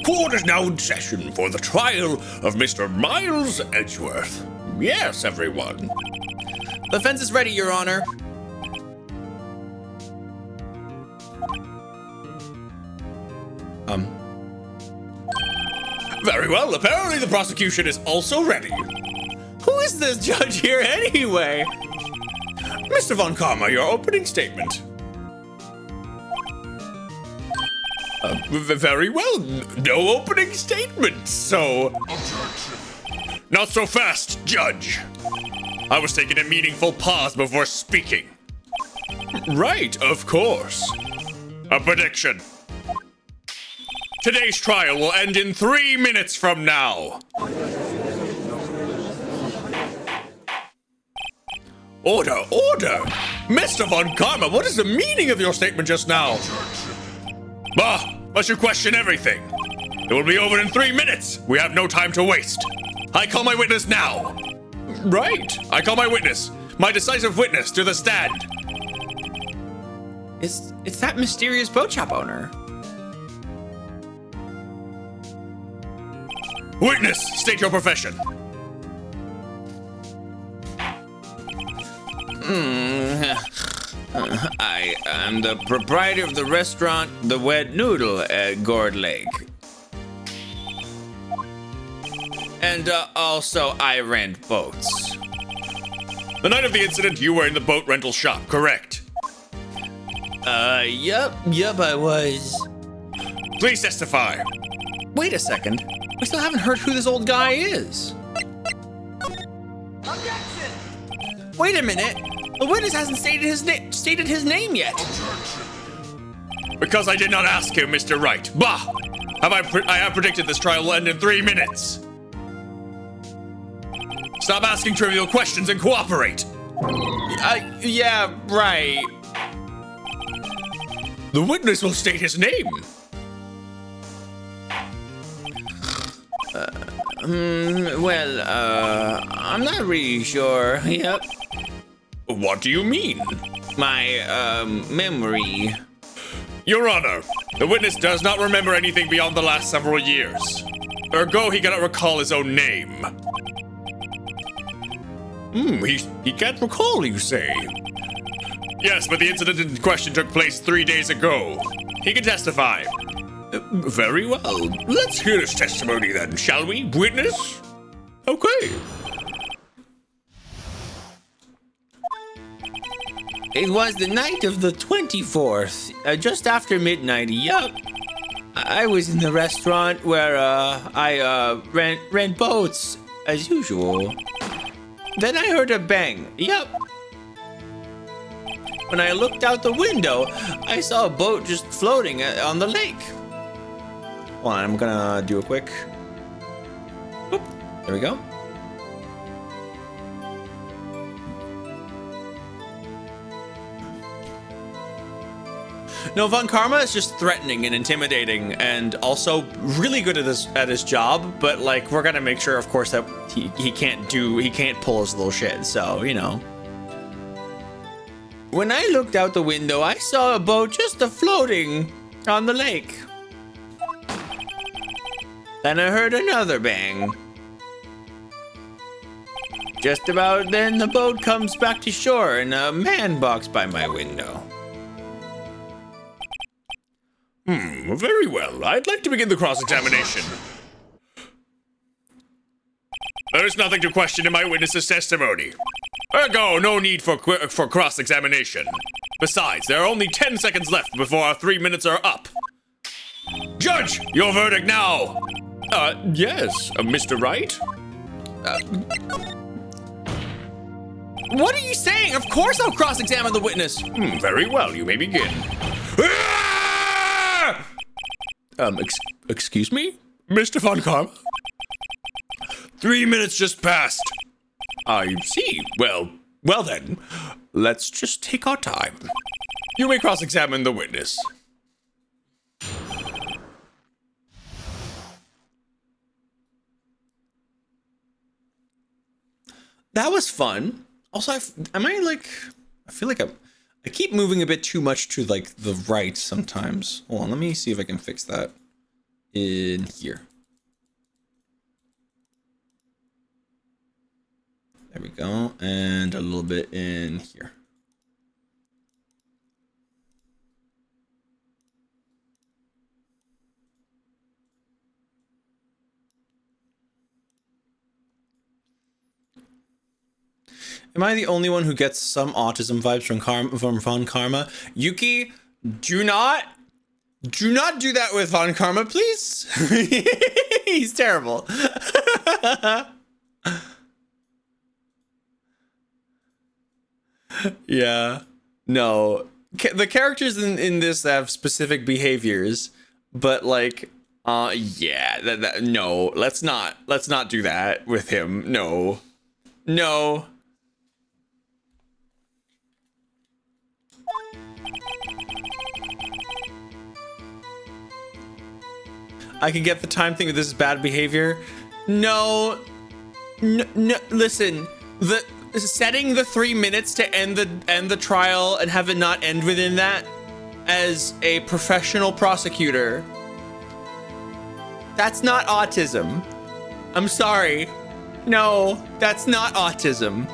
Court is now in session for the trial of Mr. Miles Edgeworth. Yes, everyone. The defense is ready, Your Honor. Very well, apparently the prosecution is also ready. Who is this judge here anyway? Mr. Von Karma, your opening statement. Very well, no opening statement, so... Objection. Not so fast, Judge. I was taking a meaningful pause before speaking. Right, of course. A prediction. Today's trial will end in 3 minutes from now. Order, order! Mr. Von Karma, what is the meaning of your statement just now? Bah, must you question everything? It will be over in 3 minutes. We have no time to waste. I call my witness now. Right, I call my witness, my decisive witness, to the stand. It's that mysterious boat shop owner. Witness, state your profession. I am the proprietor of the restaurant The Wet Noodle at Gourd Lake. And also I rent boats. The night of the incident, you were in the boat rental shop, correct? Yup, I was. Please testify. Wait a second. We still haven't heard who this old guy is. Objection! Wait a minute. The witness hasn't stated his name yet. Because I did not ask him, Mr. Wright. Bah! I have predicted this trial will end in 3 minutes. Stop asking trivial questions and cooperate. Yeah, right. The witness will state his name. I'm not really sure. Yep. What do you mean? My, memory. Your Honor, the witness does not remember anything beyond the last several years. Ergo, he cannot recall his own name. He can't recall, you say? Yes, but the incident in question took place 3 days ago. He can testify. Very well. Let's hear his testimony then, shall we, witness? Okay. It was the night of the 24th, just after midnight. Yup. I was in the restaurant where I rent boats as usual. Then I heard a bang. Yup. When I looked out the window, I saw a boat just floating on the lake. Hold on, I'm gonna do a quick. Oop, there we go. No, Von Karma is just threatening and intimidating, and also really good at his job. But like, we're gonna make sure, of course, that he can't pull his little shit. So you know. When I looked out the window, I saw a boat just floating on the lake. Then I heard another bang. Just about then, the boat comes back to shore and a man walks by my window. Very well. I'd like to begin the cross-examination. There is nothing to question in my witness's testimony. Ergo, no need for cross-examination. Besides, there are only 10 seconds left before our 3 minutes are up. Judge, your verdict now. Yes, Mr. Wright? What are you saying? Of course I'll cross-examine the witness. Very well, you may begin. Excuse me? Mr. Von Karma? 3 minutes just passed. I see. Well then, let's just take our time. You may cross-examine the witness. That was fun. Also, I feel like I keep moving a bit too much to like the right sometimes. Hold on, let me see if I can fix that. in here. There we go. And a little bit in here. Am I the only one who gets some autism vibes from Von Karma? Yuki, do not do that with Von Karma, please. He's terrible. Yeah. No. The characters in this have specific behaviors, but like yeah, no, let's not do that with him. No. No. I can get the time thing, but this is bad behavior. No, listen, setting the 3 minutes to end the trial and have it not end within that, as a professional prosecutor, that's not autism. I'm sorry. No, that's not autism.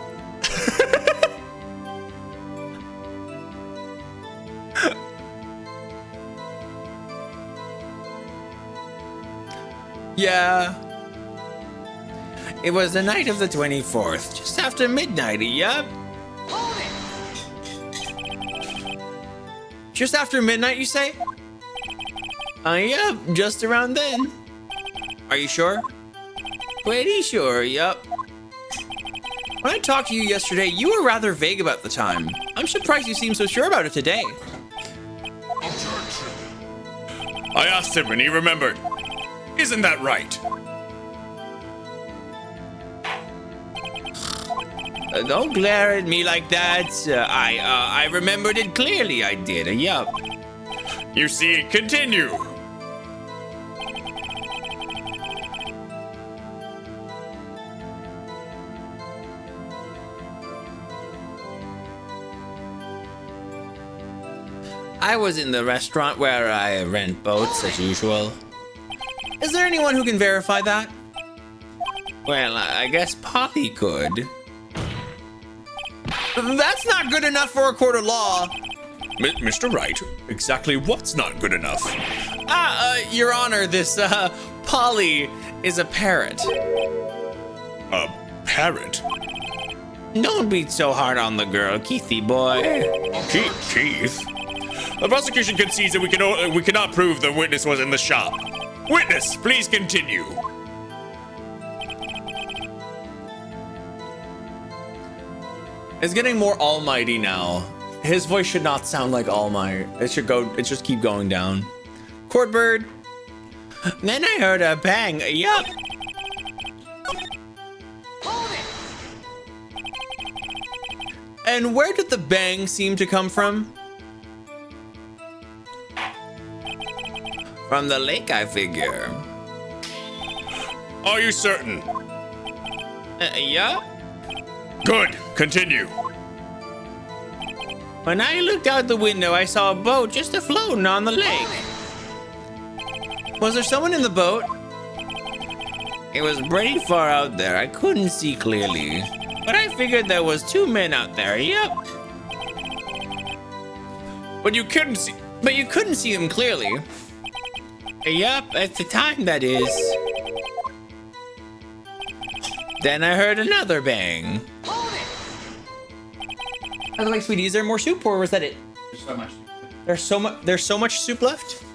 Yeah. It was the night of the 24th, just after midnight, yup. Just after midnight, you say? Yup, just around then. Are you sure? Pretty sure, yup. When I talked to you yesterday, you were rather vague about the time. I'm surprised you seem so sure about it today. I asked him and he remembered. Isn't that right? Don't glare at me like that. I remembered it clearly, I did. Yup. You see, continue. I was in the restaurant where I rent boats as usual. Is there anyone who can verify that? Well, I guess Poppy could. That's not good enough for a court of law. Mr. Wright, exactly what's not good enough? Your Honor, this, Polly is a parrot. A parrot? Don't be so hard on the girl, Keithy boy. Keith? The prosecution concedes that we cannot prove the witness was in the shop. Witness, please continue. It's getting more almighty now. His voice should not sound like All Might. It just keep going down. Court bird. Then I heard a bang. Yup. And where did the bang seem to come from? From the lake, I figure. Are you certain? Yeah. Good. Continue. When I looked out the window, I saw a boat just floating on the lake. Was there someone in the boat? It was pretty far out there. I couldn't see clearly. But I figured there was 2 men out there. Yep. But you couldn't see them clearly. Yep, at the time, that is. Then I heard another bang. By the way, sweetie, is there more soup or was that it? There's so much. There's so much soup left?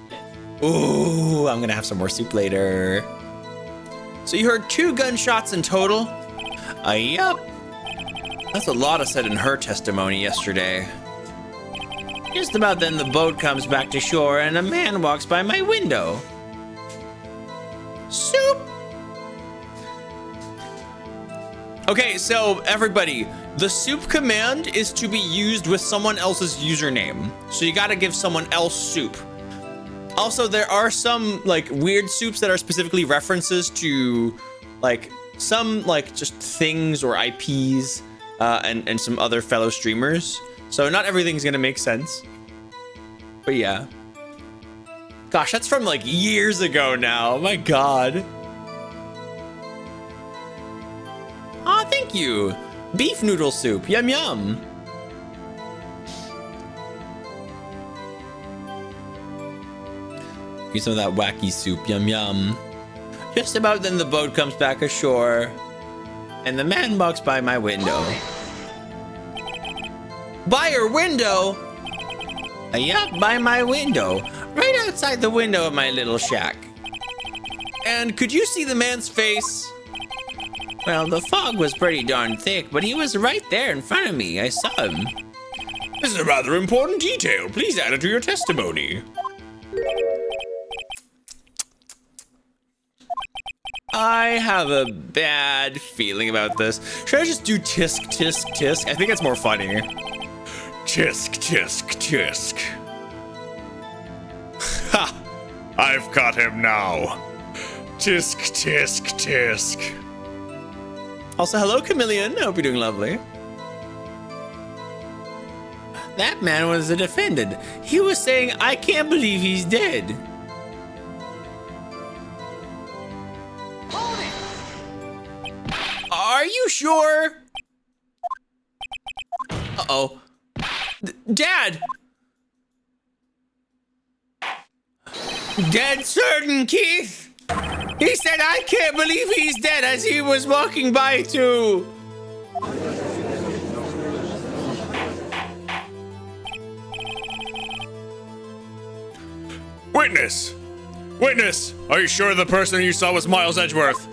Ooh, I'm gonna have some more soup later. So you heard 2 gunshots in total? Yup. That's a lot of said in her testimony yesterday. Just about then the boat comes back to shore and a man walks by my window. Soup! Okay, so everybody, the soup command is to be used with someone else's username. So you gotta give someone else soup. Also, there are some like weird soups that are specifically references to like some like just things or IPs and some other fellow streamers. So not everything's gonna make sense. But yeah. Gosh, that's from like years ago now. My God. Aw, thank you. Beef noodle soup. Yum, yum. Get some of that wacky soup. Yum, yum. Just about then the boat comes back ashore, and the man walks by my window. By your window? Yup, by my window. Right outside the window of my little shack. And could you see the man's face? Well, the fog was pretty darn thick, but he was right there in front of me. I saw him. This is a rather important detail. Please add it to your testimony. I have a bad feeling about this. Should I just do tisk, tisk, tisk? I think it's more funny. Tisk, tisk, tisk. Ha! I've got him now. Tisk, tisk, tisk. Also, hello, Chameleon. I hope you're doing lovely. That man was a defendant. He was saying, I can't believe he's dead. Are you sure? Uh-oh. Dad! Dead certain, Keith! He said, I can't believe he's dead as he was walking by too. Witness! Witness! Are you sure the person you saw was Miles Edgeworth?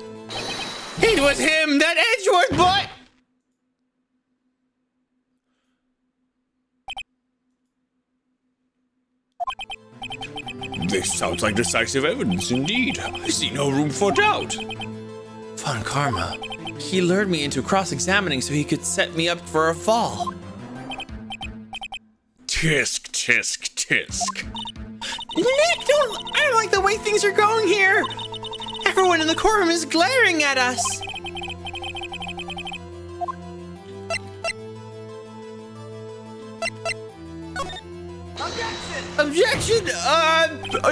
It was him, that Edgeworth boy! This sounds like decisive evidence indeed. I see no room for doubt. Von Karma. He lured me into cross-examining so he could set me up for a fall. Tisk, tisk, tisk. Nick, I don't like the way things are going here. Everyone in the courtroom is glaring at us. Objection!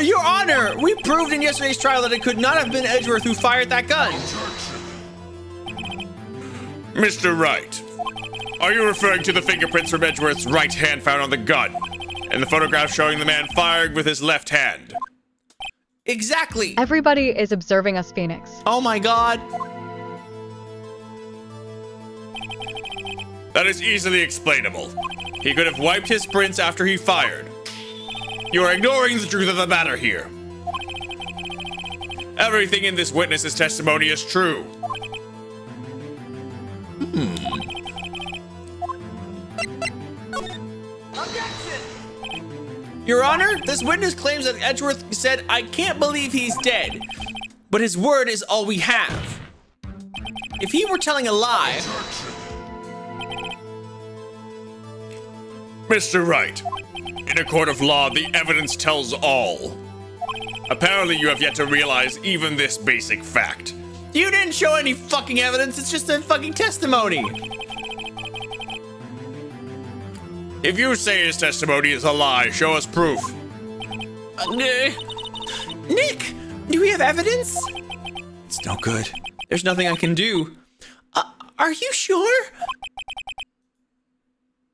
Your Honor, we proved in yesterday's trial that it could not have been Edgeworth who fired that gun. Mr. Wright, are you referring to the fingerprints from Edgeworth's right hand found on the gun, and the photograph showing the man firing with his left hand? Exactly. Everybody is observing us, Phoenix. Oh my God. That is easily explainable. He could have wiped his prints after he fired. You are ignoring the truth of the matter here. Everything in this witness's testimony is true. Your Honor, this witness claims that Edgeworth said, I can't believe he's dead. But his word is all we have. If he were telling a lie... Mr. Wright, in a court of law, the evidence tells all. Apparently, you have yet to realize even this basic fact. You didn't show any fucking evidence, it's just a fucking testimony. If you say his testimony is a lie, show us proof. Nick, do we have evidence? It's no good. There's nothing I can do. Are you sure?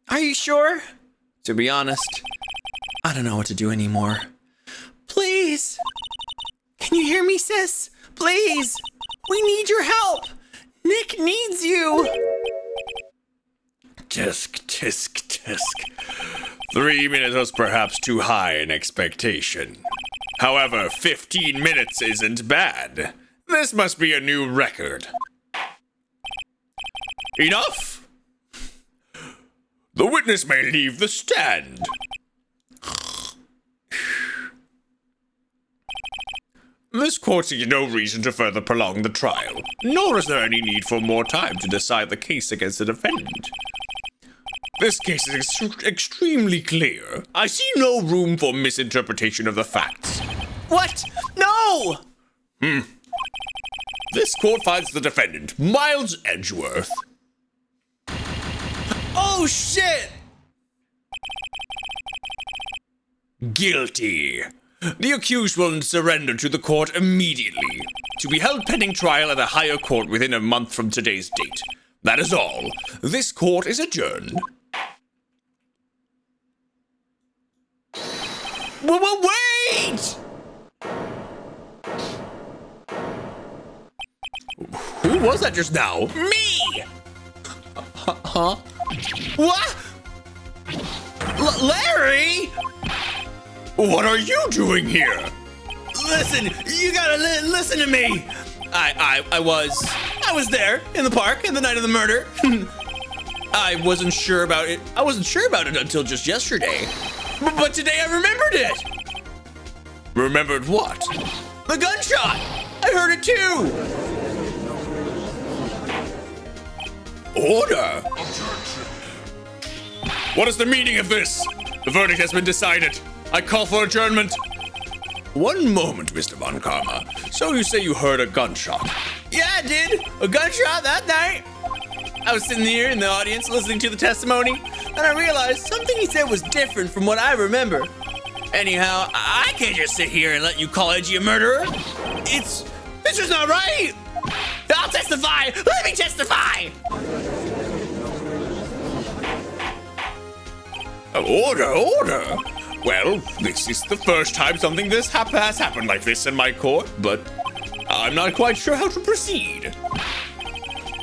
Are you sure? To be honest, I don't know what to do anymore. Please. Can you hear me, sis? Please. We need your help. Nick needs you. Tisk, tisk, tisk. 3 minutes was perhaps too high an expectation. However, 15 minutes isn't bad. This must be a new record. Enough! The witness may leave the stand. This court sees no reason to further prolong the trial, nor is there any need for more time to decide the case against the defendant. This case is extremely clear. I see no room for misinterpretation of the facts. What? No! This court finds the defendant, Miles Edgeworth. Oh, shit! Guilty. The accused will surrender to the court immediately, to be held pending trial at a higher court within a month from today's date. That is all. This court is adjourned. Wait! Who was that just now? Me! Huh? What? Larry? What are you doing here? Listen, you gotta listen to me. I was there in the park in the night of the murder. I wasn't sure about it. I wasn't sure about it until just yesterday. But today I remembered it. Remembered what? The gunshot. I heard it too. Order? What is the meaning of this? The verdict has been decided. I call for adjournment. One moment, Mr. Von Karma. So you say you heard a gunshot? Yeah, I did. A gunshot that night. I was sitting here in the audience listening to the testimony, and I realized something he said was different from what I remember. Anyhow, I can't just sit here and let you call Edgy a murderer. It's just not right. I'll testify. Let me testify. Order. Well, this is the first time something this has happened like this in my court, but I'm not quite sure how to proceed.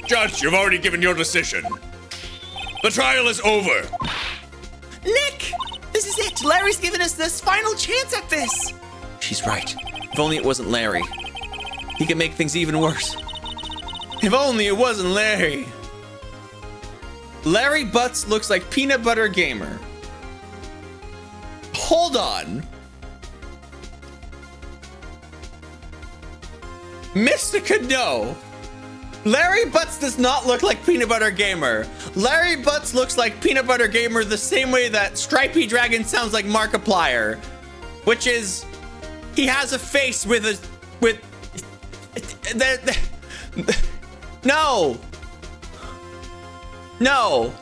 Judge, you've already given your decision. The trial is over. Nick, this is it. Larry's given us this final chance at this. She's right. If only it wasn't Larry. He can make things even worse. If only it wasn't Larry. Larry Butts looks like Peanut Butter Gamer. Hold on. Mystica, no. Larry Butts does not look like Peanut Butter Gamer. Larry Butts looks like Peanut Butter Gamer the same way that Stripey Dragon sounds like Markiplier. Which is, he has a face with no. No.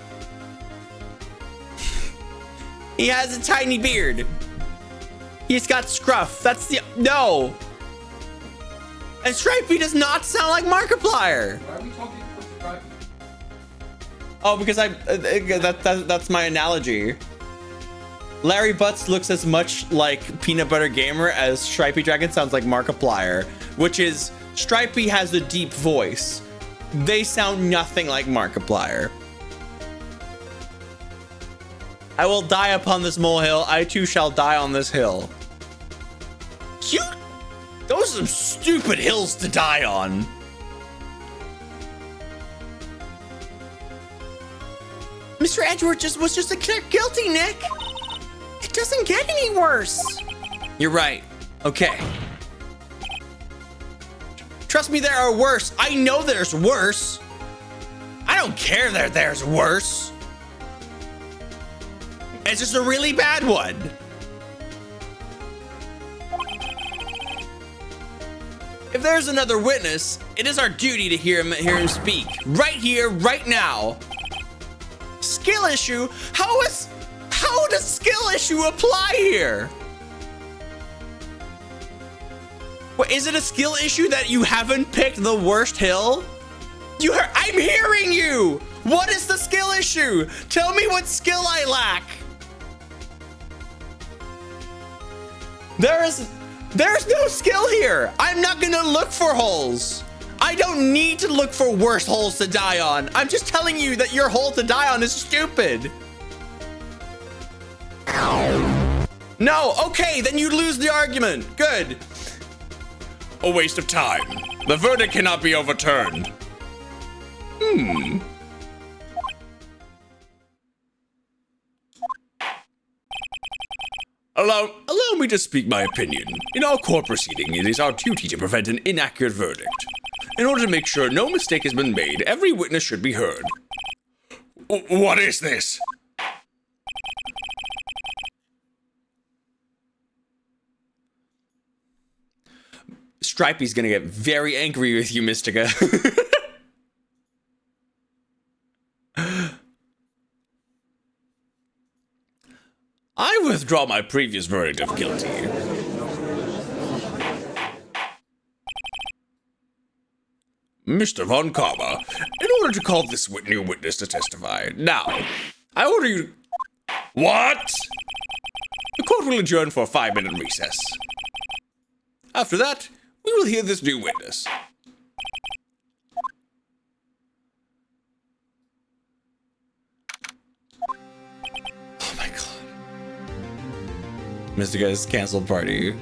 He has a tiny beard. He's got scruff. That's the, no. And Stripey does not sound like Markiplier. Why are we talking about Stripey? Oh, because that's my analogy. Larry Butts looks as much like Peanut Butter Gamer as Stripey Dragon sounds like Markiplier, which is Stripey has a deep voice. They sound nothing like Markiplier. I will die upon this molehill. I too shall die on this hill. Those are some stupid hills to die on. Mr. Edgeworth was just guilty, Nick. It doesn't get any worse. You're right. Okay. Trust me, there are worse. I know there's worse. I don't care that there's worse. It's just a really bad one. If there's another witness, it is our duty to hear him speak. Right here, right now. Skill issue? How does skill issue apply here? What, is it a skill issue that you haven't picked the worst hill? I'm hearing you. What is the skill issue? Tell me what skill I lack. There's no skill here. I'm not gonna look for holes. I don't need to look for worse holes to die on. I'm just telling you that your hole to die on is stupid. No, okay, then you lose the argument. Good. A waste of time. The verdict cannot be overturned. Allow me to speak my opinion. In our court proceeding, it is our duty to prevent an inaccurate verdict. In order to make sure no mistake has been made, every witness should be heard. What is this? Stripey's gonna get very angry with you, Mystica. I withdraw my previous verdict of guilty. Mr. Von Karma, in order to call this new witness to testify, now, I order you... What? The court will adjourn for a 5-minute recess. After that, we will hear this new witness. Oh my god. Mr. Guy's canceled party.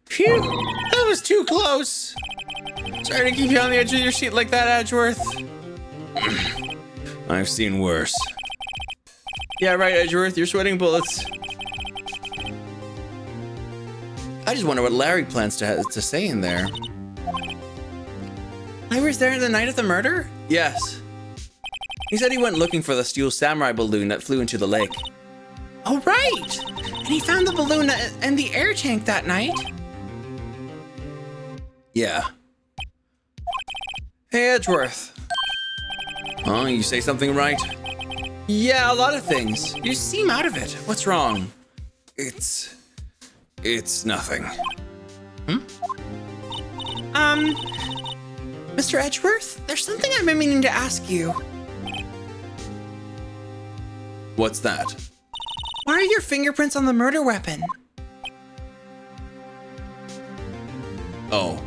Phew, that was too close. Sorry to keep you on the edge of your seat like that, Edgeworth. I've seen worse. Yeah, right, Edgeworth, you're sweating bullets. I just wonder what Larry plans to say in there. I was there the night of the murder? Yes. He said he went looking for the steel samurai balloon that flew into the lake. Oh, right! And he found the balloon and the air tank that night. Yeah. Hey, Edgeworth. Oh, you say something right? Yeah, a lot of things. You seem out of it. What's wrong? It's nothing. Mr. Edgeworth, there's something I've been meaning to ask you. What's that? Why are your fingerprints on the murder weapon? Oh.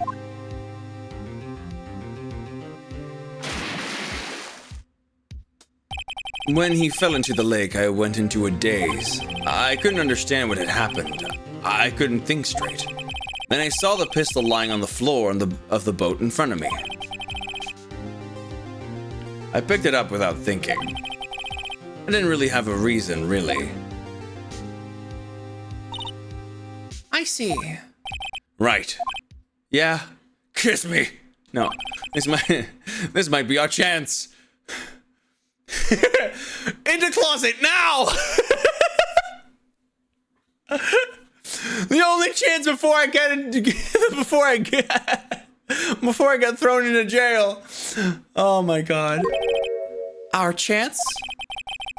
When he fell into the lake, I went into a daze. I couldn't understand what had happened. I couldn't think straight. Then I saw the pistol lying on the floor of the boat in front of me. I picked it up without thinking. I didn't really have a reason, really. I see. Right. Yeah. Kiss me. No. This might be our chance. Into closet now. The only chance before I get thrown into jail. Oh my god. Our chance?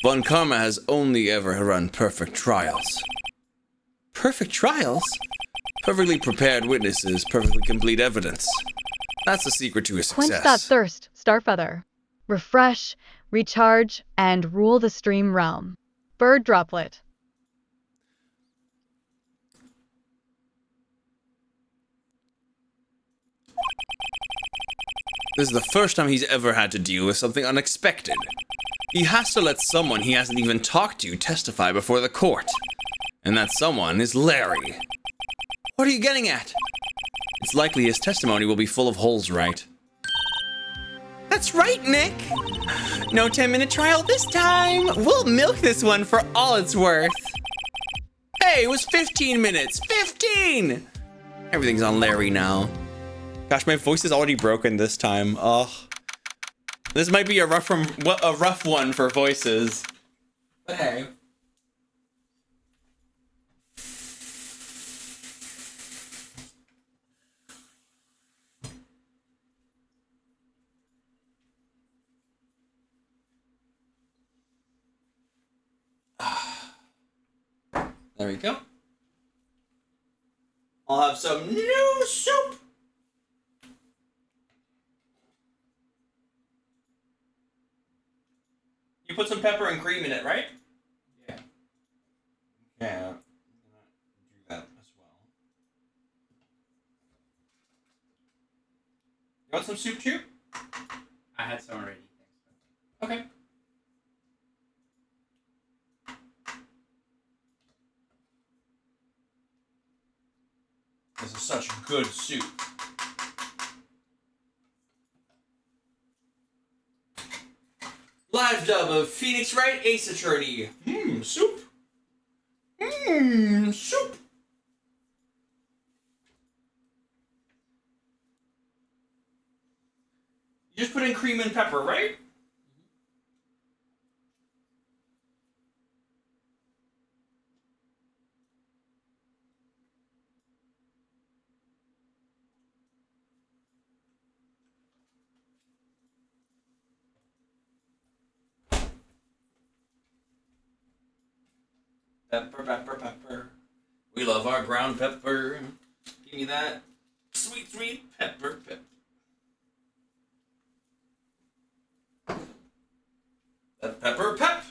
Von Karma has only ever run perfect trials. Perfect trials? Perfectly prepared witnesses, perfectly complete evidence. That's the secret to his success. Quench that thirst, Starfeather. Refresh, recharge, and rule the stream realm. Bird Droplet. This is the first time he's ever had to deal with something unexpected. He has to let someone he hasn't even talked to testify before the court. And that someone is Larry. What are you getting at? It's likely his testimony will be full of holes, right? That's right, Nick. No 10-minute trial this time. We'll milk this one for all it's worth. Hey, it was 15 minutes. 15! Everything's on Larry now. Gosh, my voice is already broken this time. Ugh. This might be a rough one for voices. But hey. There we go. I'll have some new soup. You put some pepper and cream in it, right? Yeah. Yeah, I'm gonna do that as well. You want some soup too? I had some already. Okay. This is such good soup. Live dub of Phoenix Wright Ace Attorney. Soup. Soup. You just put in cream and pepper, right? Pepper, pepper, pepper. We love our ground pepper. Give me that. Sweet, sweet pepper, pepper. Pepper, pep.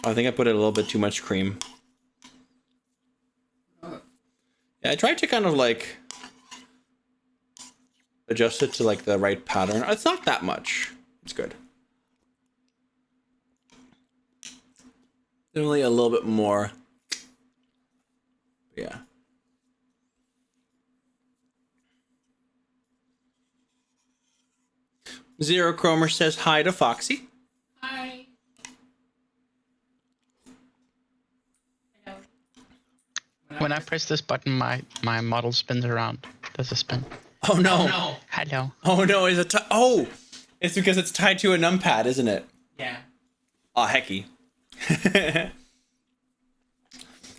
I think I put a little bit too much cream. Yeah, I tried to kind of like adjust it to like the right pattern. It's not that much. It's good. Definitely a little bit more. Yeah. Zero Chromer says hi to Foxy. Hi. Hello. When I press this button, my model spins around. Does it spin? Oh no. Oh, no. Hello. Oh no, is it oh! It's because it's tied to a numpad, isn't it? Yeah. Oh hecky.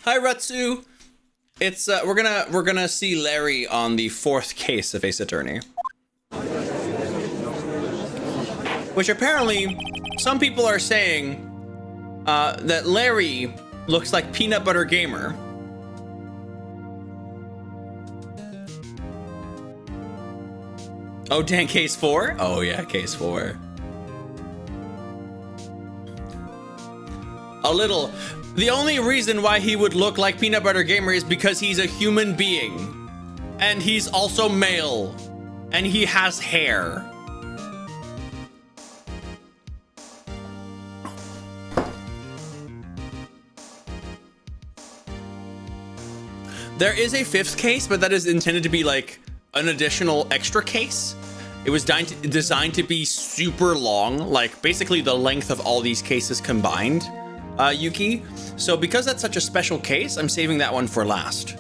Hi Ratsu. It's we're gonna see Larry on the 4th case of Ace Attorney. Which apparently some people are saying that Larry looks like Peanut Butter Gamer. Oh, dang, case 4? Oh yeah, case 4. A little. The only reason why he would look like Peanut Butter Gamer is because he's a human being. And he's also male. And he has hair. There is a 5th case, but that is intended to be like an additional extra case. It was designed to be super long, like basically the length of all these cases combined, Yuki. So because that's such a special case, I'm saving that one for last.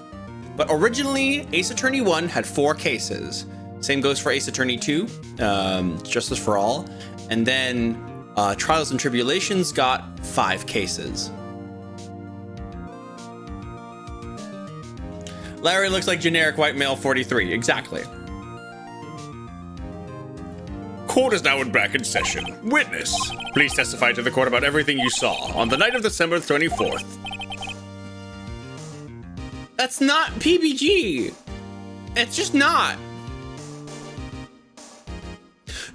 But originally, Ace Attorney 1 had 4 cases. Same goes for Ace Attorney 2, Justice for All. And then Trials and Tribulations got 5 cases. Larry looks like generic white male 43, exactly. Court is now back in session. Witness, please testify to the court about everything you saw on the night of December 24th. That's not PBG. It's just not.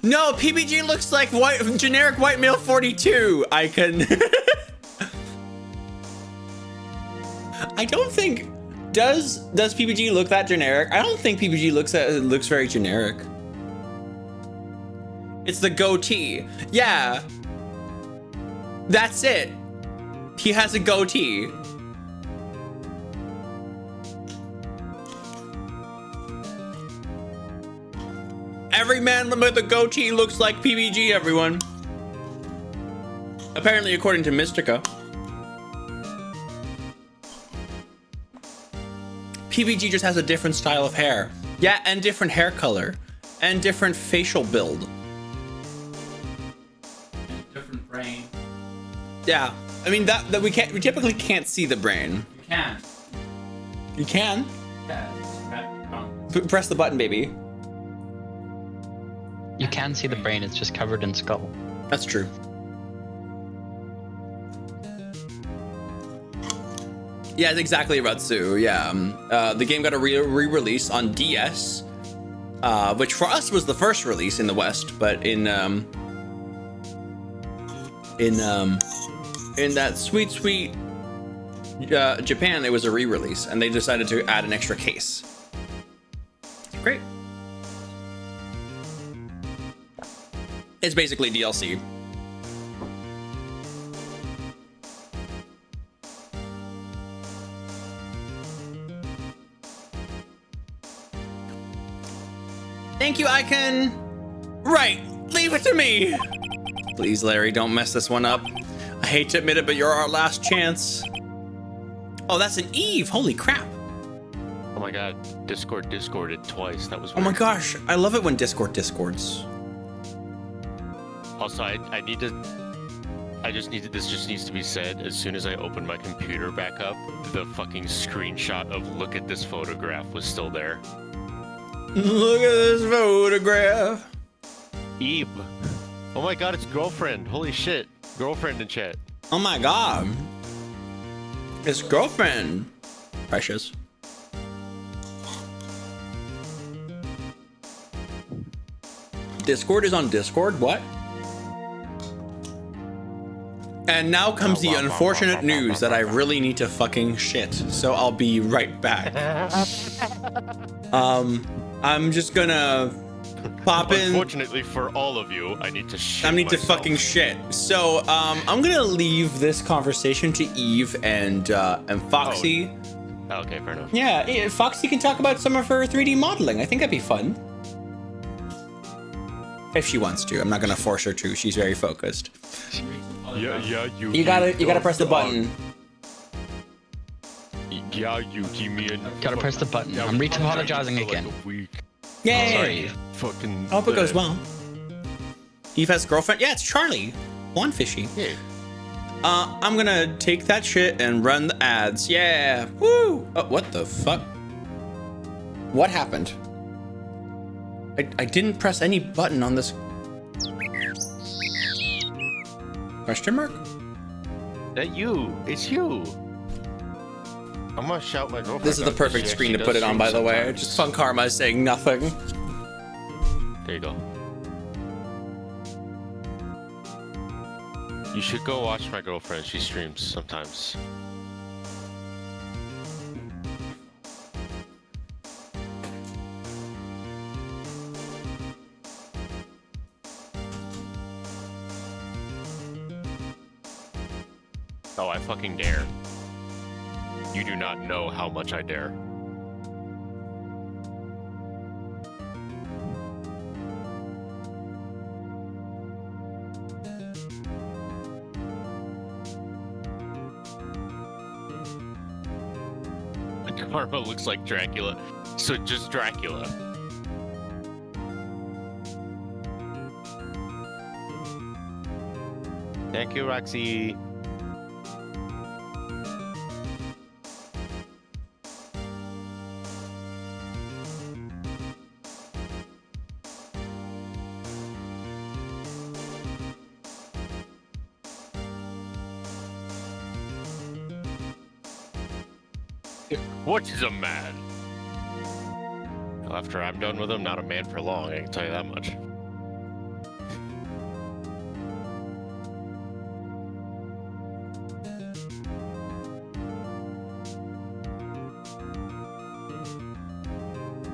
No, PBG looks like generic white male 42. I can. I don't think. Does PBG look that generic? I don't think PBG looks very generic. It's the goatee. Yeah. That's it. He has a goatee. Every man with a goatee looks like PBG, everyone. Apparently, according to Mystica. PBG just has a different style of hair. Yeah, and different hair color. And different facial build. Different brain. Yeah. I mean, that we typically can't see the brain. You can. You can? Yeah. Press the button, baby. You can see the brain, it's just covered in skull. That's true. Yeah, it's exactly Ratsu. Yeah. The game got a re-release on DS, which for us was the first release in the West, but in that sweet Japan, it was a re-release, and they decided to add an extra case. Great. It's basically DLC. Thank you, Icon. Right, leave it to me. Please, Larry, don't mess this one up. I hate to admit it, but you're our last chance. Oh, that's an Eve. Holy crap. Oh my god, Discorded twice. That was Oh my weird. gosh, I love it when Discords. Also, this just needs to be said. As soon as I opened my computer back up, the fucking screenshot of look at this photograph was still there. Look at this photograph. Eve. Oh my god, it's girlfriend. Holy shit. Girlfriend in chat. Oh my god. It's girlfriend. Precious. Discord is on Discord? What? And now comes the unfortunate news that I really need to fucking shit. So I'll be right back. I'm just gonna pop in. Unfortunately for all of you, I need to shit I need to myself. fucking shit. So I'm gonna leave this conversation to Eve and Foxy. Oh, okay, fair enough. Yeah, Foxy can talk about some of her 3D modeling. I think that'd be fun. If she wants to. I'm not gonna force her to. She's very focused. Yeah, You gotta press the button. Yeah, you give me a... Gotta press the button. I'm re-apologizing again. Yay! Sorry. Fucking... I hope it goes well. Eve has a girlfriend? Yeah, it's Charlie. Blonde fishy. Yeah. I'm gonna take that shit and run the ads. Yeah! Woo! Oh, what the fuck? What happened? I didn't press any button on this. Question mark? That you. It's you. I'm gonna shout my girlfriend. This is the out, 'cause perfect she screen to actually put it does on, by the way. sometimes. Just Fun Karma is saying nothing. There you go. You should go watch my girlfriend. She streams sometimes. Oh, I fucking dare. You do not know how much I dare. Karma looks like Dracula, so just Dracula. Thank you, Roxy. What is a man? Well, after I'm done with him, not a man for long, I can tell you that much.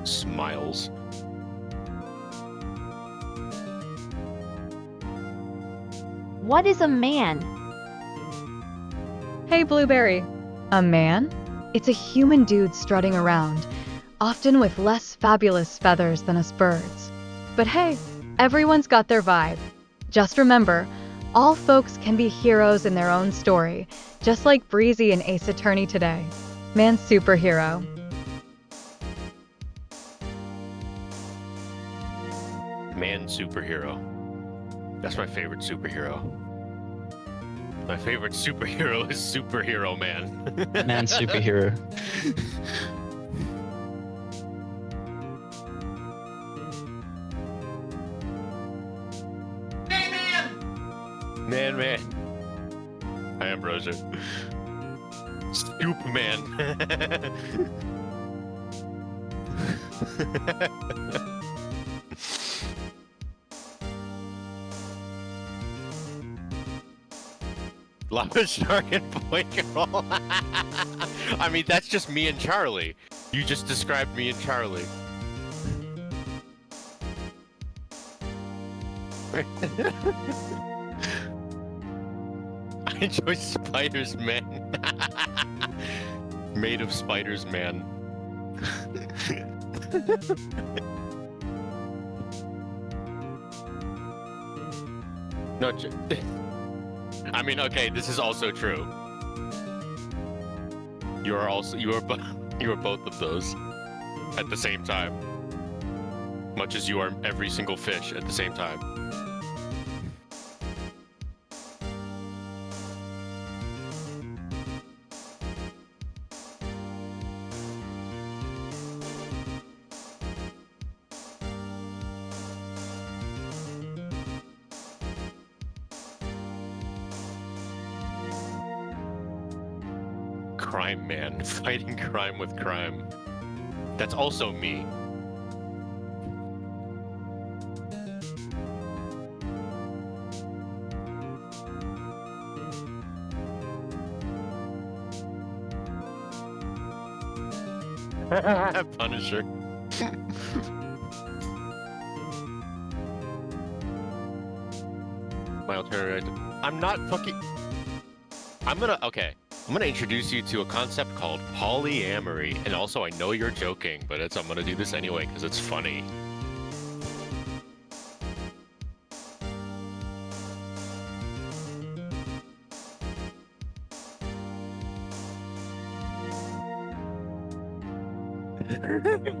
Smiles. What is a man? Hey, Blueberry. A man? It's a human dude strutting around, often with less fabulous feathers than us birds. But hey, everyone's got their vibe. Just remember, all folks can be heroes in their own story, just like Breezy and Ace Attorney today. Man's superhero. Man superhero. That's my favorite superhero. My favorite superhero is Superhero Man. Man superhero. Man. I am Roger. Stoop Man. Lava Shark and Boy Girl. I mean, that's just me and Charlie. You just described me and Charlie. I enjoy Spiders Man. Made of Spiders Man. No, I mean, okay, this is also true. You are both of those at the same time. Much as you are every single fish at the same time. crime man, fighting crime with crime. That's also me. Punisher. My alternative. I'm not fucking. I'm gonna introduce you to a concept called polyamory. And also, I know you're joking, but I'm gonna do this anyway because it's funny.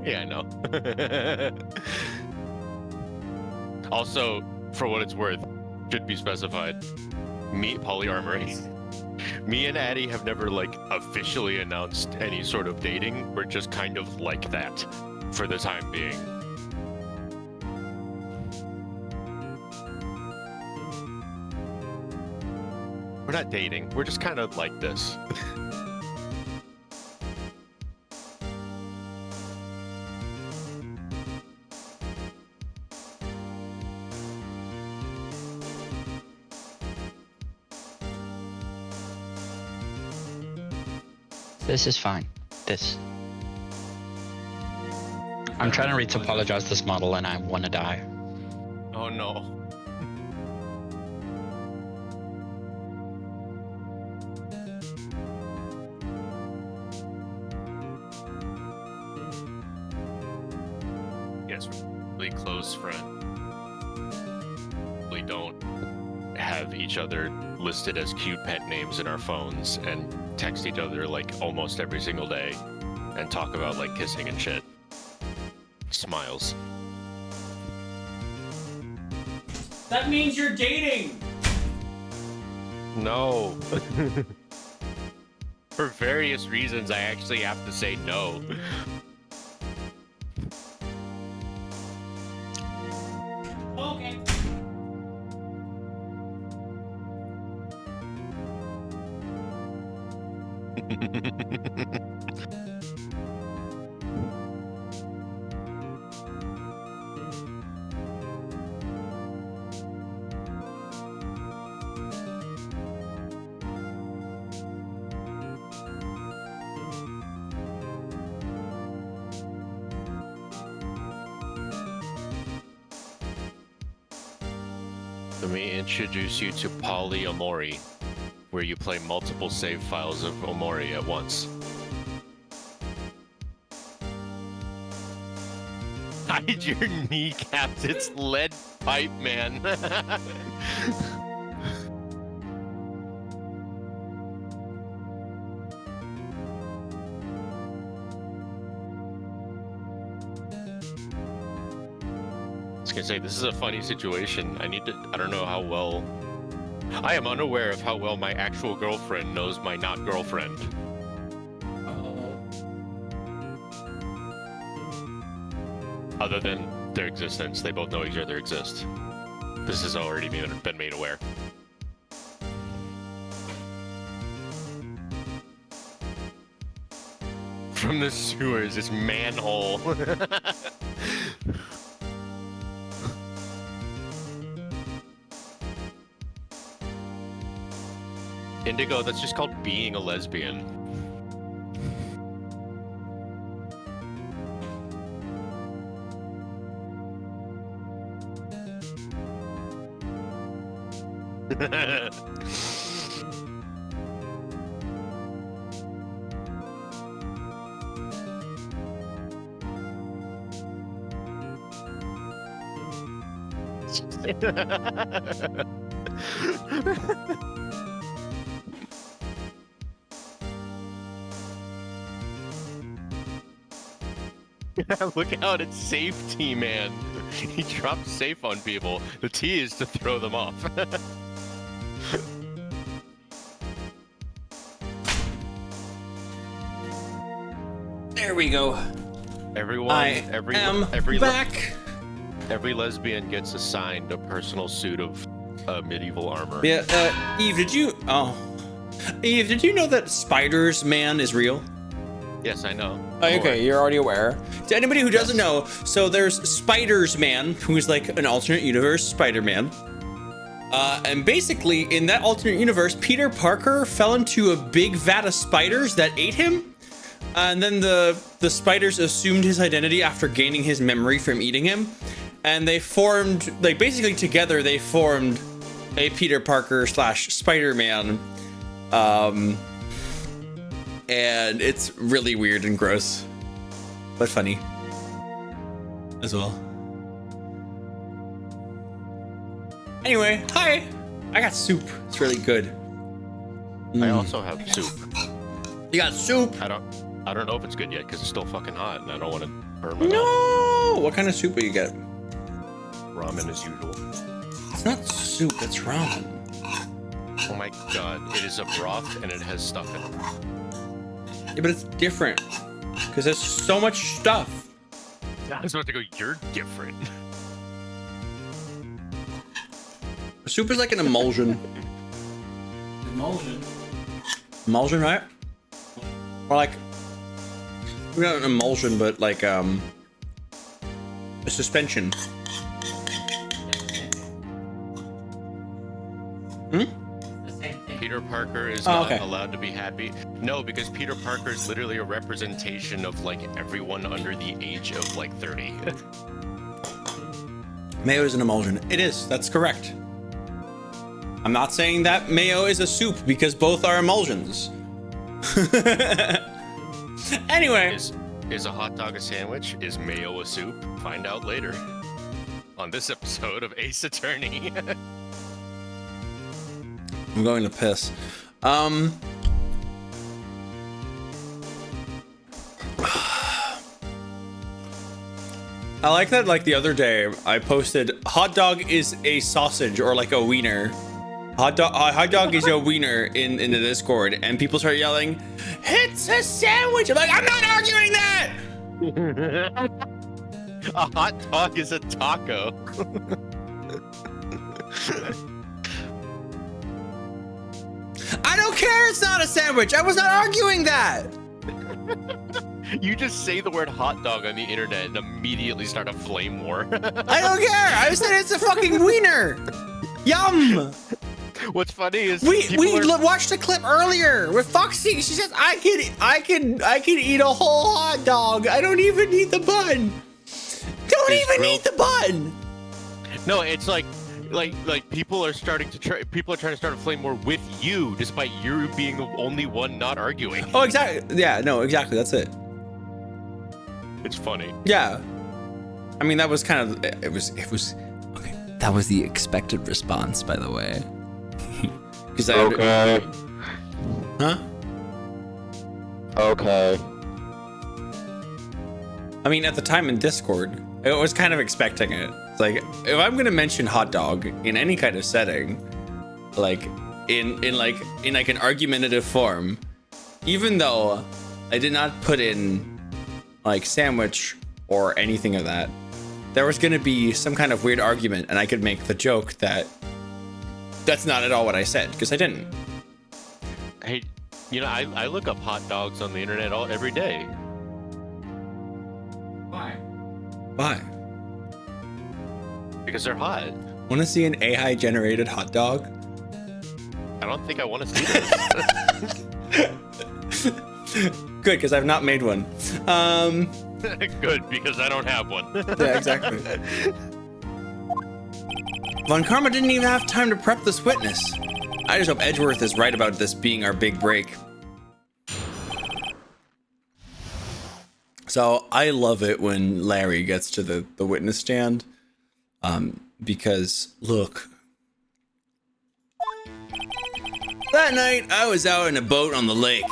Yeah, I know. Also, for what it's worth, should be specified. Polyamory. Me and Addie have never, like, officially announced any sort of dating. We're just kind of like that for the time being. We're not dating. We're just kind of like this. This is fine. This. I'm trying to retopologize this model and I want to die. Oh no. Yes, really close friend. We don't have each other listed as cute pet names in our phones and text each other like almost every single day and talk about like kissing and shit. Smiles. That means you're dating. No. For various reasons, I actually have to say no. Okay. Let me introduce you to polyamory, where you play multiple save files of Omori at once. Hide your kneecaps, it's lead pipe, man. I was gonna say, this is a funny situation. I don't know how well... I am unaware of how well my actual girlfriend knows my not girlfriend. Other than their existence, they both know each other exist. This has already been made aware. From the sewers, it's manhole. Indigo, that's just called being a lesbian. Look out, it's safety, man. He drops safe on people. The T is to throw them off. There we go. Everyone, every back. Every lesbian gets assigned a personal suit of medieval armor. Yeah, Eve, did you? Oh, Eve, did you know that Spiders Man is real? Yes, I know. Oh, okay, you're already aware. To anybody who doesn't know, so there's Spiders Man, who's like an alternate universe Spider-Man. And basically, in that alternate universe, Peter Parker fell into a big vat of spiders that ate him. And then the spiders assumed his identity after gaining his memory from eating him. And they formed, like basically together, they formed a Peter Parker / Spider-Man. And it's really weird and gross, but funny as well. Anyway, hi. I got soup. It's really good. I also have soup. You got soup? I don't know if it's good yet because it's still fucking hot and I don't want to burn my mouth. No. What kind of soup are you get? Ramen as usual. It's not soup. It's ramen. Oh my god, it is a broth and it has stuff in it. Yeah, but it's different because there's so much stuff. I was about to go, you're different. Soup is like an emulsion. Emulsion. Emulsion, right? Or like, not an emulsion, but like a suspension. Peter Parker is not allowed to be happy. No, because Peter Parker is literally a representation of like everyone under the age of like 30. Mayo is an emulsion. It is. That's correct. I'm not saying that mayo is a soup because both are emulsions. Anyway. Is a hot dog a sandwich? Is mayo a soup? Find out later on this episode of Ace Attorney. I'm going to piss. I like that, like the other day I posted hot dog is a sausage or like a wiener. Hot dog is a wiener in the Discord, and people start yelling, "It's a sandwich!" I'm like, I'm not arguing that. A hot dog is a taco. I don't care. It's not a sandwich. I was not arguing that. You just say the word hot dog on the internet and immediately start a flame war. I don't care. I said it's a fucking wiener. Yum. What's funny is we watched a clip earlier with Foxy. She says I can eat a whole hot dog. I don't even need the bun. Don't even eat the bun. No, it's like people are trying to start a flame war with you, despite you being the only one not arguing. Oh, exactly. Yeah, no, exactly. That's it. It's funny. Yeah. I mean, that was kind of it was okay. That was the expected response, by the way. Okay. Huh? Okay. I mean, at the time in Discord, I was kind of expecting it. It's like, if I'm gonna mention hot dog in any kind of setting, like in an argumentative form, even though I did not put in like sandwich or anything of that, there was gonna be some kind of weird argument, and I could make the joke that that's not at all what I said, because I didn't. Hey, you know, I look up hot dogs on the internet every day. Why? Why? Because they're hot. Want to see an AI generated hot dog? I don't think I want to see this. Good, because I've not made one. Good, because I don't have one. Yeah, exactly. Von Karma didn't even have time to prep this witness. I just hope Edgeworth is right about this being our big break. So I love it when Larry gets to the witness stand. Because look, that night I was out in a boat on the lake.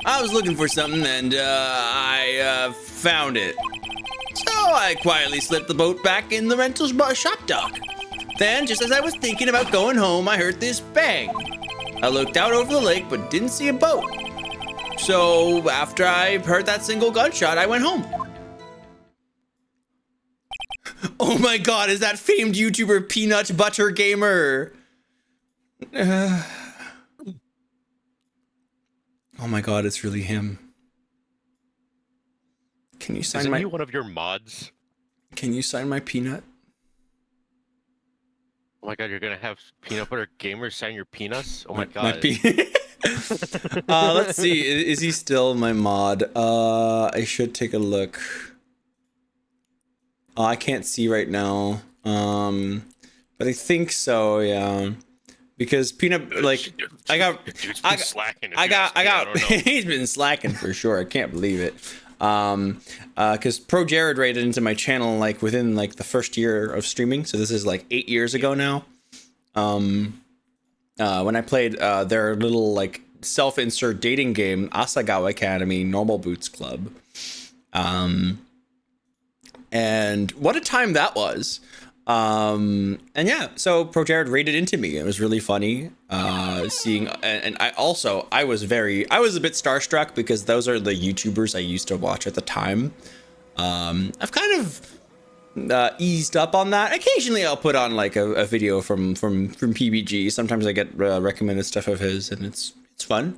I was looking for something and I found it. So I quietly slipped the boat back in the rental shop dock. Then, just as I was thinking about going home, I heard this bang. I looked out over the lake but didn't see a boat. So after I heard that single gunshot, I went home. Oh my god, is that famed YouTuber Peanut Butter Gamer? Oh my god, it's really him. Can you sign Isn't my he one of your mods? Can you sign my peanut? Oh my god, you're gonna have peanut butter gamers sign your peanuts? Oh my My god. let's see. Is he still my mod? I should take a look. Oh, I can't see right now. But I think so, yeah. Because peanut, like, I got, Dude's been slacking. if I you got, ask me, I don't know. he's been slacking for sure. I can't believe it. Because Pro Jared raided into my channel like within like the first year of streaming. So this is like 8 years ago now. When I played their little like self-insert dating game, Asagawa Academy Normal Boots Club. And what a time that was. And yeah, so Pro Jared raided into me. It was really funny seeing, and I was a bit starstruck because those are the YouTubers I used to watch at the time. I've kind of eased up on that. Occasionally I'll put on like a video from PBG. Sometimes I get recommended stuff of his, and it's fun.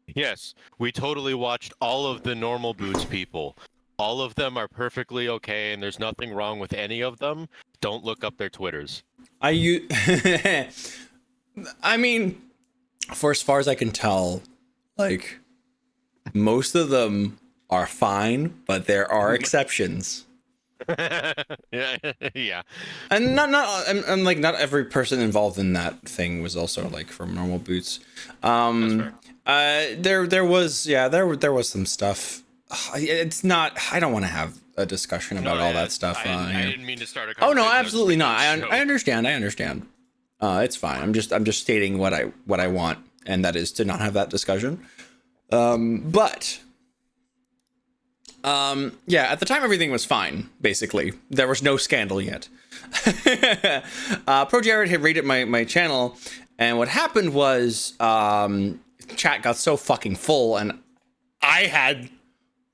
Yes, we totally watched all of the Normal Boots people. All of them are perfectly okay, and there's nothing wrong with any of them. Don't look up their Twitters. I mean, for as far as I can tell, like, most of them are fine, but there are exceptions. Yeah. And and like not every person involved in that thing was also like from Normal Boots. There was some stuff. It's not. I don't want to have a discussion about all that stuff. I didn't mean to start a Oh conversation. no, absolutely not. I Show. understand. It's fine. I'm just stating what I want, and that is to not have that discussion. But yeah, at the time everything was fine. Basically, there was no scandal yet. Pro Jared had raided my channel, and what happened was chat got so fucking full, and I had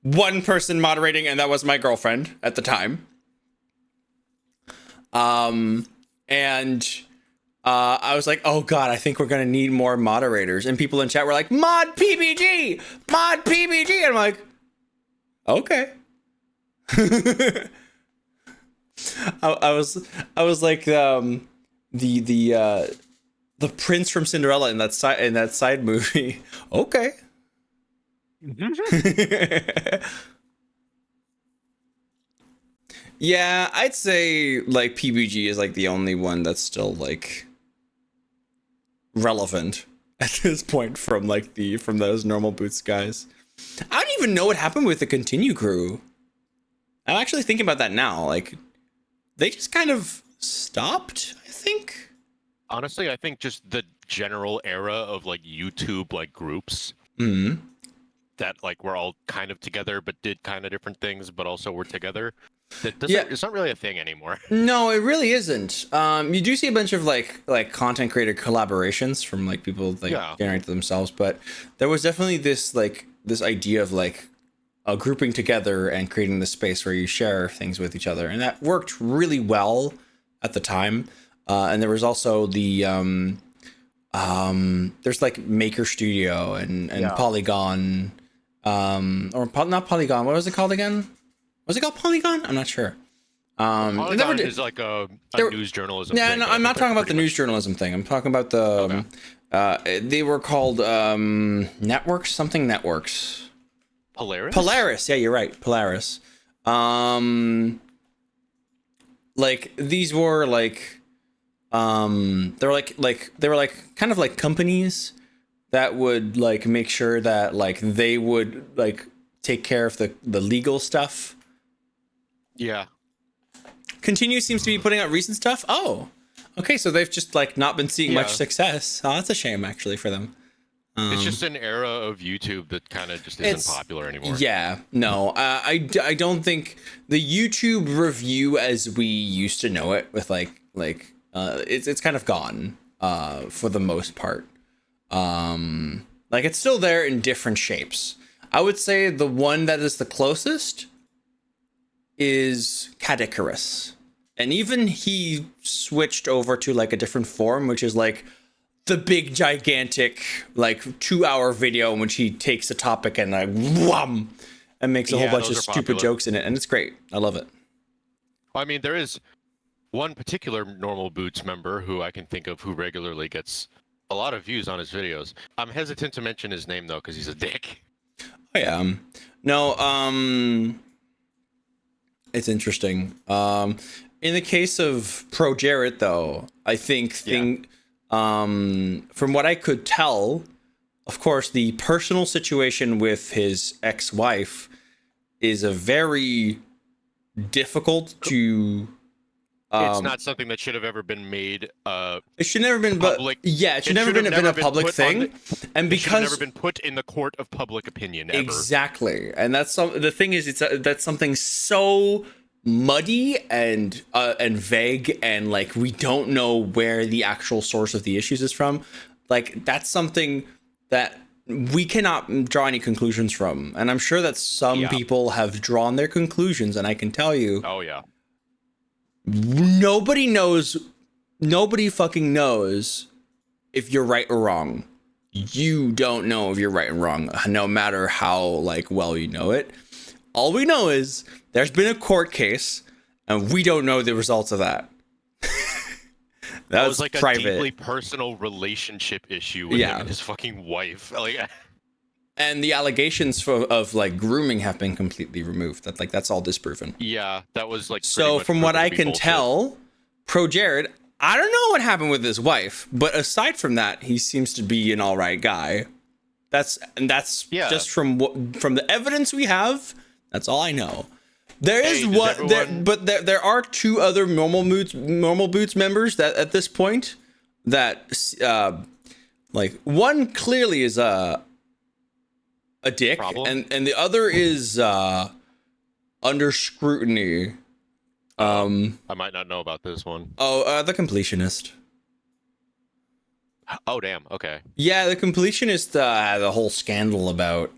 one person moderating, and that was my girlfriend at the time. And I was like, oh god, I think we're gonna need more moderators. And people in chat were like, mod PBG, and I'm like, okay. I was like the prince from Cinderella in that side movie. Okay. Yeah, I'd say like PBG is like the only one that's still like relevant at this point from those Normal Boots guys. I don't even know what happened with the Continue crew. I'm actually thinking about that now. Like, they just kind of stopped, I think. Honestly, I think just the general era of like YouTube like groups that like were all kind of together but did kind of different things, but also were together. It's not really a thing anymore. No, it really isn't. You do see a bunch of like content creator collaborations from like people like generate themselves, but there was definitely this idea of like grouping together and creating the space where you share things with each other, and that worked really well at the time. And there was also the there's like Maker Studio and Polygon, not Polygon. What was it called again? Was it called Polygon? I'm not sure. Polygon is like a news journalism yeah, thing. no, I'm not talking about the news journalism thing. I'm talking about the they were called networks, something networks. Polaris, yeah, you're right. Polaris. Like these were like they were like kind of like companies that would like make sure that like they would like take care of the legal stuff. Yeah. Continue seems to be putting out recent stuff. Oh, okay. So they've just like not been seeing much success. Oh, that's a shame actually for them. It's just an era of YouTube that kind of just isn't popular anymore. Yeah, no, I don't think the YouTube review as we used to know it with it's kind of gone for the most part. Like it's still there in different shapes. I would say the one that is the closest is Cadicarus. And even he switched over to like a different form, which is like the big gigantic like 2-hour video in which he takes a topic and like wham, and makes a whole bunch of those are stupid popular. jokes in it, and it's great. I love it. I mean, there is one particular Normal Boots member who I can think of who regularly gets a lot of views on his videos. I'm hesitant to mention his name though because he's a dick. Oh yeah. No, it's interesting. In the case of Pro Jarrett though, I think from what I could tell, of course, the personal situation with his ex-wife is a very difficult to It's not something that should have ever been made it should never been public. it should never been a public put thing. on And it should have because never been put in the court of public opinion ever. exactly. And that's the thing is that's something so muddy and vague, and like we don't know where the actual source of the issues is from. Like that's something that we cannot draw any conclusions from. And I'm sure that some people have drawn their conclusions, and I can tell you, Oh yeah. nobody fucking knows if you're right or wrong. You don't know if you're right and wrong, no matter how like well you know it. All we know is there's been a court case, and we don't know the results of that. That was like private. a deeply personal relationship issue with him and his fucking wife. Like, and the allegations of like grooming have been completely removed. That's all disproven. yeah, that was like. So from what I can tell, Pro Jared, I don't know what happened with his wife, but aside from that, he seems to be an all right guy. That's just from the evidence we have. That's all I know. There is there are two other normal boots members that at this point that like one clearly is a dick, and the other is under scrutiny. I might not know about this one. The completionist. Oh damn. Okay. Yeah, the completionist had a whole scandal about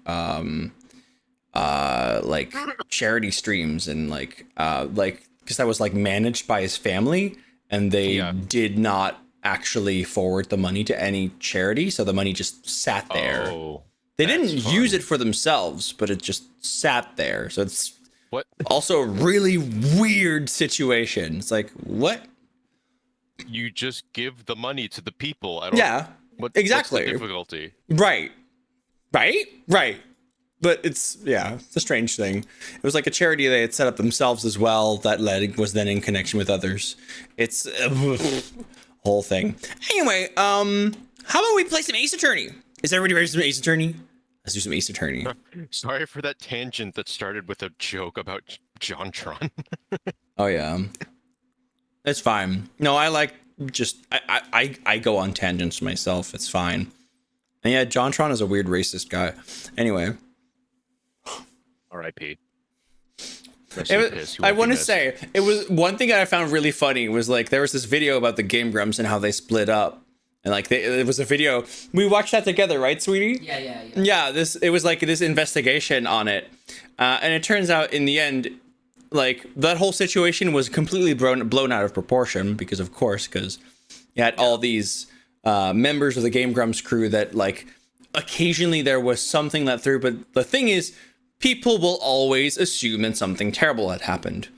like charity streams and like because that was like managed by his family, and they did not actually forward the money to any charity, so the money just sat there. They didn't use it for themselves, but it just sat there. So it's also a really weird situation. It's like, what? You just give the money to the people. I don't. Exactly. What's the difficulty? Right. But it's a strange thing. It was like a charity they had set up themselves as well that was then in connection with others. It's a whole thing. Anyway, how about we play some Ace Attorney? Is everybody ready for some Ace Attorney? Let's do some Ace Attorney. Sorry for that tangent that started with a joke about JonTron. Oh yeah. It's fine. No, I like I go on tangents myself. It's fine. And yeah, JonTron is a weird racist guy. Anyway. R.I.P. I want to say, it was one thing that I found really funny was like there was this video about the Game Grumps and how they split up. And like it was a video. We watched that together, right, sweetie? Yeah. Yeah, it was like this investigation on it. And it turns out in the end, like that whole situation was completely blown out of proportion because you had all these members of the Game Grumps crew that like occasionally there was something that threw. But the thing is, people will always assume that something terrible had happened.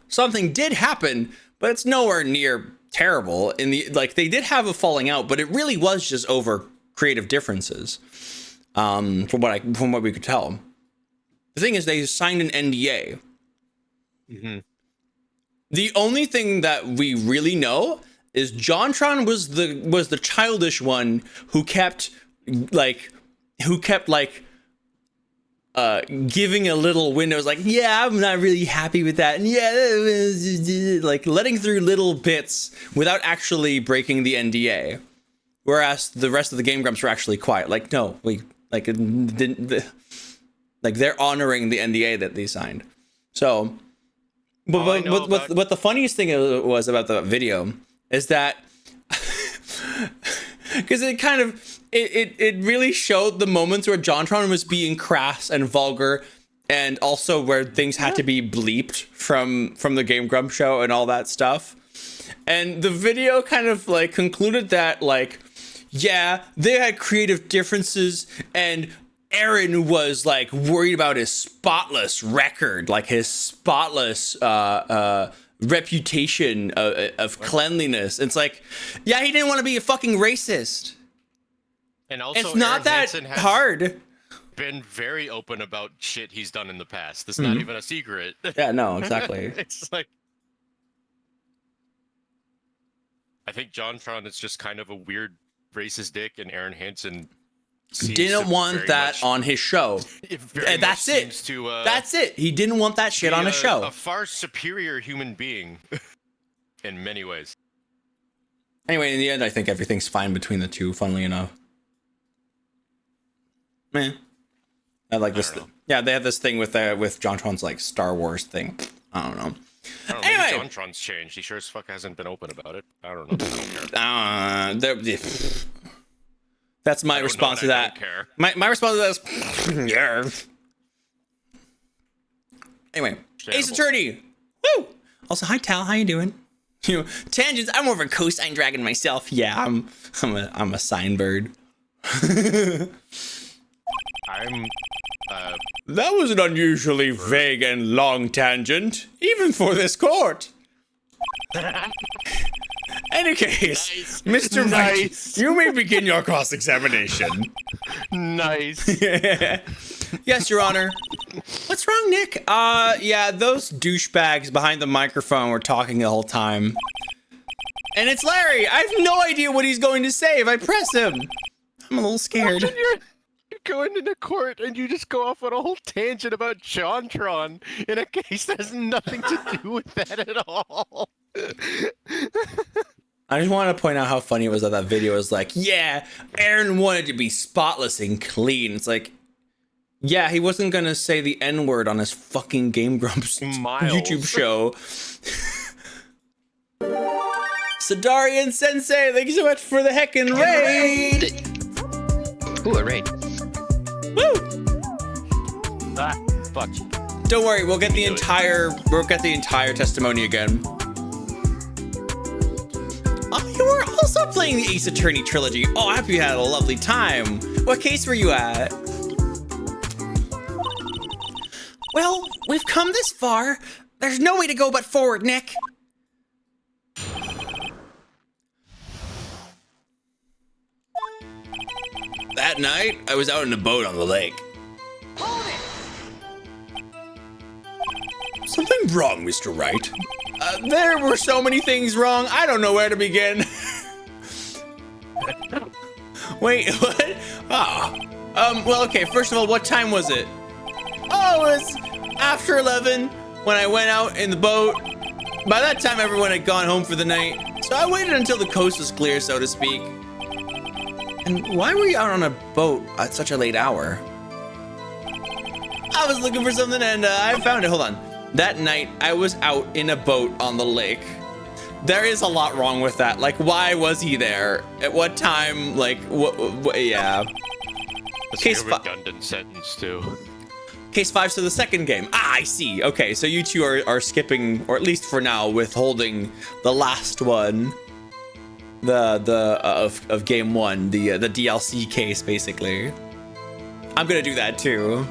Something did happen, but it's nowhere near terrible. They did have a falling out, but it really was just over creative differences. From what we could tell. The thing is, they signed an NDA. Mm-hmm. The only thing that we really know is JonTron was the childish one who kept giving a little window. Like, yeah, I'm not really happy with that, and like letting through little bits without actually breaking the NDA. Whereas the rest of the Game Grumps were actually quiet. Like, no, they're honoring the NDA that they signed. So, but what the funniest thing was about the video is that because it kind of it really showed the moments where JonTron was being crass and vulgar, and also where things had to be bleeped from the Game Grump show and all that stuff. And the video kind of like concluded that like yeah, they had creative differences, and Aaron was like worried about his spotless record, like his spotless reputation of cleanliness. It's like, yeah, he didn't want to be a fucking racist. And also, It's not Aaron that Hansen has hard. been very open about shit he's done in the past. That's not even a secret. Yeah, no, exactly. It's like, I think JonTron is just kind of a weird racist dick, and Aaron Hansen Didn't want that on his show. That's it. That's it. He didn't want that shit on a show. A far superior human being in many ways. Anyway, in the end, I think everything's fine between the two, funnily enough. Man. I like this. Yeah, they have this thing with JonTron's like Star Wars thing. I don't know. Anyway, JonTron's changed. He sure as fuck hasn't been open about it. I don't know. I don't care. That's my response to that. My response to that is yeah. Anyway, Ace Attorney. Woo! Also, hi Tal, how you doing? You know, tangents. I'm more of a cosine dragon myself. Yeah, I'm a sign bird. That was an unusually vague and long tangent, even for this court. Any case, nice. Mr. Wright, you may begin your cross-examination. Nice. Yes, Your Honor. What's wrong, Nick? Yeah, those douchebags behind the microphone were talking the whole time. And it's Larry. I have no idea what he's going to say if I press him. I'm a little scared. You're going into court and you just go off on a whole tangent about JonTron in a case that has nothing to do with that at all. I just want to point out how funny it was that video was like, yeah, Aaron wanted to be spotless and clean. It's like, yeah, he wasn't going to say the N-word on his fucking Game Grumps YouTube show. Sadarian Sensei, thank you so much for the heckin' raid. Ooh, a raid. Woo! Ah, fuck. Don't worry, we'll get the entire testimony again. Oh, you were also playing the Ace Attorney trilogy. Oh, I hope you had a lovely time. What case were you at? Well, we've come this far. There's no way to go but forward, Nick. That night, I was out in a boat on the lake. Something wrong, Mr. Wright? There were so many things wrong, I don't know where to begin. Wait, what? Well, okay, first of all, what time was it? Oh, it was after 11 when I went out in the boat. By that time, everyone had gone home for the night, so I waited until the coast was clear, so to speak. And why were you out on a boat at such a late hour? I was looking for something and I found it. Hold on. That night, I was out in a boat on the lake. There is a lot wrong with that. Like, why was he there? At what time? Like, what yeah. That's a redundant sentence, too. Case 5, so the second game. Ah, I see. Okay, so you two are skipping, or at least for now, withholding the last one. Of game 1, the DLC case, basically. I'm gonna do that, too.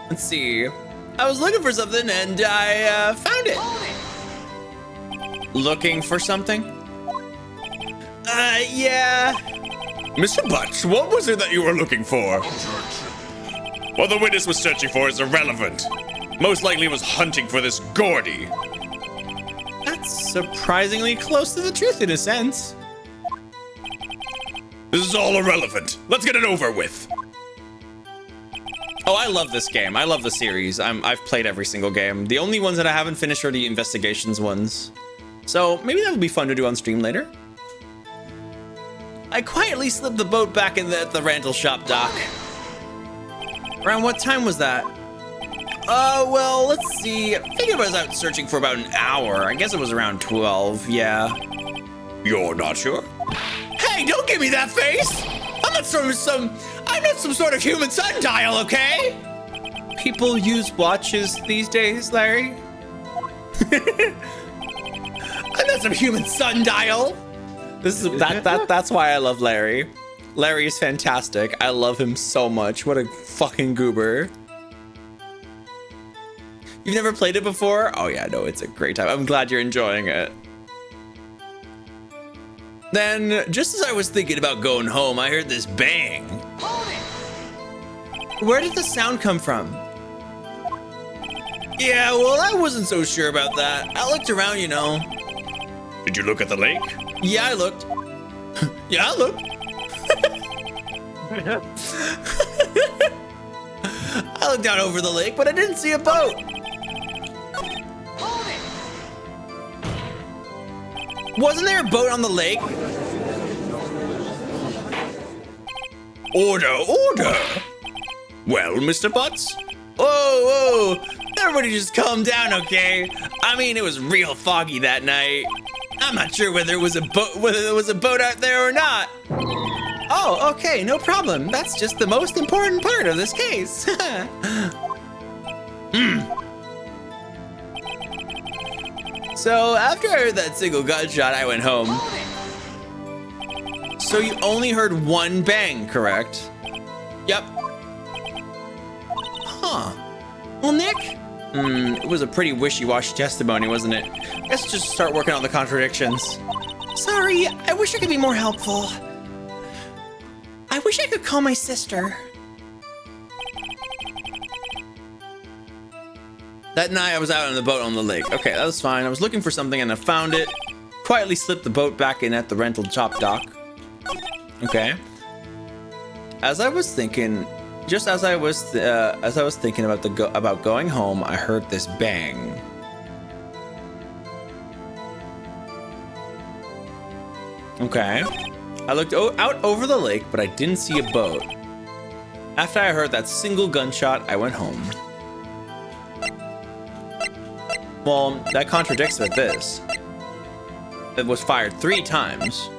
Let's see. I was looking for something and I found it. Looking for something? Yeah. Mr. Butch, what was it that you were looking for? What the witness was searching for is irrelevant. Most likely was hunting for this Gordy. That's surprisingly close to the truth in a sense. This is all irrelevant. Let's get it over with. Oh, I love this game. I love the series. I've played every single game. The only ones that I haven't finished are the investigations ones. So maybe that would be fun to do on stream later. I quietly slipped the boat back in the rental shop dock. Around what time was that? Well, let's see. I think I was out searching for about an hour. I guess it was around 12, yeah. You're not sure? Hey, don't give me that face! I'm not some sort of human sundial, okay? People use watches these days, Larry. And that's some human sundial. That's why I love Larry. Larry is fantastic. I love him so much. What a fucking goober. You've never played it before? Oh yeah, no, it's a great time. I'm glad you're enjoying it. Then, just as I was thinking about going home, I heard this bang. Where did the sound come from? Yeah, well, I wasn't so sure about that. I looked around, you know. Did you look at the lake? Yeah, I looked. Yeah, I looked. I looked down over the lake, but I didn't see a boat. Wasn't there a boat on the lake? Order, order! Well, Mr. Butts? Whoa, whoa! Everybody just calm down, okay? I mean, it was real foggy that night. I'm not sure whether there was a boat out there or not. Oh, okay, no problem. That's just the most important part of this case. So after I heard that single gunshot, I went home. So you only heard one bang, correct? Yep. Huh. Well, Nick? It was a pretty wishy-washy testimony, wasn't it? Let's just start working on the contradictions. Sorry, I wish I could be more helpful. I wish I could call my sister. That night I was out on the boat on the lake. Okay, that was fine. I was looking for something and I found it. Quietly slipped the boat back in at the rental shop dock. Okay. As I was thinking, just as I was thinking about going home, I heard this bang. Okay. I looked out over the lake, but I didn't see a boat. After I heard that single gunshot, I went home. Well, that contradicts with this. It was fired 3 times.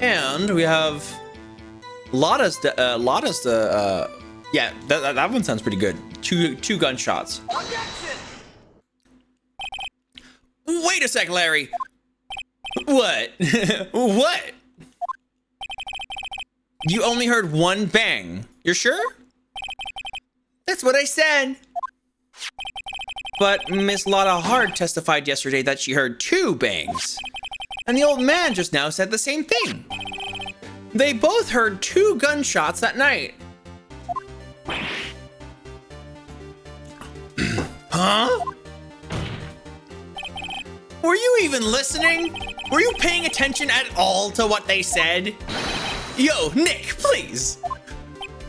And we have yeah, that one sounds pretty good. Two gunshots. Wait a sec, Larry. What? What? You only heard one bang. You're sure? That's what I said. But Miss Lotta Hart testified yesterday that she heard 2 bangs. And the old man just now said the same thing. They both heard 2 gunshots that night. Huh? Were you even listening? Were you paying attention at all to what they said? Yo, Nick, please.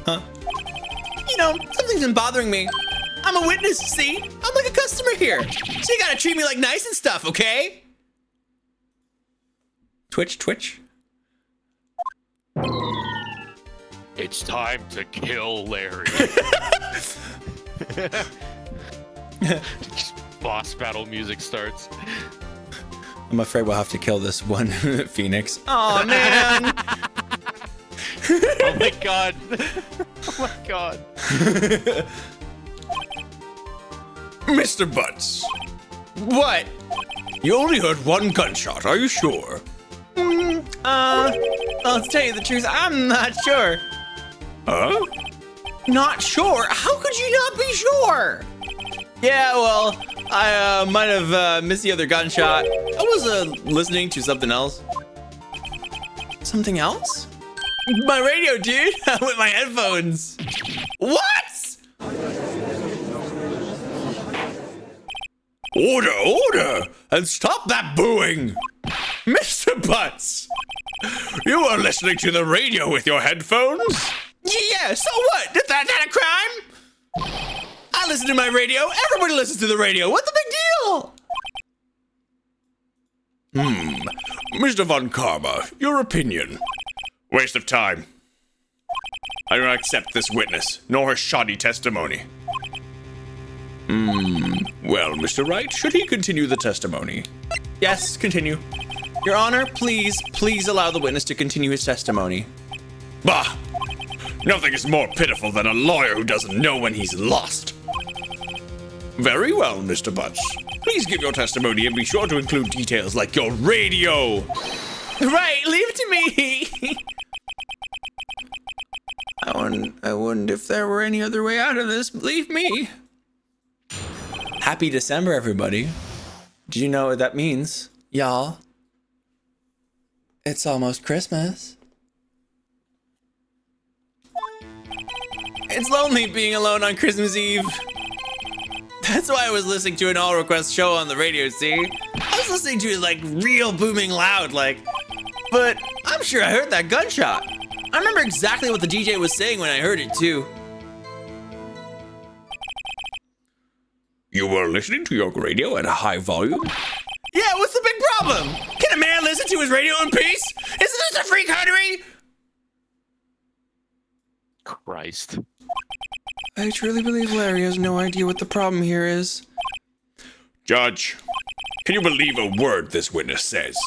Huh? You know, something's been bothering me. I'm a witness, see? I'm like a customer here. So you gotta treat me like nice and stuff, okay? Twitch. It's time to kill Larry. Just boss battle music starts. I'm afraid we'll have to kill this one Phoenix. Oh man! Oh my god. Oh my god. Mr. Butts, What? you only heard 1 gunshot, are you sure? I'll tell you the truth, I'm not sure. Huh? Not sure? How could you not be sure? Yeah, well, I might have missed the other gunshot. I was listening to something else. Something else? My radio, dude, with my headphones. What? Order, and stop that booing! Mr. Butts, you were listening to the radio with your headphones? Yeah, so what? Is that a crime? I listen to my radio. Everybody listens to the radio. What's the big deal? Mr. Von Karma, your opinion. Waste of time. I don't accept this witness, nor her shoddy testimony. Well, Mr. Wright, should he continue the testimony? Yes, continue. Your Honor, please allow the witness to continue his testimony. Bah! Nothing is more pitiful than a lawyer who doesn't know when he's lost. Very well, Mr. Butts. Please give your testimony and be sure to include details like your radio. Right, leave it to me. I wouldn't if there were any other way out of this. Believe me. Happy December, everybody. Do you know what that means, y'all? It's almost Christmas. It's lonely being alone on Christmas Eve. That's why I was listening to an all request show on the radio, see? I was listening to it like real booming loud, like, but I'm sure I heard that gunshot. I remember exactly what the DJ was saying when I heard it too. You were listening to your radio at a high volume? Yeah, what's the big problem? Can a man listen to his radio in peace? Isn't this a free country? Christ. I truly believe Larry has no idea what the problem here is. Judge, can you believe a word this witness says?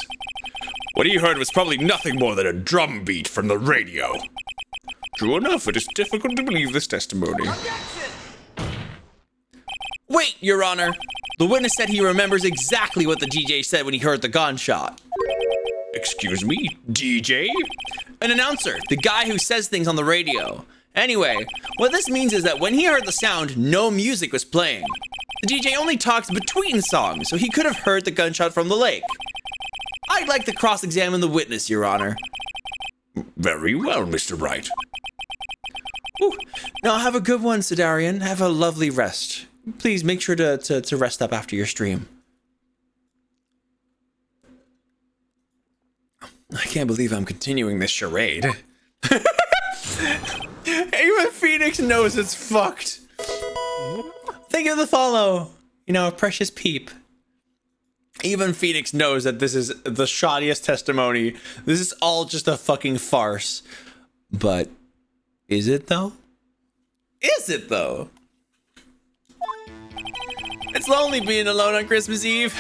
What he heard was probably nothing more than a drum beat from the radio. True enough, it is difficult to believe this testimony. Wait, Your Honor. The witness said he remembers exactly what the DJ said when he heard the gunshot. Excuse me, DJ? An announcer, the guy who says things on the radio. Anyway, what this means is that when he heard the sound, no music was playing. The DJ only talks between songs, so he could have heard the gunshot from the lake. I'd like to cross-examine the witness, Your Honor. Very well, Mr. Wright. Ooh. Now have a good one, Sidarian. Have a lovely rest. Please make sure to rest up after your stream. I can't believe I'm continuing this charade. Even Phoenix knows it's fucked. Thank you for the follow. You know, a precious peep. Even Phoenix knows that this is the shoddiest testimony. This is all just a fucking farce. But is it though? Is it though? It's lonely being alone on Christmas Eve.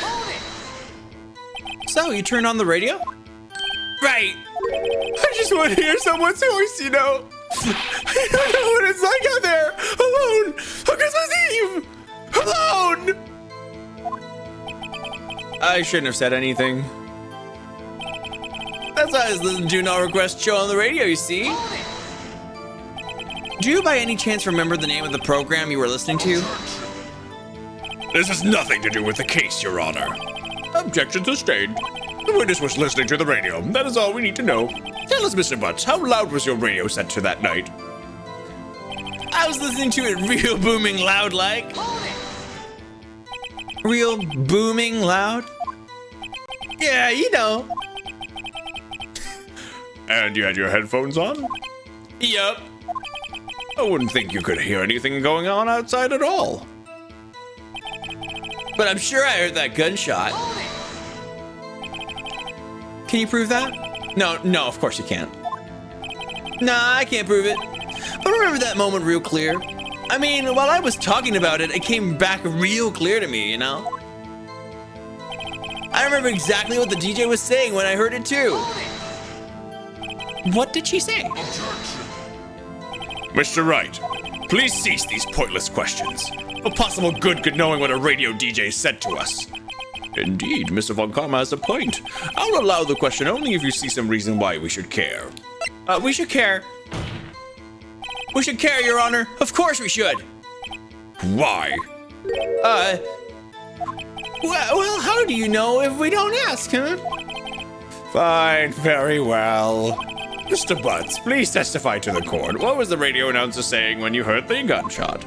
So, you turned on the radio? Right. I just want to hear someone's voice, you know? I don't know what it's like out there, alone, on Christmas Eve, alone. I shouldn't have said anything. That's why I was listening to an all request show on the radio, you see? Do you by any chance remember the name of the program you were listening to? This has nothing to do with the case, Your Honor. Objection sustained. The witness was listening to the radio. That is all we need to know. Tell us, Mr. Butts, how loud was your radio set to that night? I was listening to it real booming loud like. Real booming loud? Yeah, you know. And you had your headphones on? Yup. I wouldn't think you could hear anything going on outside at all. But I'm sure I heard that gunshot. Can you prove that? No, of course you can't. Nah, I can't prove it. But I remember that moment real clear. I mean, while I was talking about it, it came back real clear to me, you know? I remember exactly what the DJ was saying when I heard it too. What did she say? Mr. Wright, please cease these pointless questions. What possible good could knowing what a radio DJ said to us? Indeed, Mr. Von Karma has a point. I'll allow the question only if you see some reason why we should care. We should care. We should care, Your Honor. Of course we should. Why? Well, how do you know if we don't ask, huh? Fine, very well. Mr. Butts, please testify to the court. What was the radio announcer saying when you heard the gunshot?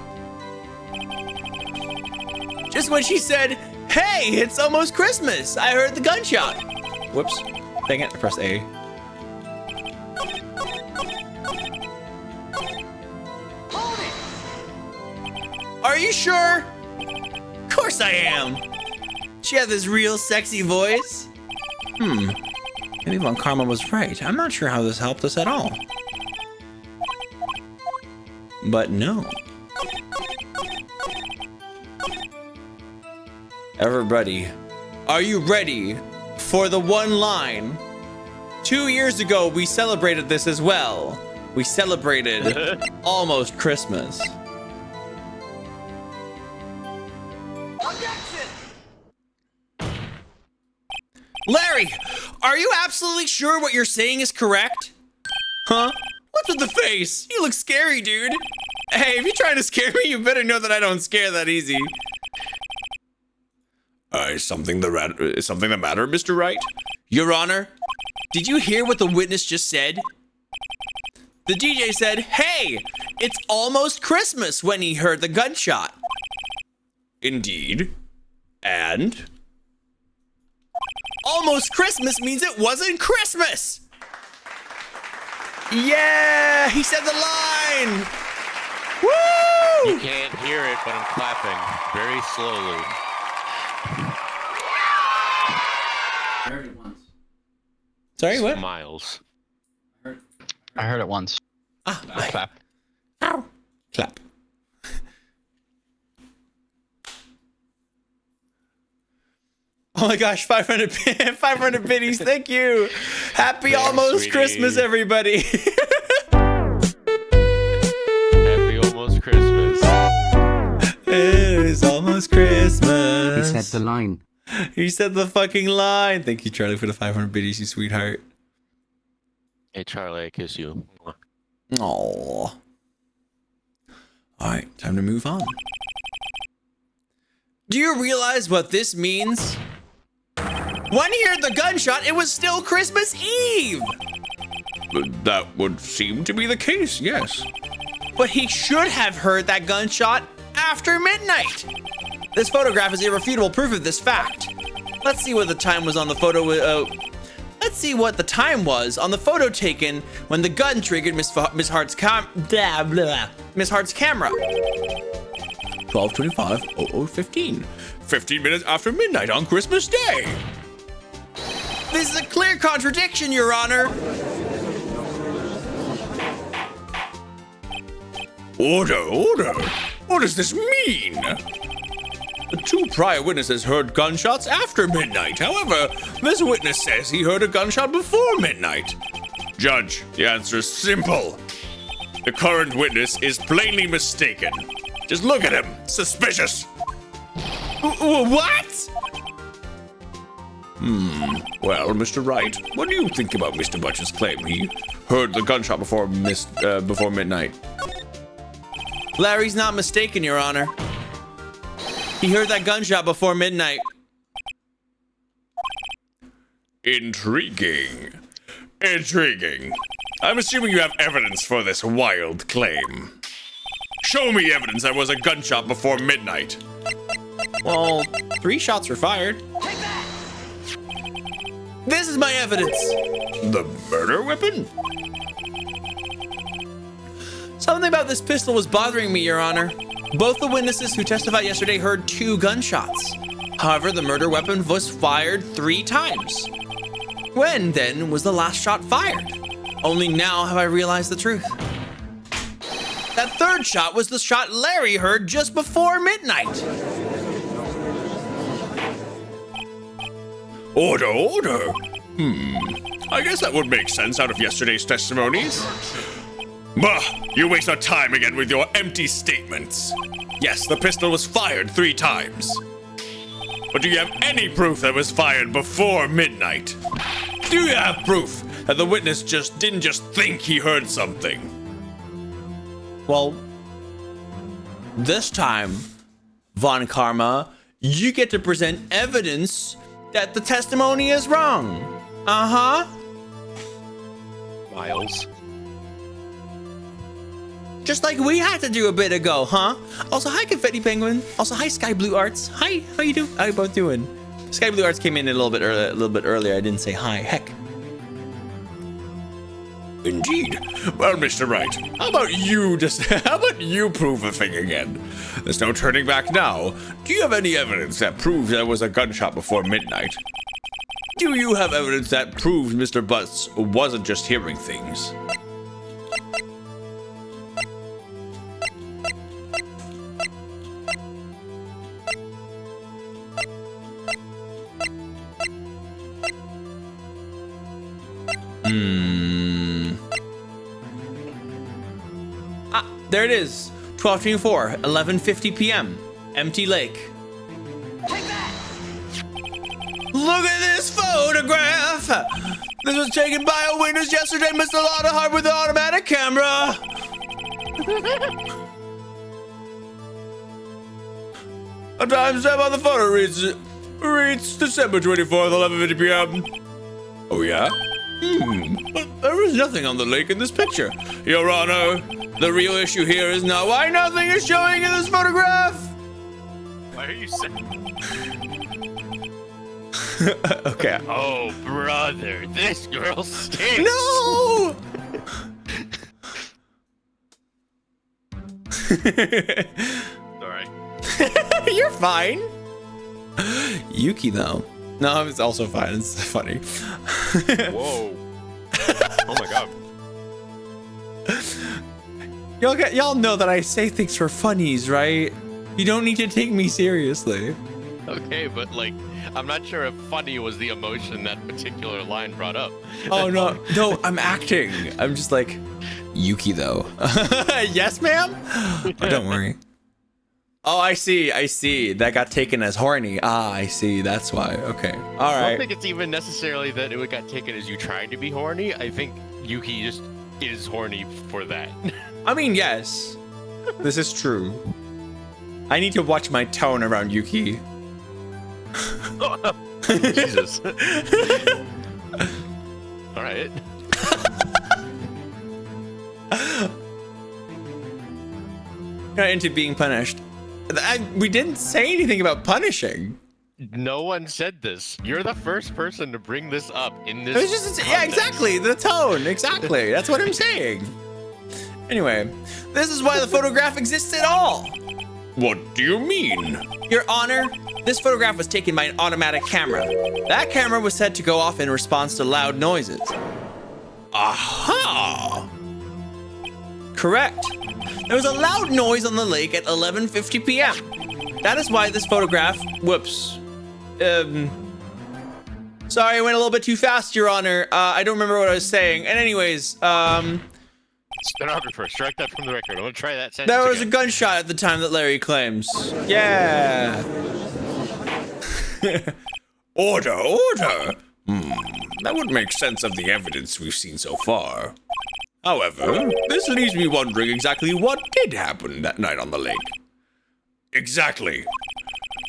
Just when she said, "Hey, it's almost Christmas," I heard the gunshot. Whoops. Dang it, I pressed A. Are you sure? Of course I am. She had this real sexy voice. Maybe Von Karma was right. I'm not sure how this helped us at all. But no. Everybody, are you ready for the one line? 2 years ago, we celebrated this as well. We celebrated almost Christmas. Are you absolutely sure what you're saying is correct? Huh? What's with the face? You look scary, dude. Hey, if you're trying to scare me, you better know that I don't scare that easy. Is something the matter, Mr. Wright? Your Honor, did you hear what the witness just said? The DJ said, hey, it's almost Christmas when he heard the gunshot. Indeed. And? Almost Christmas means it wasn't Christmas. Yeah, he said the line. Woo! You can't hear it, but I'm clapping very slowly. I heard it once. Sorry, what? Miles. I heard it once. Ah, Clap. ow. Clap. Oh my gosh, 500 biddies, thank you. Happy Thanks, almost sweetie. Christmas, everybody. Happy almost Christmas. It's almost Christmas. He said the line. He said the fucking line. Thank you, Charlie, for the 500 biddies, you sweetheart. Hey, Charlie, I kiss you. Aww. All right, time to move on. Do you realize what this means? When he heard the gunshot, it was still Christmas Eve. That would seem to be the case, yes. But he should have heard that gunshot after midnight. This photograph is irrefutable proof of this fact. Let's see what the time was on the photo. Let's see what the time was on the photo taken when the gun triggered Miss Hart's Miss Hart's camera. 12:25, 00:15. 15 minutes after midnight on Christmas Day. This is a clear contradiction, Your Honor. Order. What does this mean? The two prior witnesses heard gunshots after midnight. However, this witness says he heard a gunshot before midnight. Judge, the answer is simple. The current witness is plainly mistaken. Just look at him. Suspicious. What? Well, Mr. Wright, what do you think about Mr. Butch's claim he heard the gunshot before midnight? Larry's not mistaken, Your Honor. He heard that gunshot before midnight. Intriguing. I'm assuming you have evidence for this wild claim. Show me evidence there was a gunshot before midnight. Well, 3 shots were fired. This is my evidence. The murder weapon? Something about this pistol was bothering me, Your Honor. Both the witnesses who testified yesterday heard 2 gunshots. However, the murder weapon was fired 3 times. When, then, was the last shot fired? Only now have I realized the truth. That 3rd shot was the shot Larry heard just before midnight. Order. I guess that would make sense out of yesterday's testimonies. Bah, you waste our time again with your empty statements. Yes, the pistol was fired 3 times. But do you have any proof that it was fired before midnight? Do you have proof that the witness didn't just think he heard something? Well, this time, Von Karma, you get to present evidence that the testimony is wrong. Uh-huh. Miles. Just like we had to do a bit ago, huh? Also, hi, Confetti Penguin. Also, hi, Sky Blue Arts. Hi, how you doing? How you both doing? Sky Blue Arts came in a little bit earlier. I didn't say hi. Heck. Indeed. Well, Mr. Wright, how about you prove a thing again? There's no turning back now. Do you have any evidence that proves there was a gunshot before midnight? Do you have evidence that proves Mr. Butts wasn't just hearing things? There it is. 12:24, 11:50 p.m. Empty Lake. Look at this photograph. This was taken by a witness yesterday, Mr. Loudahart, with an automatic camera. A timestamp on the photo reads December 24th, 11:50 p.m. Oh, yeah? But there is nothing on the lake in this picture. Your Honor, the real issue here is not why nothing is showing in this photograph. Why are you saying? Okay. Oh, brother, this girl stinks. No! Sorry. You're fine. Yuki, though. No, it's also fine. It's funny. Whoa. Oh my god. Y'all know that I say things for funnies, right? You don't need to take me seriously. Okay, but like, I'm not sure if funny was the emotion that particular line brought up. Oh, no. No, I'm acting. I'm just like, Yuki, though. Yes, ma'am? Oh, don't worry. Oh, I see. That got taken as horny. Ah, I see. That's why. Okay. All I right. don't think it's even necessarily that it got taken as you trying to be horny. I think Yuki just is horny for that. I mean, yes. This is true. I need to watch my tone around Yuki. Jesus. All right. Not into being punished. We didn't say anything about punishing. No one said this. You're the first person to bring this up in this. It was just, yeah, context. exactly. The tone. Exactly. That's what I'm saying. Anyway, this is why the photograph exists at all. What do you mean? Your Honor, this photograph was taken by an automatic camera. That camera was set to go off in response to loud noises. Aha! Correct. There was a loud noise on the lake at 11:50 p.m. That is why this photograph, whoops. Sorry, I went a little bit too fast, Your Honor. I don't remember what I was saying. And anyways, Stenographer, strike that from the record. I want to try that sentence there was a again. gunshot at the time that Larry claims. Yeah. Order. That would make sense of the evidence we've seen so far. However, this leaves me wondering exactly what did happen that night on the lake. Exactly.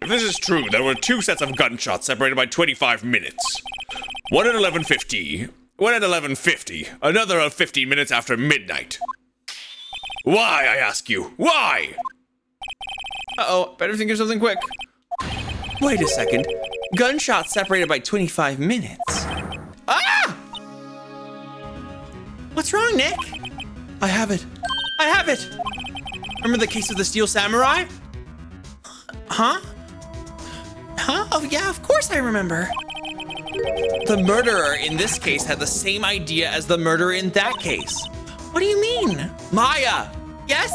If this is true, there were two sets of gunshots separated by 25 minutes. One at 11:50, one at 11:50, another at 15 minutes after midnight. Why, I ask you? Why? Uh-oh, better think of something quick. Wait a second. Gunshots separated by 25 minutes. Ah! What's wrong, Nick? I have it. Remember the case of the Steel Samurai? Huh? Oh, yeah, of course I remember. The murderer in this case had the same idea as the murderer in that case. What do you mean? Maya! Yes?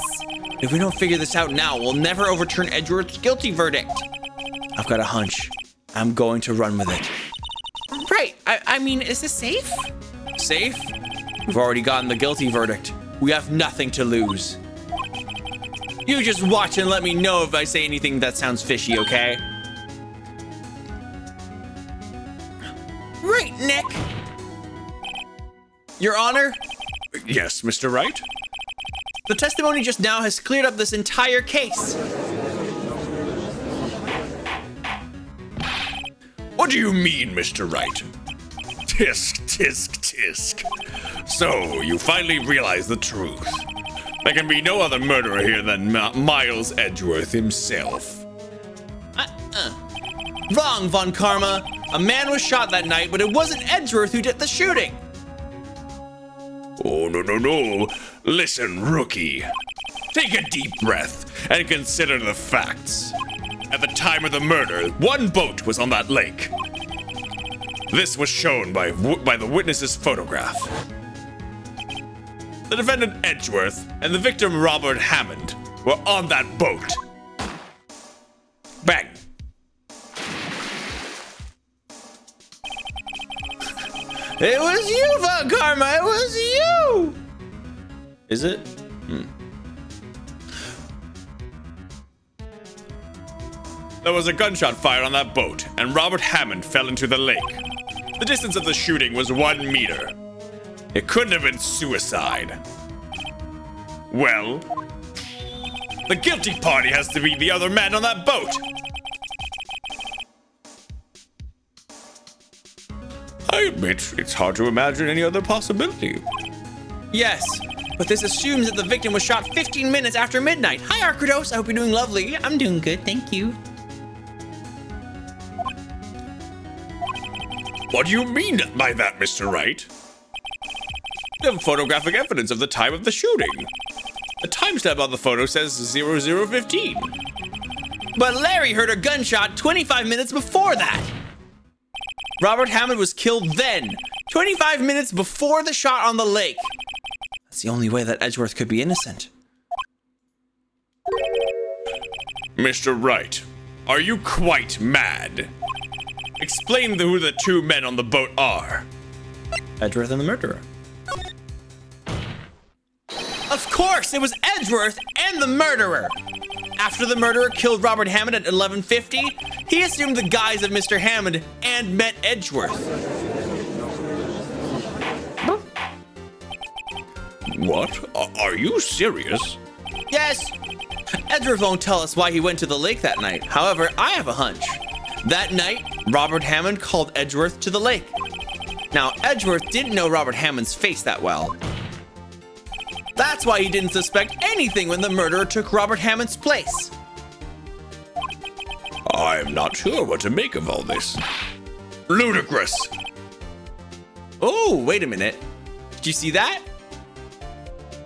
If we don't figure this out now, we'll never overturn Edgeworth's guilty verdict. I've got a hunch. I'm going to run with it. Right. I mean, is this safe? Safe? We've already gotten the guilty verdict. We have nothing to lose. You just watch and let me know if I say anything that sounds fishy, okay? Right, Nick. Your Honor, Yes, Mr. Wright? the testimony just now has cleared up this entire case. What do you mean, Mr. Wright? Tisk, tisk, tisk. So, you finally realize the truth. There can be no other murderer here than Miles Edgeworth himself. Wrong, Von Karma. A man was shot that night, but it wasn't Edgeworth who did the shooting. Oh, no. Listen, rookie. Take a deep breath and consider the facts. At the time of the murder, one boat was on that lake. This was shown by the witness's photograph. The defendant Edgeworth and the victim Robert Hammond were on that boat. Bang. It was you, Von Karma. It was you. Is it? there was a gunshot fired on that boat, and Robert Hammond fell into the lake. The distance of the shooting was 1 meter. It couldn't have been suicide. Well, the guilty party has to be the other man on that boat. I admit, it's hard to imagine any other possibility. Yes, but this assumes that the victim was shot 15 minutes after midnight. Hi, Arcrados. I hope you're doing lovely. I'm doing good, thank you. What do you mean by that, Mr. Wright? We have photographic evidence of the time of the shooting. The timestamp on the photo says 0015. But Larry heard a gunshot 25 minutes before that. Robert Hammond was killed then, 25 minutes before the shot on the lake. That's the only way that Edgeworth could be innocent. Mr. Wright, are you quite mad? Explain who the 2 men on the boat are. Edgeworth and the murderer. Of course, it was Edgeworth and the murderer. After the murderer killed Robert Hammond at 11:50, he assumed the guise of Mr. Hammond and met Edgeworth. What? Are you serious? Yes. Edgeworth won't tell us why he went to the lake that night. However, I have a hunch. That night, Robert Hammond called Edgeworth to the lake. Now, Edgeworth didn't know Robert Hammond's face that well. That's why he didn't suspect anything when the murderer took Robert Hammond's place. I'm not sure what to make of all this. Ludicrous. Oh, wait a minute. Did you see that?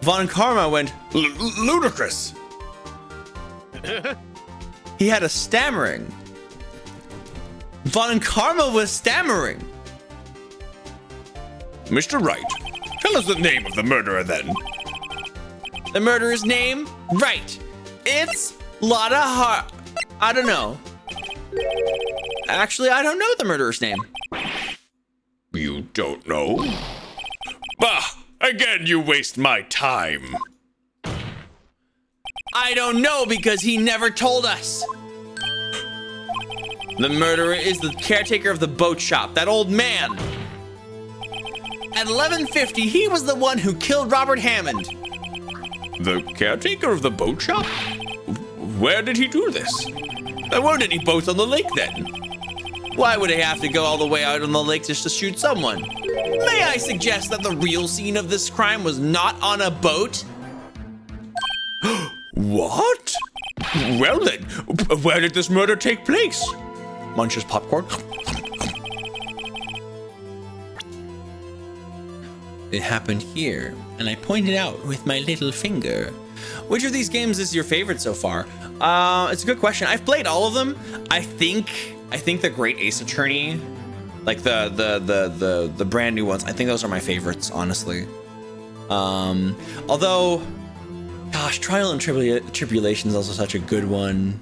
Von Karma went ludicrous. He had a stammering. Von Karma was stammering. Mr. Wright, tell us the name of the murderer then. The murderer's name? Wright. It's Lotta I don't know. Actually, I don't know the murderer's name. You don't know? Bah! Again, you waste my time. I don't know because he never told us. The murderer is the caretaker of the boat shop, that old man. At 11:50, he was the one who killed Robert Hammond. The caretaker of the boat shop? Where did he do this? There weren't any boats on the lake then. Why would he have to go all the way out on the lake just to shoot someone? May I suggest that the real scene of this crime was not on a boat? What? Well then, where did this murder take place? Munches popcorn. It happened here, and I pointed out with my little finger. Which of these games is your favorite so far? It's a good question. I've played all of them. I think the Great Ace Attorney, like the brand new ones, I think those are my favorites, honestly. Although, gosh, Trial and Tribulation is also such a good one.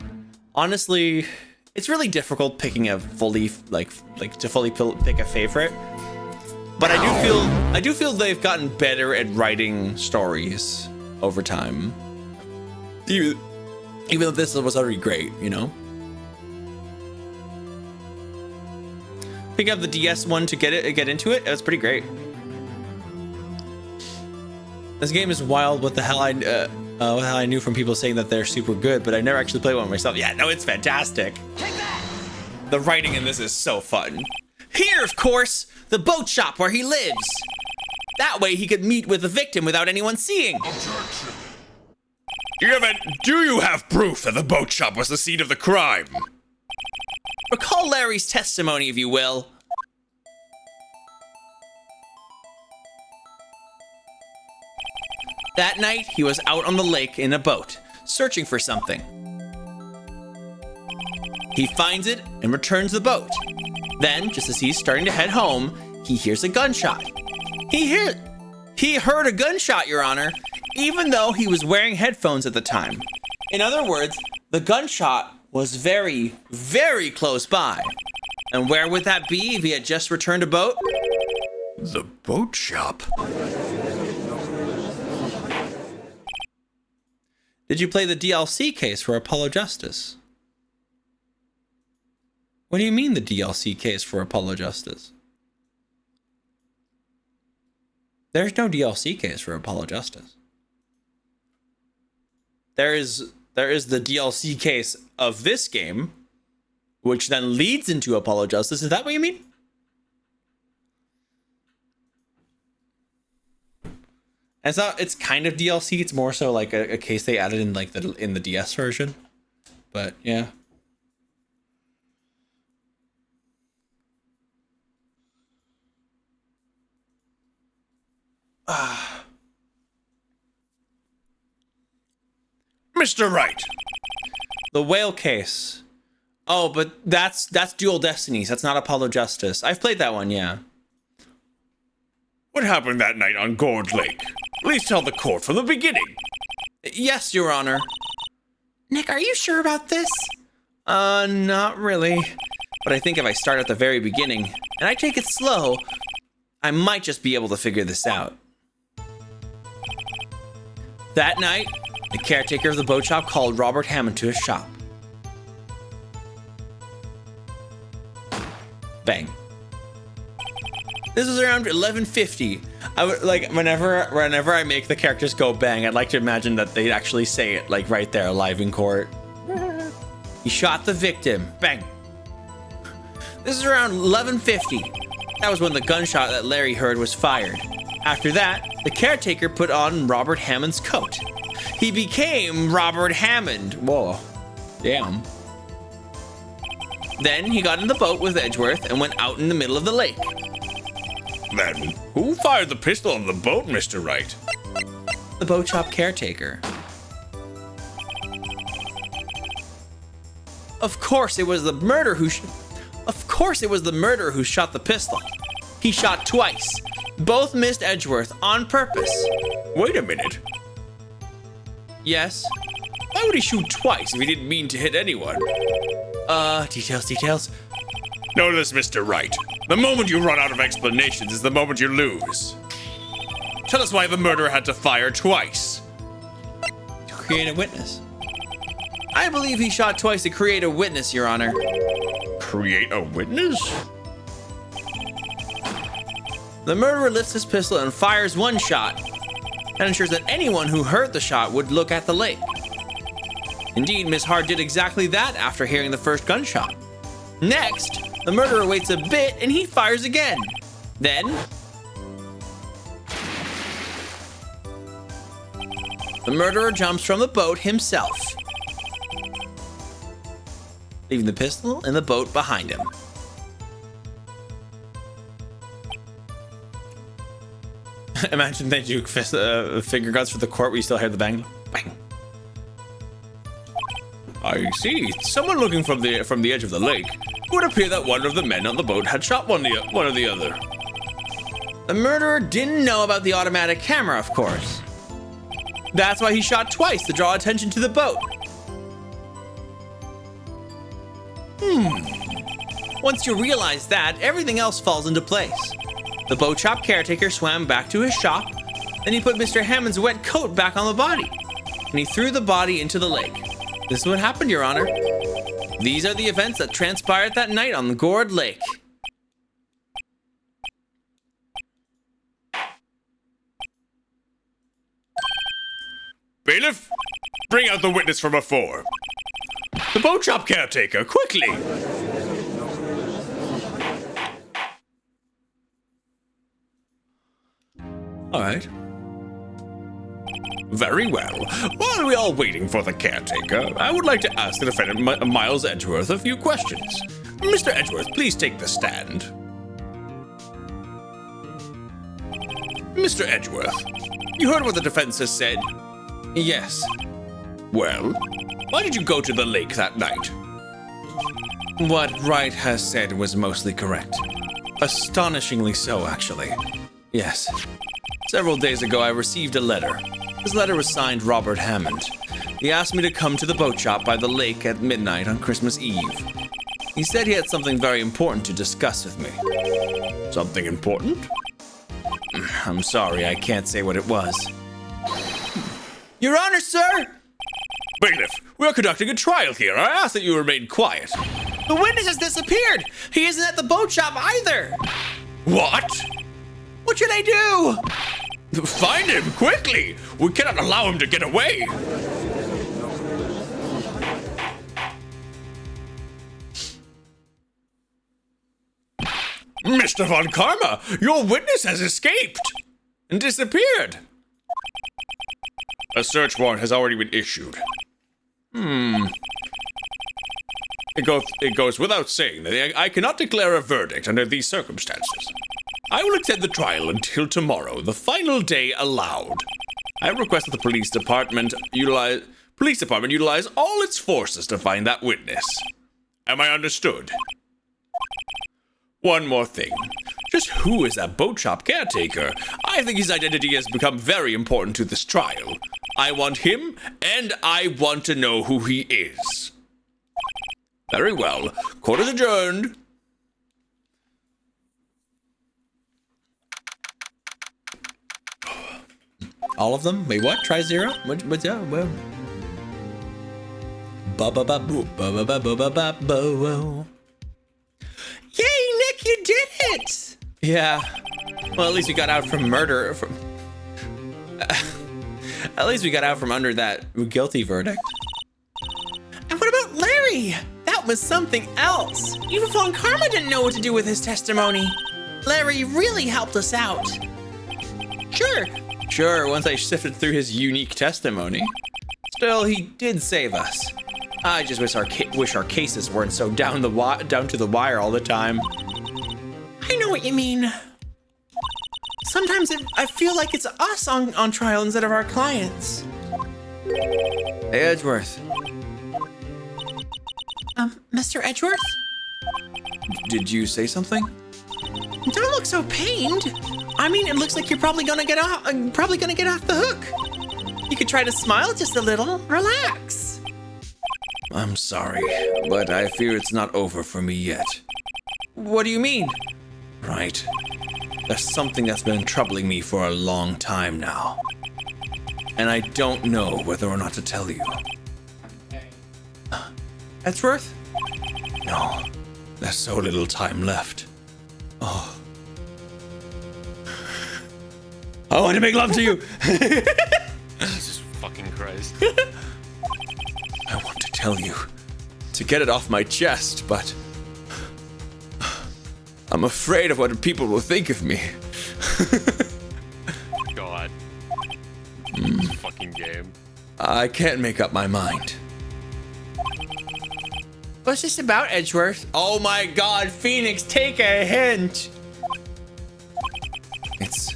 Honestly, it's really difficult picking a fully pick a favorite. But I do feel they've gotten better at writing stories over time. Even though this was already great, you know? Picking up the DS one to get into it, was pretty great. This game is wild. What the hell I knew from people saying that they're super good, but I never actually played one myself. Yeah, no, it's fantastic. Take that! The writing in this is so fun. Here, of course, the boat shop where he lives. That way he could meet with the victim without anyone seeing. Do you have proof that the boat shop was the scene of the crime? Recall Larry's testimony, if you will. That night, he was out on the lake in a boat, searching for something. He finds it and returns the boat. Then, just as he's starting to head home, he hears a gunshot. He heard a gunshot, Your Honor, even though he was wearing headphones at the time. In other words, the gunshot was very, very close by. And where would that be if he had just returned a boat? The boat shop. Did you play the DLC case for Apollo Justice? What do you mean the DLC case for Apollo Justice? There's no DLC case for Apollo Justice. There is the DLC case of this game, which then leads into Apollo Justice. Is that what you mean? And so it's kind of DLC. It's more so like a case they added in like in the DS version. But yeah. Mr. Wright. The whale case. Oh, but that's Dual Destinies. That's not Apollo Justice. I've played that one, yeah. What happened that night on Gourd Lake? Please tell the court from the beginning. Yes, Your Honor. Nick, are you sure about this? Not really. But I think if I start at the very beginning, and I take it slow, I might just be able to figure this out. That night, the caretaker of the boat shop called Robert Hammond to his shop. Bang. This was around 11:50. I would like whenever I make the characters go bang, I'd like to imagine that they actually say it like right there, live in court. He shot the victim. Bang. This is around 11:50. That was when the gunshot that Larry heard was fired. After that, the caretaker put on Robert Hammond's coat. He became Robert Hammond. Whoa. Damn. Then he got in the boat with Edgeworth and went out in the middle of the lake. Then, who fired the pistol on the boat, Mr. Wright? The boat shop caretaker. Of course it was the murderer who shot the pistol. He shot twice. Both missed Edgeworth on purpose. Wait a minute. Yes. Why would he shoot twice if he didn't mean to hit anyone? Details. Notice, Mr. Wright. The moment you run out of explanations is the moment you lose. Tell us why the murderer had to fire twice. To create a witness. I believe he shot twice to create a witness, Your Honor. Create a witness? The murderer lifts his pistol and fires one shot. That ensures that anyone who heard the shot would look at the lake. Indeed, Miss Hart did exactly that after hearing the first gunshot. Next, the murderer waits a bit and he fires again. Then, the murderer jumps from the boat himself, leaving the pistol in the boat behind him. Imagine they do finger guns for the court where you still hear the bang. Bang. I see. Someone looking from the edge of the lake. It would appear that one of the men on the boat had shot one or the other. The murderer didn't know about the automatic camera, of course. That's why he shot twice to draw attention to the boat. Once you realize that, everything else falls into place. The boat shop caretaker swam back to his shop, then he put Mr. Hammond's wet coat back on the body, and he threw the body into the lake. This is what happened, Your Honor. These are the events that transpired that night on the Gourd Lake. Bailiff, bring out the witness from before. The boat shop caretaker, quickly! All right. Very well. While we are waiting for the caretaker, I would like to ask the defendant Miles Edgeworth a few questions. Mr. Edgeworth, please take the stand. Mr. Edgeworth, you heard what the defense has said? Yes. Well, why did you go to the lake that night? What Wright has said was mostly correct. Astonishingly so, actually. Yes. Several days ago, I received a letter. This letter was signed Robert Hammond. He asked me to come to the boat shop by the lake at midnight on Christmas Eve. He said he had something very important to discuss with me. Something important? I'm sorry, I can't say what it was. Your Honor, sir! Bailiff, we are conducting a trial here. I ask that you remain quiet. The witness has disappeared. He isn't at the boat shop either. What? What should I do? Find him quickly! We cannot allow him to get away! Mr. Von Karma, your witness has escaped and disappeared. A search warrant has already been issued. It goes without saying that I cannot declare a verdict under these circumstances. I will extend the trial until tomorrow, the final day allowed. I request that the police department utilize all its forces to find that witness. Am I understood? One more thing. Just who is that boat shop caretaker? I think his identity has become very important to this trial. I want him, and I want to know who he is. Very well. Court is adjourned. All of them? Wait, what? Try 0? What's that? Well. Ba-ba-ba-boo, Yay, Nick, you did it! Yeah. Well, at least we got out from murder. At least we got out from under that guilty verdict. And what about Larry? That was something else. Even Von Karma didn't know what to do with his testimony. Larry really helped us out. Sure, once I sifted through his unique testimony. Still, he did save us. I just wish our cases weren't so down to the wire all the time. I know what you mean. Sometimes I feel like it's us on trial instead of our clients. Hey, Edgeworth. Mr. Edgeworth? Did you say something? Don't look so pained. I mean, it looks like you're probably gonna get off the hook. You could try to smile just a little. Relax. I'm sorry, but I fear it's not over for me yet. What do you mean? Right. There's something that's been troubling me for a long time now. And I don't know whether or not to tell you. Edgeworth? No. There's so little time left. Oh. I want to make love to you! Jesus fucking Christ. I want to tell you to get it off my chest, but I'm afraid of what people will think of me. God. This fucking game. I can't make up my mind. What's this about, Edgeworth? Oh my god, Phoenix, take a hint! It's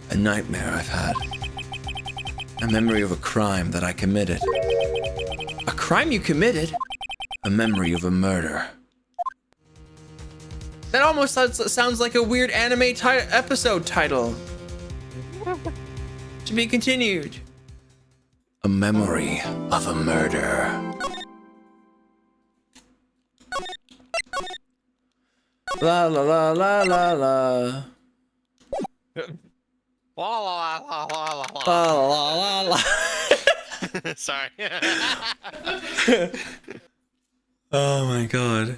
a nightmare I've had. A memory of a crime that I committed. A crime you committed? A memory of a murder. That almost sounds like a weird anime episode title. To be continued. A memory of a murder. La la la la la la. La la la la la La la la la. Sorry. Oh my god.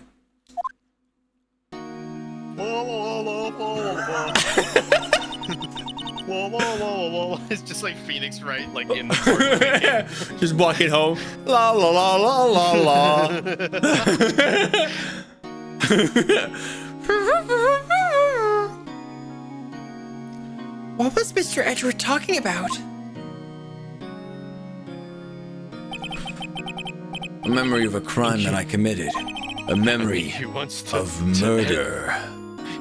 It's just like Phoenix Wright, like in the court. Just walking home. La la la la la la. What was Mr. Edgeworth talking about? A memory of a crime that I committed. A memory He wants to of murder.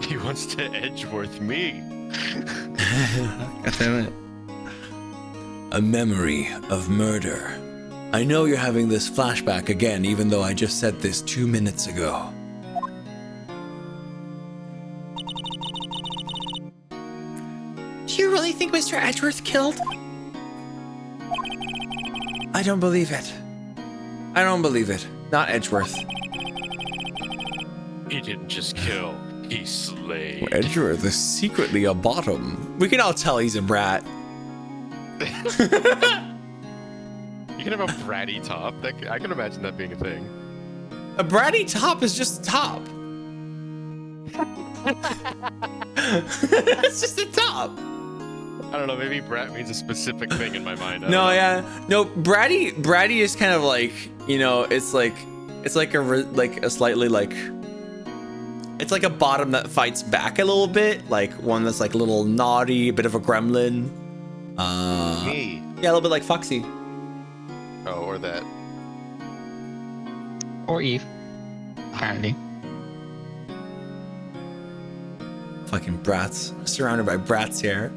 He wants to Edgeworth me. God damn it. A memory of murder. I know you're having this flashback again, even though I just said this 2 minutes ago. Do you really think Mr. Edgeworth killed? I don't believe it. I don't believe it. Not Edgeworth. He didn't just kill, he slayed. Edgeworth is secretly a bottom. We can all tell he's a brat. You can have a bratty top. I can imagine that being a thing. A bratty top is just a top. It's just a top. I don't know. Maybe brat means a specific thing in my mind. No, yeah, no. Bratty is kind of like, you know, it's like a slightly like, it's like a bottom that fights back a little bit, like one that's like a little naughty, a bit of a gremlin. Me. Yeah, a little bit like Foxy. Oh, or that. Or Eve. Apparently. Fucking brats. I'm surrounded by brats here.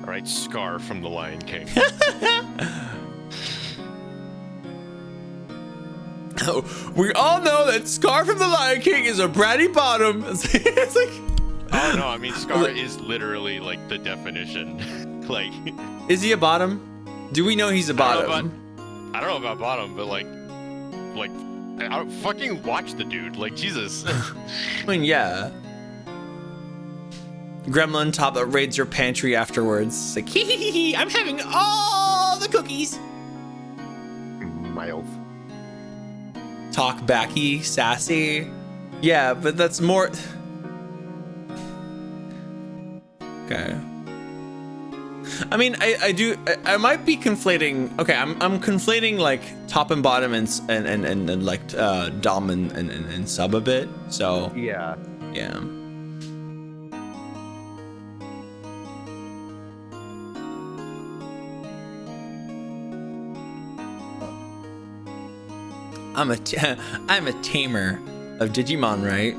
All right, Scar from The Lion King. We all know that Scar from the Lion King is a bratty bottom. It's like, Oh no, I mean Scar is literally like the definition. Like, is he a bottom? Do we know he's a bottom? I don't know about bottom, but like, I don't fucking watch the dude. Like, Jesus. I mean, yeah. Gremlin top that raids your pantry afterwards. It's like, hee hee hee hee, I'm having all the cookies. My elf. Talk backy, sassy. Yeah, but that's more. Okay. I mean, I might be conflating. Okay, I'm conflating like top and bottom and like dom and sub a bit. So Yeah. yeah. I'm a tamer of Digimon, right?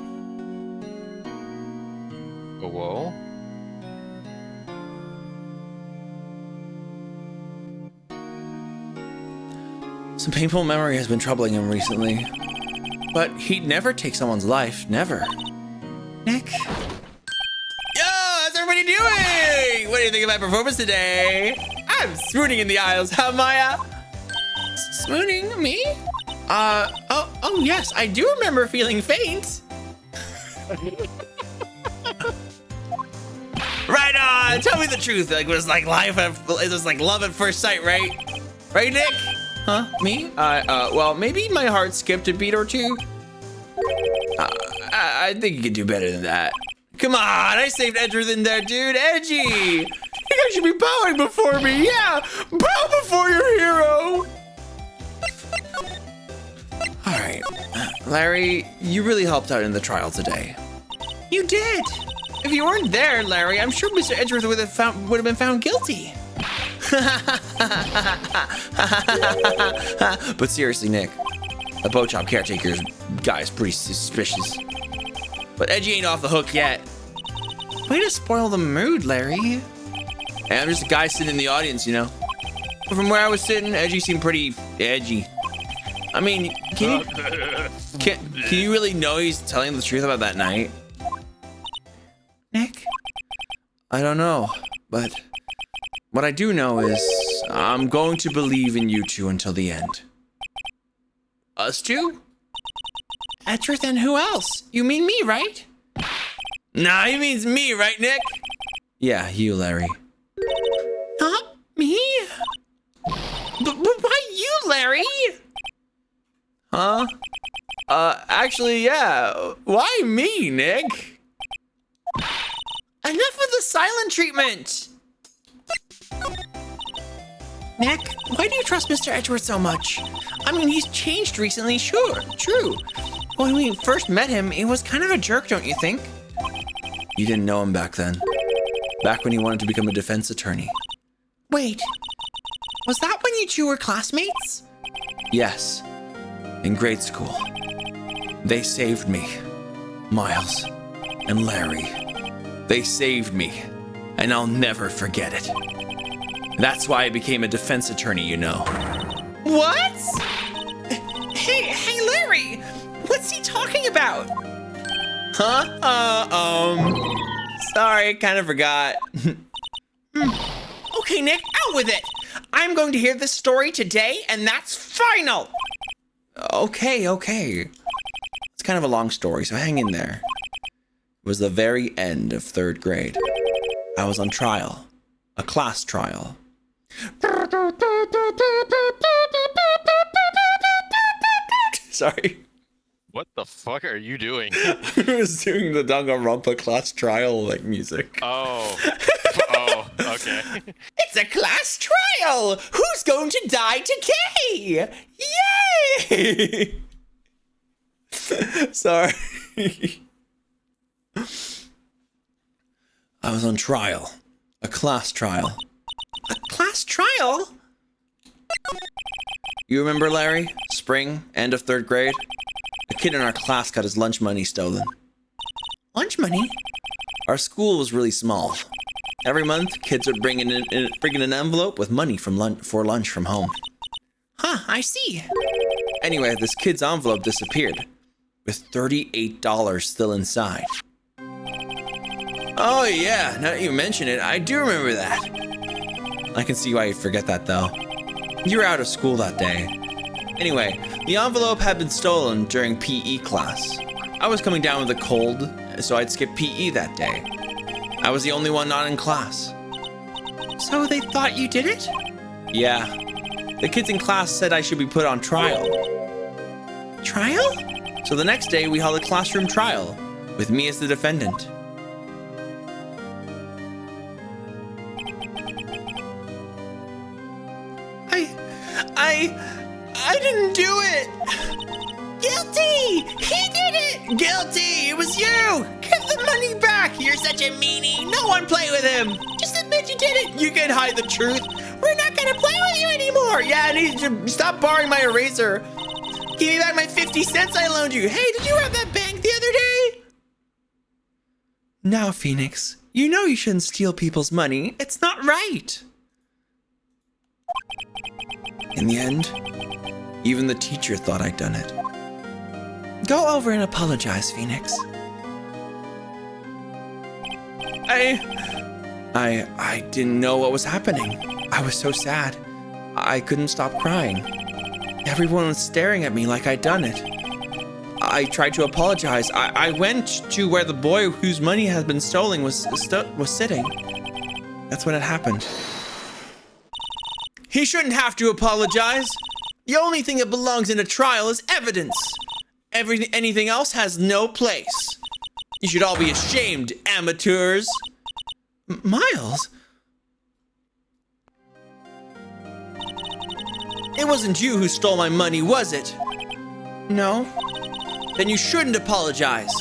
Oh, whoa. Some painful memory has been troubling him recently. But he'd never take someone's life, never. Nick? Yo, how's everybody doing? What do you think of my performance today? I'm swooning in the aisles, huh, Maya? Swooning? Me? Oh yes, I do remember feeling faint. Right on, tell me the truth. Like, it was like love at first sight, right? Right, Nick? Huh? Me? Well, maybe my heart skipped a beat or two. I think you could do better than that. Come on, I saved Edger than that, dude. Edgy! You guys should be bowing before me, yeah! Bow before your hero! Alright, Larry, you really helped out in the trial today. You did! If you weren't there, Larry, I'm sure Mr. Edgeworth would have been found guilty. But seriously, Nick, the boat shop caretaker's guy is pretty suspicious. But Edgy ain't off the hook yet. Way to spoil the mood, Larry. Hey, I'm just a guy sitting in the audience, you know. But from where I was sitting, Edgy seemed pretty edgy. I mean, can you really know he's telling the truth about that night? Nick? I don't know, but what I do know is I'm going to believe in you two until the end. Us two? Edgeworth and who else? You mean me, right? Nah, he means me, right, Nick? Yeah, you, Larry. Not me? But why you, Larry? Huh? Actually, yeah. Why me, Nick? Enough of the silent treatment! Nick, why do you trust Mr. Edgeworth so much? I mean, he's changed recently, sure, true. When we first met him, he was kind of a jerk, don't you think? You didn't know him back then. Back when he wanted to become a defense attorney. Wait, was that when you two were classmates? Yes, in grade school. They saved me. Miles and Larry. They saved me, and I'll never forget it. That's why I became a defense attorney, you know. What? Hey, Larry! What's he talking about? Huh? Sorry, kind of forgot. Okay, Nick, out with it! I'm going to hear this story today, and that's final! Okay. It's kind of a long story, so hang in there. It was the very end of 3rd grade. I was on trial. A class trial. Sorry. What the fuck are you doing? I was doing the Danganronpa class trial like music. Oh. Oh, okay. It's a class trial! Who's going to die today? Yay! Sorry. I was on trial. A class trial. A class trial? You remember, Larry? Spring, end of 3rd grade? A kid in our class got his lunch money stolen. Lunch money? Our school was really small. Every month, kids would bring in an envelope with money for lunch from home. Huh, I see. Anyway, this kid's envelope disappeared, with $38 still inside. Oh yeah, now that you mention it, I do remember that. I can see why you forget that though. You were out of school that day. Anyway, the envelope had been stolen during PE class. I was coming down with a cold, so I'd skip PE that day. I was the only one not in class. So they thought you did it? Yeah. The kids in class said I should be put on trial. Trial? So the next day we held a classroom trial, with me as the defendant. I didn't do it! Guilty! He did it! Guilty! It was you! Give the money back! You're such a meanie! No one play with him! Just admit you did it! You can hide the truth! We're not gonna play with you anymore! Yeah, I need you to stop borrowing my eraser! Give me back my 50 cents I loaned you! Hey, did you rob that bank the other day? Now, Phoenix, you know you shouldn't steal people's money. It's not right! In the end, even the teacher thought I'd done it. Go over and apologize, Phoenix. I didn't know what was happening. I was so sad. I couldn't stop crying. Everyone was staring at me like I'd done it. I tried to apologize. I went to where the boy whose money had been stolen was sitting. That's when it happened. He shouldn't have to apologize. The only thing that belongs in a trial is evidence. Anything else has no place. You should all be ashamed, amateurs. Miles? It wasn't you who stole my money, was it? No. Then you shouldn't apologize.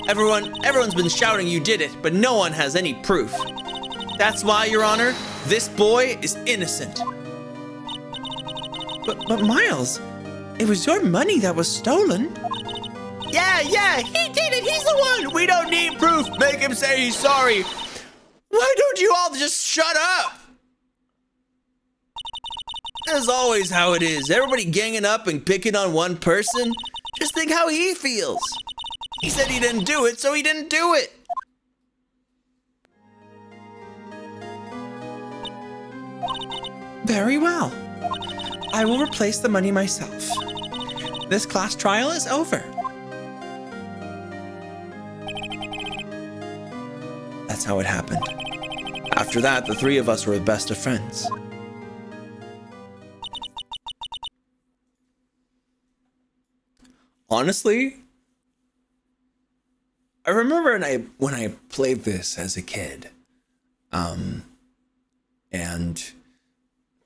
Everyone's been shouting you did it, but no one has any proof. That's why, Your Honor, this boy is innocent. But Miles, it was your money that was stolen. Yeah, he did it. He's the one. We don't need proof. Make him say he's sorry. Why don't you all just shut up? That's always how it is. Everybody ganging up and picking on one person. Just think how he feels. He said he didn't do it, so he didn't do it. Very well. I will replace the money myself. This class trial is over. That's how it happened. After that, the three of us were the best of friends. Honestly, I remember when I played this as a kid, and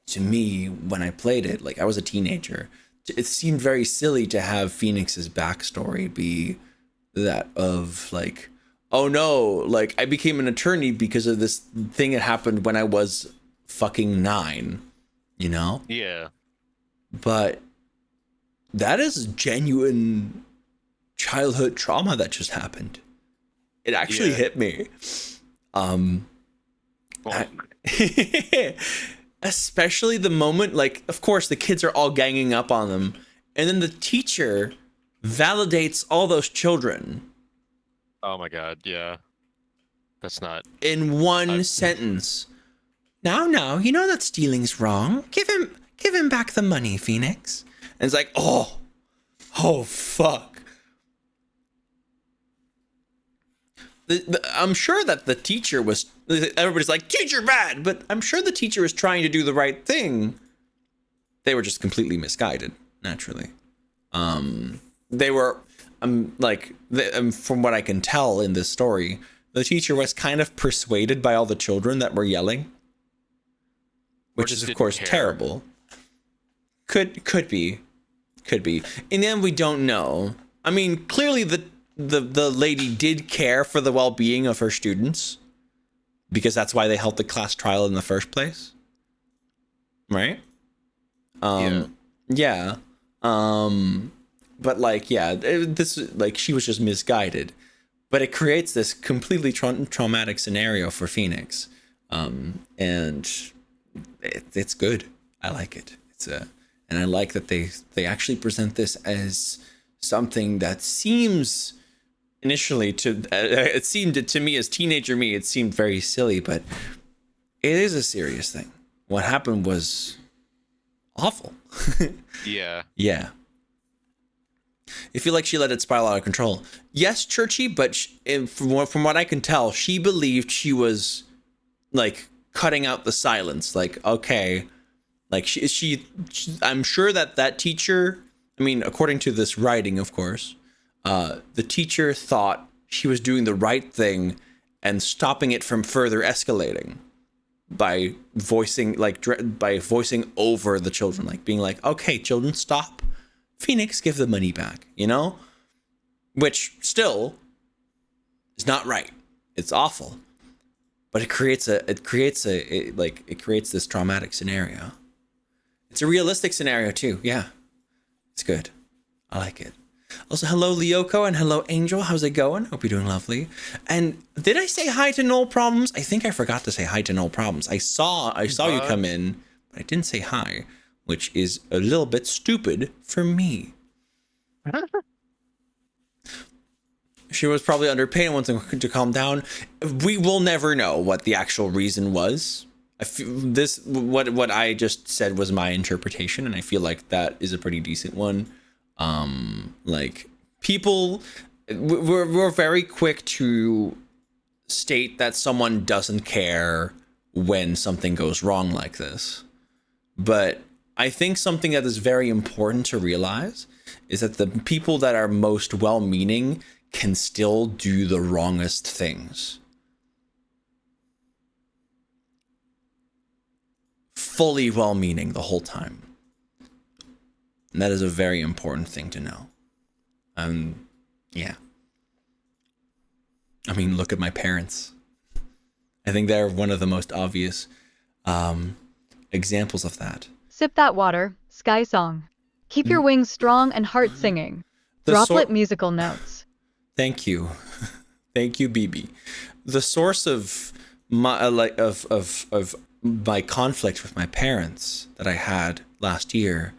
to me, when I played it, like I was a teenager, it seemed very silly to have Phoenix's backstory be that of like, oh no, like I became an attorney because of this thing that happened when I was fucking 9, you know? Yeah. But that is genuine childhood trauma that just happened. It actually hit me. Especially the moment, like, of course, the kids are all ganging up on them. And then the teacher validates all those children. Oh my god, yeah. That's not... in one sentence. No, you know that stealing's wrong. Give him back the money, Phoenix. And it's like, oh fuck. I'm sure that the teacher was, everybody's like, teacher bad, but I'm sure the teacher was trying to do the right thing. They were just completely misguided, naturally. They were, from what I can tell in this story, the teacher was kind of persuaded by all the children that were yelling, which is, of course, terrible. Could be. In the end, we don't know. I mean, clearly the lady did care for the well-being of her students, because that's why they held the class trial in the first place. Right? Yeah. But she was just misguided. But it creates this completely traumatic scenario for Phoenix. And it's good. I like it. And I like that they actually present this as something that seems initially it seemed to me, as teenager me, it seemed very silly, but it is a serious thing. What happened was awful. Yeah. Yeah. I feel like she let it spiral out of control. Yes, Churchy, but from what I can tell, she believed she was like cutting out the silence. Like, okay, like she I'm sure that teacher, I mean, according to this writing, of course, the teacher thought she was doing the right thing and stopping it from further escalating by voicing over the children, like being like, okay, children, stop. Phoenix, give the money back, you know? Which still is not right. It's awful. But it creates this traumatic scenario. It's a realistic scenario too. Yeah. It's good. I like it. Also, hello Lyoko and hello Angel. How's it going? Hope you're doing lovely. And did I say hi to Null Problems? I think I forgot to say hi to Null Problems. I saw you come in, but I didn't say hi, which is a little bit stupid for me. She was probably under pain and wanting to calm down. We will never know what the actual reason was. What I just said was my interpretation, and I feel like that is a pretty decent one. Like, people, we're very quick to state that someone doesn't care when something goes wrong like this. But I think something that is very important to realize is that the people that are most well-meaning can still do the wrongest things. Fully well-meaning the whole time. And that is a very important thing to know. Yeah. I mean, look at my parents. I think they're one of the most obvious examples of that. Sip that water, sky song. Keep your wings strong and heart singing. Droplet musical notes. Thank you. Thank you, BB. The source of my my conflict with my parents that I had last year,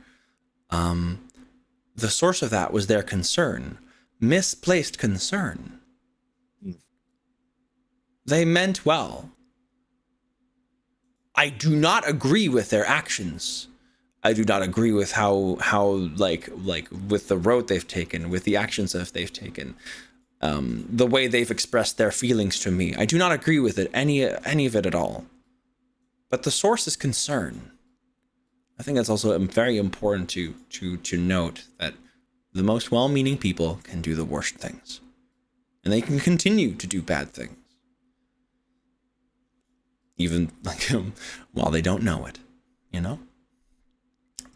the source of that was their concern. Misplaced concern. They meant well. I do not agree with their actions. I do not agree with how like with the road they've taken, with the actions that they've taken, the way they've expressed their feelings to me. I do not agree with it, any of it at all. But the source is concern. I think that's also very important to note that the most well-meaning people can do the worst things, and they can continue to do bad things, even like while they don't know it. You know.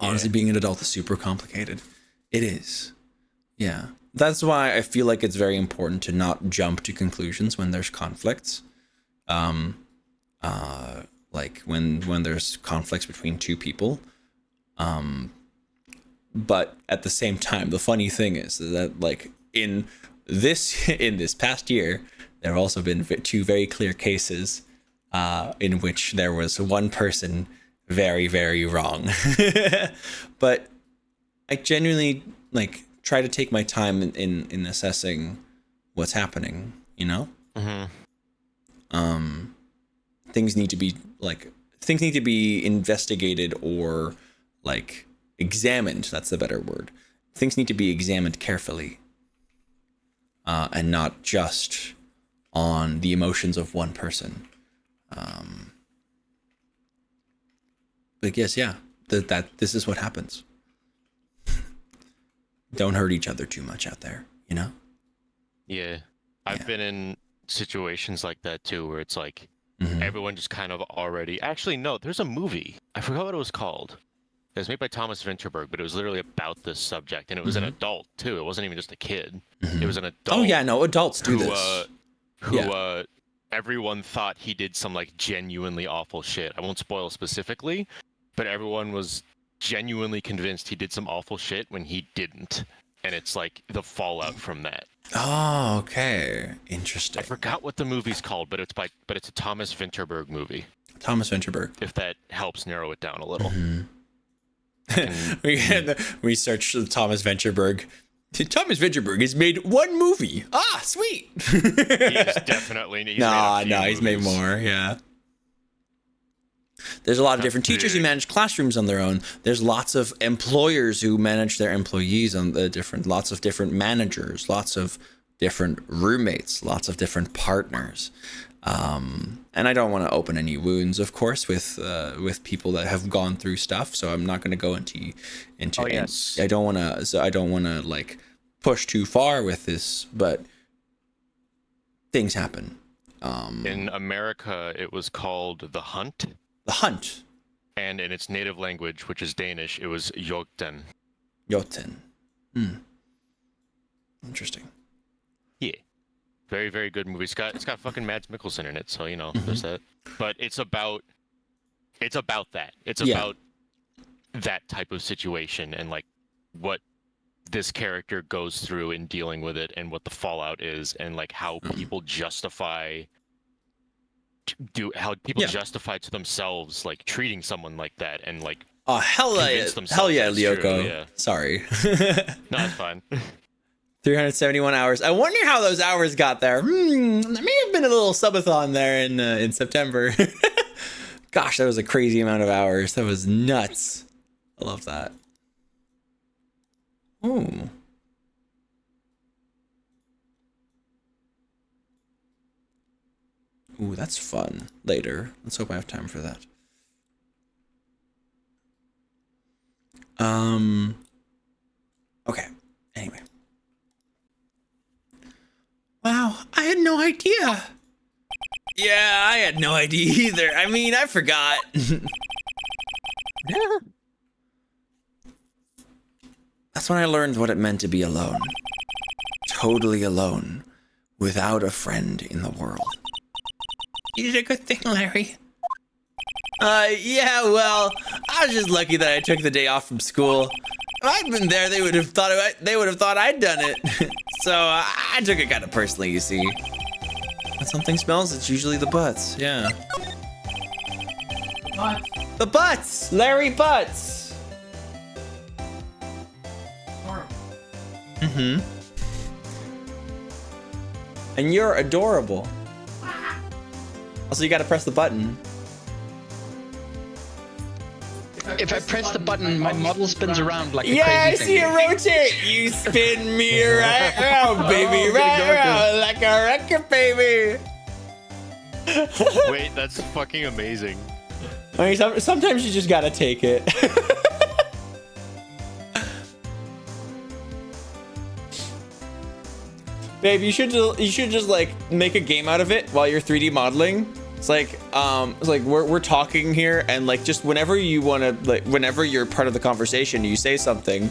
Honestly, being an adult is super complicated. It is. Yeah. That's why I feel like it's very important to not jump to conclusions when there's conflicts. Like when there's conflicts between two people. But at the same time, the funny thing is that like in this past year, there have also been two very clear cases in which there was one person very, very wrong. But I genuinely like try to take my time in assessing what's happening, you know? Mm-hmm. Things need to be investigated or like examined. That's the better word. Things need to be examined carefully, and not just on the emotions of one person. But yes, yeah. that this is what happens. Don't hurt each other too much out there, you know? Yeah. I've been in situations like that too, where it's like Mm-hmm. everyone just kind of already. Actually, no, there's a movie. I forgot what it was called. It was made by Thomas Vinterberg, but it was literally about this subject, and it was an adult too. It wasn't even just a kid. It was an adult. Oh yeah, no, adults do this. Who everyone thought he did some like genuinely awful shit. I won't spoil specifically, but everyone was genuinely convinced he did some awful shit when he didn't, and it's like the fallout from that. Oh, okay, interesting. I forgot what the movie's called, but it's a Thomas Vinterberg movie. Thomas Vinterberg. If that helps narrow it down a little. We searched Thomas Vinterberg. Thomas Vinterberg has made one movie. Ah, sweet. He's definitely. He's made more. Yeah. There's a lot of different teachers who manage classrooms on their own. There's lots of employers who manage their employees on the lots of different managers, lots of different roommates, lots of different partners. And I don't want to open any wounds, of course, with people that have gone through stuff. So I'm not going to go into. Oh, yes. I don't want to like push too far with this, but things happen. In America, it was called The Hunt. The Hunt. And in its native language, which is Danish, it was Jokten. Jokten. Interesting. Yeah. Very, very good movie. It's got fucking Mads Mikkelsen in it, so you know, there's that. But it's about that. It's about that type of situation and like what this character goes through in dealing with it and what the fallout is and like how people justify justify to themselves like treating someone like that and like hell yeah, Lyoko. Yeah. Sorry. No, it's fine. 371 hours. I wonder how those hours got there. There may have been a little subathon there in September. Gosh, that was a crazy amount of hours. That was nuts. I love that. Ooh. Ooh, that's fun. Later. Let's hope I have time for that. Okay. Anyway. Wow, I had no idea. Yeah, I had no idea either. I mean, I forgot. That's when I learned what it meant to be alone. Totally alone. Without a friend in the world. You did a good thing, Larry. Yeah, well, I was just lucky that I took the day off from school. If I'd been there, they would have thought I'd done it. So I took it kind of personally, you see. When something smells, it's usually the butts. Yeah. The butts! Larry Butts! Mm-hmm. And you're adorable. Also, you gotta press the button. If I press the button, my model spins around like a crazy I thing. see it rotate. You spin me right around, baby, right around like a record, baby. Wait, that's fucking amazing. I mean, sometimes you just gotta take it. Babe, you should just like make a game out of it while you're 3D modeling. It's like we're talking here, and like just whenever you want to, like whenever you're part of the conversation, you say something,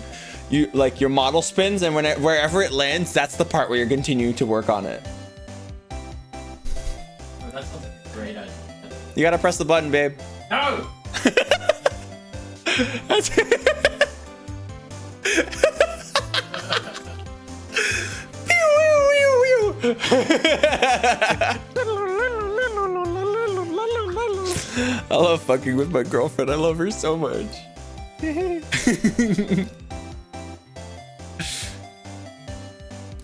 you like your model spins, and wherever it lands, that's the part where you're continuing to work on it. Oh, that sounds like a great idea. You gotta press the button, babe. No! I love fucking with my girlfriend. I love her so much.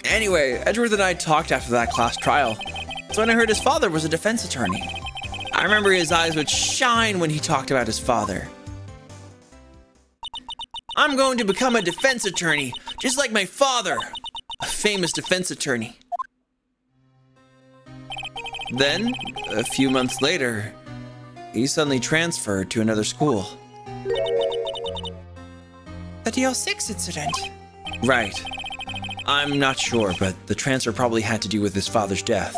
Anyway, Edgeworth and I talked after that class trial. That's when I heard his father was a defense attorney. I remember his eyes would shine when he talked about his father. I'm going to become a defense attorney, just like my father, a famous defense attorney. Then, a few months later, he suddenly transferred to another school. DL6 incident. Right. I'm not sure, but the transfer probably had to do with his father's death.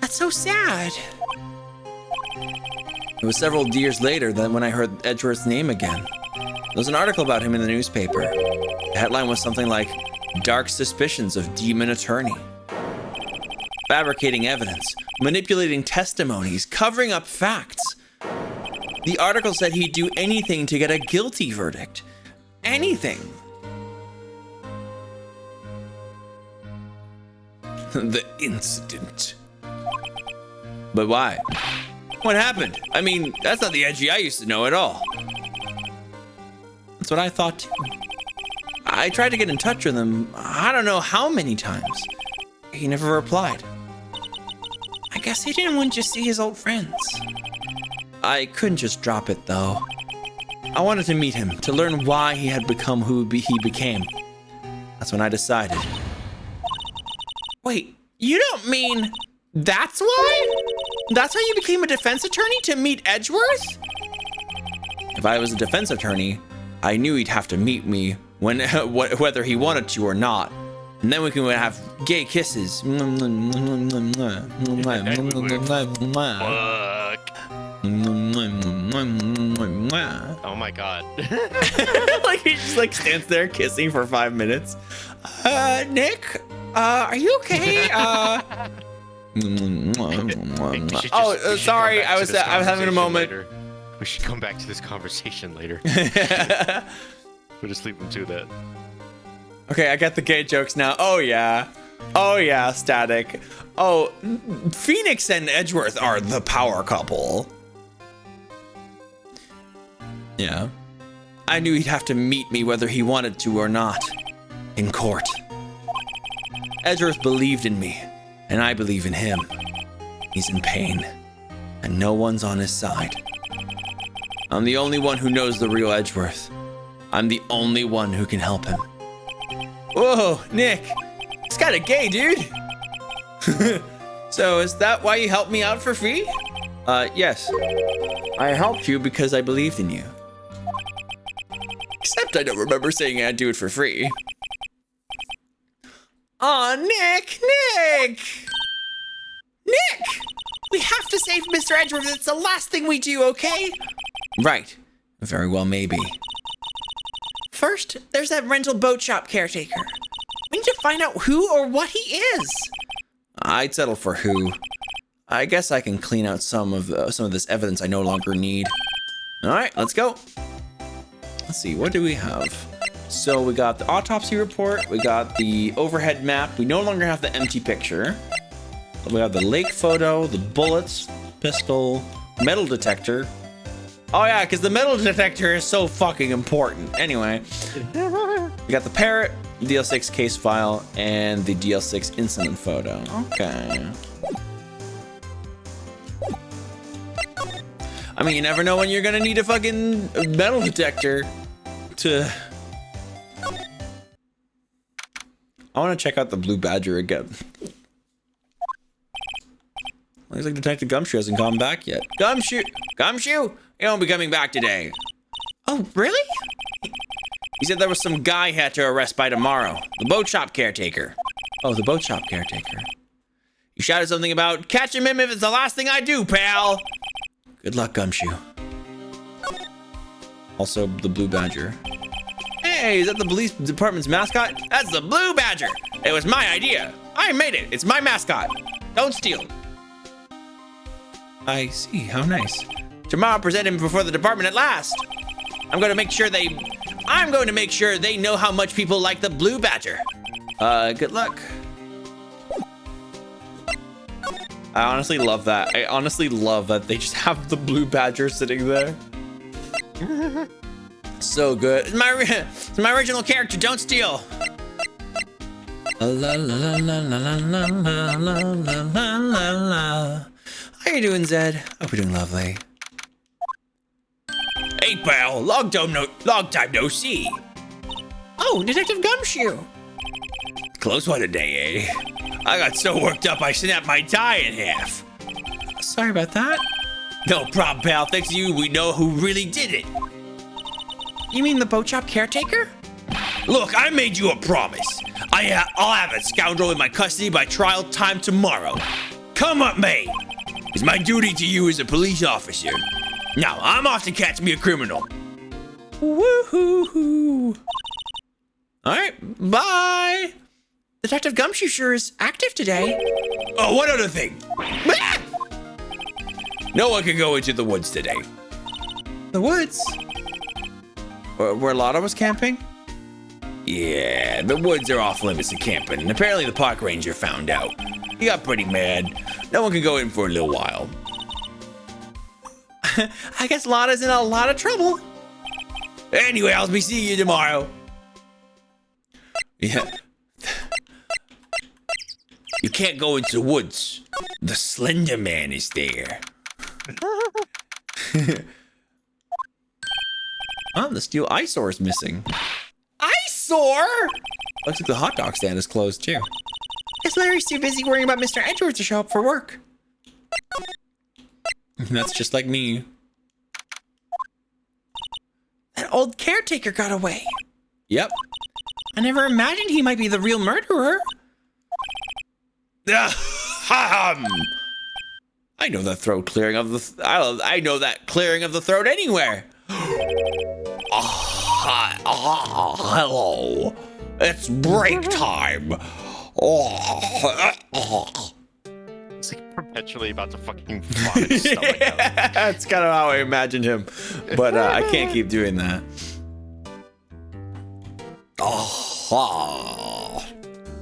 That's so sad. It was several years later than when I heard Edgeworth's name again. There was an article about him in the newspaper. The headline was something like, "Dark Suspicions of Demon Attorney." Fabricating evidence, manipulating testimonies, covering up facts. The article said he'd do anything to get a guilty verdict. Anything. The incident. But why? What happened? I mean, that's not the Edgy I used to know at all. That's what I thought too. I tried to get in touch with him, I don't know how many times. He never replied. I guess he didn't want to see his old friends. I couldn't just drop it though. I wanted to meet him, to learn why he had become who he became. That's when I decided. Wait, you don't mean that's why? That's how you became a defense attorney, to meet Edgeworth? If I was a defense attorney, I knew he'd have to meet me when, whether he wanted to or not. And then we can have gay kisses. Fuck. Oh my god. Like he just like stands there kissing for 5 minutes. Nick, are you okay? Sorry, I was having a moment. Later. We should come back to this conversation later. We'll just leave them to that. Okay, I get the gay jokes now. Oh yeah, Static. Oh, Phoenix and Edgeworth are the power couple. Yeah. I knew he'd have to meet me whether he wanted to or not. In court. Edgeworth believed in me, and I believe in him. He's in pain, and no one's on his side. I'm the only one who knows the real Edgeworth. I'm the only one who can help him. Whoa, Nick. It's kinda gay, dude. So is that why you helped me out for free? Yes. I helped you because I believed in you. Except I don't remember saying I'd do it for free. Aw, Nick! We have to save Mr. Edgeworth. It's the last thing we do, okay? Right. Very well, maybe. First, there's that rental boat shop caretaker. We need to find out who or what he is. I'd settle for who. I guess I can clean out some of this evidence I no longer need. All right, let's go. Let's see, what do we have? So we got the autopsy report, we got the overhead map, we no longer have the empty picture. We have the lake photo, the bullets, pistol, metal detector. Oh yeah, because the metal detector is so fucking important. Anyway, we got the parrot, DL6 case file, and the DL6 incident photo. Okay. I mean, you never know when you're gonna need a fucking metal detector to... I want to check out the Blue Badger again. Looks like Detective Gumshoe hasn't gone back yet. Gumshoe! He won't be coming back today. Oh, really? He said there was some guy he had to arrest by tomorrow. The boat shop caretaker. Oh, the boat shop caretaker. You shouted something about catching him if it's the last thing I do, pal. Good luck, Gumshoe. Also, the Blue Badger. Hey, is that the police department's mascot? That's the Blue Badger. It was my idea. I made it. It's my mascot. Don't steal. I see. How nice. Tomorrow, present him before the department at last. I'm going to make sure they know how much people like the Blue Badger. Good luck. I honestly love that. I honestly love that they just have the Blue Badger sitting there. So good. It's my original character. Don't steal. La la la la la la la la la la la. How you doing, Zed? Hope you're doing lovely. Hey, pal. Long time no see. Oh, Detective Gumshoe. Close one today, eh? I got so worked up I snapped my tie in half. Sorry about that. No problem, pal. Thanks to you, we know who really did it. You mean the boat shop caretaker? Look, I made you a promise. I'll have that scoundrel in my custody by trial time tomorrow. Come up, May. It's my duty to you as a police officer. Now, I'm off to catch me a criminal. Woohoo! All right, bye. Detective Gumshoe sure is active today. Oh, one other thing. No one can go into the woods today. The woods? Where Lotta was camping? Yeah, the woods are off limits to camping, and apparently the park ranger found out. He got pretty mad. No one can go in for a little while. I guess Lotta's in a lot of trouble. Anyway, I'll be seeing you tomorrow. Yeah. You can't go into the woods. The Slender Man is there. Oh, the steel eyesore is missing. Eyesore? Looks like the hot dog stand is closed too. Guess Larry's too busy worrying about Mr. Edgeworth to show up for work. That's just like me. That old caretaker got away. Yep. I never imagined he might be the real murderer. I know that throat clearing of the. I know that clearing of the throat anywhere. Hello. It's break time. It's like perpetually about to fucking vomit his stomach out. That's kind of how I imagined him, but I can't keep doing that.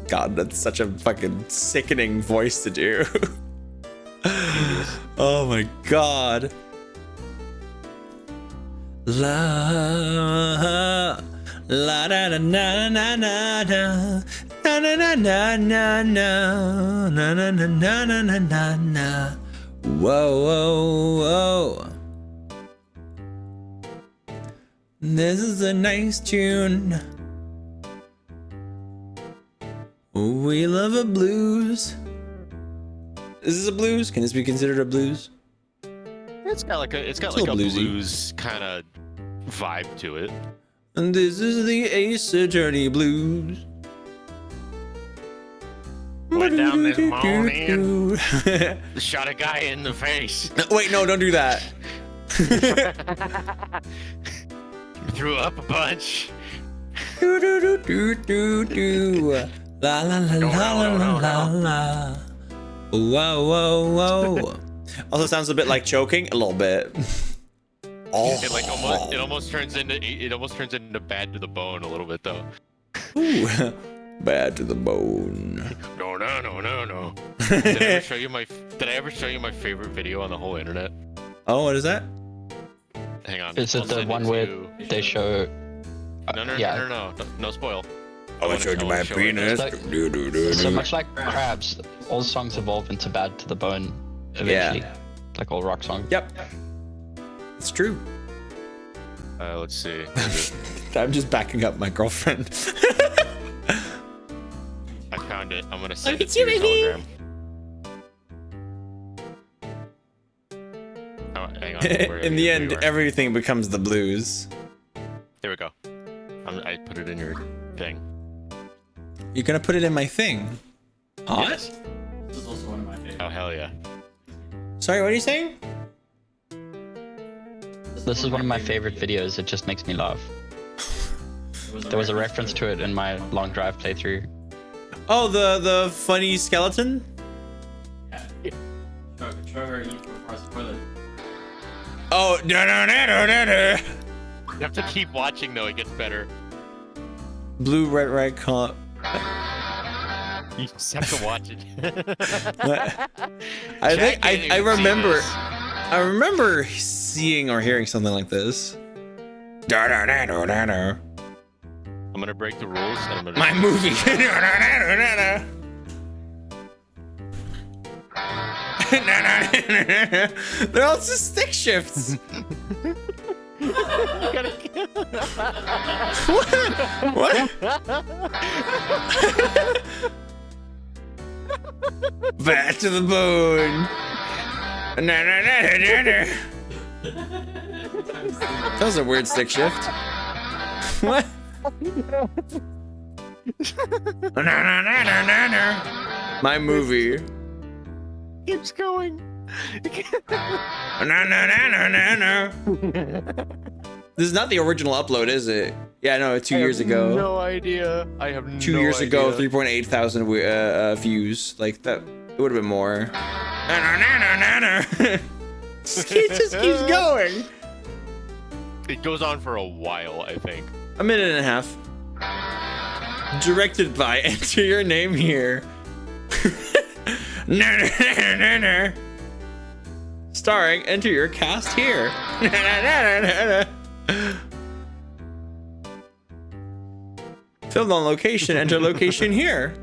God, that's such a fucking sickening voice to do. Oh my god. La la da da na na na na na na na na na na na na na na na na na. Whoa whoa whoa. This is a nice tune. We love a blues. Is this a blues? Can this be considered a blues? It's got like a bluesy. blues kind of vibe to it. And this is the Ace Attorney blues. Went down this morning, shot a guy in the face. Wait, no, don't do that. Threw up a bunch. Do do do do do do. La la la la la la la. Whoa whoa whoa. Also sounds a bit like choking, a little bit. It almost turns into bad to the bone a little bit though. Ooh, bad to the bone. No. Did I ever show you my favorite video on the whole internet? Oh, what is that? Hang on. Is I'll it the send one to where you. they show? No spoil. I showed you my penis. So much like crabs, all songs evolve into bad to the bone eventually. Yeah. Like all rock songs. Yep. It's true. Let's see. I'm just backing up my girlfriend. I found it. I'm gonna send it to your Telegram. Oh, hang on. In the end, everything becomes the blues. There we go. I put it in your thing. You're gonna put it in my thing? Huh? Yes. This is also one of my favorites. Oh hell yeah. Sorry, what are you saying? This is one of my favorite videos. It just makes me laugh. There was a reference to it in my long drive playthrough. Oh, the funny skeleton? Yeah. Show her eat before the toilet. Oh, no. You have to keep watching though, it gets better. Blue, red, comp. You just have to watch it. I think Jack didn't I even see remember. this. I remember seeing or hearing something like this. I'm gonna break the rules and I'm gonna My movie. They're all just stick shifts. What? Back to the bone. That was a weird stick shift. What? My movie. Keeps going. This is not the original upload, is it? Yeah, no, 2 years ago. No idea. I have 2 years ago, 3.8 thousand views. Like that, it would have been more. It just keeps going. It goes on for a while, I think. A minute and a half. Directed by, enter your name here. Starring, enter your cast here. Filmed on location, enter location here.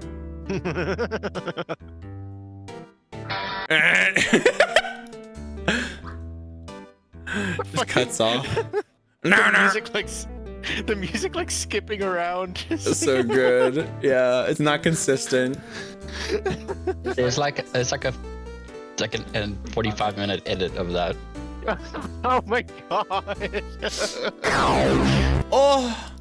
Just cuts off. The music like skipping around. It's so good. Yeah, it's not consistent. It's like a 45-minute edit of that. Oh my god. Oh,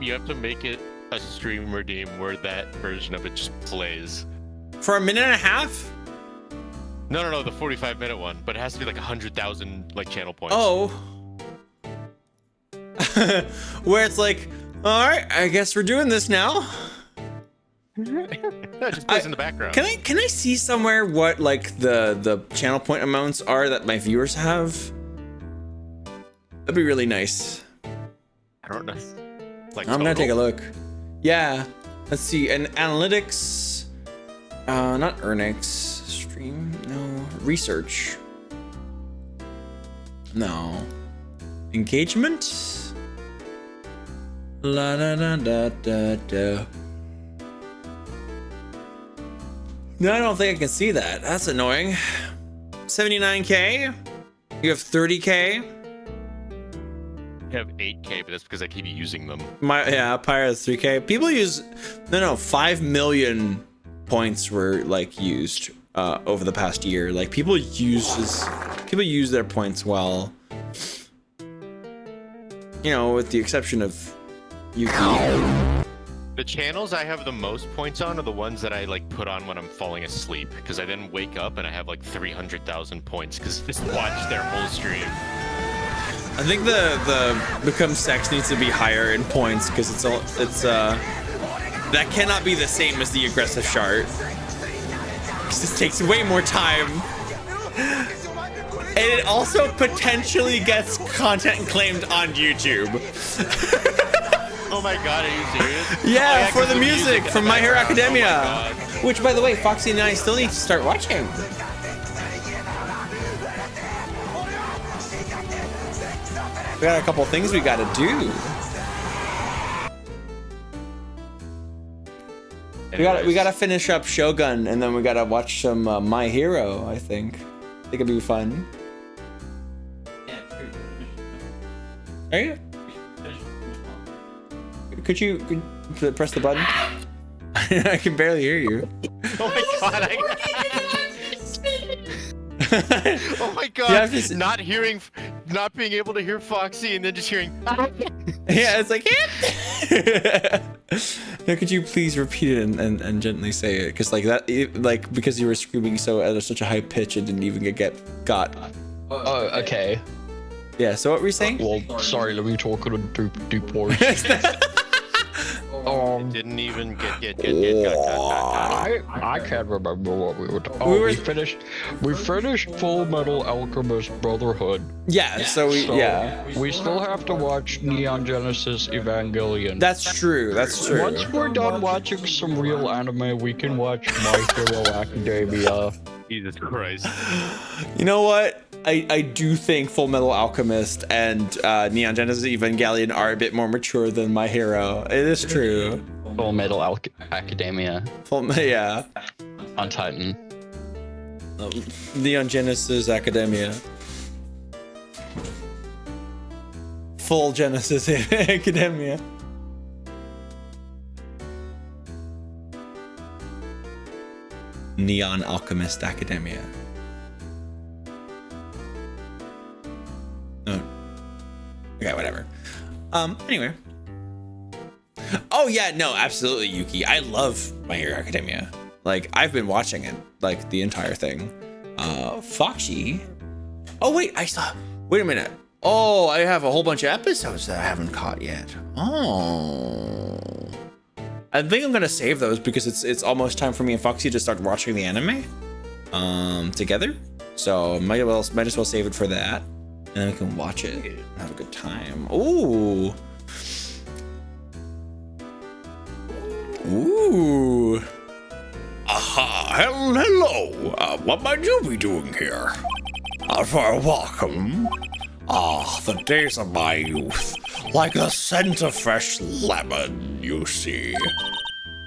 you have to make it a stream redeem where that version of it just plays. for a minute and a half? No, the 45-minute one, but it has to be like 100,000 like channel points. Oh. Where it's like, all right, I guess we're doing this now. It just plays in the background. Can I see somewhere what like the channel point amounts are that my viewers have? That'd be really nice. I don't know. Like I'm gonna take a look. Yeah, let's see. And analytics, not Earnix. Stream, no. Research, no. Engagement. La da da da da da. No, I don't think I can see that. That's annoying. 79K. You have 30K. I have 8K, but that's because I keep using them. Pyre has 3K. People use 5 million points were like used over the past year. Like people use their points well. You know, with the exception of Yuki. The channels I have the most points on are the ones that I like put on when I'm falling asleep, because I then wake up and I have like 300,000 points because I just watched their whole stream. I think the become sex needs to be higher in points because it's that cannot be the same as the aggressive shard. This takes way more time. And it also potentially gets content claimed on YouTube. Oh my god, are you serious? Yeah, oh, for the music from My Hero Academia. Oh Which, by the way, Foxy and I still need to start watching. We got a couple things we gotta do. We gotta finish up Shogun, and then we gotta watch some My Hero. I think it'd be fun. Yeah, Are you? Could you press the button? I can barely hear you. Oh my god! Oh my god! Not being able to hear Foxy, and then just hearing. Yeah, it's like. Now, could you please repeat it and gently say it? Because like that, because you were screaming so at such a high pitch, it didn't even got. Oh, okay. Yeah. So what were you saying? Well, sorry, let me talk in a deep voice. It didn't even get. I can't remember what we were talking. Oh, we finished Full Metal Alchemist Brotherhood. Yeah. So we We still have to watch Neon Genesis Evangelion. That's true. That's true. Once we're done watching some real anime, we can watch My Hero Academia. Jesus Christ. You know what? I do think Full Metal Alchemist and Neon Genesis Evangelion are a bit more mature than My Hero. It is true. Full Metal Academia. Yeah. On Titan. Neon Genesis Academia. Full Genesis Academia. Neon Alchemist Academia. No. Okay, whatever. Anyway. Oh yeah, no, absolutely, Yuki. I love My Hero Academia. Like, I've been watching it, like, the entire thing. Foxy. Oh wait, wait a minute. Oh, I have a whole bunch of episodes that I haven't caught yet. Oh. I think I'm gonna save those because it's almost time for me and Foxy to start watching the anime together. So might as well save it for that, and then we can watch it and have a good time. Ooh. Ooh. Aha, hello. What might you be doing here? Welcome. The days of my youth, like the scent of fresh lemon, you see.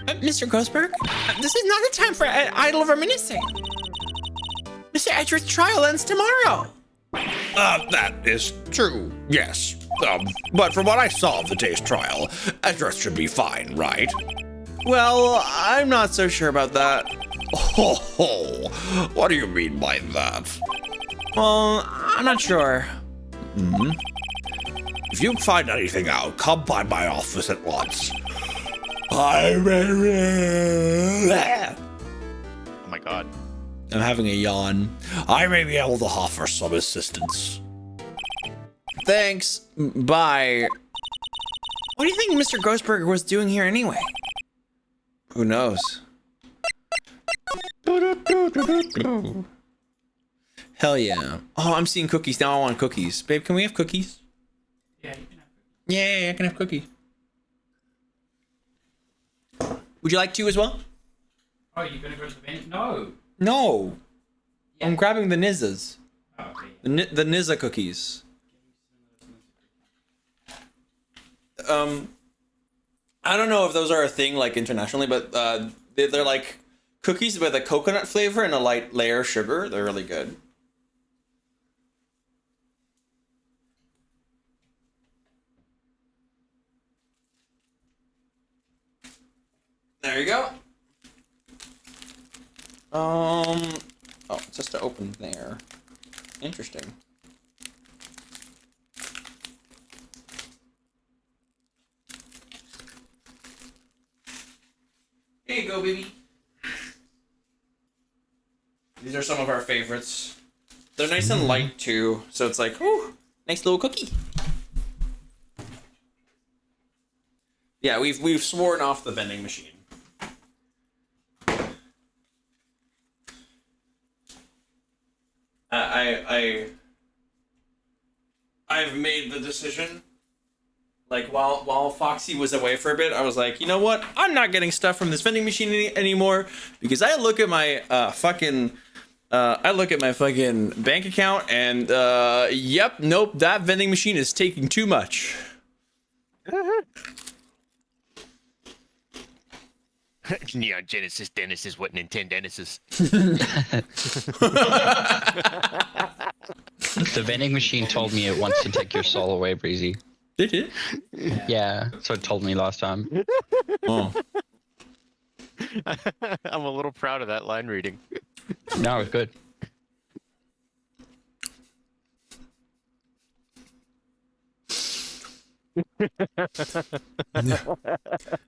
Mr. Grossberg, this is not the time for idle reminiscing. Mr. Edgeworth's trial ends tomorrow. That is true, yes. But from what I saw of the day's trial, Edgeworth should be fine, right? Well, I'm not so sure about that. Oh, what do you mean by that? Well, I'm not sure. If you find anything out, come by my office at once. Oh my god. I'm having a yawn. I may be able to offer some assistance. Thanks. Bye. What do you think Mr. Grossberg was doing here anyway? Who knows? Hell yeah. Oh, I'm seeing cookies. Now I want cookies. Babe, can we have cookies? Yeah, you can have cookies. Yeah, I can have cookies. Would you like to as well? Oh, you're gonna go to the vending? No. No. Yeah. I'm grabbing the Nizzas. Oh, okay. The Nizza cookies. I don't know if those are a thing like internationally, but they're like cookies with a coconut flavor and a light layer of sugar. They're really good. There you go. Oh, just to open there. Interesting. Here you go, baby. These are some of our favorites. They're nice and light too, so it's like, ooh, nice little cookie. Yeah, we've sworn off the vending machine. I've made the decision. Like while Foxy was away for a bit, I was like, you know what? I'm not getting stuff from this vending machine anymore because I look at my fucking bank account and yep, nope, that vending machine is taking too much. Neon Genesis Dennis is what Nintendo Dennis is. The vending machine told me it wants to take your soul away, Breezy. Did it? Yeah, so it told me last time. Oh. I'm a little proud of that line reading. No, it's good.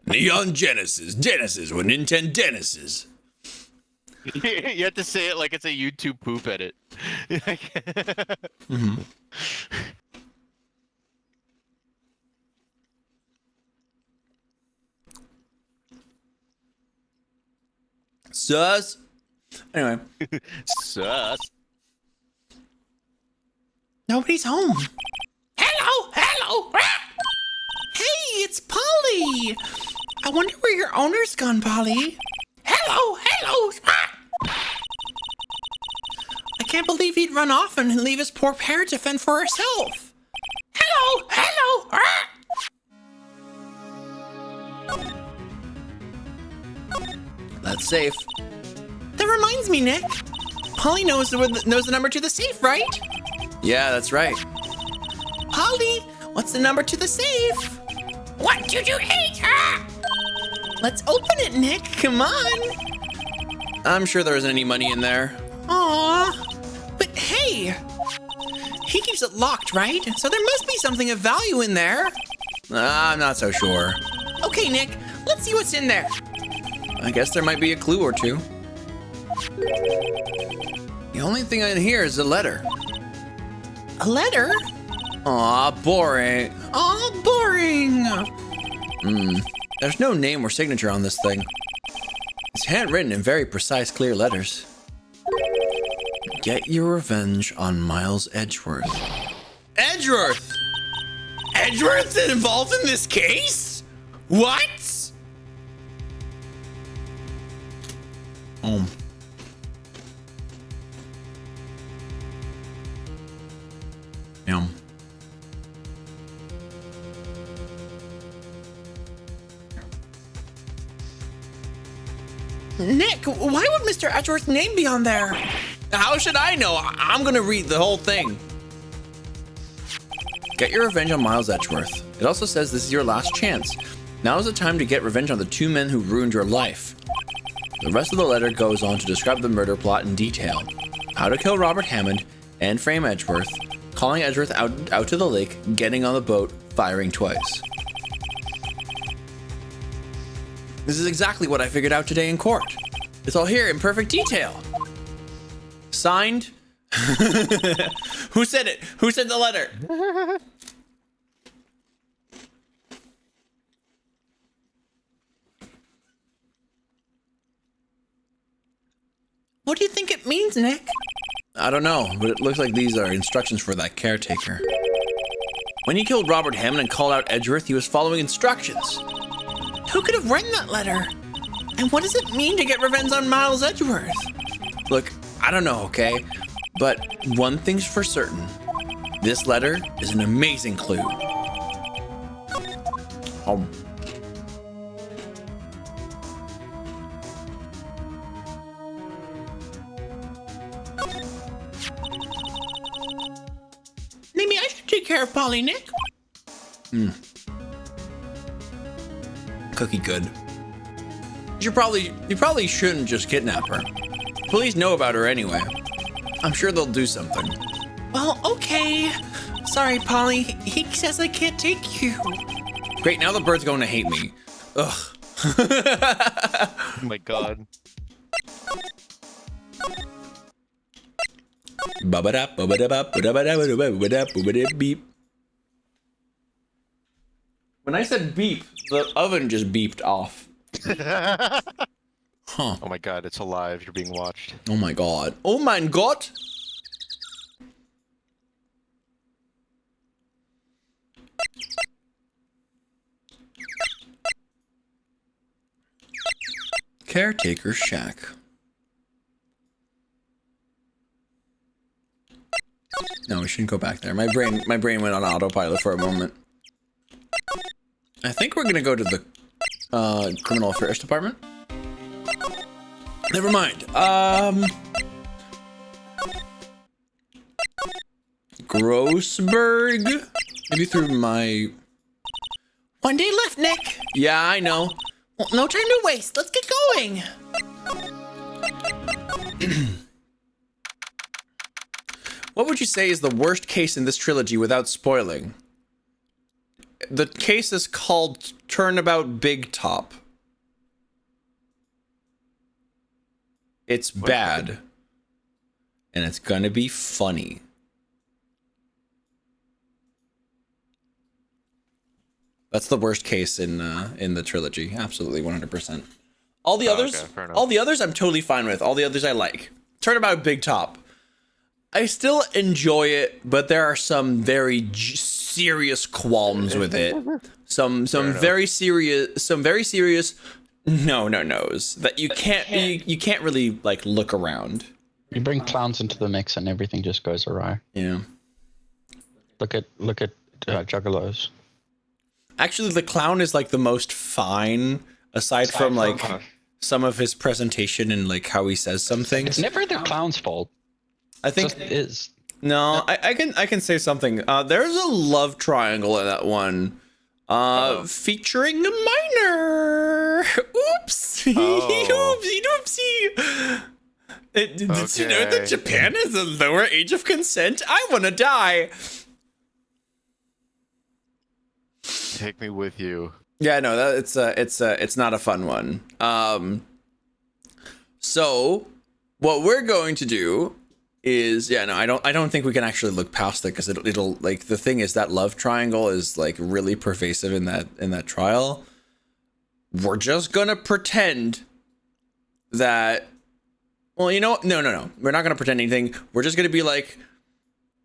Neon Genesis with Nintendo Genesis. You have to say it like it's a YouTube poop edit. Mm-hmm. Sus. Anyway. Sus. Nobody's home. Hello. Hey, it's Polly. I wonder where your owner's gone, Polly. Hello. I can't believe he'd run off and leave his poor parrot to fend for herself. Hello. That's safe. That reminds me, Nick. Polly knows the number to the safe, right? Yeah, that's right. Polly, what's the number to the safe? 1228. Let's open it, Nick. Come on. I'm sure there isn't any money in there. Aw. But hey, He keeps it locked, right? So there must be something of value in there. I'm not so sure. Okay, Nick, let's see what's in there. I guess there might be a clue or two. The only thing in here is a letter. A letter? Aw, boring. Aw, boring. There's no name or signature on this thing. It's handwritten in very precise, clear letters. Get your revenge on Miles Edgeworth. Edgeworth? Edgeworth's involved in this case? What? Nick, why would Mr. Edgeworth's name be on there? How should I know? I'm gonna read the whole thing. Get your revenge on Miles Edgeworth. It also says this is your last chance. Now is the time to get revenge on the 2 men who ruined your life. The rest of the letter goes on to describe the murder plot in detail. How to kill Robert Hammond and frame Edgeworth, calling Edgeworth out to the lake, getting on the boat, firing twice. This is exactly what I figured out today in court. It's all here in perfect detail. Signed? Who said it? Who sent the letter? What do you think it means, Nick? I don't know, but it looks like these are instructions for that caretaker. When he killed Robert Hammond and called out Edgeworth, he was following instructions. Who could have written that letter? And what does it mean to get revenge on Miles Edgeworth? Look, I don't know, okay? But one thing's for certain. This letter is an amazing clue. Maybe I should take care of Polly, Nick. Cookie good. You probably shouldn't just kidnap her. Police know about her anyway. I'm sure they'll do something. Well, okay. Sorry, Polly. He says I can't take you. Great, now the bird's going to hate me. Ugh. Oh my god. Beep. When I said beep, the oven just beeped off. Huh. Oh my god, it's alive. You're being watched. Oh my god. Oh mein Gott. Caretaker shack. No, we shouldn't go back there. My brain went on autopilot for a moment. I think we're gonna go to the criminal affairs department. Never mind. Grossberg? Maybe through my... One day left, Nick. Yeah, I know. Well, no time to waste. Let's get going. What would you say is the worst case in this trilogy without spoiling? The case is called Turnabout Big Top. It's bad. And it's gonna be funny. That's the worst case in the trilogy. Absolutely, 100%. All the others, okay, all the others, I'm totally fine with. All the others I like. Turnabout Big Top. I still enjoy it, but there are some very serious qualms with it. Some very serious no-no-nos that you can't really like look around. You bring clowns into the mix and everything just goes awry. Yeah. Look at Juggalos. Actually, the clown is like the most fine, aside from like some of his presentation and like how he says some things. It's never the clown's fault. I think it is. No, I can say something. There's a love triangle in that one, featuring a minor. Oops, oopsie doopsie. Did you know that Japan has a lower age of consent? I want to die. Take me with you. Yeah, no, it's not a fun one. So what we're going to do is, I don't think we can actually look past it, because it'll like, the thing is that love triangle is like really pervasive in that trial. We're just gonna pretend that, well, no, we're not gonna pretend anything. We're just gonna be like,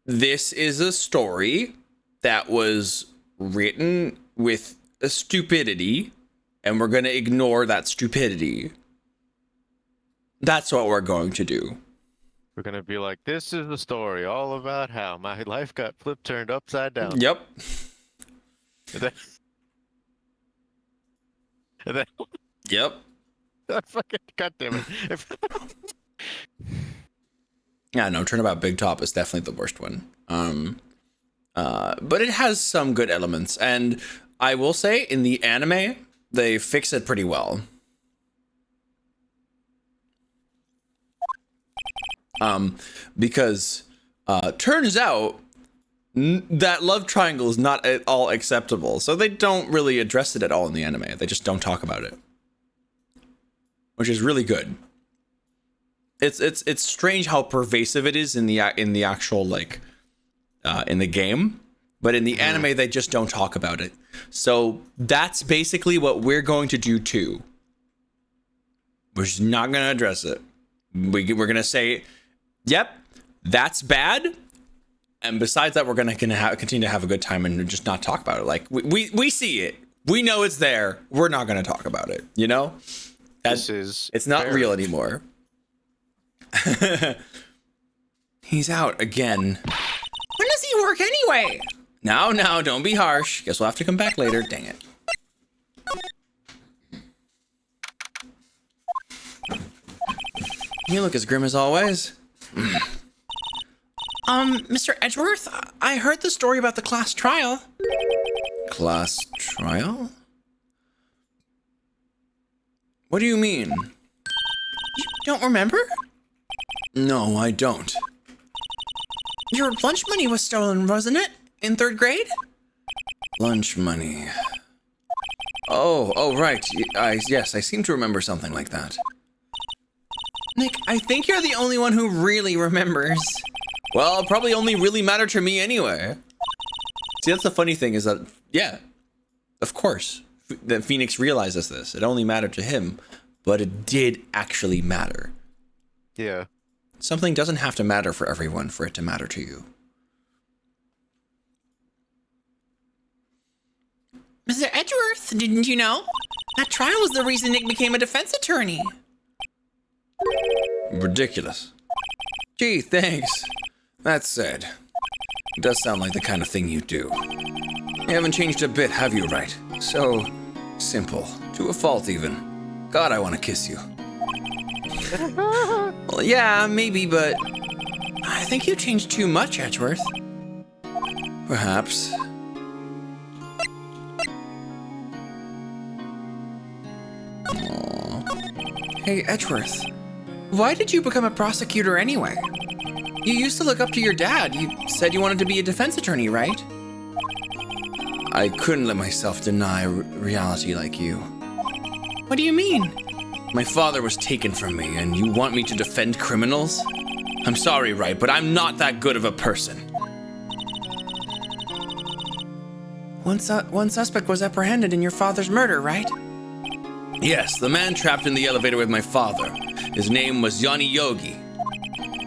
this is a story that was written with a stupidity, and we're gonna ignore that stupidity. That's what we're going to do. We're gonna be like, this is the story all about how my life got turned upside down. Yep. And then Yep. fucking goddamn it. Yeah, no, Turnabout Big Top is definitely the worst one. But it has some good elements, and I will say in the anime they fix it pretty well. Because turns out that love triangle is not at all acceptable, so they don't really address it at all in the anime. They just don't talk about it, which is really good. It's strange how pervasive it is in the actual, like, in the game, but in the anime they just don't talk about it. So that's basically what we're going to do too. We're just not going to address it. We're going to say, yep, that's bad. And besides that, we're going to continue to have a good time and just not talk about it. Like, we see it. We know it's there. We're not going to talk about it, you know? It's not real anymore. He's out again. When does he work anyway? Now, don't be harsh. Guess we'll have to come back later. Dang it. You look as grim as always. Mr. Edgeworth, I heard the story about the class trial. Class trial? What do you mean? You don't remember? No, I don't. Your lunch money was stolen, wasn't it? In 3rd grade? Lunch money. Oh, right. Yes, I seem to remember something like that. Nick, I think you're the only one who really remembers. Well, it'll probably only really matter to me anyway. See, that's the funny thing is that, yeah, of course, that Phoenix realizes this. It only mattered to him, but it did actually matter. Yeah. Something doesn't have to matter for everyone for it to matter to you. Mr. Edgeworth, didn't you know? That trial was the reason Nick became a defense attorney. Ridiculous. Gee, thanks. That said, it does sound like the kind of thing you do. You haven't changed a bit, have you, Wright? So simple. To a fault, even. God, I want to kiss you. Well, yeah, maybe, but I think you changed too much, Edgeworth. Perhaps. Aww. Hey, Edgeworth. Why did you become a prosecutor anyway? You used to look up to your dad. You said you wanted to be a defense attorney, right? I couldn't let myself deny reality like you. What do you mean? My father was taken from me, and you want me to defend criminals? I'm sorry, Wright, but I'm not that good of a person. One suspect was apprehended in your father's murder, right? Yes, the man trapped in the elevator with my father. His name was Yanni Yogi.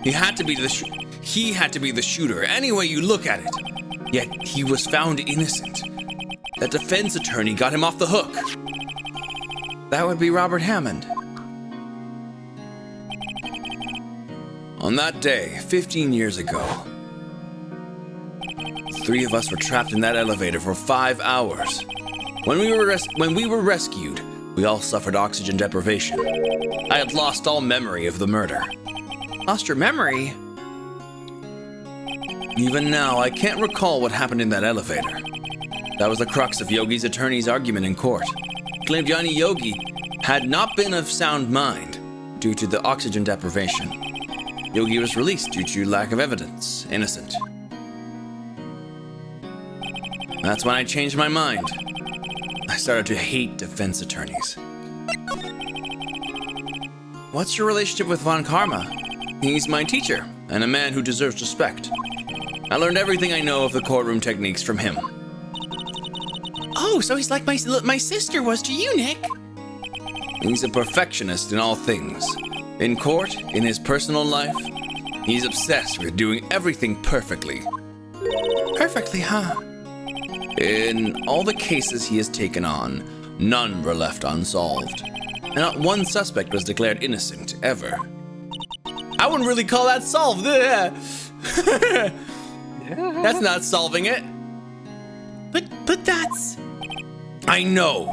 He had to be the shooter, any way you look at it. Yet he was found innocent. That defense attorney got him off the hook. That would be Robert Hammond. On that day, 15 years ago, 3 of us were trapped in that elevator for 5 hours. When we were rescued, we all suffered oxygen deprivation. I had lost all memory of the murder. Lost your memory? Even now, I can't recall what happened in that elevator. That was the crux of Yogi's attorney's argument in court. He claimed Yanni Yogi had not been of sound mind due to the oxygen deprivation. Yogi was released due to lack of evidence. Innocent. That's when I changed my mind. I started to hate defense attorneys. What's your relationship with Von Karma? He's my teacher, and a man who deserves respect. I learned everything I know of the courtroom techniques from him. Oh, so he's like my sister was to you, Nick. He's a perfectionist in all things. In court, in his personal life, he's obsessed with doing everything perfectly. Perfectly, huh? In all the cases he has taken on, none were left unsolved. And not one suspect was declared innocent, ever. I wouldn't really call that solved. That's not solving it. But that's... I know.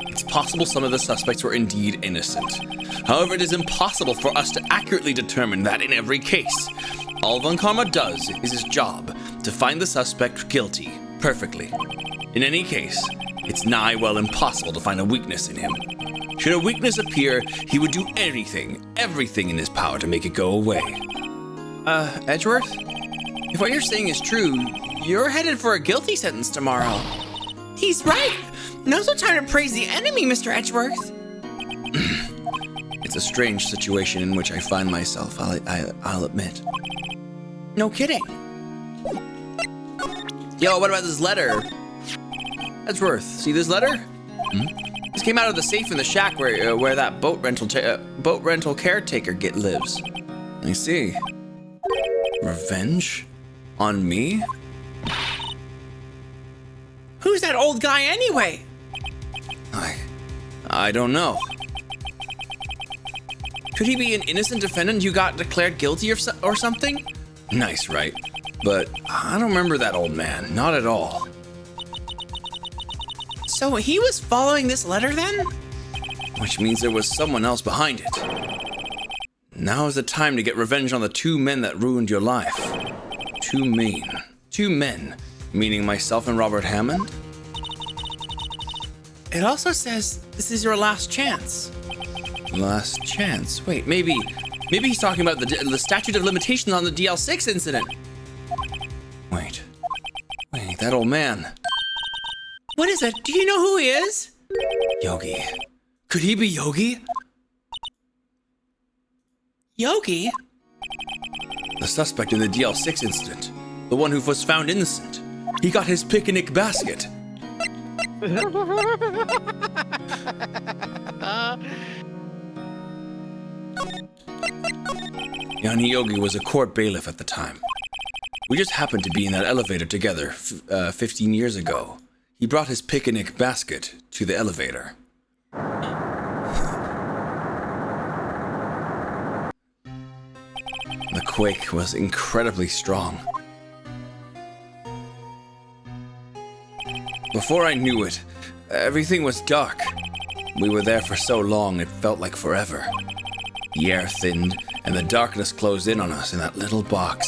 It's possible some of the suspects were indeed innocent. However, it is impossible for us to accurately determine that in every case. All Von Karma does is his job, to find the suspect guilty, perfectly. In any case, it's nigh well impossible to find a weakness in him. Should a weakness appear, he would do everything in his power to make it go away. Edgeworth? If what you're saying is true, you're headed for a guilty sentence tomorrow. He's right. Now's no time to praise the enemy, Mr. Edgeworth. It's a strange situation in which I find myself, I'll admit. No kidding. Yo, what about this letter? Edgeworth, see this letter? This came out of the safe in the shack where that boat rental caretaker lives. I see. Revenge? On me? Who's that old guy anyway? I don't know. Could he be an innocent defendant who got declared guilty or something? Nice, right? But I don't remember that old man, not at all. So he was following this letter then? Which means there was someone else behind it. Now is the time to get revenge on the two men that ruined your life. Two men, meaning myself and Robert Hammond? It also says this is your last chance. Last chance? Wait, maybe he's talking about the statute of limitations on the DL6 incident. Wait, that old man. What is it? Do you know who he is? Yogi. Could he be Yogi? Yogi? The suspect in the DL6 incident. The one who was found innocent. He got his picnic basket. Yanni Yogi was a court bailiff at the time. We just happened to be in that elevator together 15 years ago. He brought his picnic basket to the elevator. The quake was incredibly strong. Before I knew it, everything was dark. We were there for so long it felt like forever. The air thinned, and the darkness closed in on us in that little box.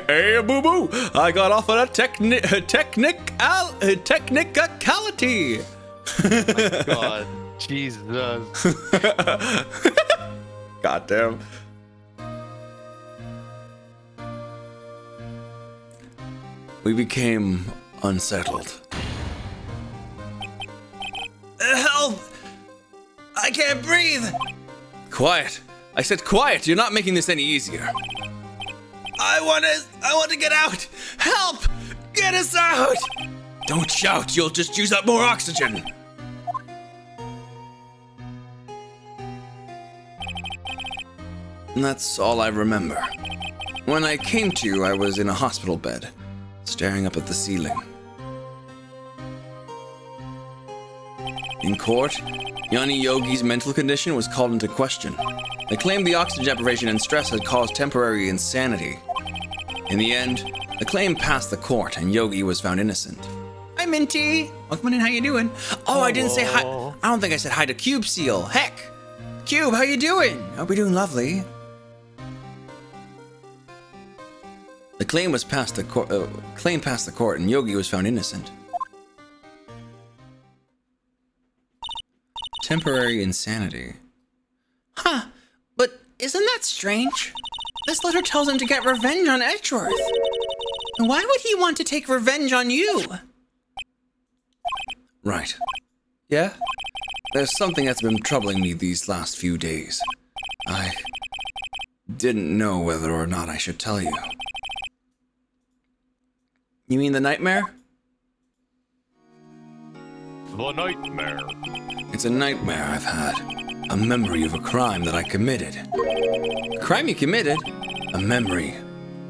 Hey, boo-boo! I got off on a technicality! God, Jesus. Goddamn. We became unsettled. Help! I can't breathe! Quiet. I said quiet. You're not making this any easier. I want to get out! Help! Get us out! Don't shout. You'll just use up more oxygen. And that's all I remember. When I came to, I was in a hospital bed, staring up at the ceiling. In court, Yanni Yogi's mental condition was called into question. They claimed the oxygen deprivation and stress had caused temporary insanity. In the end, the claim passed the court and Yogi was found innocent. Hi, Minty. Welcome in. How you doing? Oh, I didn't say hi. I don't think I said hi to Cube Seal. Heck, Cube, how you doing? Hope you're doing lovely. The claim passed the court and Yogi was found innocent. Temporary insanity. Huh, but isn't that strange? This letter tells him to get revenge on Edgeworth. Why would he want to take revenge on you? Right. Yeah? There's something that's been troubling me these last few days. I didn't know whether or not I should tell you. You mean the nightmare? The nightmare. It's a nightmare I've had. A memory of a crime that I committed. A crime you committed? A memory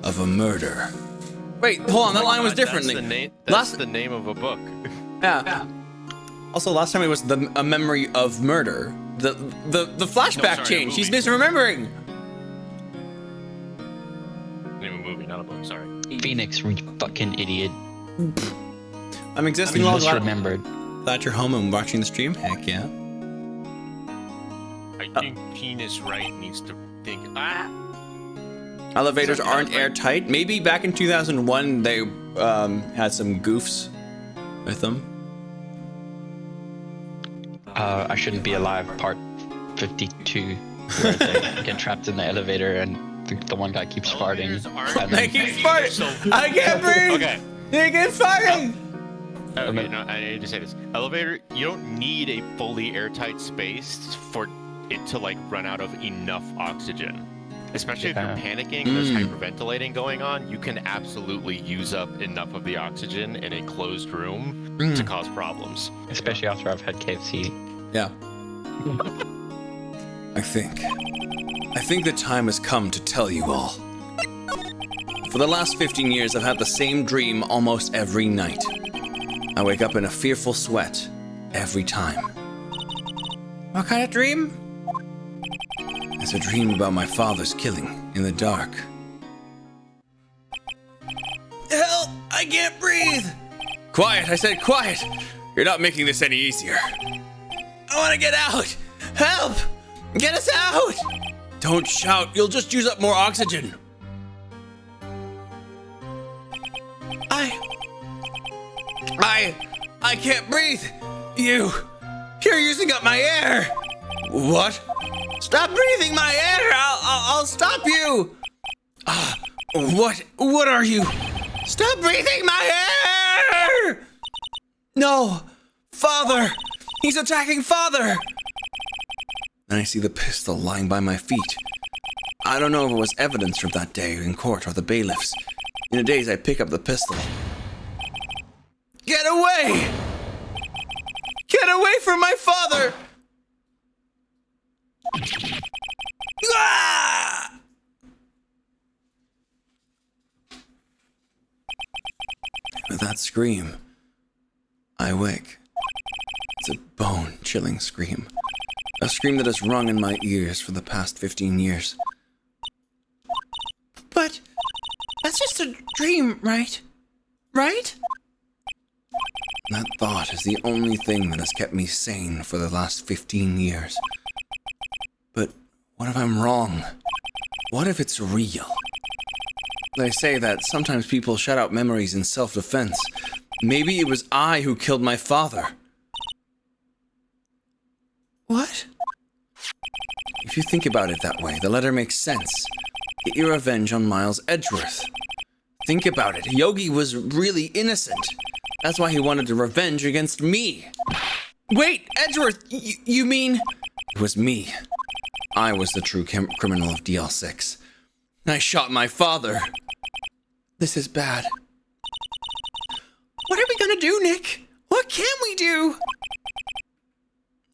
of a murder. Wait, hold on, that line was different. That's the name of a book. Yeah. Also, last time it was a memory of murder. The flashback changed. He's misremembering. Name of a movie, not a book. Sorry. Phoenix, you fucking idiot. I'm existing You while misremembered. glad you're home and watching the stream. Heck yeah. I think Penis Wright needs to think. Elevators aren't airtight. Maybe back in 2001 they had some goofs with them. I Shouldn't Be Alive, part 52, where they get trapped in the elevator and the one guy keeps farting. They keep farting! I can't breathe! Okay. They keep farting! Okay, no, I need to say this. Elevator, you don't need a fully airtight space for it to like run out of enough oxygen. Especially if you're panicking, there's hyperventilating going on, you can absolutely use up enough of the oxygen in a closed room to cause problems. Especially after I've had KFC. Yeah. I think the time has come to tell you all. For the last 15 years, I've had the same dream almost every night. I wake up in a fearful sweat every time. What kind of dream? It's a dream about my father's killing in the dark. Help! I can't breathe! Quiet, I said quiet! You're not making this any easier. I want to get out! Help! Get us out! Don't shout, you'll just use up more oxygen. I can't breathe. You're using up my air. What? Stop breathing my air. I'll stop you. What are you? Stop breathing my air. No, Father. He's attacking Father. And I see the pistol lying by my feet. I don't know if it was evidence from that day in court or the bailiffs. In a daze, I pick up the pistol. Get away! Get away from my father! Ah! With that scream, I wake. It's a bone-chilling scream. A scream that has rung in my ears for the past 15 years. But that's just a dream, right? Right? That thought is the only thing that has kept me sane for the last 15 years. But what if I'm wrong? What if it's real? They say that sometimes people shut out memories in self-defense. Maybe it was I who killed my father. What? If you think about it that way, the letter makes sense. Get your revenge on Miles Edgeworth. Think about it. Yogi was really innocent. That's why he wanted to revenge against me. Wait, Edgeworth, you mean... It was me. I was the true criminal of DL6. I shot my father. This is bad. What are we gonna do, Nick? What can we do?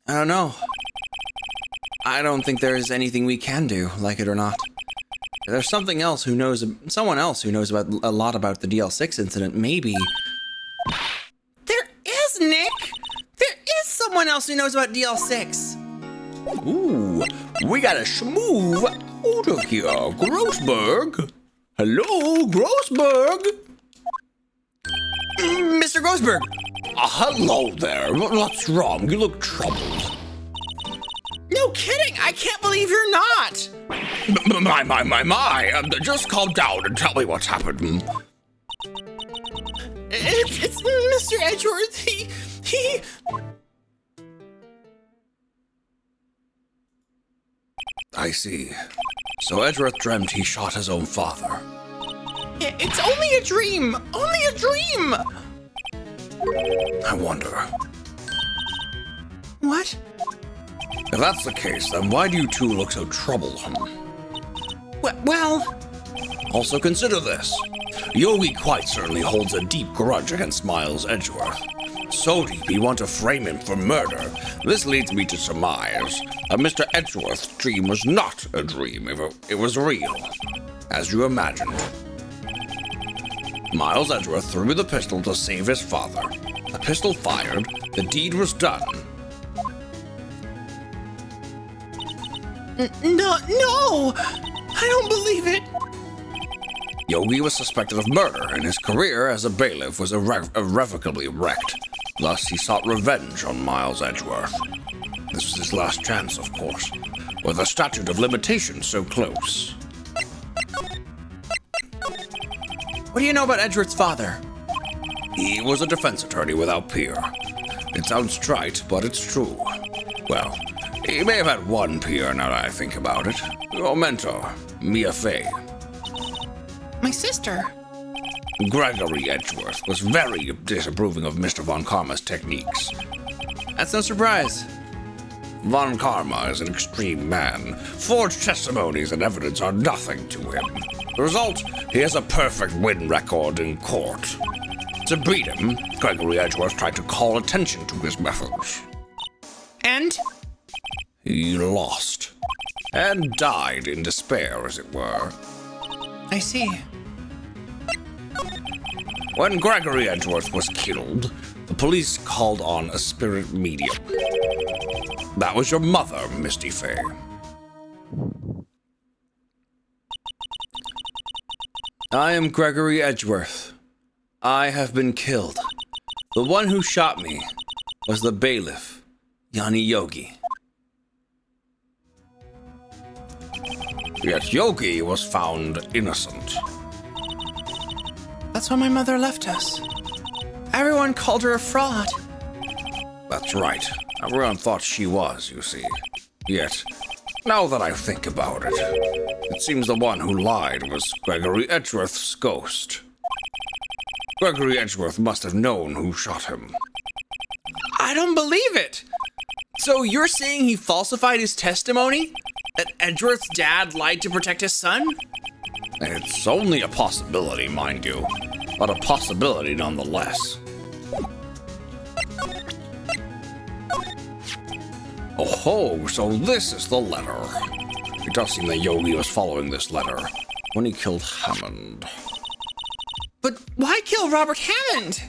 I don't know. I don't think there is anything we can do, like it or not. There's someone else who knows about a lot about the DL6 incident. Maybe. There is, Nick! There is someone else who knows about DL6. Ooh, we got a schmoove out of here. Grossberg. Hello, Grossberg. Mr. Grossberg. Hello there. What's wrong? You look troubled. No kidding! I can't believe you're not! My. Just calm down and tell me what's happened. It's Mr. Edgeworth. He... I see. So Edgeworth dreamt he shot his own father. It's only a dream! Only a dream! I wonder. What? If that's the case, then why do you two look so troublesome? Well... Also consider this. Yogi quite certainly holds a deep grudge against Miles Edgeworth. So deep he wants to frame him for murder. This leads me to surmise that Mr. Edgeworth's dream was not a dream if it was real, as you imagined. Miles Edgeworth threw the pistol to save his father. The pistol fired, the deed was done. No! I don't believe it! Yogi was suspected of murder, and his career as a bailiff was irrevocably wrecked. Thus, he sought revenge on Miles Edgeworth. This was his last chance, of course, with the statute of limitations so close. What do you know about Edgeworth's father? He was a defense attorney without peer. It sounds trite, but it's true. Well, he may have had one peer now that I think about it. Your mentor, Mia Fey. My sister. Gregory Edgeworth was very disapproving of Mr. Von Karma's techniques. That's no surprise. Von Karma is an extreme man. Forged testimonies and evidence are nothing to him. The result, he has a perfect win record in court. To beat him, Gregory Edgeworth tried to call attention to his methods. And? He lost. And died in despair, as it were. I see. When Gregory Edgeworth was killed, the police called on a spirit medium. That was your mother, Misty Fey. I am Gregory Edgeworth. I have been killed. The one who shot me was the bailiff, Yanni Yogi. Yet Yogi was found innocent. That's why my mother left us. Everyone called her a fraud. That's right. Everyone thought she was, you see. Yet, now that I think about it, it seems the one who lied was Gregory Edgeworth's ghost. Gregory Edgeworth must have known who shot him. I don't believe it! So you're saying he falsified his testimony? That Edgeworth's dad lied to protect his son? It's only a possibility, mind you, but a possibility nonetheless. Oh, so this is the letter. It does seem that Yogi was following this letter when he killed Hammond. But why kill Robert Hammond?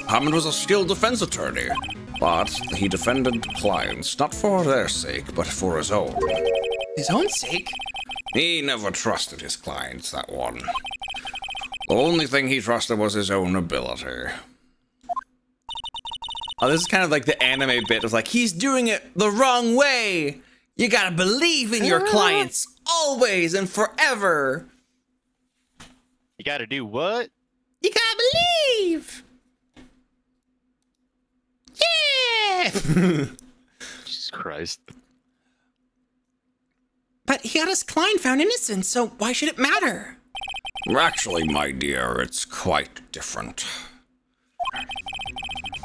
Hammond was a skilled defense attorney, but he defended clients not for their sake, but for his own. His own sake? He never trusted his clients, that one. The only thing he trusted was his own ability. Oh, this is kind of like the anime bit of like, he's doing it the wrong way. You gotta believe in your clients always and forever. You gotta do what? You gotta believe. Yeah. Jesus Christ. But he got his client found innocent, so why should it matter? Actually, my dear, it's quite different.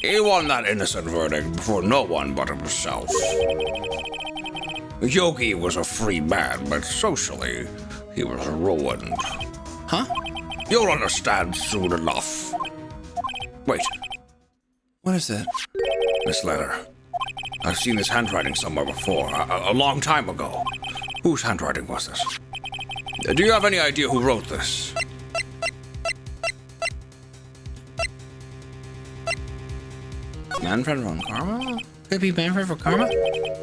He won that innocent verdict before no one but himself. Yogi was a free man, but socially, he was ruined. Huh? You'll understand soon enough. Wait, What is it? this letter. I've seen this handwriting somewhere before, a long time ago. Whose handwriting was this? Do you have any idea who wrote this? Manfred von Karma? Could it be Manfred von Karma?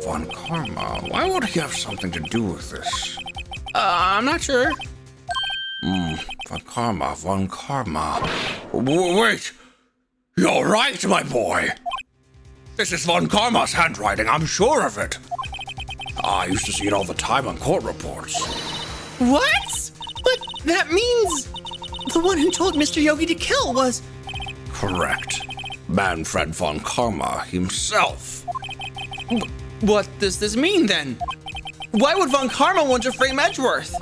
Von Karma? Why would he have something to do with this? I'm not sure. Von Karma. Wait! You're right, my boy! This is Von Karma's handwriting, I'm sure of it. I used to see it all the time on court reports. What? But that means the one who told Mr. Yogi to kill was... Correct. Manfred von Karma himself. What does this mean then? Why would Von Karma want to frame Edgeworth?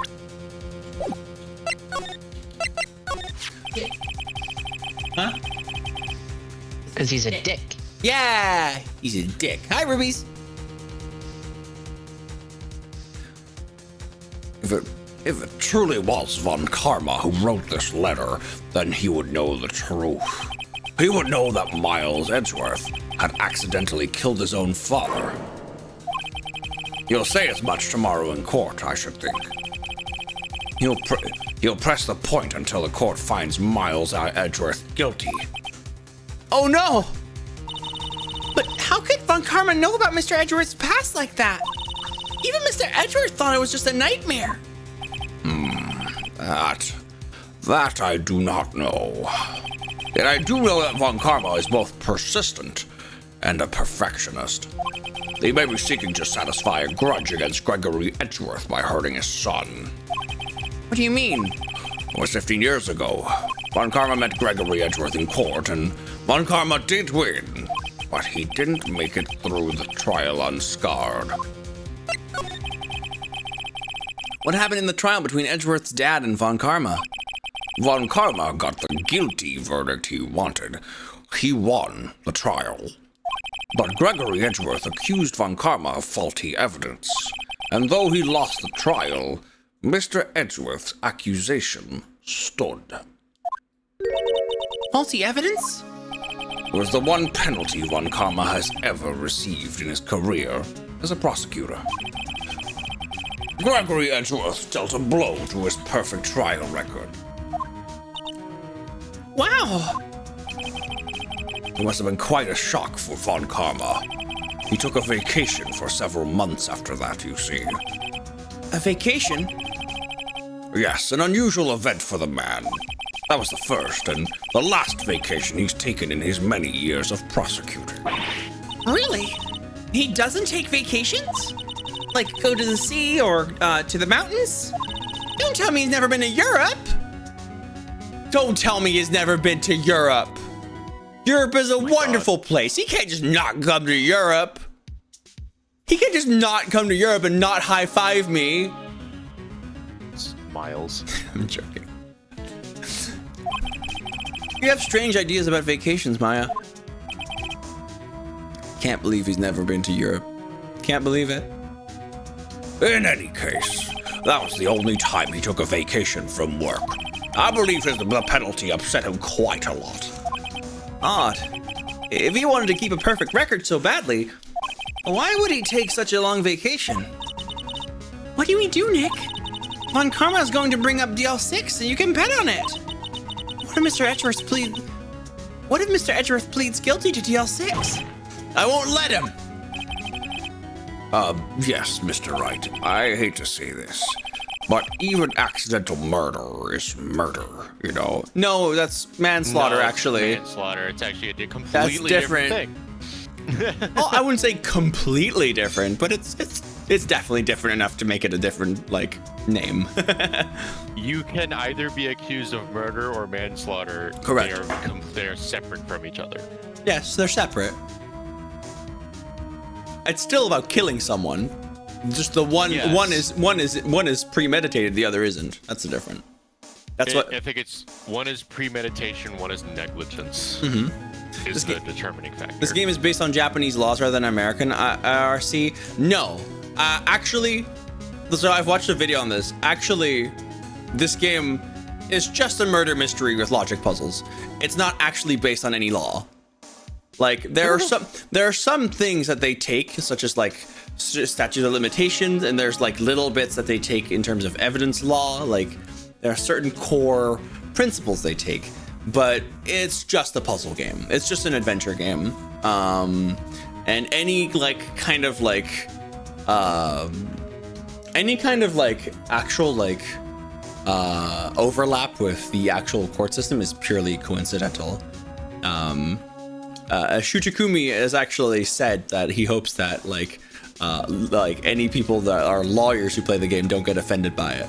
Huh? Because he's a dick. Yeah, he's a dick. Hi, Rubies. If it truly was Von Karma who wrote this letter, then he would know the truth. He would know that Miles Edgeworth had accidentally killed his own father. He'll say as much tomorrow in court, I should think. He'll press the point until the court finds Miles Edgeworth guilty. Oh no! But how could Von Karma know about Mr. Edgeworth's past like that? Even Mr. Edgeworth thought it was just a nightmare. That I do not know. Yet I do know that Von Karma is both persistent and a perfectionist. He may be seeking to satisfy a grudge against Gregory Edgeworth by hurting his son. What do you mean? It was 15 years ago. Von Karma met Gregory Edgeworth in court, and Von Karma did win, but he didn't make it through the trial unscarred. What happened in the trial between Edgeworth's dad and Von Karma? Von Karma got the guilty verdict he wanted. He won the trial. But Gregory Edgeworth accused Von Karma of faulty evidence, and though he lost the trial, Mr. Edgeworth's accusation stood. Faulty evidence? It was the one penalty Von Karma has ever received in his career as a prosecutor. Gregory Edgeworth dealt a blow to his perfect trial record. Wow! It must have been quite a shock for Von Karma. He took a vacation for several months after that, you see. A vacation? Yes, an unusual event for the man. That was the first and the last vacation he's taken in his many years of prosecuting. Really? He doesn't take vacations? Like go to the sea or to the mountains? Don't tell me he's never been to Europe. Don't tell me he's never been to Europe. Europe is a wonderful place. He can't just not come to Europe. He can't just not come to Europe and not high-five me. It's Miles. I'm joking. You have strange ideas about vacations, Maya. Can't believe he's never been to Europe. Can't believe it. In any case, that was the only time he took a vacation from work. I believe the penalty upset him quite a lot. Odd. If he wanted to keep a perfect record so badly, why would he take such a long vacation? What do we do, Nick? Von Karma is going to bring up DL6 so you can bet on it. What if Mr. Edgeworth pleads guilty to DL6? I won't let him. Yes, Mr. Wright, I hate to say this, but even accidental murder is murder, you know? No, that's manslaughter, actually. Manslaughter. It's actually a completely different thing. Well, I wouldn't say completely different, but it's definitely different enough to make it a different, like, name. You can either be accused of murder or manslaughter. Correct. They are separate from each other. Yes, they're separate. It's still about killing someone. Just the one, yes. one is premeditated, the other isn't. That's the difference. I think it's one is premeditation, one is negligence. Mm-hmm. Is the determining factor. This game is based on Japanese laws rather than American IRC. No, actually, so I've watched a video on this. Actually, this game is just a murder mystery with logic puzzles. It's not actually based on any law. Like there are some things that they take, such as like statute of limitations, and there's like little bits that they take in terms of evidence law. Like there are certain core principles they take, but it's just a puzzle game. It's just an adventure game. And any kind of actual overlap with the actual court system is purely coincidental. Shuchikumi has actually said that he hopes that any people that are lawyers who play the game don't get offended by it.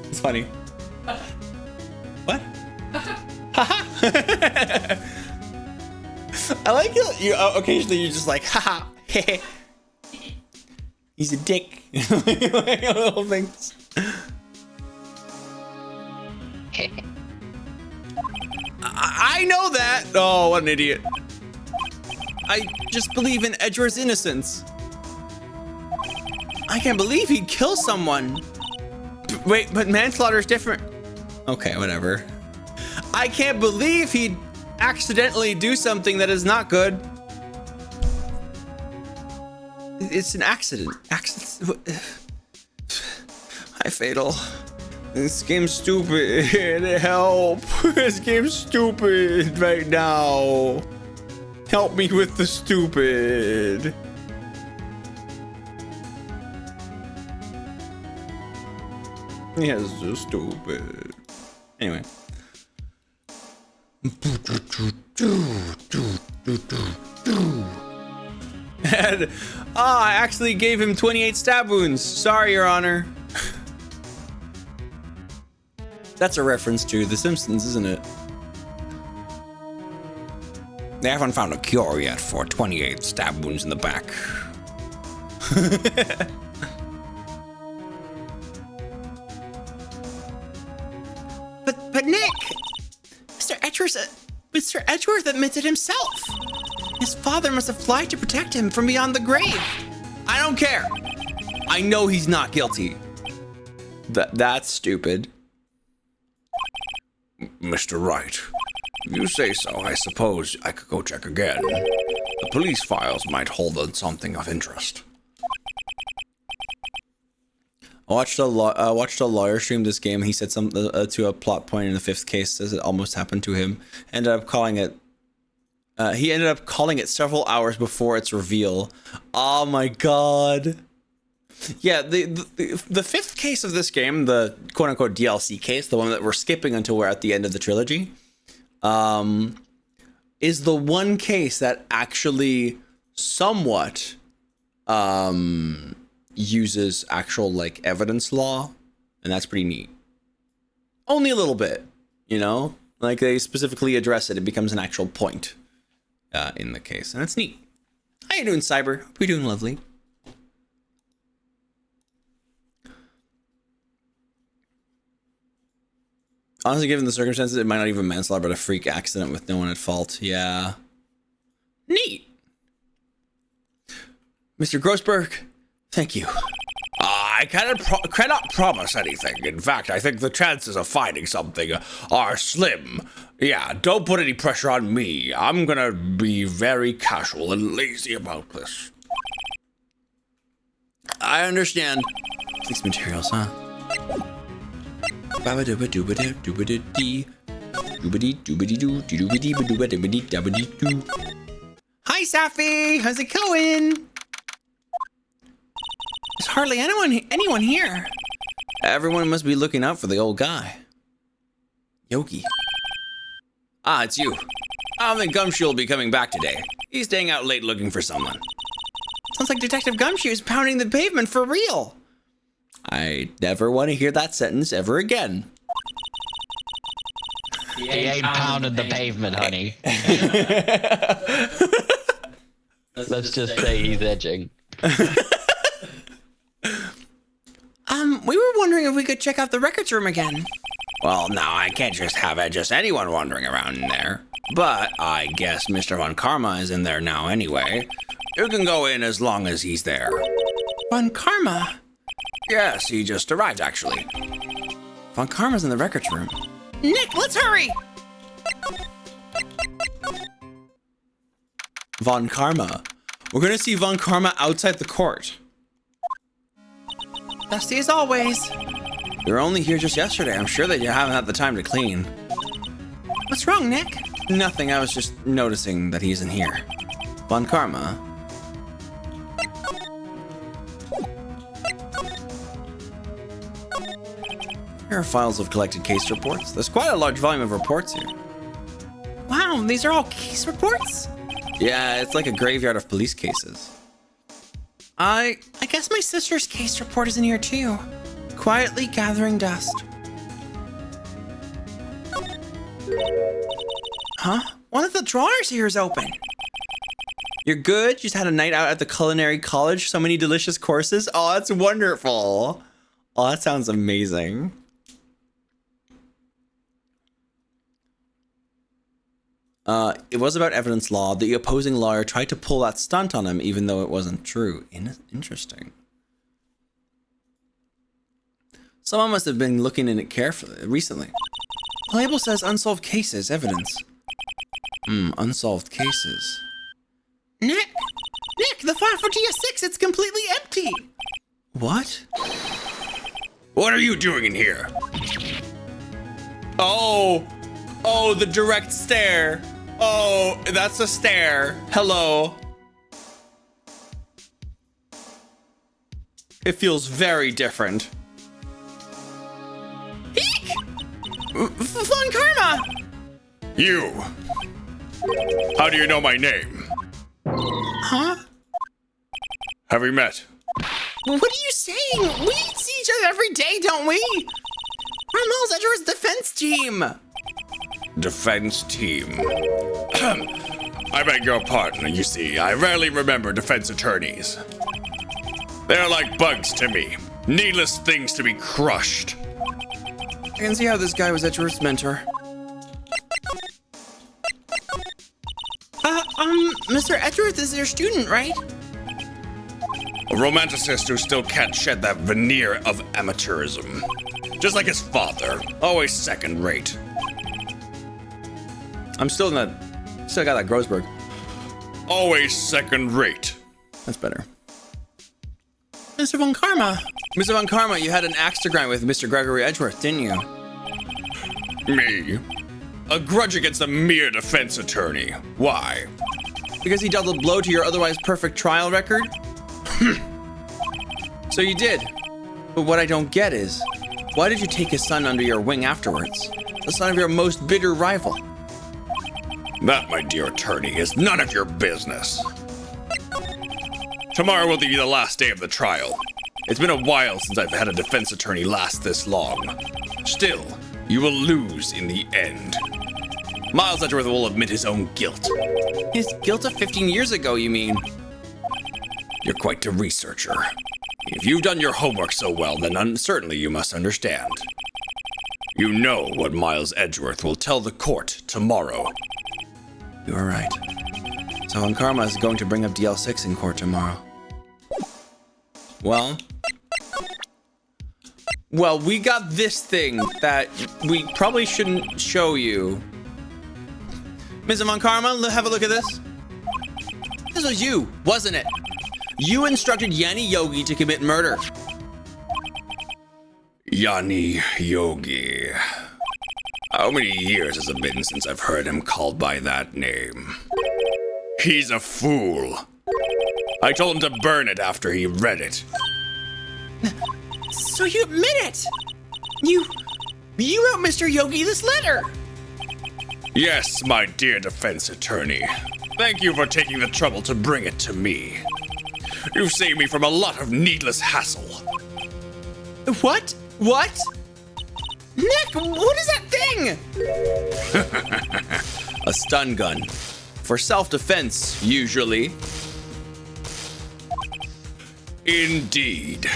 It's funny. What? Haha. I like it. Occasionally you're just like, haha, He's a dick. Little things. I know that. Oh, what an idiot. I just believe in Edgeworth's innocence. I can't believe he'd kill someone. Wait, but manslaughter is different. Okay, whatever. I can't believe he'd accidentally do something that is not good. It's an accident. Hi, Fatal. This game's stupid. Help. This game's stupid right now. Help me with the stupid. Yeah, it's just stupid. Anyway. And, I actually gave him 28 stab wounds. Sorry, Your Honor. That's a reference to The Simpsons, isn't it? They haven't found a cure yet for 28 stab wounds in the back. But Nick, Mr. Edgeworth admits it himself. His father must have lied to protect him from beyond the grave. I don't care. I know he's not guilty. That's stupid. Mr. Wright, if you say so, I suppose I could go check again. The police files might hold on something of interest. I watched a lawyer stream this game. He said something to a plot point in the 5th case, says it almost happened to him. Ended up calling it. He ended up calling it several hours before its reveal. Oh my god. Yeah, the 5th case of this game, the quote unquote DLC case, the one that we're skipping until we're at the end of the trilogy, is the one case that actually somewhat uses actual like evidence law, and that's pretty neat. Only a little bit, you know, like they specifically address it. It becomes an actual point in the case, and it's neat. How you doing, Cyber? Hope you're doing lovely. Honestly, given the circumstances, it might not even manslaughter, but a freak accident with no one at fault. Yeah. Neat. Mr. Grossberg, thank you. I cannot promise anything. In fact, I think the chances of finding something are slim. Yeah, don't put any pressure on me. I'm gonna be very casual and lazy about this. I understand. These materials, huh? Hi, Safi. How's it going? There's hardly anyone here. Everyone must be looking out for the old guy. Yogi. Ah, it's you. I don't think Gumshoe will be coming back today. He's staying out late looking for someone. Sounds like Detective Gumshoe is pounding the pavement for real. I never want to hear that sentence ever again. He ain't pounding the pavement, honey. Let's just say he's edging. We were wondering if we could check out the records room again. Well, now I can't just have just anyone wandering around in there. But I guess Mr. Von Karma is in there now anyway. You can go in as long as he's there. Von Karma? Yes, he just arrived actually. Von Karma's in the records room. Nick, let's hurry! Von Karma. We're gonna see Von Karma outside the court. Dusty as always. They were only here just yesterday. I'm sure that you haven't had the time to clean. What's wrong, Nick? Nothing. I was just noticing that he isn't here. Von Karma. Here are files of collected case reports. There's quite a large volume of reports here. Wow, these are all case reports? Yeah, it's like a graveyard of police cases. I guess my sister's case report is in here too. Quietly gathering dust. Huh? One of the drawers here is open. You're good? You just had a night out at the culinary college. So many delicious courses. Oh, that's wonderful. Oh, that sounds amazing. It was about evidence law. The opposing lawyer tried to pull that stunt on him, even though it wasn't true. Interesting. Someone must have been looking in it carefully recently. The label says unsolved cases, evidence. Unsolved cases. Nick, the file for DS6, it's completely empty. What? What are you doing in here? Oh, the direct stare. Oh, that's a stare. Hello. It feels very different. Eek! Fun karma. You. How do you know my name? Huh? Have we met? What are you saying? We see each other every day, don't we? We're Miles Edgeworth's defense team. Defense team. I beg your pardon. You see, I rarely remember defense attorneys. They're like bugs to me. Needless things to be crushed. I can see how this guy was Edgeworth's mentor. Mr. Edgeworth is your student, right? A romanticist who still can't shed that veneer of amateurism. Just like his father, always second rate. I'm still got that Grossberg. Always second rate. That's better. Mr. Von Karma. Mr. Von Karma, you had an axe to grind with Mr. Gregory Edgeworth, didn't you? Me? A grudge against a mere defense attorney. Why? Because he dealt a blow to your otherwise perfect trial record? So you did. But what I don't get is, why did you take his son under your wing afterwards? The son of your most bitter rival. That, my dear attorney, is none of your business. Tomorrow will be the last day of the trial. It's been a while since I've had a defense attorney last this long. Still, you will lose in the end. Miles Edgeworth will admit his own guilt. His guilt of 15 years ago, you mean? You're quite the researcher. If you've done your homework so well, then certainly you must understand. You know what Miles Edgeworth will tell the court tomorrow. You are right. So Von Karma is going to bring up DL6 in court tomorrow. Well, we got this thing that we probably shouldn't show you. Ms. Von Karma, have a look at this. This was you, wasn't it? You instructed Yanni Yogi to commit murder. Yanni Yogi. How many years has it been since I've heard him called by that name? He's a fool. I told him to burn it after he read it. So you admit it? You wrote Mr. Yogi this letter. Yes, my dear defense attorney. Thank you for taking the trouble to bring it to me. You've saved me from a lot of needless hassle. What? What? Nick, what is that thing? A stun gun. For self-defense, usually. Indeed.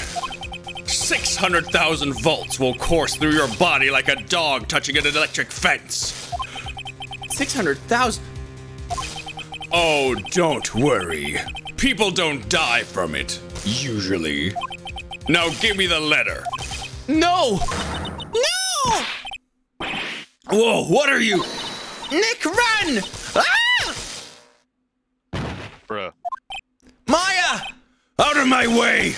600,000 volts will course through your body like a dog touching an electric fence. 600,000? Oh, don't worry. People don't die from it, usually. Now give me the letter. No! No! Whoa, what are you? Nick, run! Ah! Bruh. Maya! Out of my way!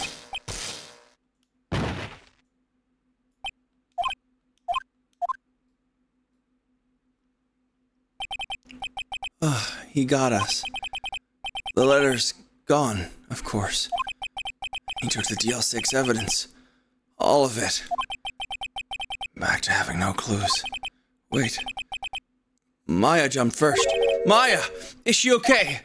He got us. The letter's gone, of course. He took the DL6 evidence. All of it. Back to having no clues. Wait. Maya jumped first. Maya! Is she okay?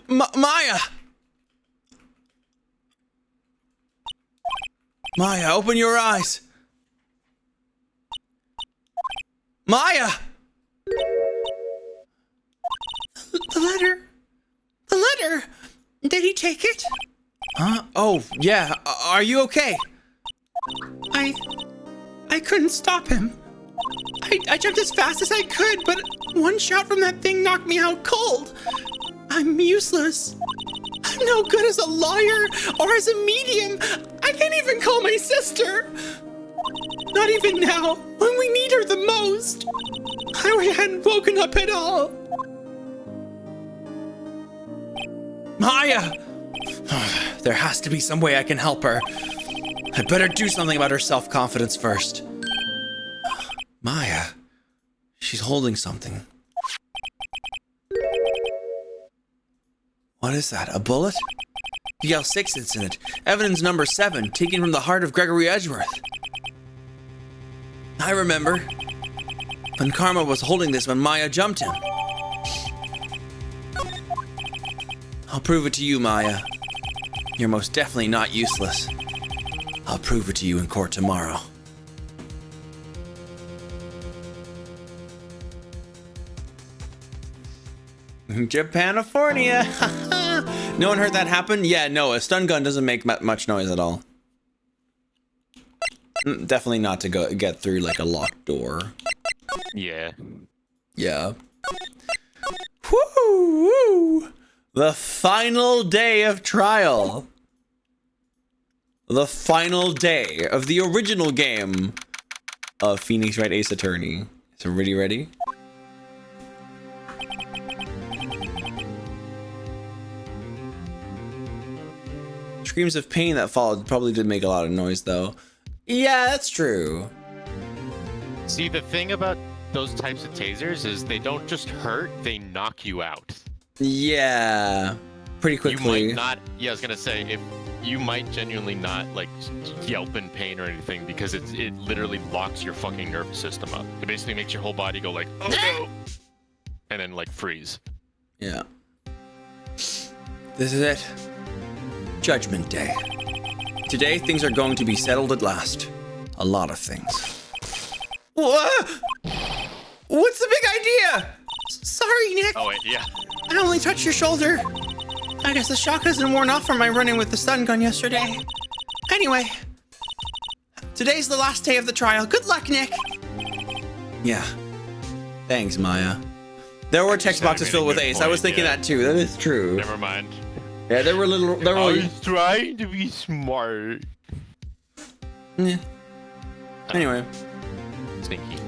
Maya! Maya, open your eyes! Maya! letter. The letter. Did he take it? Huh? Oh, yeah. Are you okay? I couldn't stop him. I jumped as fast as I could, but one shot from that thing knocked me out cold. I'm useless. I'm no good as a lawyer or as a medium. I can't even call my sister. Not even now, when we need her the most. I hadn't woken up at all. Maya! There has to be some way I can help her. I better do something about her self-confidence first. Maya, she's holding something. What is that, a bullet? DL6 incident, evidence number 7, taken from the heart of Gregory Edgeworth. I remember. When Karma was holding this when Maya jumped him. I'll prove it to you, Maya. You're most definitely not useless. I'll prove it to you in court tomorrow. Japanifornia! No one heard that happen? Yeah, no, a stun gun doesn't make much noise at all. Definitely not to get through like a locked door. Yeah. Yeah. Woo! The final day of trial. The final day of the original game of Phoenix Wright Ace Attorney. So ready? Screams of pain that followed probably did make a lot of noise though. Yeah, that's true. See, the thing about those types of tasers is they don't just hurt, they knock you out. Yeah, pretty quickly. You might not, yeah, I was gonna say, if you might genuinely not like yelp in pain or anything because it literally locks your fucking nervous system up. It basically makes your whole body go like, oh no, and then like freeze. Yeah. This is it. Judgment Day. Today, things are going to be settled at last. A lot of things. What? What's the big idea? Sorry, Nick. Oh, wait, yeah. I only touched your shoulder. I guess the shock hasn't worn off from my running with the stun gun yesterday. Anyway, today's the last day of the trial. Good luck, Nick. Yeah. Thanks, Maya. There were text boxes filled with Ace. I was thinking that too. That is true. Never mind. Yeah, there were little. I was trying to be smart. Yeah. Anyway. Sneaky.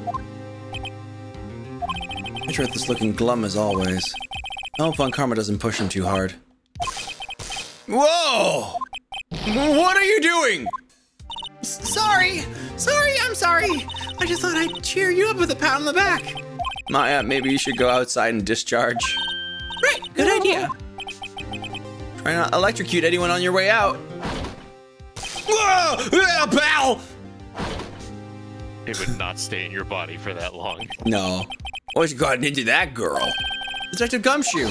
Edgeworth is looking glum as always. I hope Von Karma doesn't push him too hard. Whoa! What are you doing? Sorry, I'm sorry. I just thought I'd cheer you up with a pat on the back. Maya, maybe you should go outside and discharge. Right, good idea. Try not to electrocute anyone on your way out. Whoa! Yeah, pal! It would not stay in your body for that long. No. What's gotten into that girl? Detective Gumshoe.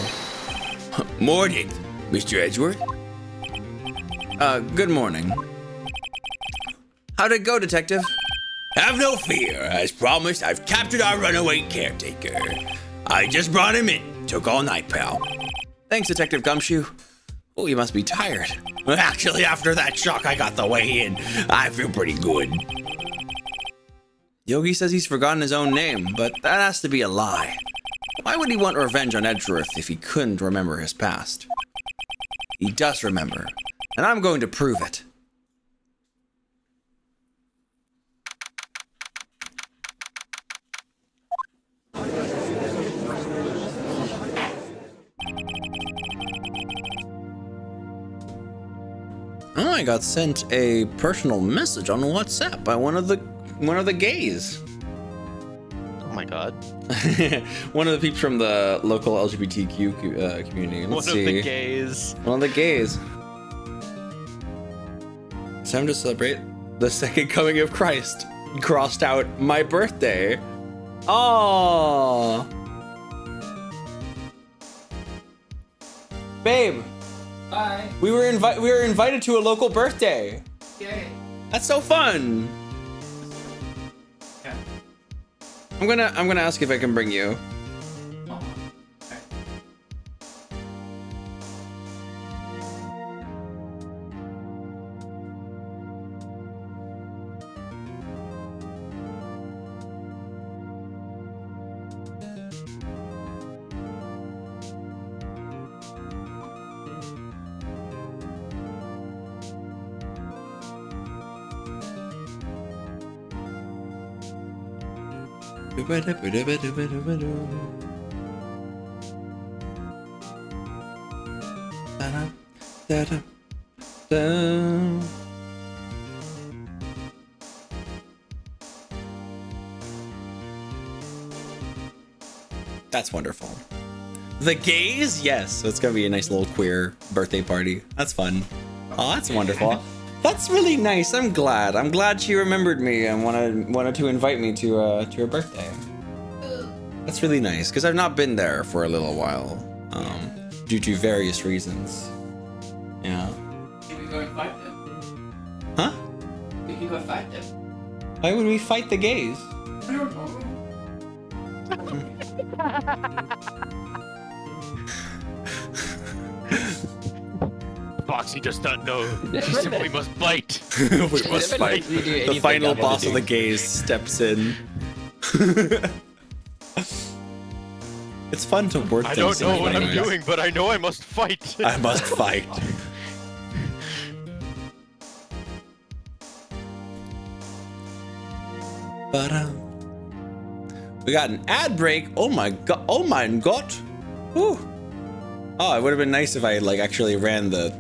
Morning, Mr. Edgeworth. Good morning. How'd it go, Detective? Have no fear. As promised, I've captured our runaway caretaker. I just brought him in. Took all night, pal. Thanks, Detective Gumshoe. Oh, you must be tired. Actually, after that shock I got the way in, I feel pretty good. Yogi says he's forgotten his own name, but that has to be a lie. Why would he want revenge on Edgeworth if he couldn't remember his past? He does remember, and I'm going to prove it. Oh, I got sent a personal message on WhatsApp by one of the gays. Oh my god. One of the peeps from the local LGBTQ community. Let's see. One of the gays. One of the gays. It's time to celebrate the second coming of Christ. Crossed out my birthday. Oh. Babe. Bye. We were invited to a local birthday. Yay. That's so fun. Yeah. I'm gonna ask if I can bring you. Oh, okay. That's wonderful. The gays? Yes. So it's gonna be a nice little queer birthday party. That's fun. Oh, that's wonderful. That's really nice. I'm glad. I'm glad she remembered me and wanted to invite me to her birthday. That's really nice because I've not been there for a little while, due to various reasons. Yeah. We can go and fight them. Huh? We can go fight them. Why would we fight the gays? I don't know. Foxy does not know. She simply must fight. We must fight. The final boss of the gays steps in. It's fun to work. I don't know what I'm doing, but I know I must fight. I must fight. But we got an ad break. Oh my god! Oh my god! Whew. Oh, it would have been nice if I like actually ran the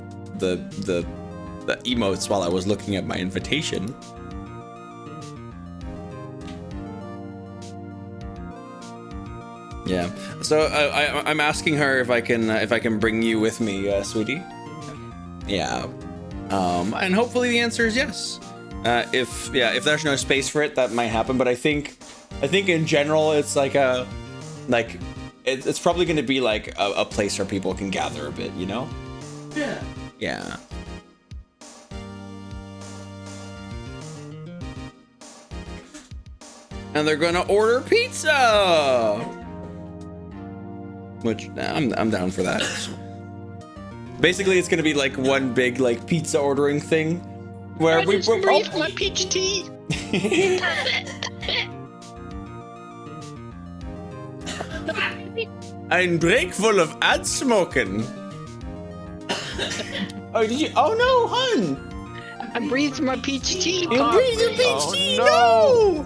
emotes while I was looking at my invitation. Yeah. So I'm asking her if I can bring you with me, sweetie. Yeah. And hopefully the answer is yes. If there's no space for it, that might happen. But I think in general it's it's probably going to be like a place where people can gather a bit, you know? Yeah. Yeah. And they're gonna order pizza, which I'm down for that. Basically, it's gonna be like one big like pizza ordering thing, where we my peach tea. I'm break full of ad smoking. Oh, did you? Oh no, hun! I breathed my peach tea. You breathed your peach tea. No!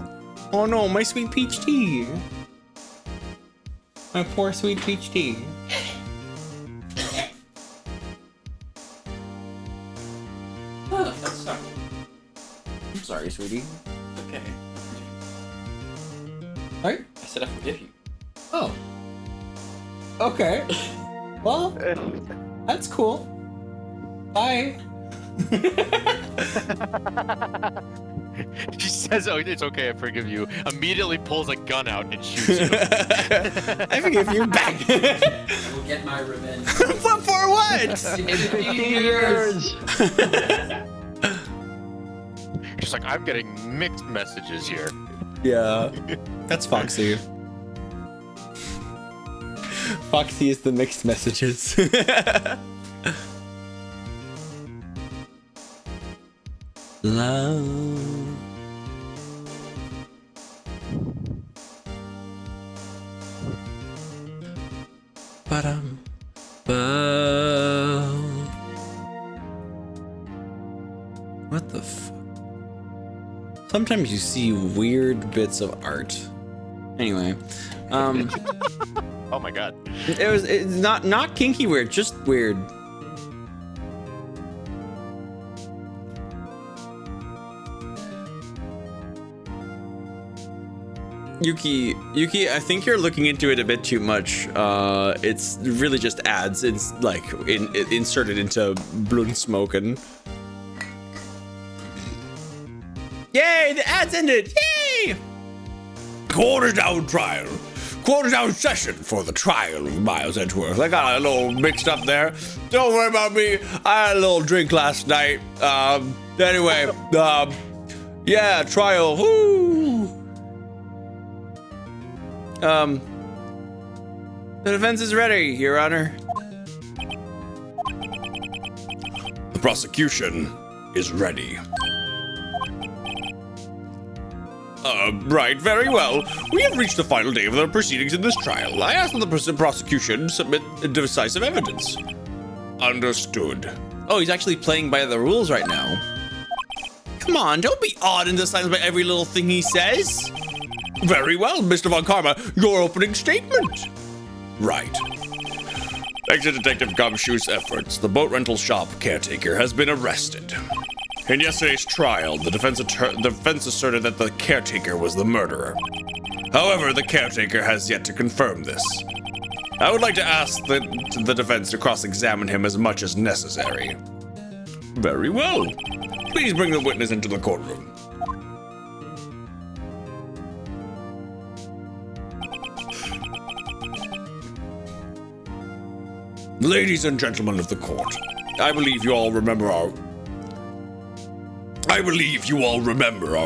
Oh no, my sweet peach tea. My poor sweet peach tea. Oh, that sucked. I'm sorry, sweetie. Okay. Right? I said I forgive you. Oh. Okay. Well, that's cool. Bye. She says, "Oh, it's okay, I forgive you." Immediately pulls a gun out and shoots him. I forgive you back. I will get my revenge. For what? 15 years. She's like, "I'm getting mixed messages here." Yeah. That's Foxy. Foxy is the mixed messages. Love. What the fuck? Sometimes you see weird bits of art. Anyway, Oh my god. it's not kinky weird, just weird. Yuki, I think you're looking into it a bit too much. It's really just ads. It's like inserted into Blunsmoken. Yay! The ads ended! Yay! Quarter down trial. Quarter down session for the trial of Miles Edgeworth. I got a little mixed up there. Don't worry about me. I had a little drink last night. Anyway, yeah, trial. Woo! The defense is ready, Your Honor. The prosecution is ready. Right, very well. We have reached the final day of the proceedings in this trial. I ask that the prosecution submit decisive evidence. Understood. Oh, he's actually playing by the rules right now. Come on, don't be awed and decided by every little thing he says. Very well, Mr. Von Karma, your opening statement. Right. Thanks to Detective Gumshoe's efforts, the boat rental shop caretaker has been arrested. In yesterday's trial, the defense asserted that the caretaker was the murderer. However, the caretaker has yet to confirm this. I would like to ask the defense to cross-examine him as much as necessary. Very well. Please bring the witness into the courtroom. Ladies and gentlemen of the court, I believe you all remember our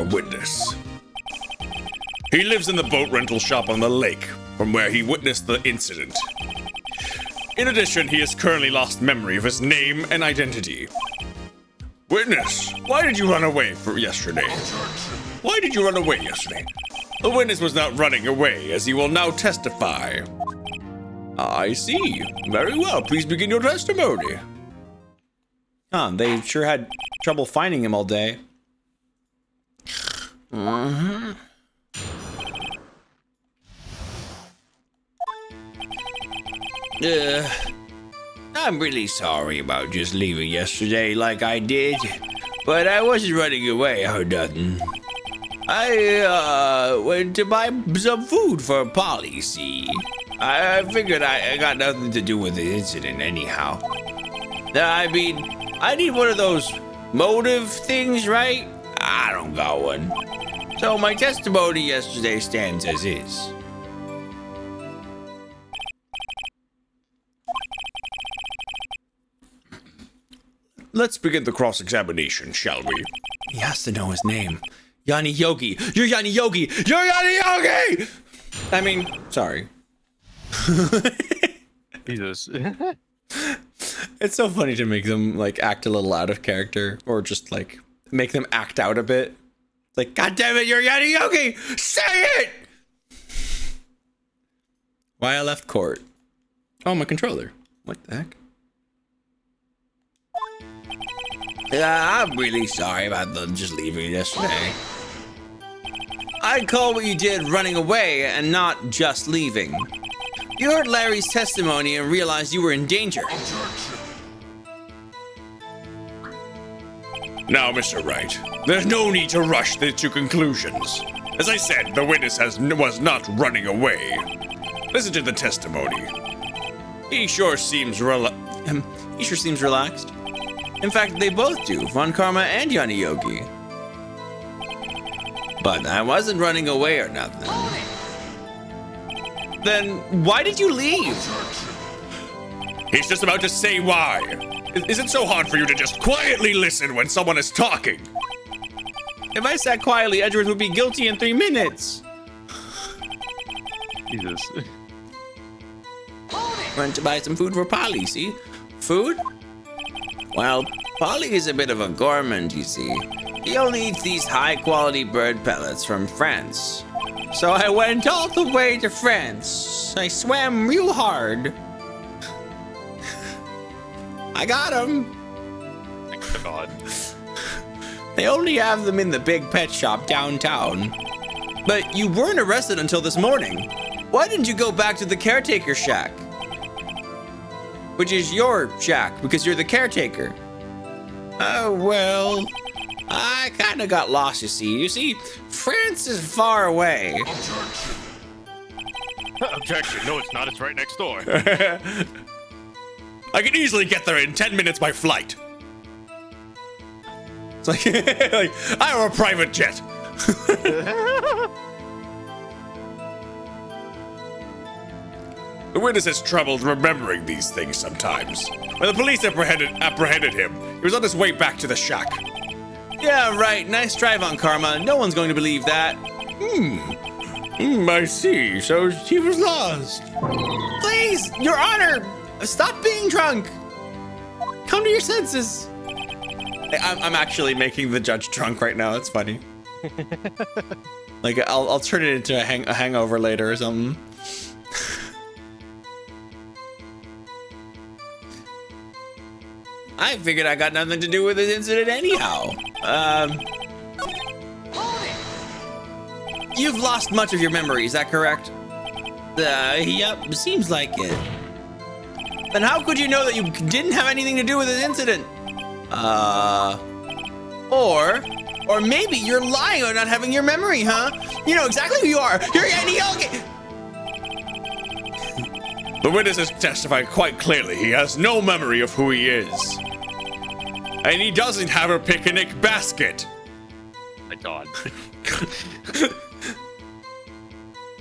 witness. He lives in the boat rental shop on the lake, from where he witnessed the incident. In addition, he has currently lost memory of his name and identity. Witness, why did you run away yesterday? Why did you run away yesterday? The witness was not running away, as he will now testify. I see. Very well. Please begin your testimony. Huh, they sure had trouble finding him all day. Mm-hmm. I'm really sorry about just leaving yesterday like I did, but I wasn't running away or nothing. I went to buy some food for Polly, see? I figured I got nothing to do with the incident anyhow. I mean, I need one of those motive things, right? I don't got one. So my testimony yesterday stands as is. Let's begin the cross-examination, shall we? He has to know his name. Yanni Yogi. You're Yanni Yogi. You're Yanni Yogi! I mean, sorry. Jesus. It's so funny to make them like act a little out of character or just like make them act out a bit. It's like, God damn it, you're Yanni Yogi! Say it! Why I left court? Oh, my controller. What the heck? I'm really sorry about just leaving yesterday. I'd call what you did running away and not just leaving. You heard Larry's testimony and realized you were in danger. Now, Mr. Wright, there's no need to rush to conclusions. As I said, the witness was not running away. Listen to the testimony. He sure seems relaxed. In fact, they both do, Von Karma and Yanni Yogi. But I wasn't running away or nothing. Then why did you leave? He's just about to say why. Is it so hard for you to just quietly listen when someone is talking? If I sat quietly, Edgeworth would be guilty in 3 minutes. Jesus. Went to buy some food for Polly, see? Food? Well, Polly is a bit of a gourmand, you see. He only eats these high-quality bird pellets from France. So I went all the way to France. I swam real hard. I got him. Thank God. They only have them in the big pet shop downtown. But you weren't arrested until this morning. Why didn't you go back to the caretaker shack? Which is your shack, because you're the caretaker. Oh, well, I kind of got lost, you see. You see, France is far away. Objection. No, it's not. It's right next door. I can easily get there in 10 minutes by flight. It's like, I have a private jet. The witness has trouble remembering these things sometimes. When the police apprehended him, he was on his way back to the shack. Yeah, right. Nice try, Von Karma. No one's going to believe that. I see. So he was lost. Please, Your Honor, stop being drunk. Come to your senses. I'm actually making the judge drunk right now. It's funny. Like, I'll turn it into a hangover later or something. I figured I got nothing to do with this incident anyhow. You've lost much of your memory, is that correct? Yep, seems like it. Then how could you know that you didn't have anything to do with this incident? Or maybe you're lying about not having your memory, huh? You know exactly who you are. You're Yanni Yogi. The witness has testified quite clearly he has no memory of who he is. And he doesn't have a picnic basket. My God.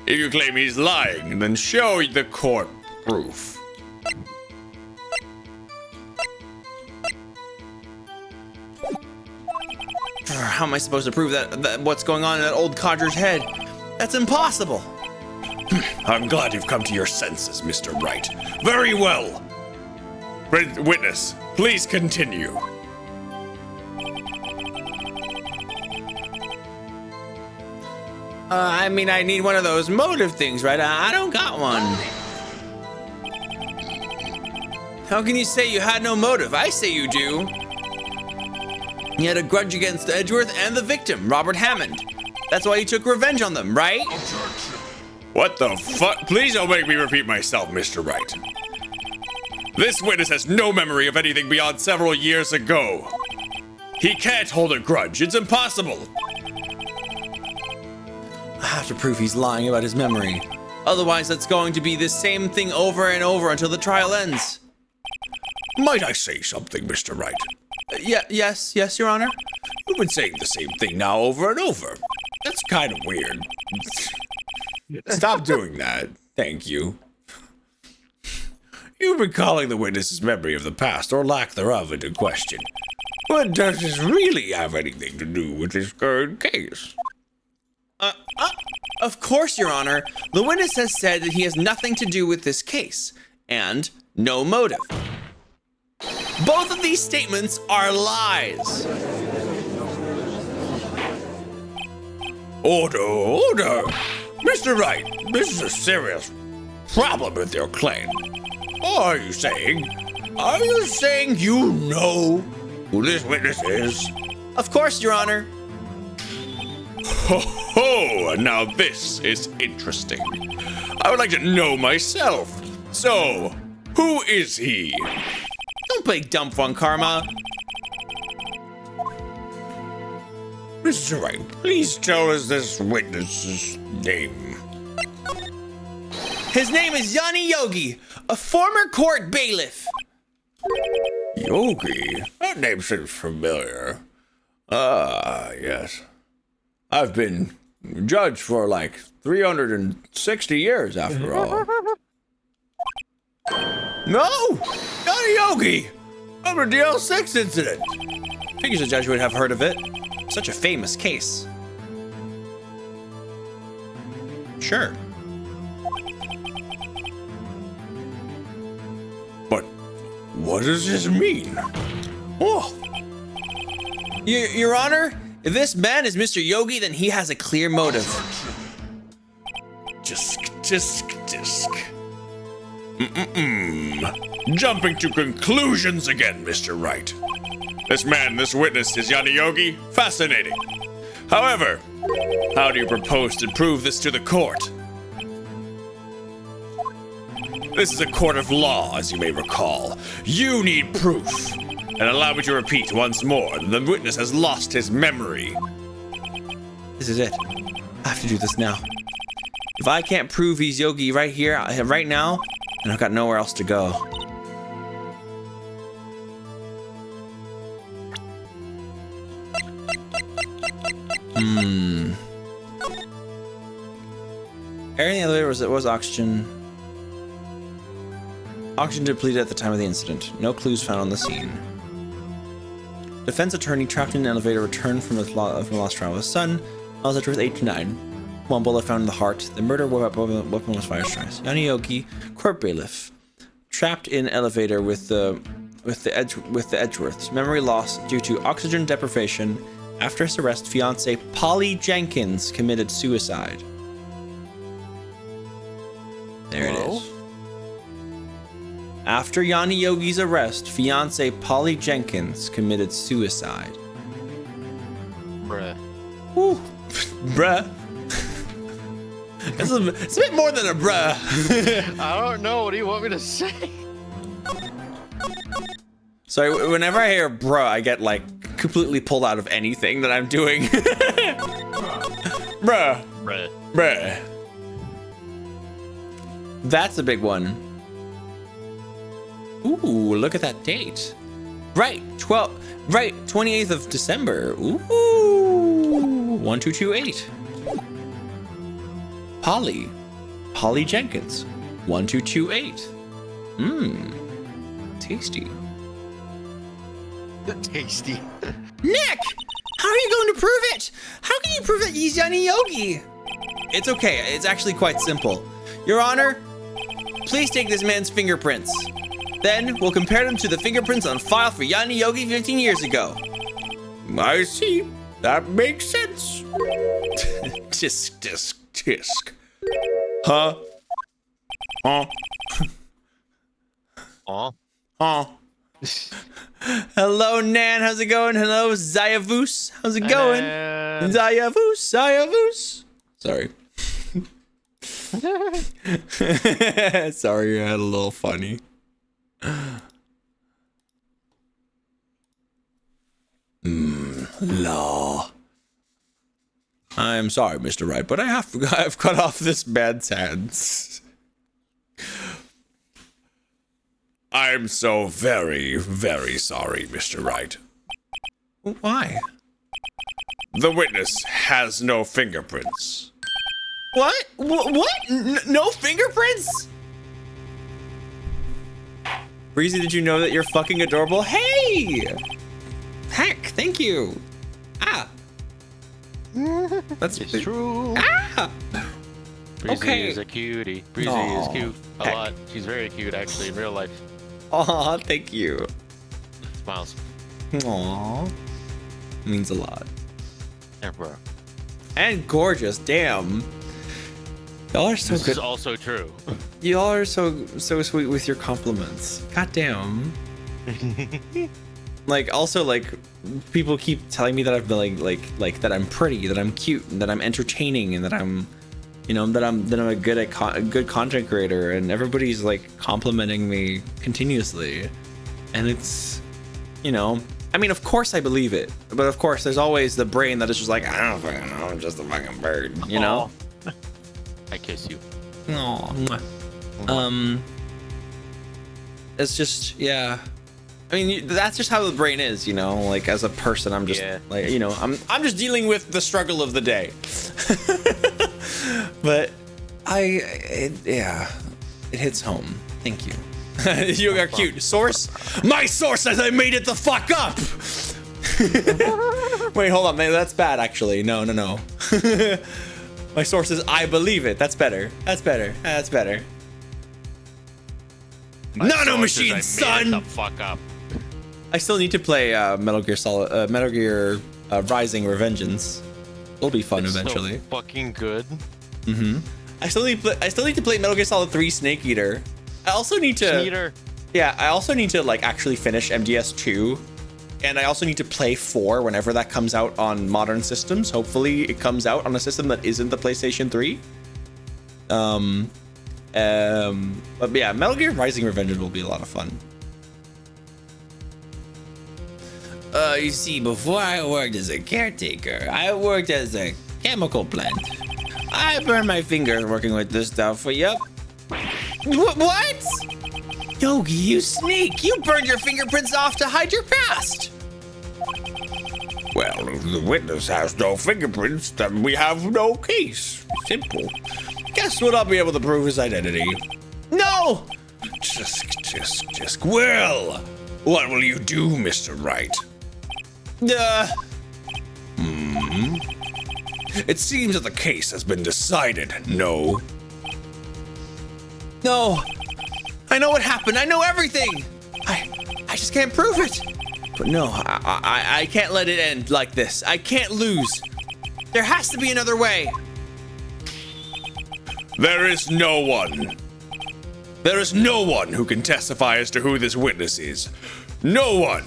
If you claim he's lying, then show the court proof. How am I supposed to prove that what's going on in that old codger's head? That's impossible. I'm glad you've come to your senses, Mr. Wright. Very well. Witness, please continue. I mean, I need one of those motive things, right? I don't got one. How can you say you had no motive? I say you do. You had a grudge against Edgeworth and the victim, Robert Hammond. That's why you took revenge on them, right? What the fuck? Please don't make me repeat myself, Mr. Wright. This witness has no memory of anything beyond several years ago. He can't hold a grudge. It's impossible. I have to prove he's lying about his memory. Otherwise, that's going to be the same thing over and over until the trial ends. Might I say something, Mr. Wright? Yes, Your Honor. You've been saying the same thing now over and over. That's kind of weird. Stop doing that. Thank you. You've been calling the witness's memory of the past, or lack thereof, into question. But does this really have anything to do with this current case? Of course, Your Honor. The witness has said that he has nothing to do with this case, and no motive. Both of these statements are lies. Order. Mr. Wright, this is a serious problem with your claim. Are you saying you know who this witness is? Of course, Your Honor. Ho, now this is interesting. I would like to know myself. So, who is he? Don't play dumb, Von Karma. Mr. Wright, please tell us this witness's name. His name is Yanni Yogi, a former court bailiff. Yogi? That name seems familiar. Yes. I've been judged for like 360 years after all. No! Yanni Yogi! From the DL6 incident! Figures a judge would have heard of it. Such a famous case. Sure. But what does this mean? Oh! Your Honor, if this man is Mr. Yogi, then he has a clear motive. Disc. Jumping to conclusions again, Mr. Wright. This witness is Yanni Yogi. Fascinating. However, how do you propose to prove this to the court? This is a court of law, as you may recall. You need proof. And allow me to repeat once more, the witness has lost his memory. This is it. I have to do this now. If I can't prove he's Yogi right here, right now, then I've got nowhere else to go. Air in the elevator was oxygen. Oxygen depleted at the time of the incident. No clues found on the scene. Defense attorney trapped in an elevator returned from a lost trial with his son. Miles Edgeworth 8 to 9. One bullet found in the heart. The murder weapon was fire strikes. Yanni Yogi, court bailiff, trapped in elevator with the Edgeworths. Memory loss due to oxygen deprivation. After his arrest, fiancée Polly Jenkins committed suicide. There it is. After Yanni Yogi's arrest, fiancée Polly Jenkins committed suicide. Bruh. Whew. Bruh. It's a bit more than a bruh. I don't know. What do you want me to say? So whenever I hear bruh, I get like completely pulled out of anything that I'm doing. Bruh. Bruh. Bruh. That's a big one. Ooh, look at that date. Right, 28th of December. Ooh, 1228. Polly Jenkins, 1228. Tasty. Tasty. Nick, how are you going to prove it? How can you prove that he's Yanni Yogi? It's okay, it's actually quite simple. Your Honor, please take this man's fingerprints. Then we'll compare them to the fingerprints on file for Yanni Yogi 15 years ago. I see. That makes sense. Tisk. Huh? Hello, Nan. How's it going? Hello, Zayavus. How's it going? Zayavus. Sorry. Sorry, I had a little funny. Law. I'm sorry, Mr. Wright, but I've cut off this man's hands. I'm so very, very sorry, Mr. Wright. Why? The witness has no fingerprints. What? What? No fingerprints? Breezy, did you know that you're fucking adorable? Hey! Heck, thank you. That's true. Breezy Okay. is a cutie. Breezy is cute a lot. She's very cute, actually, in real life. Aw, thank you. Smiles. Aw. Means a lot. Yeah, bro. And gorgeous, damn. Y'all are so This good. is also true. Y'all are so sweet with your compliments. God damn. Like, also, like, people keep telling me that I've been like that I'm pretty, that I'm cute, and that I'm entertaining, and that I'm, you know, that I'm a good content creator, and everybody's like complimenting me continuously, and it's, you know, I mean, of course I believe it, but of course there's always the brain that is just like, I don't fucking know, I'm just a fucking bird, you know. I kiss you. Aww. It's just, yeah. I mean, that's just how the brain is, you know. Like, as a person, I'm just like, you know, I'm just dealing with the struggle of the day. But it hits home. Thank you. You are cute. Source? My source says I made it the fuck up. Wait, hold on, man. That's bad, actually. No. My source is I believe it. That's better. That's better. Nano machine, son. The fuck up. I still need to play Metal Gear Rising: Revengeance. It'll be fun eventually. So fucking good. I still need to play Metal Gear Solid 3 Snake Eater. I also need to. Yeah, I also need to like actually finish MGS 2, and I also need to play 4 whenever that comes out on modern systems. Hopefully, it comes out on a system that isn't the PlayStation 3. But yeah, Metal Gear Rising: Revengeance will be a lot of fun. You see, before I worked as a caretaker, I worked as a chemical plant. I burned my fingers working with this stuff. Yep. What? Yogi, you sneak! You burned your fingerprints off to hide your past. Well, if the witness has no fingerprints, then we have no case. Simple. Guess what? I'll be able to prove his identity. No! Just. Well, what will you do, Mr. Wright? It seems that the case has been decided. No. No. I know what happened. I know everything. I just can't prove it. But no, I can't let it end like this. I can't lose. There has to be another way. There is no one. There is no one who can testify as to who this witness is. No one.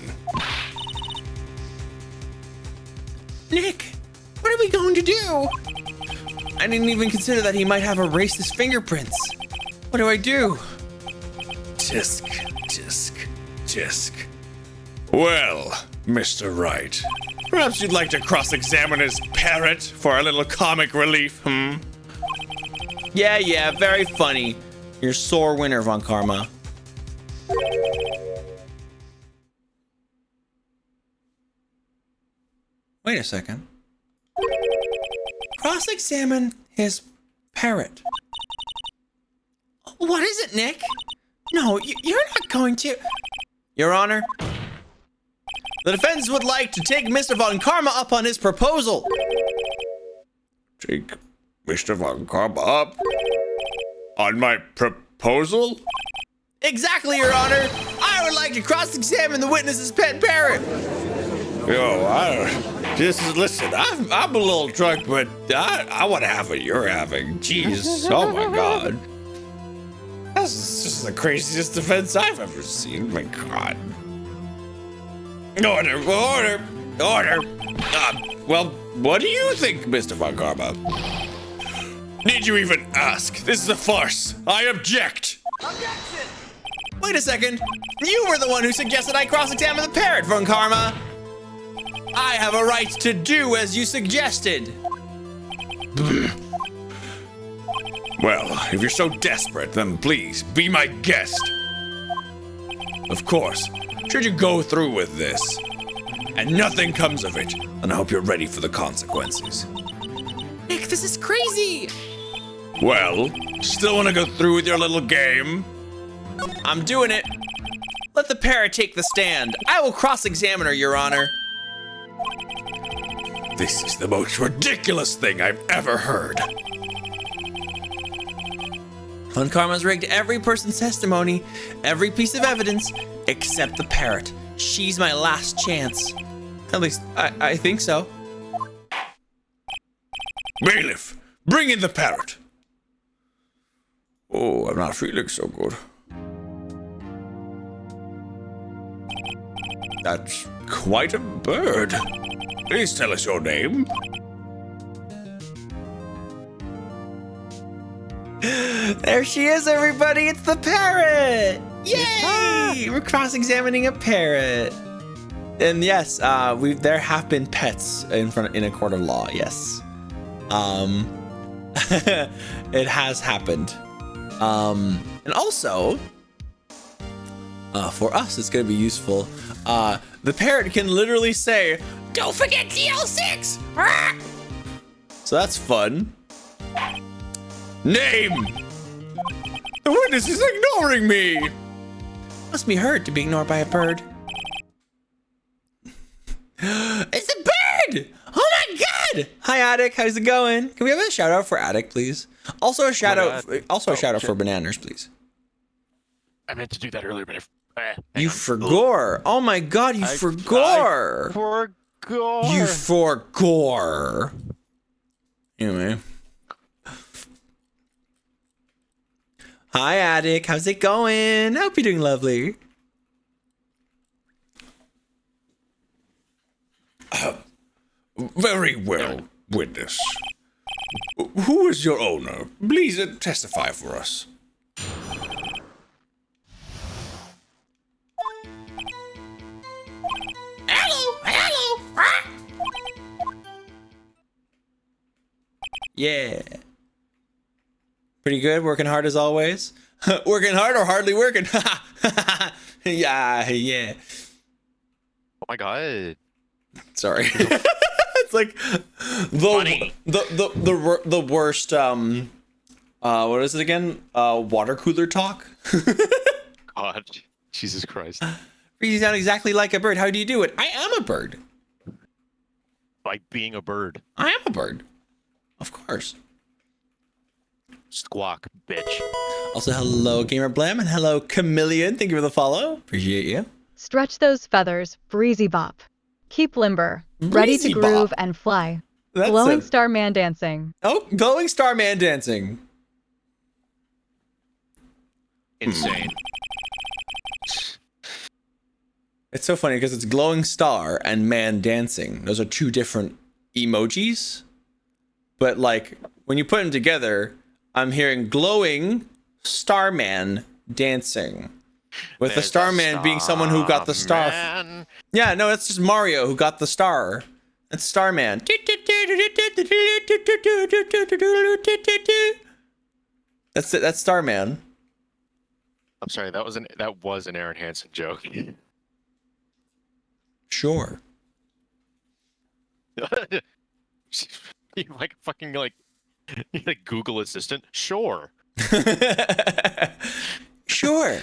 Nick, what are we going to do? I didn't even consider that he might have erased his fingerprints. What do I do? Tisk, tisk, tisk. Well, Mr. Wright, perhaps you'd like to cross-examine his parrot for a little comic relief, Yeah, very funny. You're sore winner, Von Karma. Wait a second. Cross-examine his parrot. What is it, Nick? No, you're not going to... Your Honor, the defense would like to take Mr. Von Karma up on his proposal. Take Mr. Von Karma up on my proposal? Exactly, Your Honor. I would like to cross-examine the witness's pet parrot. Listen, I'm a little drunk, but I want to have what you're having. Jeez, oh my God. This is the craziest defense I've ever seen. My God. Order. Well, what do you think, Mr. Von Karma? Need you even ask? This is a farce. I object. Objection! Wait a second. You were the one who suggested I cross-examine the parrot, Von Karma. I have a right to do as you suggested. Well, if you're so desperate, then please be my guest. Of course, should you go through with this and nothing comes of it, then I hope you're ready for the consequences. Nick, this is crazy. Well, still want to go through with your little game? I'm doing it. Let the parrot take the stand. I will cross-examine her, Your Honor. This is the most ridiculous thing I've ever heard. Von Karma's rigged every person's testimony, every piece of evidence, except the parrot. She's my last chance. At least, I think so. Bailiff, bring in the parrot. Oh, I'm not feeling so good. That's quite a bird. Please tell us your name. There she is, everybody. It's the parrot. Yay! We're cross-examining a parrot. And yes, there have been pets in a court of law. Yes. It has happened. And also, for us, it's going to be useful. The parrot can literally say, "Don't forget DL6!" So that's fun. Name! The witness is ignoring me! Must be hurt to be ignored by a bird. It's a bird! Oh my God! Hi, Attic. How's it going? Can we have a shout out for Attic, please? Also a shout out. Also a shout out for Bananas, please. I meant to do that earlier, but You forgore. Oh my God! You forgore. You forgore. Anyway. Hi, Attic. How's it going? I hope you're doing lovely. Very well, witness. Who is your owner? Please testify for us. Yeah. Pretty good. Working hard as always. Working hard or hardly working? Yeah. oh my God. Sorry. It's like the worst what is it again? Water cooler talk. God, Jesus Christ. You sound exactly like a bird. How do you do it? I am a bird. By being a bird. I am a bird. Of course. Squawk, bitch. Also, hello, Gamer Blam, and hello, Chameleon. Thank you for the follow. Appreciate you. Stretch those feathers, breezy bop. Keep limber, ready to Breezy groove bop. and fly. That's Glowing star man dancing. Oh, glowing star man dancing. Insane. It's so funny because it's glowing star and man dancing. Those are two different emojis, but like when you put them together, I'm hearing glowing Starman dancing. With the Starman being someone who got the star. Yeah, no, it's just Mario who got the star. That's Starman. That's it. That's Starman. I'm sorry, that was an Aaron Hansen joke. Sure. You like Google Assistant? Sure. Sure.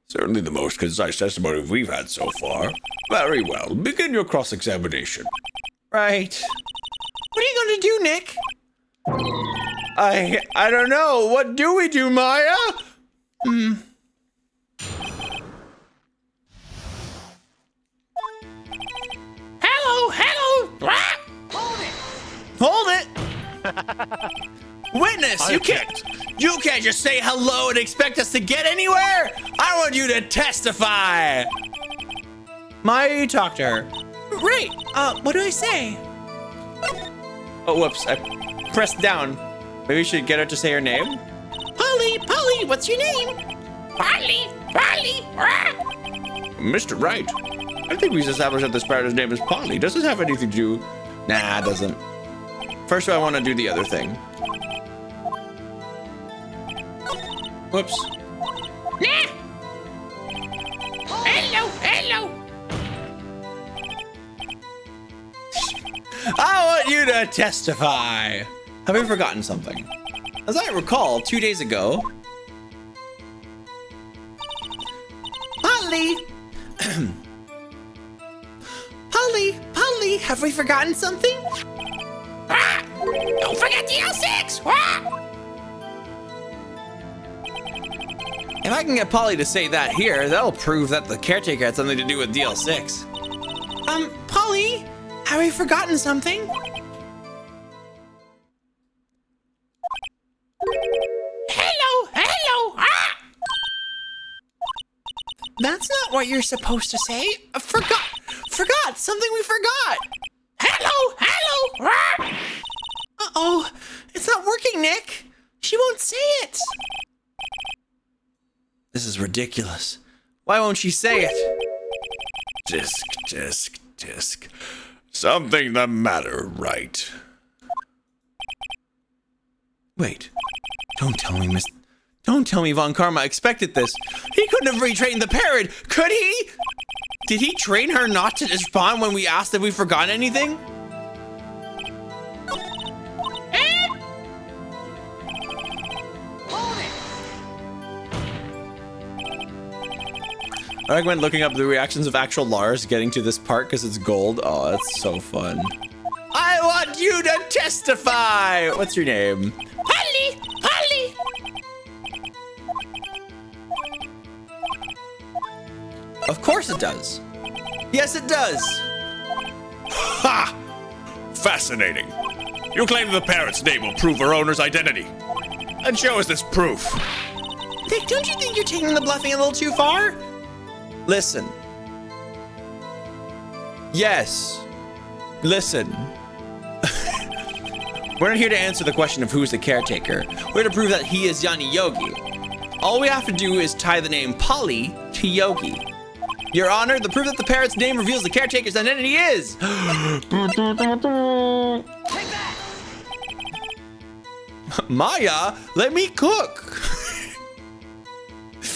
Certainly the most concise testimony we've had so far. Very well. Begin your cross-examination. Right. What are you gonna do, Nick? I don't know. What do we do, Maya? Hello. Hold it. Witness, you can't just say hello and expect us to get anywhere. I want you to testify. Maya, you talk to her. Right. What do I say? Oh, whoops. I pressed down. Maybe we should get her to say her name. Polly, what's your name? Polly. Mr. Wright, I think we've established that the spider's name is Polly. Does this have anything to do? Nah, it doesn't. First, I want to do the other thing. Whoops. Nah. Hello. I want you to testify. Have I forgotten something? As I recall, 2 days ago, Polly, have we forgotten something? Don't forget DL6! If I can get Polly to say that here, that'll prove that the caretaker had something to do with DL6. Polly, have we forgotten something? Hello! That's not what you're supposed to say. Forgot! Something we forgot! Hello! Uh-oh, it's not working, Nick. She won't say it. This is ridiculous. Why won't she say it? Disc. Something the matter, Wright. Wait. Don't tell me Von Karma expected this. He couldn't have retrained the parrot, could he? Did he train her not to respond when we asked if we forgot anything? I recommend looking up the reactions of actual Lars getting to this part because it's gold. Oh, that's so fun. I want you to testify! What's your name? Polly! Of course it does. Yes, it does. Ha! Fascinating. You claim the parrot's name will prove her owner's identity. And show us this proof. Dick, don't you think you're taking the bluffing a little too far? Listen. Yes. Listen. We're not here to answer the question of who's the caretaker. We're to prove that he is Yanni Yogi. All we have to do is tie the name Polly to Yogi. Your Honor, the proof that the parrot's name reveals the caretaker's identity is... Maya, let me cook.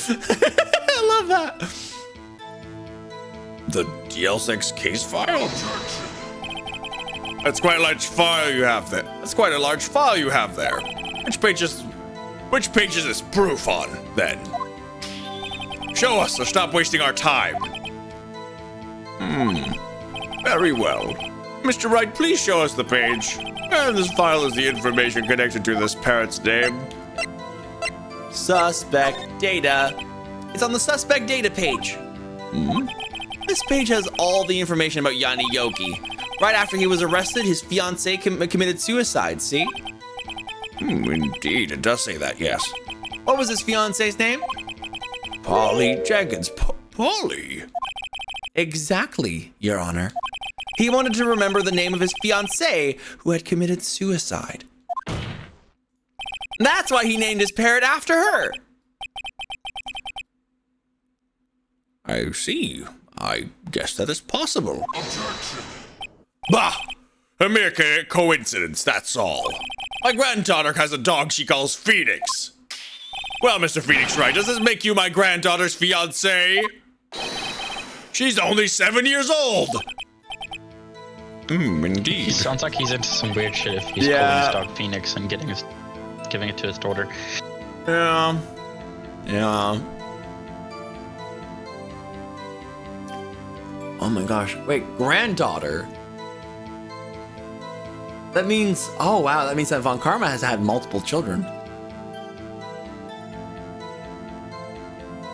I love that. The DL6 case file? That's quite a large file you have there. Which page is this proof on, then? Show us, or stop wasting our time. Very well. Mr. Wright, please show us the page. And this file is the information connected to this parrot's name. Suspect data. It's on the suspect data page. This page has all the information about Yanni Yogi. Right after he was arrested, his fiancée committed suicide, see? Indeed, it does say that, yes. What was his fiancée's name? Polly Jenkins. Polly? Exactly, Your Honor. He wanted to remember the name of his fiancée who had committed suicide. That's why he named his parrot after her. I see. I guess that is possible. Bah! A mere coincidence, that's all. My granddaughter has a dog she calls Phoenix. Well, Mr. Phoenix Wright, does this make you my granddaughter's fiancé? She's only 7 years old. Indeed. He sounds like he's into some weird shit if he's calling his dog Phoenix and giving it to his daughter. Yeah. Oh my gosh. Wait, granddaughter? That means, oh wow, that means that Von Karma has had multiple children.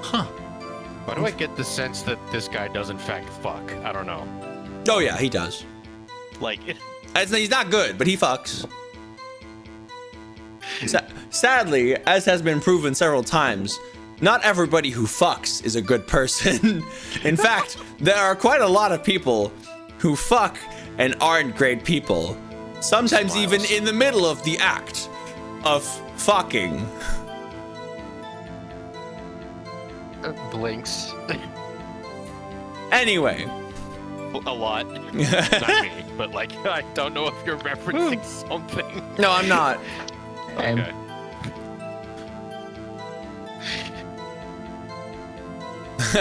Huh. Why do I get the sense that this guy does in fact fuck? I don't know. Oh yeah, he does. Like, He's not good, but he fucks. Sadly, as has been proven several times, not everybody who fucks is a good person. In fact, there are quite a lot of people who fuck and aren't great people. Sometimes even in the middle of the act of fucking. blinks. Anyway. A lot. Not me, but like, I don't know if you're referencing something. No, I'm not. Okay.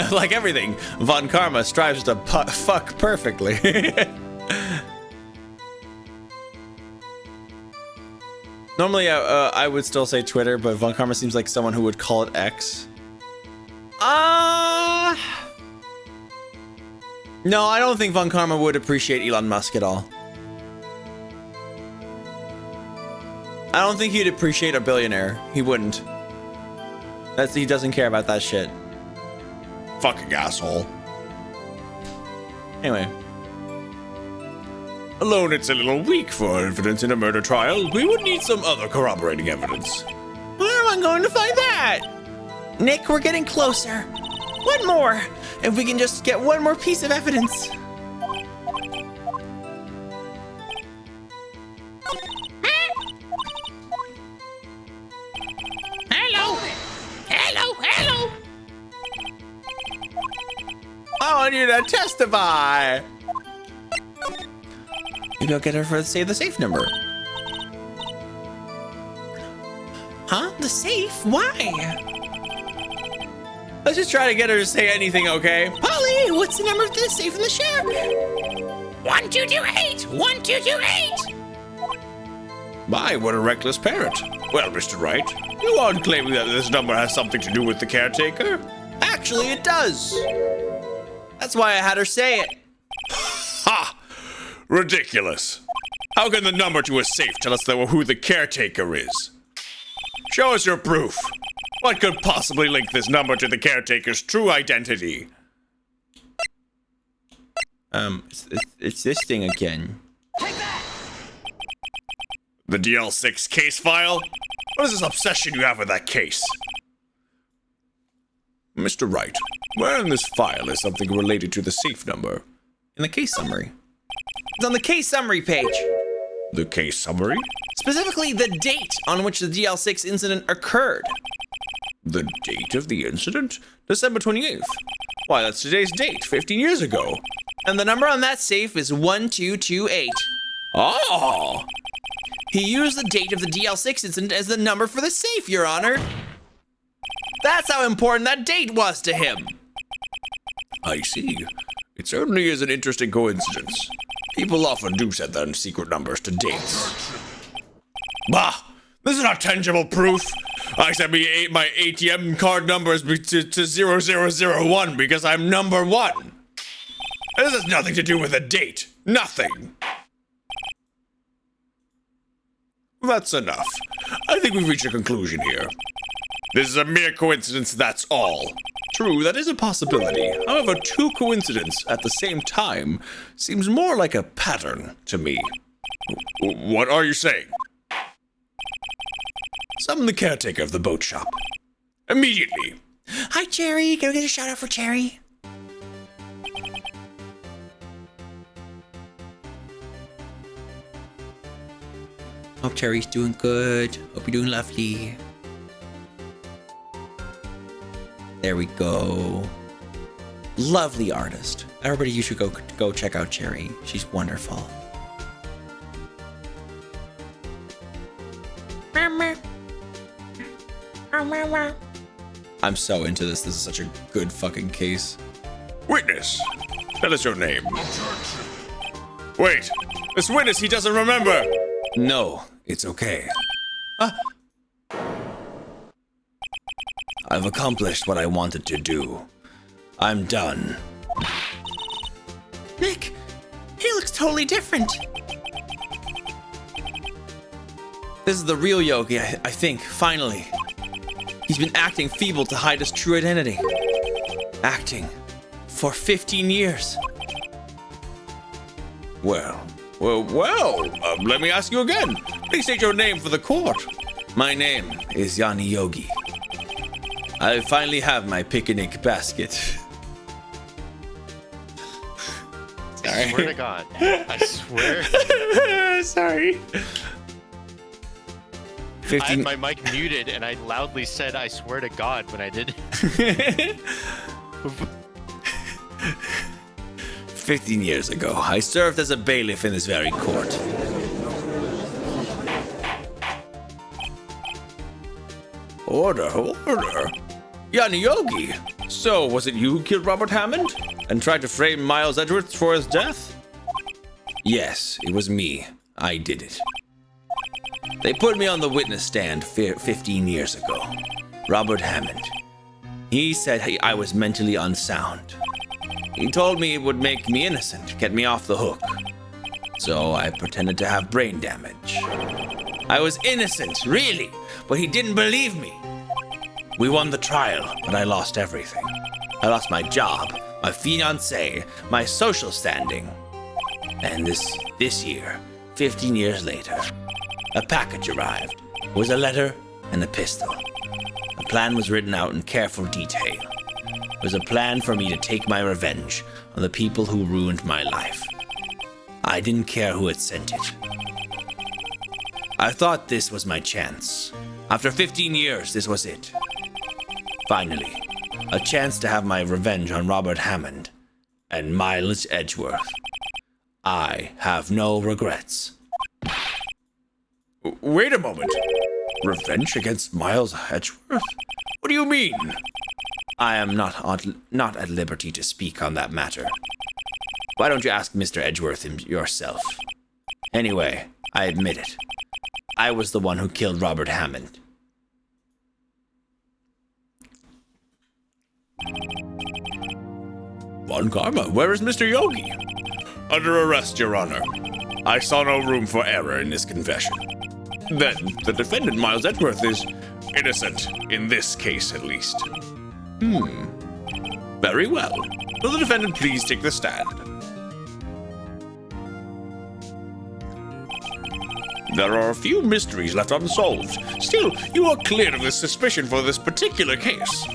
Like everything, Von Karma strives to fuck perfectly. Normally, I would still say Twitter, but Von Karma seems like someone who would call it X. No, I don't think Von Karma would appreciate Elon Musk at all. I don't think he'd appreciate a billionaire. He wouldn't. He doesn't care about that shit. Fucking asshole. Anyway. Alone, it's a little weak for evidence in a murder trial. We would need some other corroborating evidence. Where am I going to find that? Nick, we're getting closer. One more. If we can just get one more piece of evidence. Hello. I want you to testify. Maybe I'll get her for say the safe number. Huh? The safe? Why? Let's just try to get her to say anything, okay? Polly, what's the number of the safe in the shack? 1228! 1228! My, what a reckless parent. Well, Mr. Wright, you aren't claiming that this number has something to do with the caretaker? Actually, it does. That's why I had her say it. Ha! Ridiculous. How can the number to a safe tell us who the caretaker is? Show us your proof. What could possibly link this number to the caretaker's true identity? It's this thing again. The DL6 case file? What is this obsession you have with that case? Mr. Wright, where in this file is something related to the safe number? In the case summary. It's on the case summary page. The case summary? Specifically, the date on which the DL6 incident occurred. The date of the incident? December 28th. Why, that's today's date, 15 years ago. And the number on that safe is 1228. Oh! He used the date of the DL6 incident as the number for the safe, Your Honor. That's how important that date was to him. I see. It certainly is an interesting coincidence. People often do set their secret numbers to dates. Bah! This is not tangible proof. I set my ATM card numbers to 0001 because I'm number one. This has nothing to do with a date. Nothing. That's enough. I think we've reached a conclusion here. This is a mere coincidence, that's all. True, that is a possibility. However, two coincidences at the same time seems more like a pattern to me. What are you saying? Summon the caretaker of the boat shop. Immediately. Hi, Cherry. Can we get a shout out for Cherry? Hope Cherry's doing good. Hope you're doing lovely. There we go. Lovely artist. Everybody, you should go check out Cherry. She's wonderful. I'm so into this. This is such a good fucking case. Witness, tell us your name. Wait, this witness, he doesn't remember. No, it's okay. I've accomplished what I wanted to do. I'm done. Nick, he looks totally different. This is the real Yogi, I think, finally. He's been acting feeble to hide his true identity. Acting for 15 years. Well, let me ask you again. Please state your name for the court. My name is Yanni Yogi. I finally have my picnic basket. I swear to God. I swear. Sorry. I had my mic muted and I loudly said, I swear to God, when I did. 15 years ago, I served as a bailiff in this very court. Order. Yanni Yogi. So, was it you who killed Robert Hammond and tried to frame Miles Edgeworth for his death? Yes, it was me. I did it. They put me on the witness stand 15 years ago. Robert Hammond. He said I was mentally unsound. He told me it would make me innocent, get me off the hook. So I pretended to have brain damage. I was innocent, really, but he didn't believe me. We won the trial, but I lost everything. I lost my job, my fiancé, my social standing. And this year, 15 years later, a package arrived. It was a letter and a pistol. The plan was written out in careful detail. It was a plan for me to take my revenge on the people who ruined my life. I didn't care who had sent it. I thought this was my chance. After 15 years, this was it. Finally, a chance to have my revenge on Robert Hammond and Miles Edgeworth. I have no regrets. Wait a moment. Revenge against Miles Edgeworth? What do you mean? I am not at liberty to speak on that matter. Why don't you ask Mr. Edgeworth yourself? Anyway, I admit it. I was the one who killed Robert Hammond. Von Karma, where is Mr. Yogi? Under arrest, Your Honor. I saw no room for error in this confession. Then, the defendant, Miles Edgeworth, is innocent, in this case at least. Very well. Will the defendant please take the stand? There are a few mysteries left unsolved. Still, you are cleared of this suspicion for this particular case.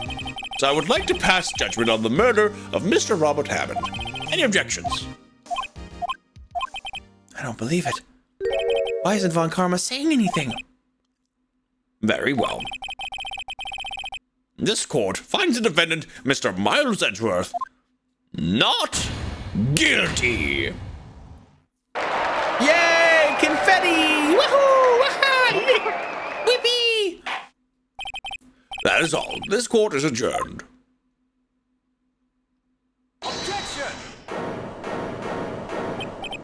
So I would like to pass judgment on the murder of Mr. Robert Hammond. Any objections? I don't believe it. Why isn't Von Karma saying anything? Very well. This court finds the defendant, Mr. Miles Edgeworth, not guilty. Yay! Confetti! Woohoo! Whippy! That is all. This court is adjourned.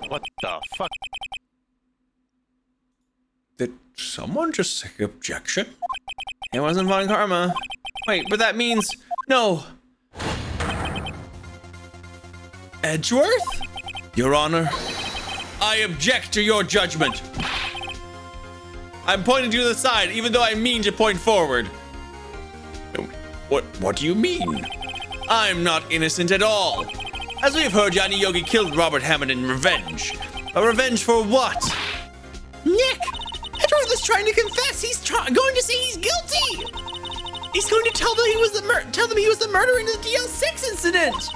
What the fuck? Did someone just say objection? It wasn't Von Karma. Wait, but that means... No. Edgeworth? Your Honor, I object to your judgment. I'm pointing to the side, even though I mean to point forward. What do you mean? I'm not innocent at all. As we have heard, Yanni Yogi killed Robert Hammond in revenge. A revenge for what? Nick! Edgeworth is trying to confess. He's going to say he's guilty. He's going to tell them he was the murderer in the DL6 incident.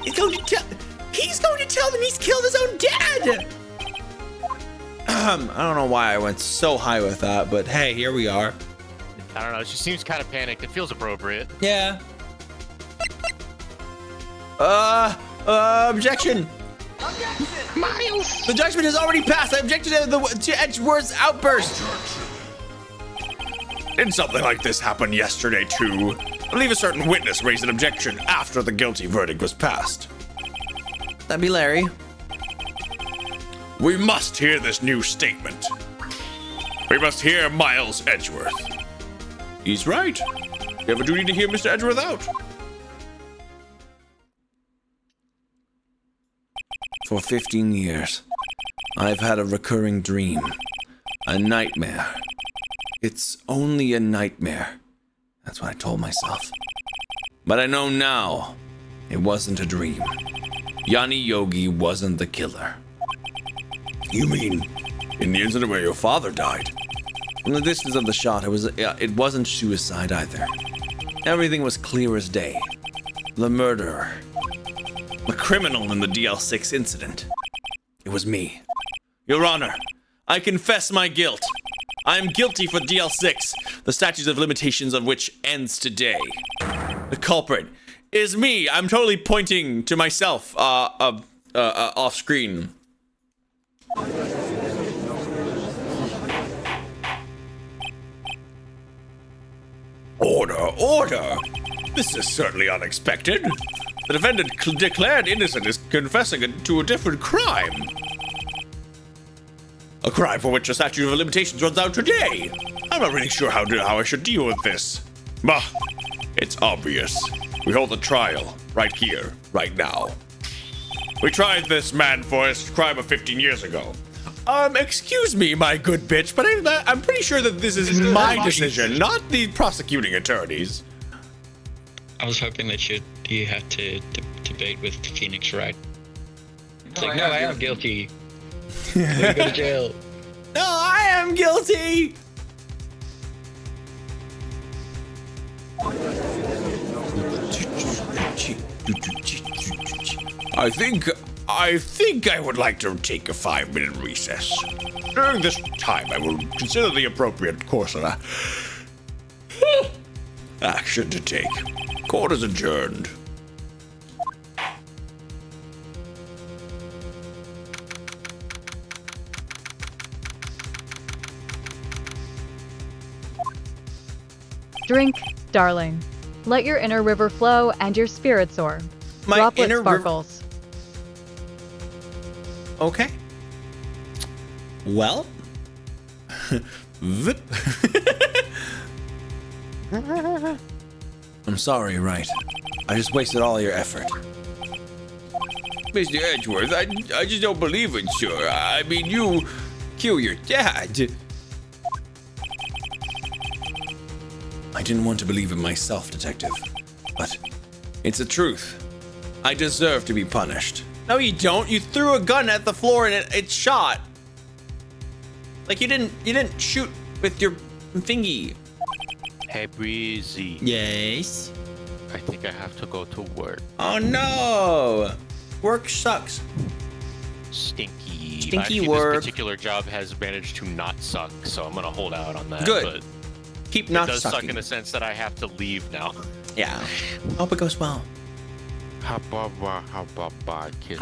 He's going to tell them he's killed his own dad. I don't know why I went so high with that, but hey, here we are. I don't know. She seems kind of panicked. It feels appropriate. Yeah. Objection. Miles. The judgment has already passed. I object to Edgeworth's outburst. Did something like this happen yesterday, too? I believe a certain witness raised an objection after the guilty verdict was passed. That'd be Larry. We must hear this new statement. We must hear Miles Edgeworth. He's right. We have a duty to hear Mr. Edgeworth out. For 15 years, I've had a recurring dream. A nightmare. It's only a nightmare. That's what I told myself. But I know now, it wasn't a dream. Yanni Yogi wasn't the killer. You mean in the incident where your father died? From the distance of the shot, it wasn't suicide either. Everything was clear as day. The murderer. The criminal in the DL6 incident. It was me. Your Honor, I confess my guilt. I am guilty for DL6, the statute of limitations of which ends today. The culprit is me. I'm totally pointing to myself, off screen. Order! This is certainly unexpected. The defendant declared innocent is confessing to a different crime. A crime for which the statute of limitations runs out today. I'm not really sure how I should deal with this. Bah, it's obvious. We hold the trial right here, right now. We tried this man for his crime of 15 years ago. Excuse me, my good bitch, but I'm pretty sure that this is my decision, not the prosecuting attorney's. I was hoping that you had to debate with Phoenix Wright. It's like, no, I am guilty. Let me go to jail. No, I am guilty. I think I would like to take a 5-minute recess. During this time, I will consider the appropriate course of action to take. Court is adjourned. Drink, darling. Let your inner river flow and your spirit soar. My Droplet inner sparkles. Okay. Well. Vip. I'm sorry, Wright. I just wasted all your effort. Mr. Edgeworth, I just don't believe it, sir. I mean, you kill your dad. I didn't want to believe it myself, Detective. But it's the truth. I deserve to be punished. No, you don't. You threw a gun at the floor and it shot. Like you didn't shoot with your thingy. Hey, Breezy. Yes. I think I have to go to work. Oh no. Work sucks. Stinky. Stinky Actually, work. This particular job has managed to not suck, so I'm gonna hold out on that. Good. But Keep not it does sucking. suck in the sense that I have to leave now. Yeah. Hope it goes well. Kiss.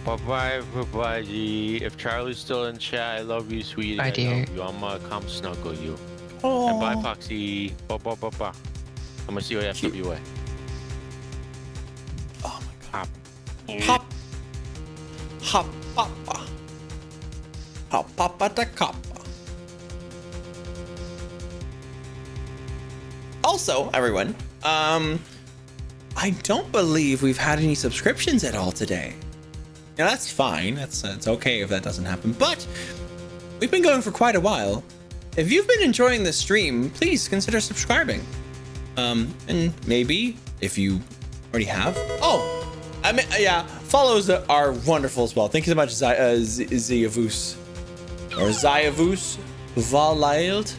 Bye-bye, everybody. If Charlie's still in chat, I love you, sweetie. Bye, dear. Love you. I'm gonna come snuggle you. Oh. And bye, Foxy. Bye. I'm gonna see you FWA. Oh my god. Hop. Hop. Hop. Hop. Hop. Da cop. Also, everyone, I don't believe we've had any subscriptions at all today. Now that's fine. That's okay if that doesn't happen. But we've been going for quite a while. If you've been enjoying this stream, please consider subscribing. And maybe if you already have. Oh, I mean, yeah, follows are wonderful as well. Thank you so much, Zayavus or Zayavus Valailed.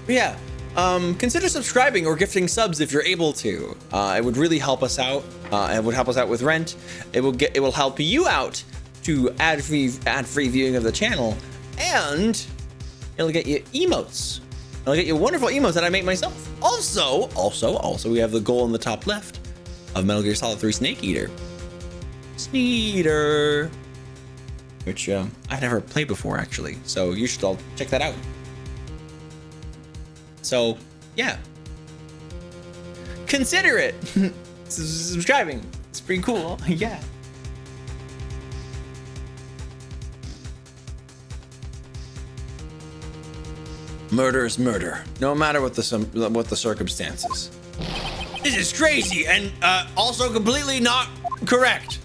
Yeah, consider subscribing or gifting subs if you're able to. It would really help us out. It would help us out with rent. It will help you out to ad-free viewing of the channel, and it'll get you emotes. It'll get you wonderful emotes that I make myself. Also, we have the goal in the top left of Metal Gear Solid 3 Snake Eater. Sneeder, which I've never played before actually, so you should all check that out. So yeah, consider it. Subscribing. It's pretty cool. Yeah. Murder is murder, no matter what the circumstances. This is crazy and also completely not correct.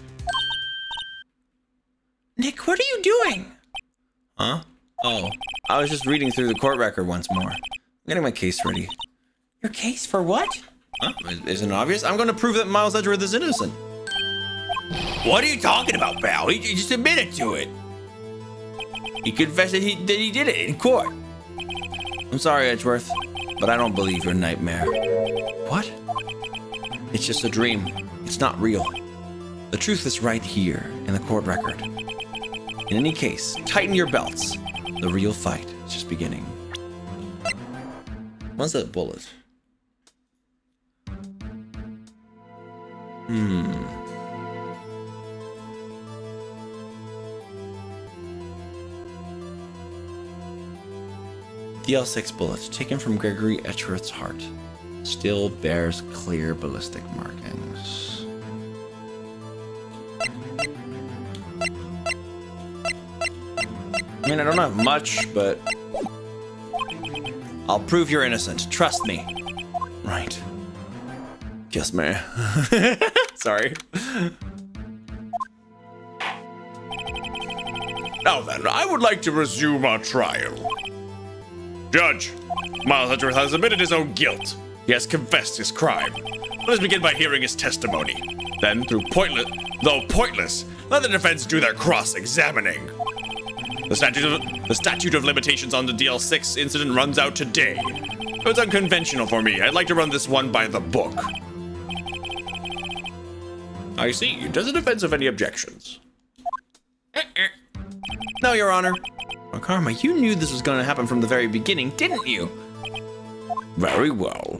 Nick, what are you doing? Huh? Oh, I was just reading through the court record once more. I'm getting my case ready. Your case for what? Huh? Isn't it obvious? I'm going to prove that Miles Edgeworth is innocent. What are you talking about, pal? He just admitted to it. He confessed that he did it in court. I'm sorry, Edgeworth, but I don't believe your nightmare. What? It's just a dream. It's not real. The truth is right here in the court record. In any case, tighten your belts. The real fight is just beginning. What's that bullet? DL6 bullet taken from Gregory Edgeworth's heart. Still bears clear ballistic markings. I mean, I don't have much, but I'll prove you're innocent. Trust me. Right. Kiss me. Sorry. Now then, I would like to resume our trial. Judge, Miles Edgeworth has admitted his own guilt. He has confessed his crime. Let us begin by hearing his testimony. Then, though pointless, let the defense do their cross-examining. The statute of limitations on the DL6 incident runs out today. It's unconventional for me. I'd like to run this one by the book. I see. Does the defense have any objections? No, Your Honor. Well, Karma, you knew this was going to happen from the very beginning, didn't you? Very well.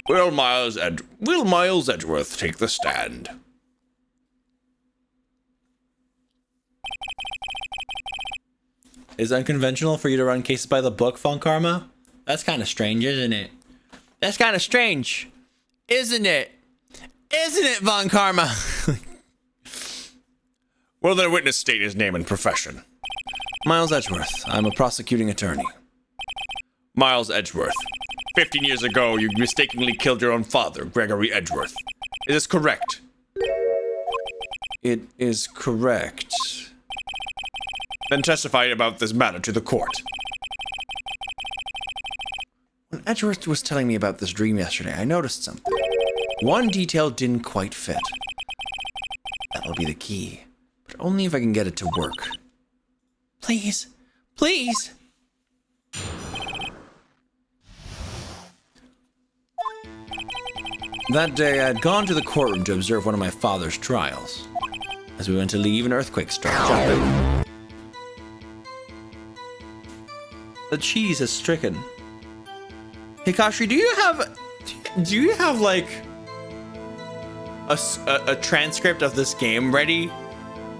Will Miles Edgeworth take the stand? Is it unconventional for you to run cases by the book, Von Karma? That's kind of strange, isn't it? That's kind of strange, isn't it? Isn't it, Von Karma? Will the witness state his name and profession? Miles Edgeworth. I'm a prosecuting attorney. Miles Edgeworth. 15 years ago, you mistakenly killed your own father, Gregory Edgeworth. Is this correct? It is correct. Then testify about this matter to the court. When Edgeworth was telling me about this dream yesterday, I noticed something. One detail didn't quite fit. That'll be the key, but only if I can get it to work. Please, please. That day, I had gone to the courtroom to observe one of my father's trials. As we went to leave, an earthquake struck. The cheese is stricken. Hikashi, do you have like a transcript of this game ready?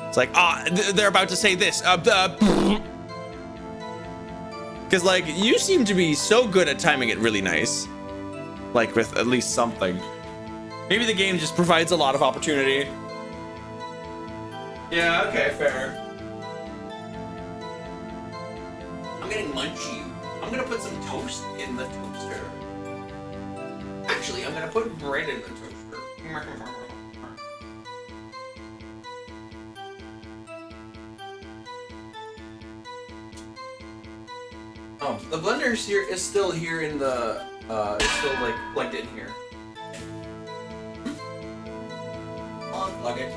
It's like, they're about to say this. Because like you seem to be so good at timing it really nice. Like with at least something. Maybe the game just provides a lot of opportunity. Yeah, okay, fair. I'm getting munchy. I'm gonna put some toast in the toaster. Actually, I'm gonna put bread in the toaster. Oh, the blender is still here in the, it's still like plugged in here. I'll unplug it.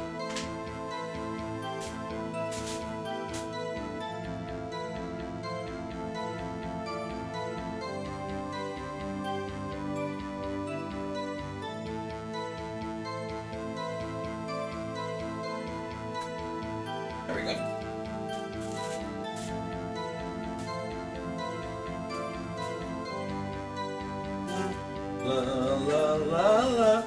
La la la la.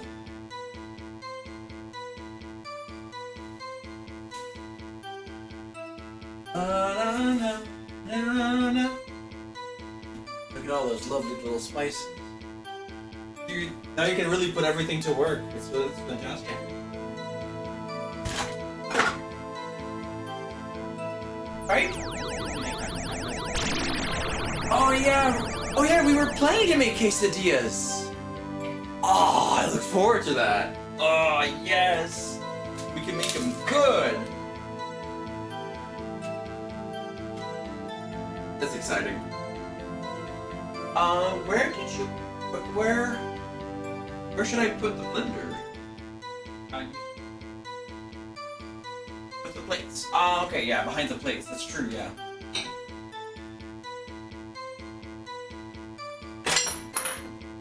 Look at all those lovely little spices. Dude, now you can really put everything to work. It's fantastic. Right? Oh yeah, we were planning to make quesadillas. Oh, I look forward to that. Oh yes, we can make them good. That's exciting. Where should I put the blender? With the plates. Oh, okay, yeah, behind the plates. That's true, yeah.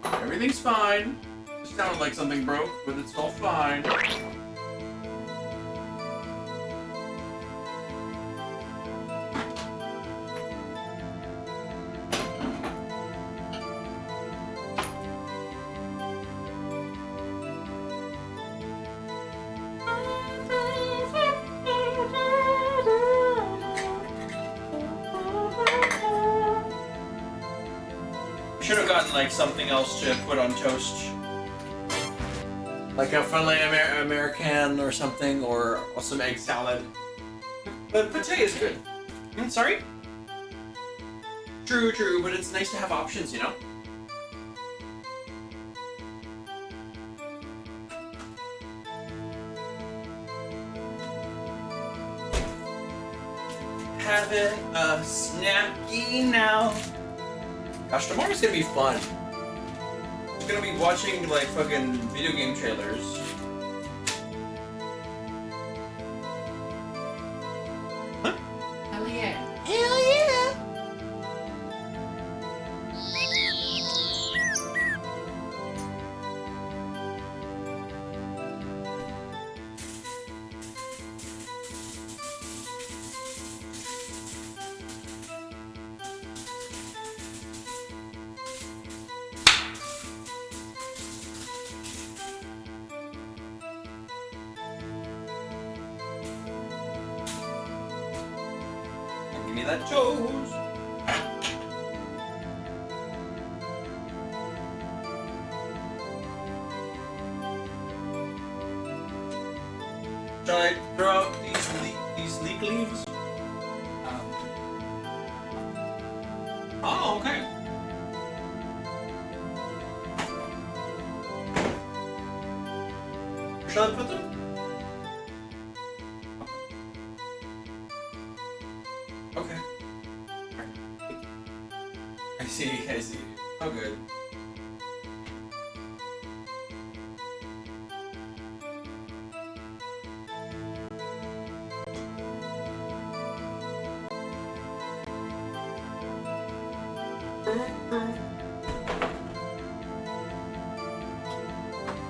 Everything's fine. It sounded like something broke, but it's all fine. Should have gotten like something else to put on toast, like a friendly American or something, or some egg salad. But potato is good. Sorry. True, but it's nice to have options, you know. Having a snacky now. Gosh, tomorrow's gonna be fun. I'm gonna be watching like fucking video game trailers. Huh? Hell yeah. Hell yeah! Give me that toast. Shall I throw out these leek leaves? Oh, okay. Where shall I put them? Okay. I see. Oh, good.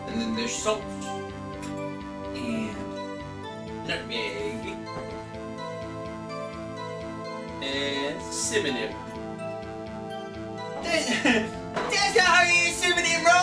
And then there's salt and nutmeg and cinnamon. That's not how you use cinnamon, bro.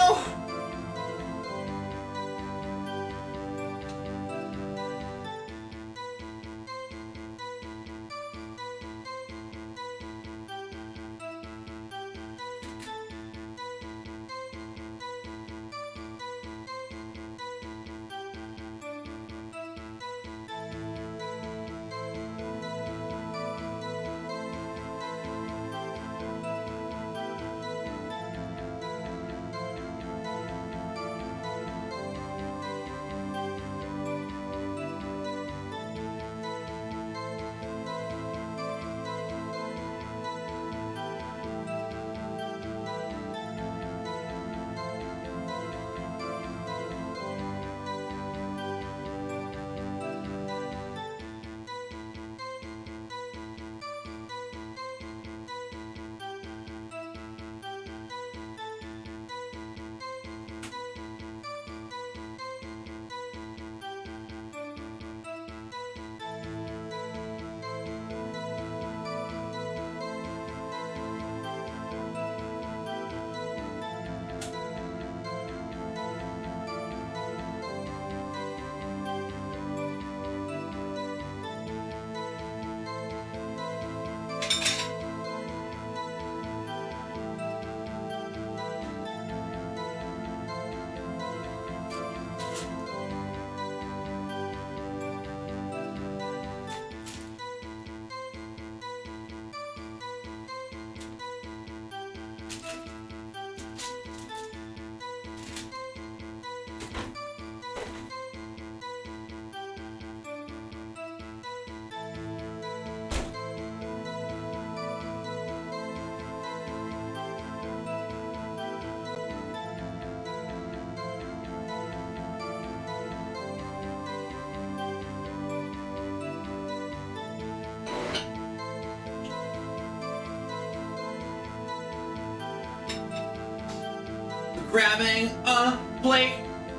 grabbing a plate.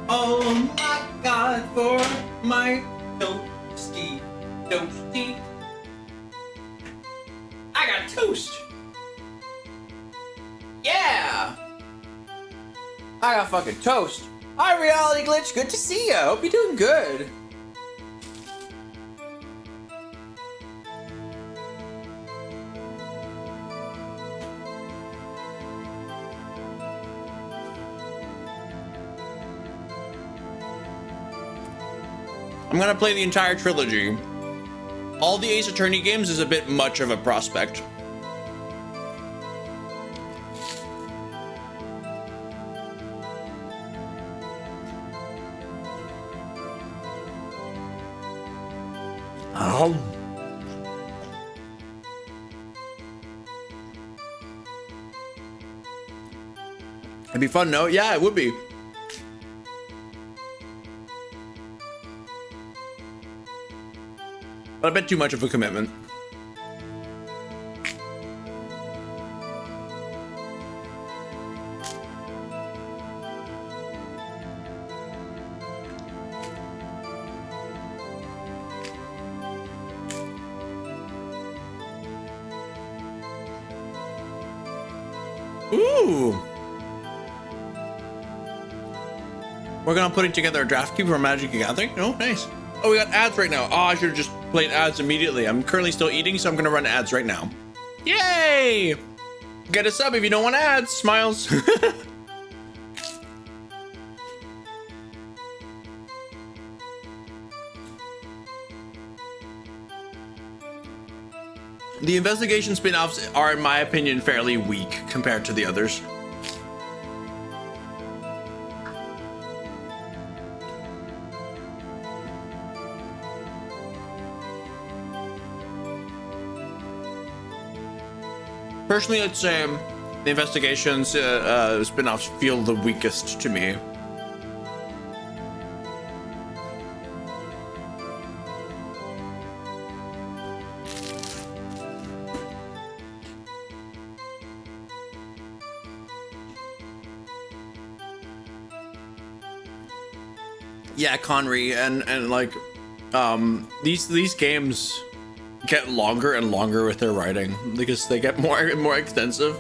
Oh my God, for my toasty. I got toast. Yeah. I got fucking toast. Hi, Reality Glitch. Good to see ya. Hope you're doing good. I'm gonna play the entire trilogy. All the Ace Attorney games is a bit much of a prospect. It'd be fun, no? Yeah, it would be. But a bit too much of a commitment. Ooh. We're gonna putting together a draft cube for Magic the Gathering. Oh, nice. Oh, we got ads right now. Oh, I should have just played ads immediately. I'm currently still eating, so I'm gonna run ads right now. Yay! Get a sub if you don't want ads. Smiles. The investigation spin-offs are, in my opinion, fairly weak compared to the others. Personally, I'd say the investigations spin-offs feel the weakest to me. Yeah, Conry, and like these games get longer and longer with their writing because they get more and more extensive.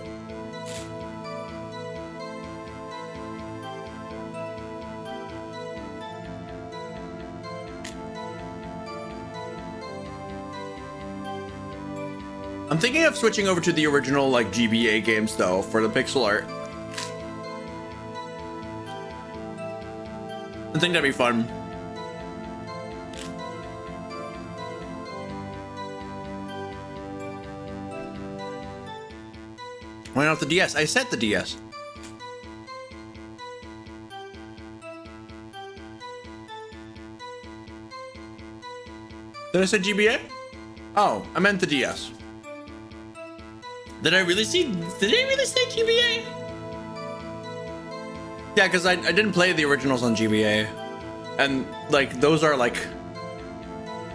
I'm thinking of switching over to the original like GBA games though for the pixel art. I think that'd be fun. Why not the DS? I said the DS. Did I say GBA? Oh, I meant the DS. Did I really say GBA? Yeah, because I didn't play the originals on GBA. And like those are like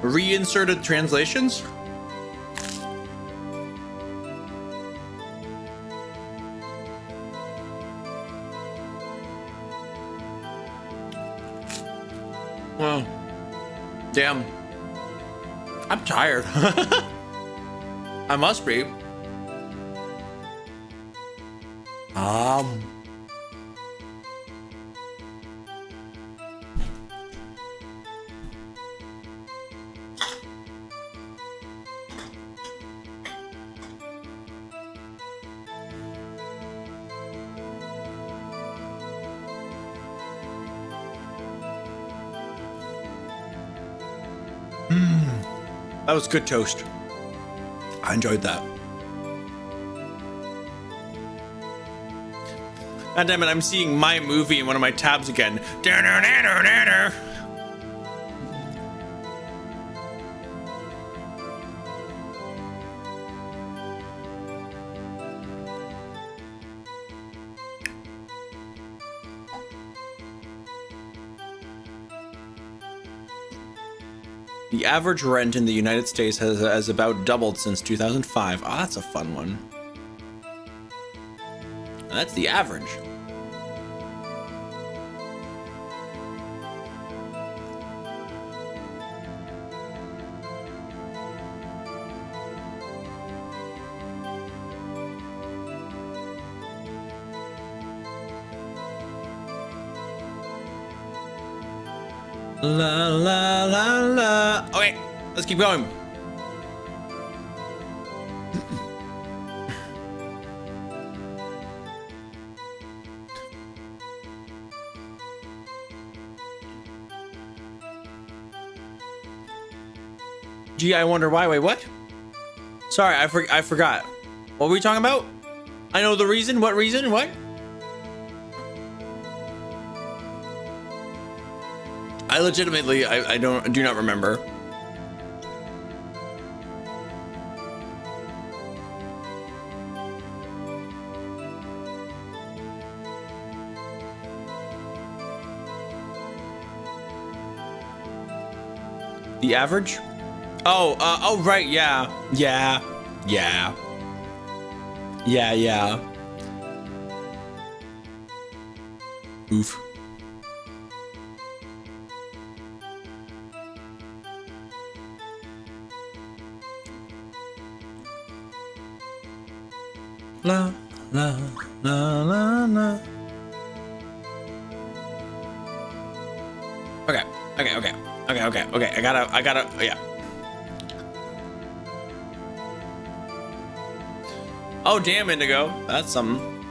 reinserted translations. Well, damn. I'm tired. I must be. That was good toast. I enjoyed that. God damn it, I'm seeing my movie in one of my tabs again. The average rent in the United States has about doubled since 2005. Ah, that's a fun one. And that's the average. La la la la. Okay, let's keep going. Gee, I wonder why. Wait, what? Sorry, I forgot. What were we talking about? I know the reason. What reason? What? I legitimately, I do not remember. The average? Oh, right, yeah. Oof. La la la la la. Okay. I gotta, yeah. Oh, damn, Indigo. That's something.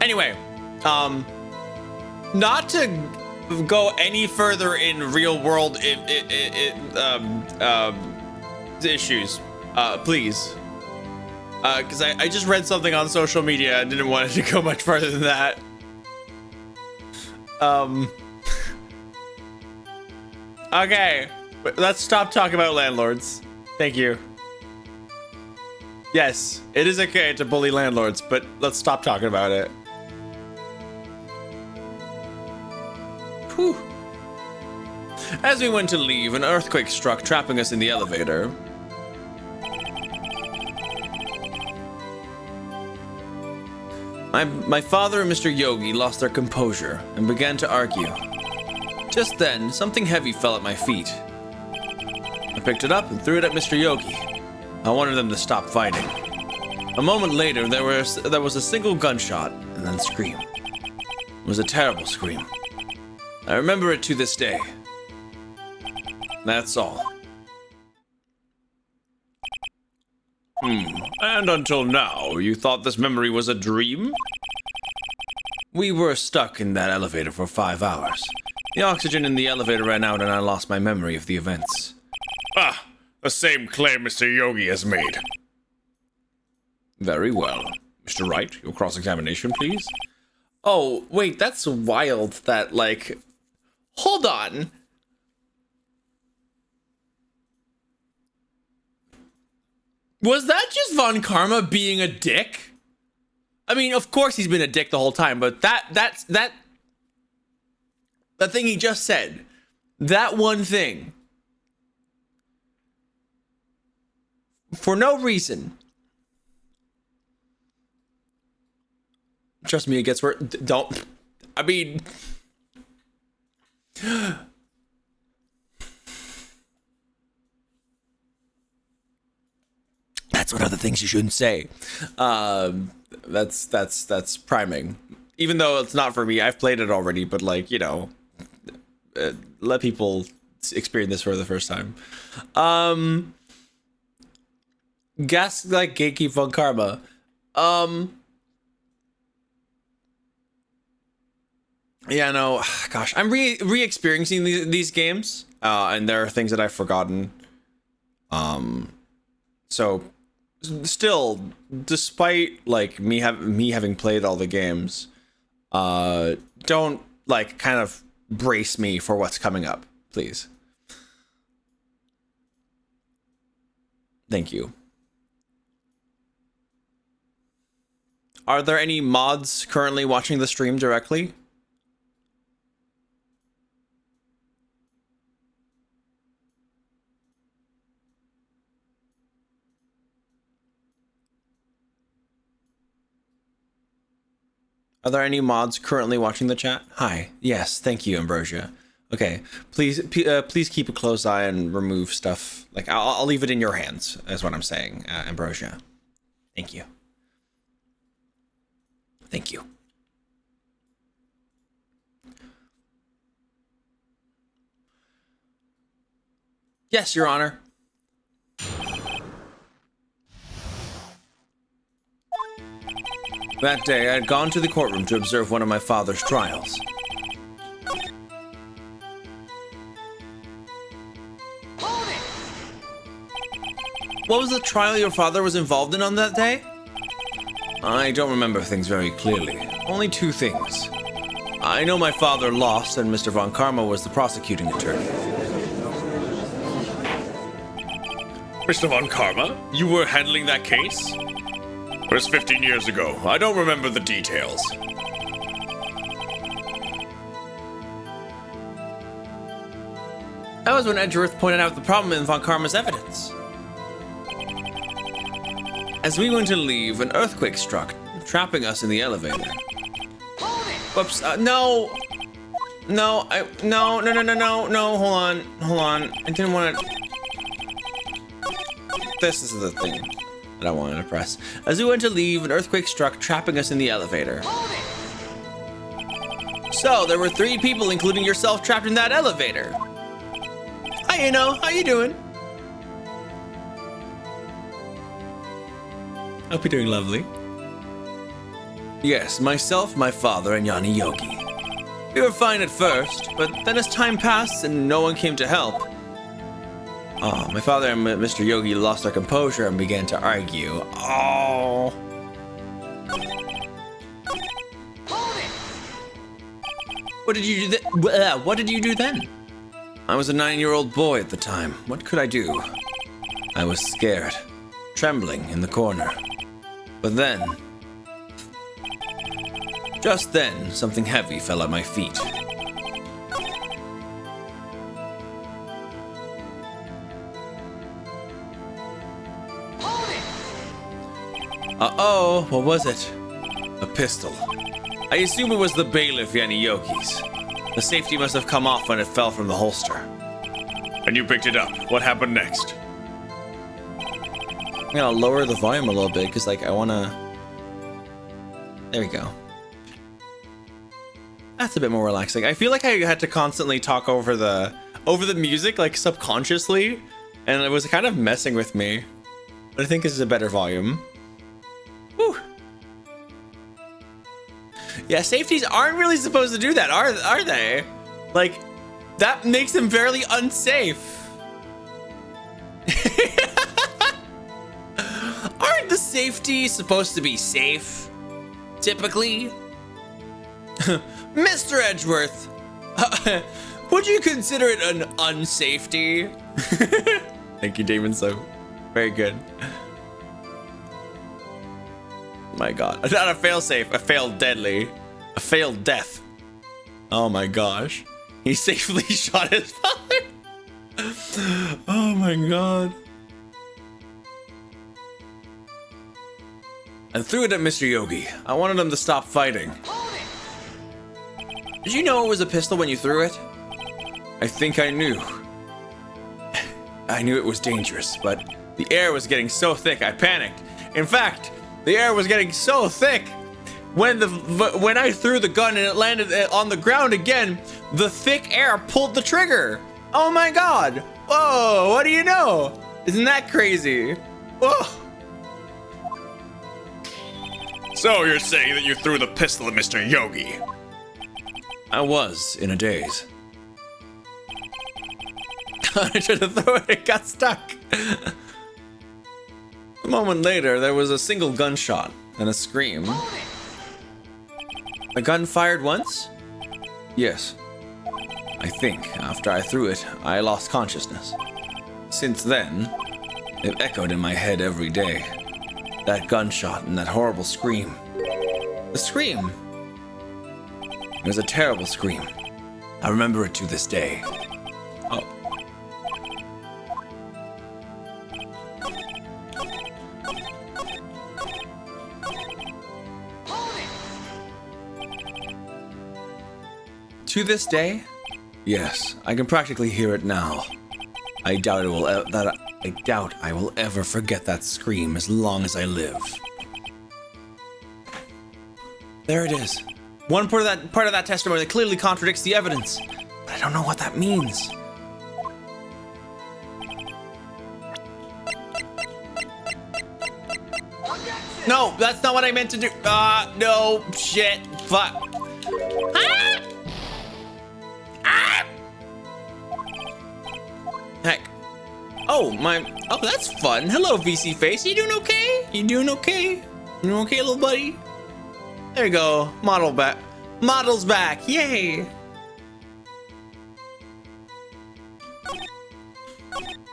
Anyway, not to go any further in real world issues, please. Because I just read something on social media and didn't want it to go much further than that. Okay, let's stop talking about landlords. Thank you. Yes, it is okay to bully landlords, but let's stop talking about it. Whew. As we went to leave, an earthquake struck, trapping us in the elevator. My father and Mr. Yogi lost their composure and began to argue. Just then, something heavy fell at my feet. I picked it up and threw it at Mr. Yogi. I wanted them to stop fighting. A moment later, there was a single gunshot and then scream. It was a terrible scream. I remember it to this day. That's all. And until now, you thought this memory was a dream? We were stuck in that elevator for 5 hours. The oxygen in the elevator ran out and I lost my memory of the events. Ah, the same claim Mr. Yogi has made. Very well. Mr. Wright, your cross-examination, please. Oh, wait, that's wild that, like... Hold on. Was that just Von Karma being a dick? I mean, of course he's been a dick the whole time, but that thing he just said, that one thing, for no reason. Trust me, it gets worse. Don't. I mean, that's one of the things you shouldn't say. That's priming. Even though it's not for me, I've played it already. But like, you know, let people experience this for the first time. Gaslight Gatekeep Von Karma. Yeah, no, gosh, I'm re-experiencing these games, and there are things that I've forgotten. So, still, despite like me having played all the games, don't like kind of brace me for what's coming up, please. Thank you. Are there any mods currently watching the stream directly? Are there any mods currently watching the chat? Hi. Yes. Thank you, Ambrosia. Okay. Please keep a close eye and remove stuff. Like I'll leave it in your hands. Is what I'm saying, Ambrosia. Thank you. Thank you. Yes, Your Honor. That day, I had gone to the courtroom to observe one of my father's trials. What was the trial your father was involved in on that day? I don't remember things very clearly. Only 2 things. I know my father lost and Mr. Von Karma was the prosecuting attorney. Mr. Von Karma, you were handling that case? It was 15 years ago. I don't remember the details. That was when Edgeworth pointed out the problem in Von Karma's evidence. As we went to leave, an earthquake struck, trapping us in the elevator. Whoops, no! No, no, hold on. I didn't want to... This is the thing that I wanted to press. As we went to leave, an earthquake struck, trapping us in the elevator. So, there were 3 people, including yourself, trapped in that elevator. Hi, how you doing? Hope you're doing lovely. Yes, myself, my father, and Yanni Yogi. We were fine at first, but then as time passed and no one came to help, my father and Mr. Yogi lost their composure and began to argue. Oh. What did you do what did you do then? I was a 9-year-old boy at the time. What could I do? I was scared, trembling in the corner. But then, just then, something heavy fell at my feet. Uh-oh, what was it? A pistol. I assume it was the bailiff Yanni Yogi's. The safety must have come off when it fell from the holster. And you picked it up. What happened next? I'm gonna lower the volume a little bit because, I wanna. There we go. That's a bit more relaxing. I feel like I had to constantly talk over the music, subconsciously, and it was kind of messing with me. But I think this is a better volume. Whew. Yeah, safeties aren't really supposed to do that, are they? That makes them fairly unsafe. Aren't the safeties supposed to be safe? Typically? Mr. Edgeworth, would you consider it an unsafety? Thank you, Damon. So very good. My God, not a failsafe, a failed deadly, a failed death. Oh my gosh, he safely shot his father. Oh my God. I threw it at Mr. Yogi. I wanted him to stop fighting. Did you know it was a pistol when you threw it? I think I knew. I knew it was dangerous, but the air was getting so thick I panicked. In fact, the air was getting so thick when I threw the gun and it landed on the ground again, the thick air pulled the trigger. Oh my God. Whoa, what do you know? Isn't that crazy? Whoa. So you're saying that you threw the pistol at Mr. Yogi? I was in a daze. I tried to throw it, it got stuck. A moment later, there was a single gunshot and a scream. A gun fired once? Yes. I think after I threw it, I lost consciousness. Since then, it echoed in my head every day. That gunshot and that horrible scream. The scream. It was a terrible scream. I remember it to this day. Oh. To this day? Yes, I can practically hear it now. I doubt I will ever forget that scream as long as I live. There it is. One part of that testimony that clearly contradicts the evidence, but I don't know what that means. No, that's not what I meant to do. No, shit, fuck. Ah! Ah! Heck. Oh, that's fun. Hello, VC Face. You doing okay? You doing okay? You doing okay, little buddy? There you go. Model's back. Yay.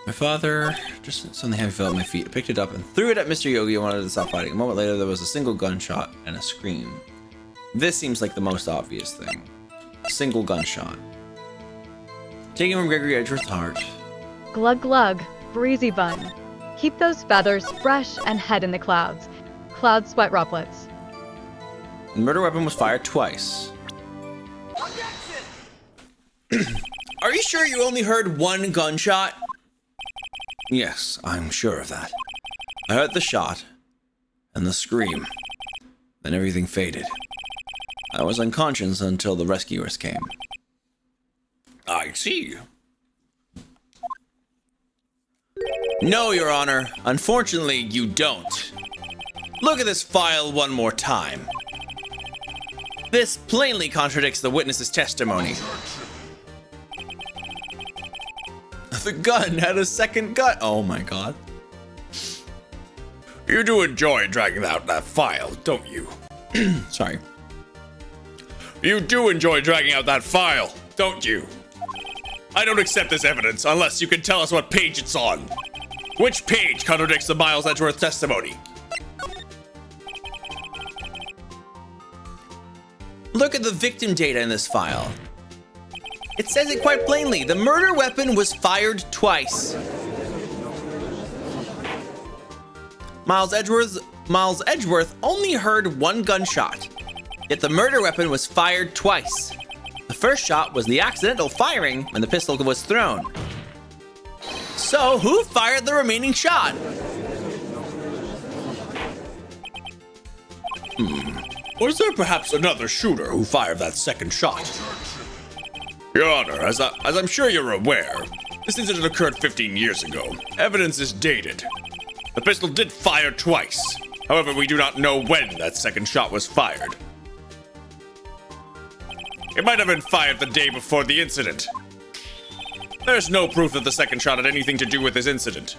My father just something heavy fell at my feet. I picked it up and threw it at Mr. Yogi and wanted to stop fighting. A moment later, there was a single gunshot and a scream. This seems like the most obvious thing. A single gunshot. Taking from Gregory Edgeworth's heart. Glug glug, breezy bun. Keep those feathers fresh and head in the clouds. Cloud sweat droplets. The murder weapon was fired twice. Are you sure you only heard one gunshot? Yes, I'm sure of that. I heard the shot and the scream. Then everything faded. I was unconscious until the rescuers came. I see. No, Your Honor. Unfortunately, you don't. Look at this file one more time. This plainly contradicts the witness's testimony. The gun had a second gun. Oh my god. You do enjoy dragging out that file, don't you? Sorry. You do enjoy dragging out that file, don't you? I don't accept this evidence unless you can tell us what page it's on. Which page contradicts the Miles Edgeworth testimony? Look at the victim data in this file. It says it quite plainly. The murder weapon was fired twice. Miles Edgeworth only heard one gunshot, yet the murder weapon was fired twice. The first shot was the accidental firing when the pistol was thrown. So, who fired the remaining shot? Was there perhaps another shooter who fired that second shot? Your Honor, as I'm sure you're aware, this incident occurred 15 years ago. Evidence is dated. The pistol did fire twice. However, we do not know when that second shot was fired. It might have been fired the day before the incident. There's no proof that the second shot had anything to do with this incident.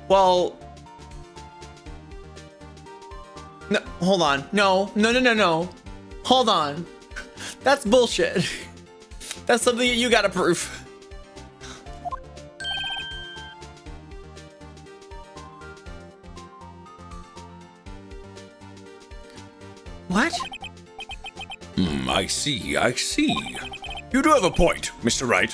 Well... No, hold on. No. Hold on. That's bullshit. That's something that you gotta prove. What? I see. You do have a point, Mr. Wright.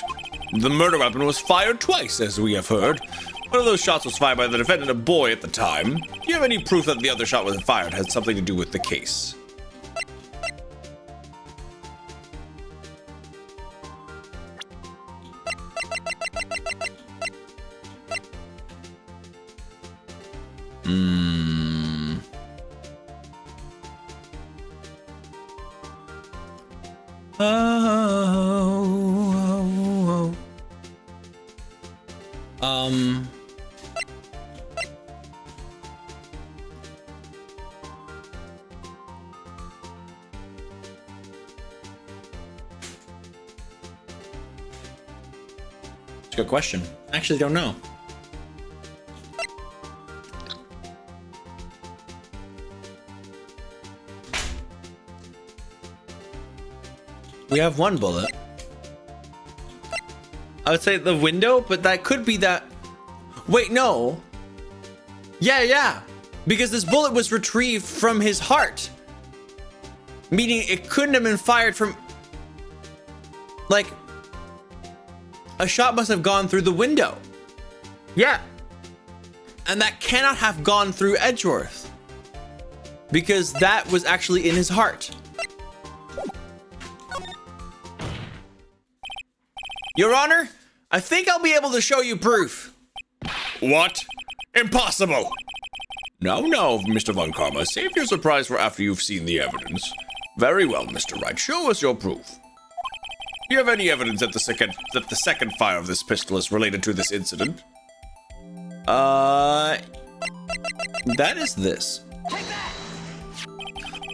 The murder weapon was fired twice, as we have heard. One of those shots was fired by the defendant, a boy at the time. Do you have any proof that the other shot was fired had something to do with the case? Good question. I actually don't know. We have one bullet. I would say the window, but that could be that. Wait, no. Yeah. Because this bullet was retrieved from his heart. Meaning it couldn't have been fired from... Like... A shot must have gone through the window. Yeah. And that cannot have gone through Edgeworth. Because that was actually in his heart. Your Honor, I think I'll be able to show you proof. What? Impossible! No, Mr. Von Karma. Save your surprise for after you've seen the evidence. Very well, Mr. Wright. Show us your proof. Do you have any evidence that the second fire of this pistol is related to this incident? That is this.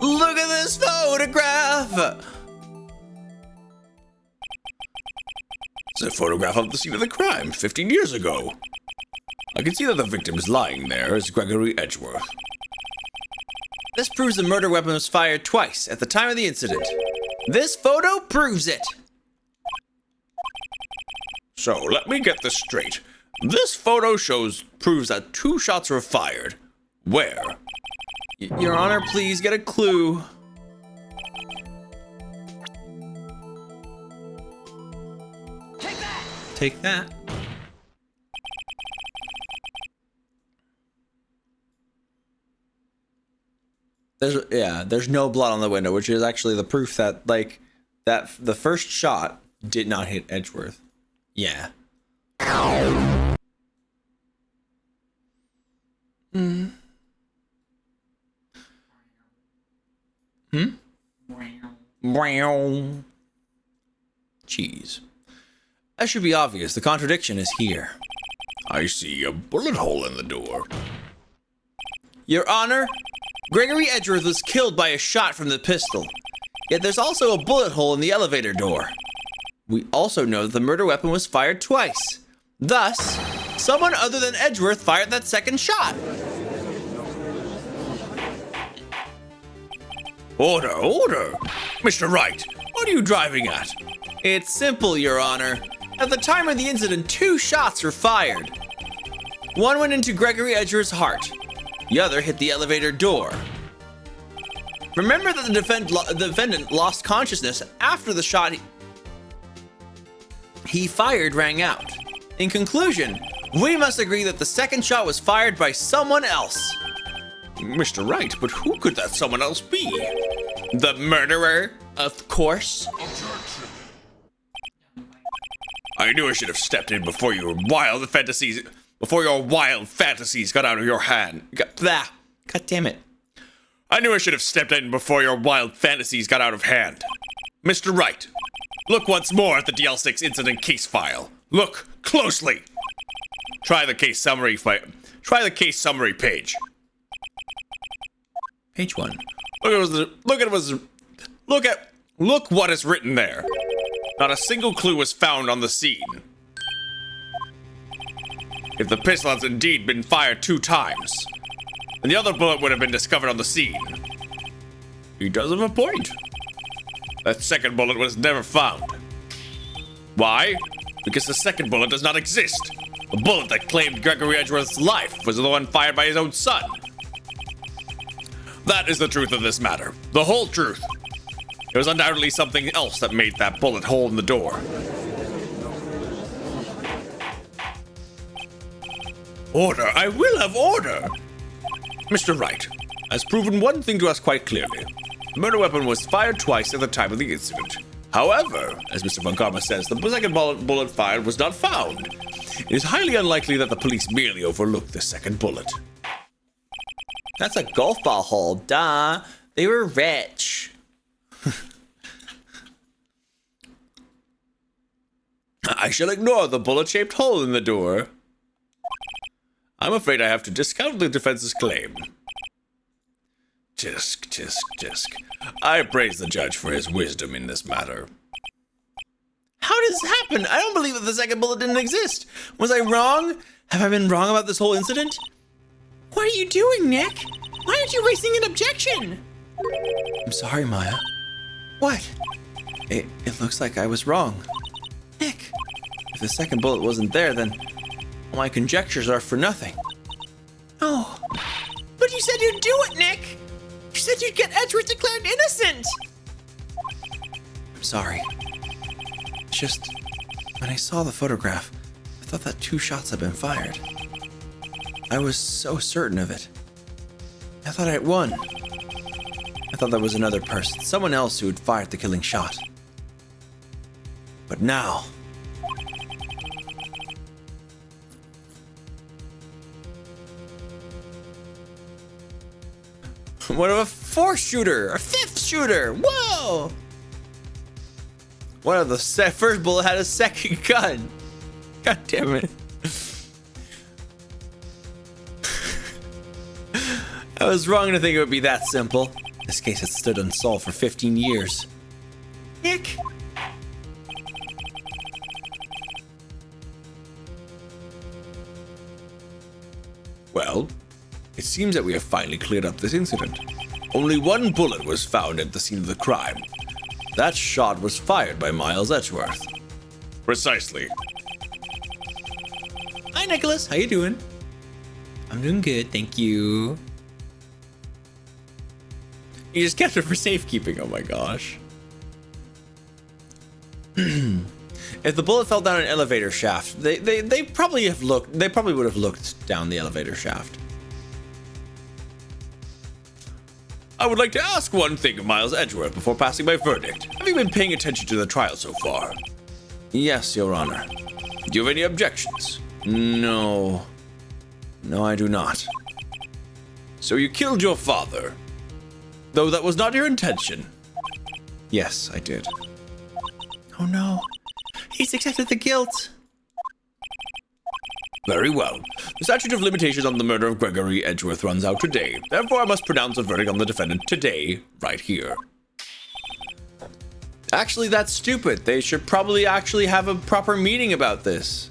Look at this photograph! It's a photograph of the scene of the crime 15 years ago. I can see that the victim is lying there as Gregory Edgeworth. This proves the murder weapon was fired twice at the time of the incident. This photo proves it. So, let me get this straight. This photo proves that 2 shots were fired. Where? Your Honor, please get a clue. Take that. There's no blood on the window, which is actually the proof that the first shot did not hit Edgeworth. Yeah. Hmm. Wow. Cheese. That should be obvious. The contradiction is here. I see a bullet hole in the door. Your Honor, Gregory Edgeworth was killed by a shot from the pistol. Yet there's also a bullet hole in the elevator door. We also know that the murder weapon was fired twice. Thus, someone other than Edgeworth fired that second shot. Order, order! Mr. Wright, what are you driving at? It's simple, Your Honor. At the time of the incident, 2 shots were fired. One went into Gregory Edgeworth's heart. The other hit the elevator door. Remember that the defendant lost consciousness after the shot he fired rang out. In conclusion, we must agree that the second shot was fired by someone else. Mr. Wright, but who could that someone else be? The murderer, of course. I knew I should have stepped in before your wild fantasies got out of your hand. God damn it. I knew I should have stepped in before your wild fantasies got out of hand. Mr. Wright, look once more at the DL6 incident case file. Look closely. Try the case summary page. Page 1. Look what is written there. Not a single clue was found on the scene. If the pistol has indeed been fired 2 times, then the other bullet would have been discovered on the scene. He does have a point. That second bullet was never found. Why? Because the second bullet does not exist. The bullet that claimed Gregory Edgeworth's life was the one fired by his own son. That is the truth of this matter. The whole truth. There was undoubtedly something else that made that bullet hole in the door. Order! I will have order! Mr. Wright has proven one thing to us quite clearly. The murder weapon was fired twice at the time of the incident. However, as Mr. Von Karma says, the second bullet fired was not found. It is highly unlikely that the police merely overlooked the second bullet. That's a golf ball hole, duh. They were rich. I shall ignore the bullet-shaped hole in the door. I'm afraid I have to discount the defense's claim. Tisk, tisk, tisk. I praise the judge for his wisdom in this matter. How did this happen? I don't believe that the second bullet didn't exist. Was I wrong? Have I been wrong about this whole incident? What are you doing, Nick? Why aren't you raising an objection? I'm sorry, Maya. What? It looks like I was wrong. Nick, if the second bullet wasn't there, then all my conjectures are for nothing. Oh, but you said you'd do it, Nick! You said you'd get Edgeworth declared innocent! I'm sorry. It's just, when I saw the photograph, I thought that 2 shots had been fired. I was so certain of it. I thought I had won. I thought there was another person, someone else who had fired the killing shot. But now... What of a 4th shooter? A 5th shooter? Whoa! What of the first bullet had a second gun? God damn it. was wrong to think it would be that simple. This case has stood unsolved for 15 years. Nick! Well, it seems that we have finally cleared up this incident. Only one bullet was found at the scene of the crime. That shot was fired by Miles Edgeworth. Precisely. Hi, Nicholas. How you doing? I'm doing good, thank you. You just kept it for safekeeping. Oh my gosh. If the bullet fell down an elevator shaft, they probably have looked. They probably would have looked down the elevator shaft. I would like to ask one thing of Miles Edgeworth before passing my verdict. Have you been paying attention to the trial so far? Yes, Your Honor. Do you have any objections? No. No, I do not. So you killed your father, though that was not your intention. Yes, I did. Oh no. He's accepted the guilt. Very well. The statute of limitations on the murder of Gregory Edgeworth runs out today. Therefore, I must pronounce a verdict on the defendant today, right here. Actually, that's stupid. They should probably actually have a proper meeting about this.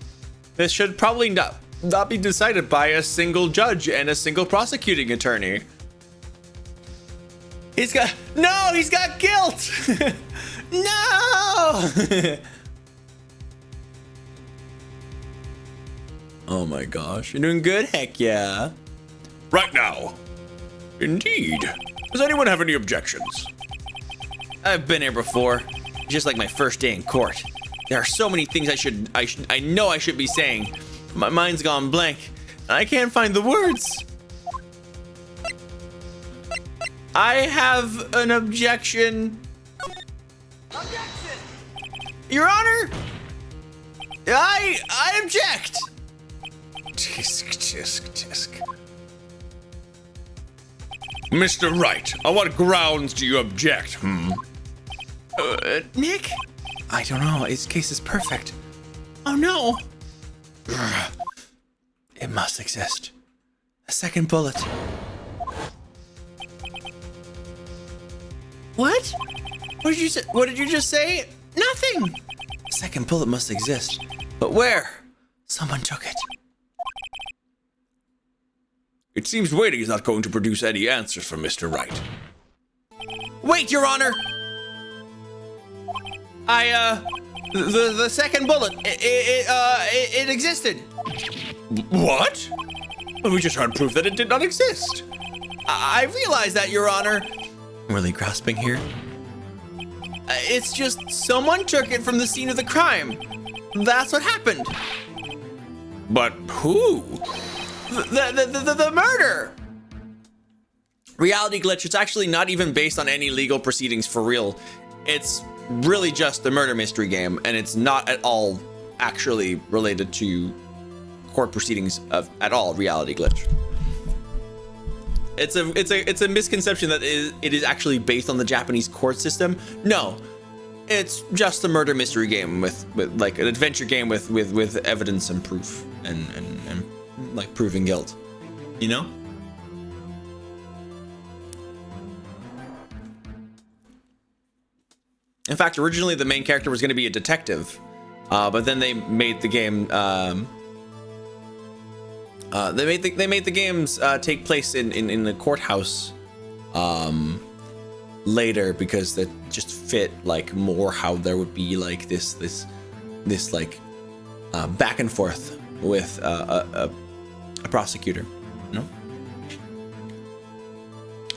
This should probably not be decided by a single judge and a single prosecuting attorney. He's got guilt. No. Oh my gosh, you're doing good? Heck yeah. Right now. Indeed. Does anyone have any objections? I've been here before, just like my first day in court. There are so many things I know I should be saying. My mind's gone blank, and I can't find the words. I have an objection. Your Honor, I object. Tisk, tisk, tisk. Mr. Wright, on what grounds do you object, Nick? I don't know. His case is perfect. Oh no. It must exist. A second bullet. What? What did you just say? Nothing. A second bullet must exist. But where? Someone took it. It seems waiting is not going to produce any answers from Mr. Wright. Wait, Your Honor! The second bullet, it existed. What? But we just heard proof that it did not exist. I realize that, Your Honor. I'm really grasping here. It's just someone took it from the scene of the crime. That's what happened. But who? The murder! Reality glitch, it's actually not even based on any legal proceedings for real. It's really just the murder mystery game, and it's not at all actually related to court proceedings at all, reality glitch. It's a misconception that it is actually based on the Japanese court system. No. It's just a murder mystery game with like an adventure game with evidence and proof and like proving guilt, you know? In fact, originally the main character was going to be a detective, but then they made the game. They made the games take place in the courthouse later because that just fit like more how there would be like this like back and forth with a prosecutor, you know?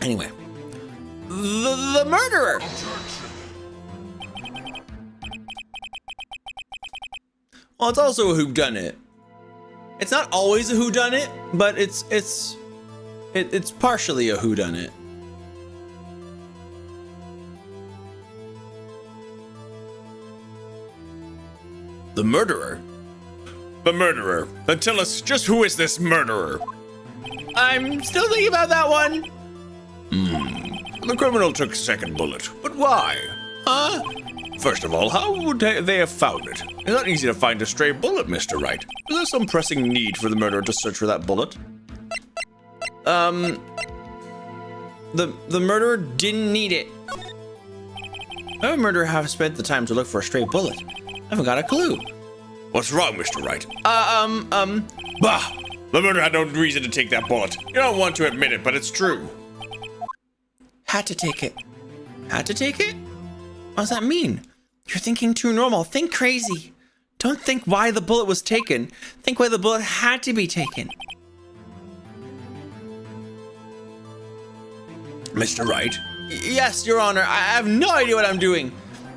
Anyway, the murderer. Well, it's also a whodunit. It's not always a whodunit, but it's partially a whodunit. The murderer? The murderer. Then tell us, just who is this murderer? I'm still thinking about that one. The criminal took a second bullet, but why? Huh? First of all, how would they have found it? It's not easy to find a stray bullet, Mr. Wright. Is there some pressing need for the murderer to search for that bullet? The murderer didn't need it. How would a murderer have spent the time to look for a stray bullet? I haven't got a clue. What's wrong, Mr. Wright? Bah! The murderer had no reason to take that bullet. You don't want to admit it, but it's true. Had to take it. Had to take it? What does that mean? You're thinking too normal. Think crazy. Don't think why the bullet was taken. Think why the bullet had to be taken. Mr. Wright? Yes, Your Honor. I have no idea what I'm doing.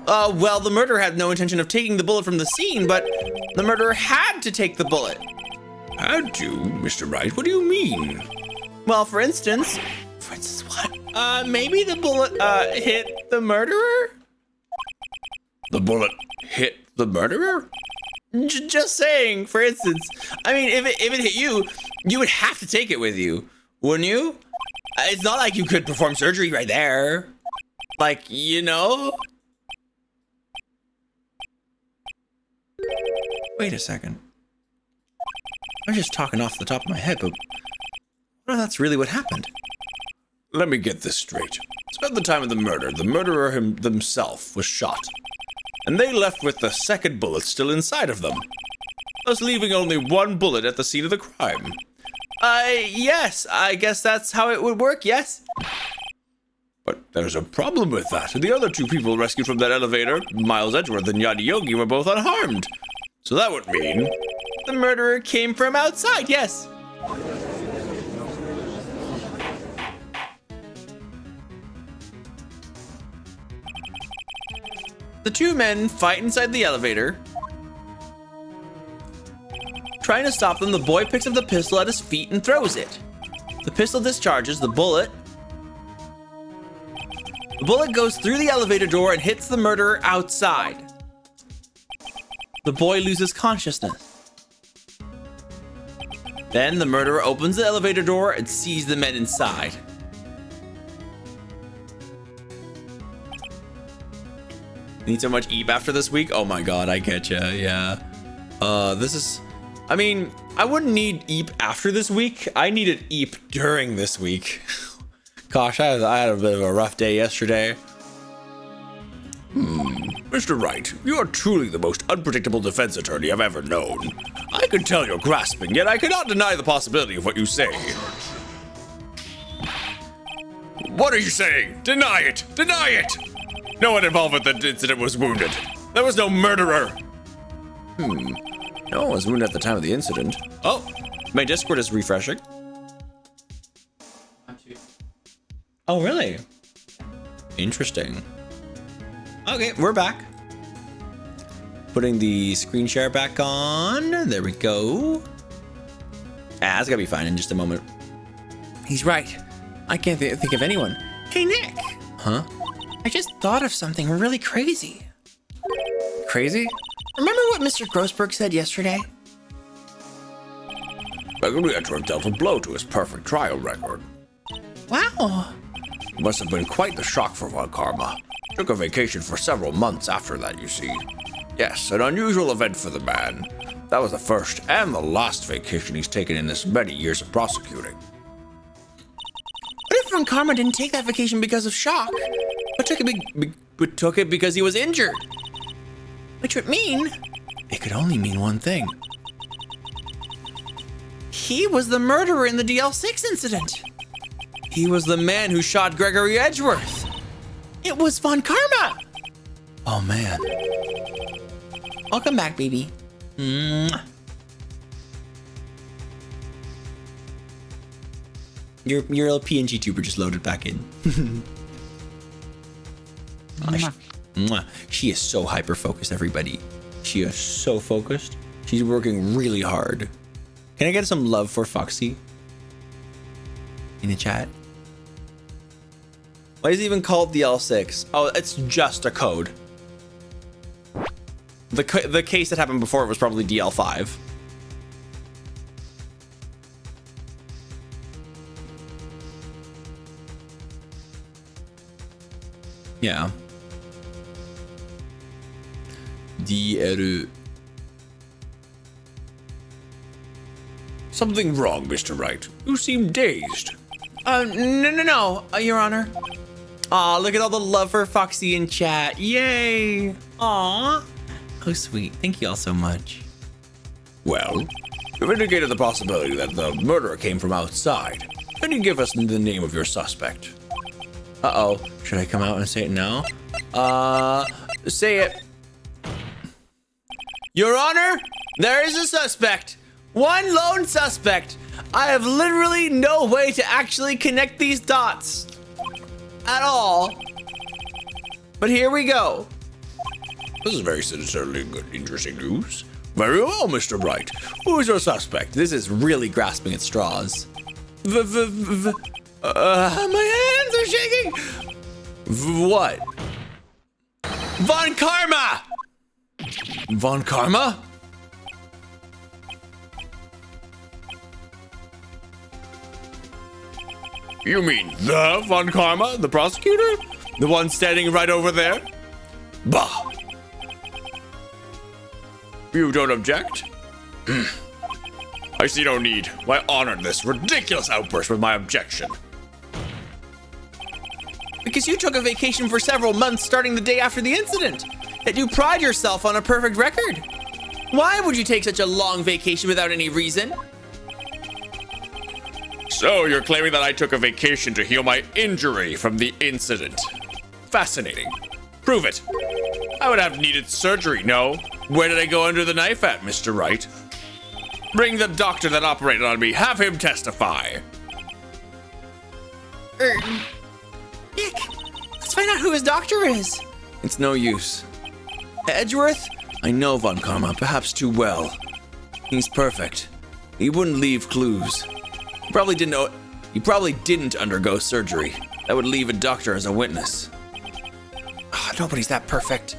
Well, the murderer had no intention of taking the bullet from the scene, but the murderer had to take the bullet. Had to, Mr. Wright? What do you mean? Well, for instance what? Maybe the bullet, hit the murderer? The bullet hit the murderer? Just saying, for instance. I mean, if it hit you, you would have to take it with you, wouldn't you? It's not like you could perform surgery right there. Like, you know? Wait a second. I was just talking off the top of my head, but what if that's really what happened? Let me get this straight. So at the time of the murder, the murderer himself was shot, and they left with the second bullet still inside of them, thus leaving only one bullet at the scene of the crime. Yes, I guess that's how it would work, yes? But there's a problem with that. The other two people rescued from that elevator, Miles Edgeworth and Yadi Yogi, were both unharmed. So that would mean the murderer came from outside, yes. The two men fight inside the elevator. Trying to stop them, the boy picks up the pistol at his feet and throws it. The pistol discharges the bullet. The bullet goes through the elevator door and hits the murderer outside. The boy loses consciousness. Then the murderer opens the elevator door and sees the men inside. Need so much eep after this week? Oh my god, I get ya, yeah. I mean, I wouldn't need eep after this week. I needed eep during this week. Gosh, I had a bit of a rough day yesterday. Mr. Wright, you are truly the most unpredictable defense attorney I've ever known. I can tell you're grasping, yet I cannot deny the possibility of what you say. What are you saying? Deny it! Deny it! No one involved with the incident was wounded. There was no murderer. No one was wounded at the time of the incident. Oh, my Discord is refreshing. Oh, really? Interesting. Okay, we're back. Putting the screen share back on. There we go. It's gonna be fine in just a moment. He's right. I can't think of anyone. Hey, Nick. Huh? I just thought of something really crazy. Crazy? Remember what Mr. Grossberg said yesterday? Gregory Edgeworth dealt a blow to his perfect trial record. Wow. It must have been quite the shock for Von Karma. Took a vacation for several months after that, you see. Yes, an unusual event for the man. That was the first and the last vacation he's taken in this many years of prosecuting. What if Von Karma didn't take that vacation because of shock, but took it because he was injured? Which would mean it could only mean one thing. He was the murderer in the DL6 incident. He was the man who shot Gregory Edgeworth. It was Von Karma. Oh man. Welcome back, baby. Mwah. Your little PNG tuber just loaded back in. Mwah. She is so hyper focused, everybody. She is so focused. She's working really hard. Can I get some love for Foxy in the chat? Why is it even called the L6? Oh, it's just a code. The case that happened before it was probably DL5. Yeah. DL. Something wrong, Mr. Wright. You seem dazed. No, Your Honor. Aw, look at all the love for Foxy in chat. Yay. Aw. Oh, sweet. Thank you all so much. Well, you've indicated the possibility that the murderer came from outside. Can you give us the name of your suspect? Uh-oh. Should I come out and say it now? Say it. Your Honor, there is a suspect. One lone suspect. I have literally no way to actually connect these dots at all. But here we go. This is very sincerely good, interesting news. Very well, Mr. Wright. Who is your suspect? This is really grasping at straws. My hands are shaking. What? Von Karma! Von Karma? You mean the Von Karma, the prosecutor? The one standing right over there? Bah! You don't object? I see no need. Why honor this ridiculous outburst with my objection? Because you took a vacation for several months starting the day after the incident. Yet you pride yourself on a perfect record. Why would you take such a long vacation without any reason? So you're claiming that I took a vacation to heal my injury from the incident. Fascinating. Prove it. I would have needed surgery, no? Where did I go under the knife at, Mr. Wright? Bring the doctor that operated on me. Have him testify. Nick, let's find out who his doctor is. It's no use. Edgeworth? I know Von Karma, perhaps too well. He's perfect. He wouldn't leave clues. He probably didn't undergo surgery. That would leave a doctor as a witness. Oh, nobody's that perfect.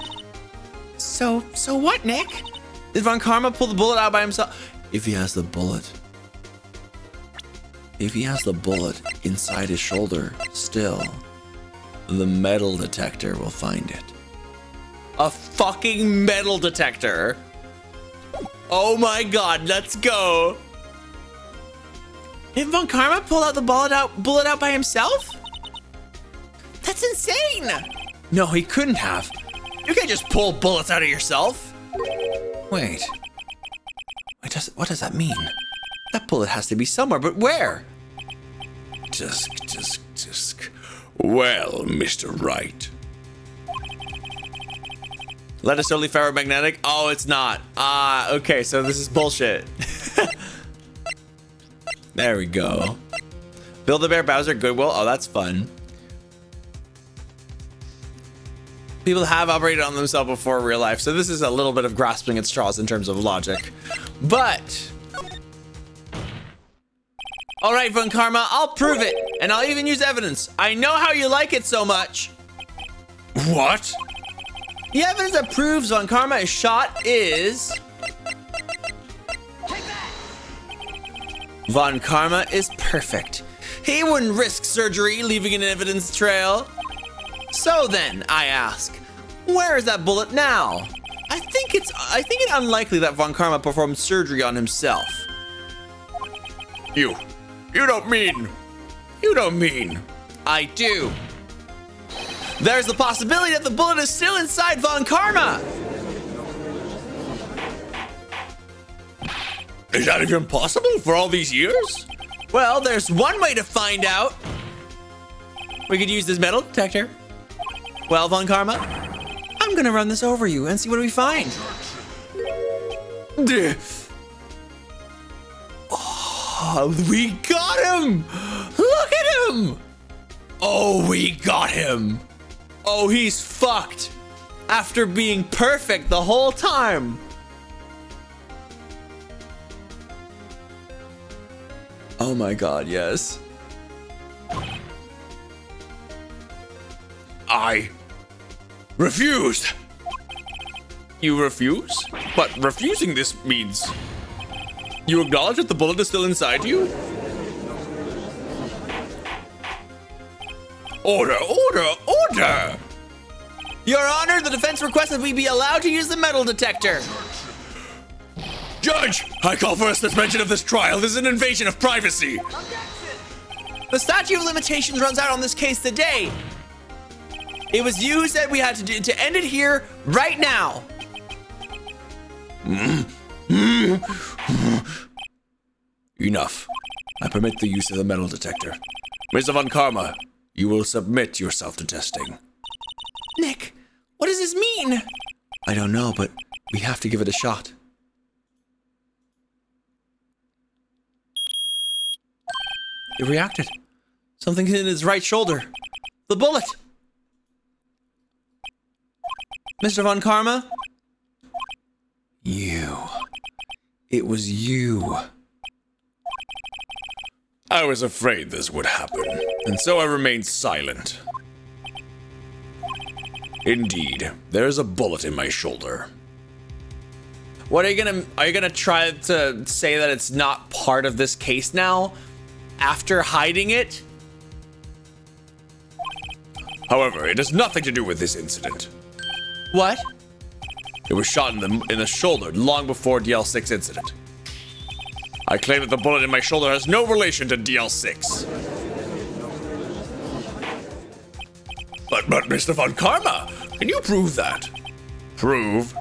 So what, Nick? Did Von Karma pull the bullet out by himself? If he has the bullet inside his shoulder, still, the metal detector will find it. A fucking metal detector. Oh my God, let's go. Did Von Karma pull out the bullet out by himself? That's insane. No, he couldn't have. You can't just pull bullets out of yourself. Wait, what does that mean? That bullet has to be somewhere, but where? Tusk. Well, Mr. Wright. Lead is totally ferromagnetic? Oh, it's not. Okay, so this is bullshit. There we go. Build-A-Bear Bowser Goodwill. Oh, that's fun. People have operated on themselves before in real life, so this is a little bit of grasping at straws in terms of logic. But... all right, Von Karma, I'll prove it, and I'll even use evidence. I know how you like it so much. What? The evidence that proves Von Karma is shot is... Von Karma is perfect. He wouldn't risk surgery leaving an evidence trail. So then, I ask, where is that bullet now? I think it unlikely that Von Karma performed surgery on himself. You don't mean. I do. There's the possibility that the bullet is still inside Von Karma. Is that even possible for all these years? Well, there's one way to find out. We could use this metal detector. Well, Von Karma, I'm gonna run this over you and see what we find. Oh, we got him! Look at him! Oh, we got him! Oh, he's fucked after being perfect the whole time. Oh my God, yes. I refused. You refuse? But refusing this means you acknowledge that the bullet is still inside you? Order! Your Honor, the defense requests that we be allowed to use the metal detector. Judge, I call for a suspension of this trial. This is an invasion of privacy. The statute of limitations runs out on this case today. It was you who said we had to end it here right now. Enough. I permit the use of the metal detector. Mr. Von Karma, you will submit yourself to testing. Nick, what does this mean? I don't know, but we have to give it a shot. It reacted. Something's in his right shoulder. The bullet. Mr. Von Karma? You. It was you. I was afraid this would happen, and so I remained silent. Indeed, there's a bullet in my shoulder. What are you gonna try to say that it's not part of this case now? After hiding it? However, it has nothing to do with this incident. What? It was shot in the shoulder long before DL6 incident. I claim that the bullet in my shoulder has no relation to DL6. But Mr. Von Karma, can you prove that? Prove?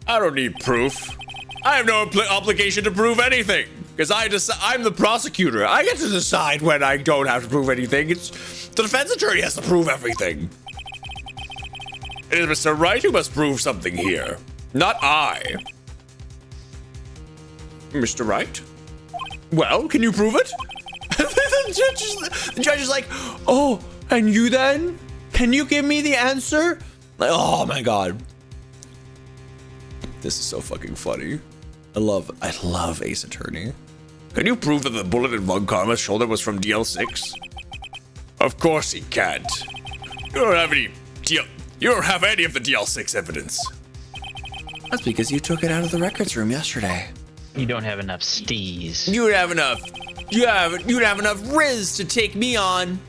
I don't need proof. I have no obligation to prove anything, because I'm the prosecutor. I get to decide when I don't have to prove anything. It's the defense attorney has to prove everything. It is Mr. Wright who must prove something here, not I. Mr. Wright? Well, can you prove it? The judge is like, oh, and you then? Can you give me the answer? Like, oh my god. This is so fucking funny. I love Ace Attorney. Can you prove that the bullet in Von Karma's shoulder was from DL6? Of course he can't. You don't have any of the DL6 evidence. That's because you took it out of the records room yesterday. You don't have enough stees. You'd have enough Riz to take me on.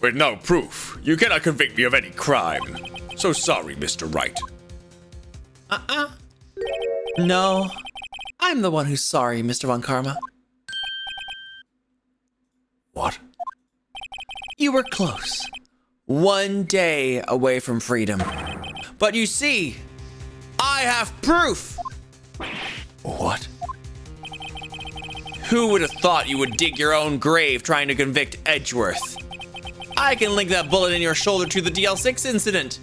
With no proof, you cannot convict me of any crime. So sorry, Mr. Wright. No, I'm the one who's sorry, Mr. Von Karma. What? You were close. 1 day away from freedom. But you see, I have proof. What? Who would have thought you would dig your own grave trying to convict Edgeworth? I can link that bullet in your shoulder to the DL6 incident.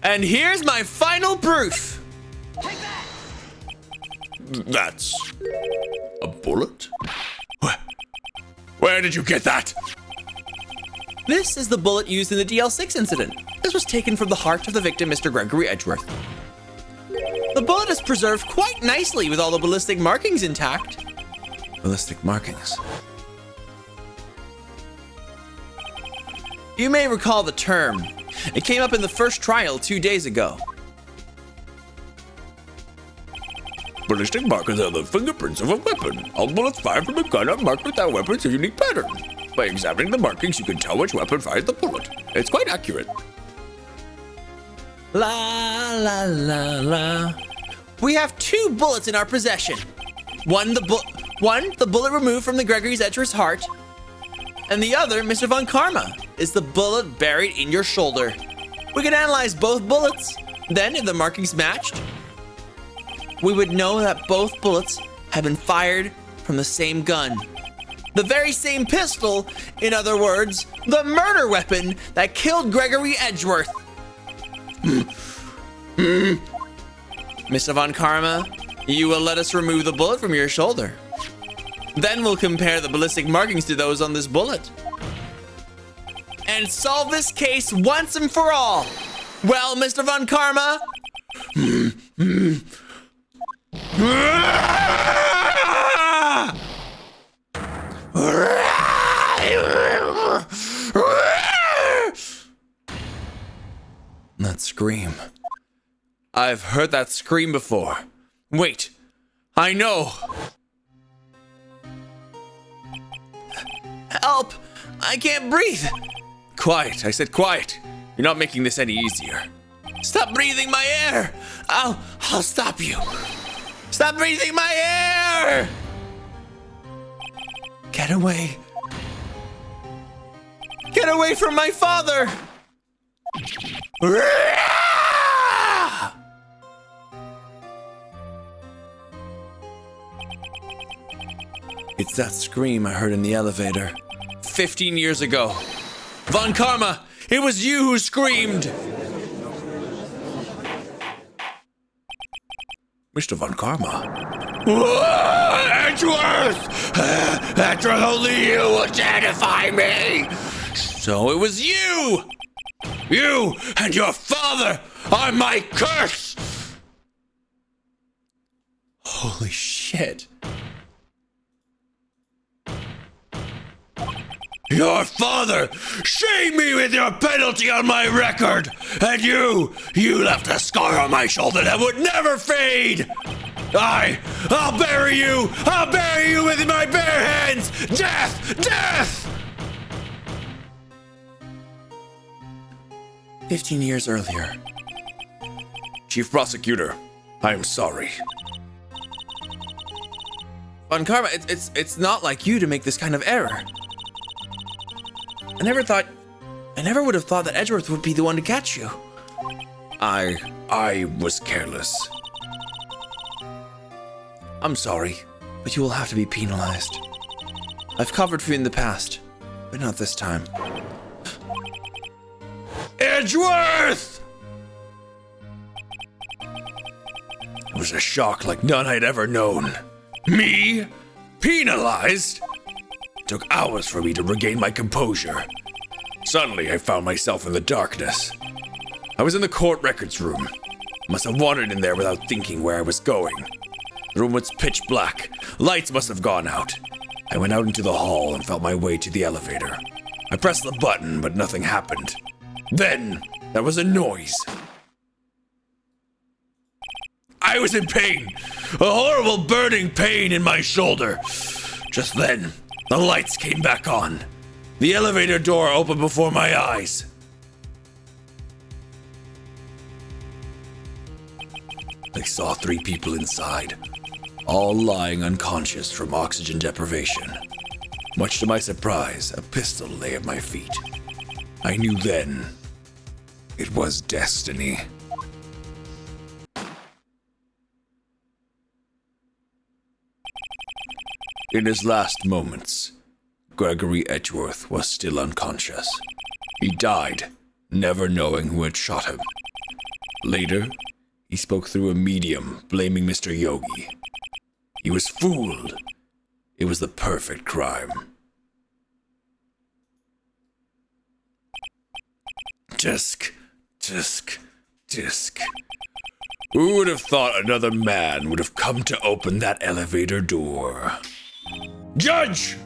And here's my final proof. That's a bullet? Where did you get that? This is the bullet used in the DL6 incident. This was taken from the heart of the victim, Mr. Gregory Edgeworth. The bullet is preserved quite nicely with all the ballistic markings intact. Ballistic markings? You may recall the term. It came up in the first trial 2 days ago. Ballistic markers are the fingerprints of a weapon. All bullets fired from a gun are marked with that weapon's unique pattern. By examining the markings, you can tell which weapon fired the bullet. It's quite accurate. La la la la. We have 2 bullets in our possession. One, the bullet removed from the Gregory's Edgeworth's heart, and the other, Mr. Von Karma, is the bullet buried in your shoulder. We can analyze both bullets. Then, if the markings matched, we would know that both bullets have been fired from the same gun. The very same pistol, in other words, the murder weapon that killed Gregory Edgeworth. Mr. Von Karma, you will let us remove the bullet from your shoulder. Then we'll compare the ballistic markings to those on this bullet. And solve this case once and for all. Well, Mr. Von Karma? That scream. I've heard that scream before. Wait, I know. Help! I can't breathe. Quiet, I said quiet. You're not making this any easier. Stop breathing my air! I'll stop you. Stop breathing my air! Get away. Get away from my father! It's that scream I heard in the elevator 15 years ago. Von Karma, it was you who screamed! Mr. Von Karma. Edgeworth! Edgeworth, only you will terrify me! So it was you! You and your father are my curse! Holy shit. Your father shamed me with your penalty on my record, and you left a scar on my shoulder that would never fade. I'll bury you with my bare hands. Death, death. 15 years earlier. Chief Prosecutor, I am sorry. Von Karma, it's not like you to make this kind of error. I never would have thought that Edgeworth would be the one to catch you. I was careless. I'm sorry, but you will have to be penalized. I've covered for you in the past, but not this time. Edgeworth! It was a shock like none I'd ever known. Me? Penalized? It took hours for me to regain my composure. Suddenly, I found myself in the darkness. I was in the court records room. Must have wandered in there without thinking where I was going. The room was pitch black. Lights must have gone out. I went out into the hall and felt my way to the elevator. I pressed the button, but nothing happened. Then, there was a noise. I was in pain. A horrible burning pain in my shoulder. Just then, the lights came back on. The elevator door opened before my eyes. I saw 3 people inside, all lying unconscious from oxygen deprivation. Much to my surprise, a pistol lay at my feet. I knew then it was destiny. In his last moments, Gregory Edgeworth was still unconscious. He died, never knowing who had shot him. Later, he spoke through a medium, blaming Mr. Yogi. He was fooled. It was the perfect crime. Tisk, tisk, tisk. Who would have thought another man would have come to open that elevator door? Judge!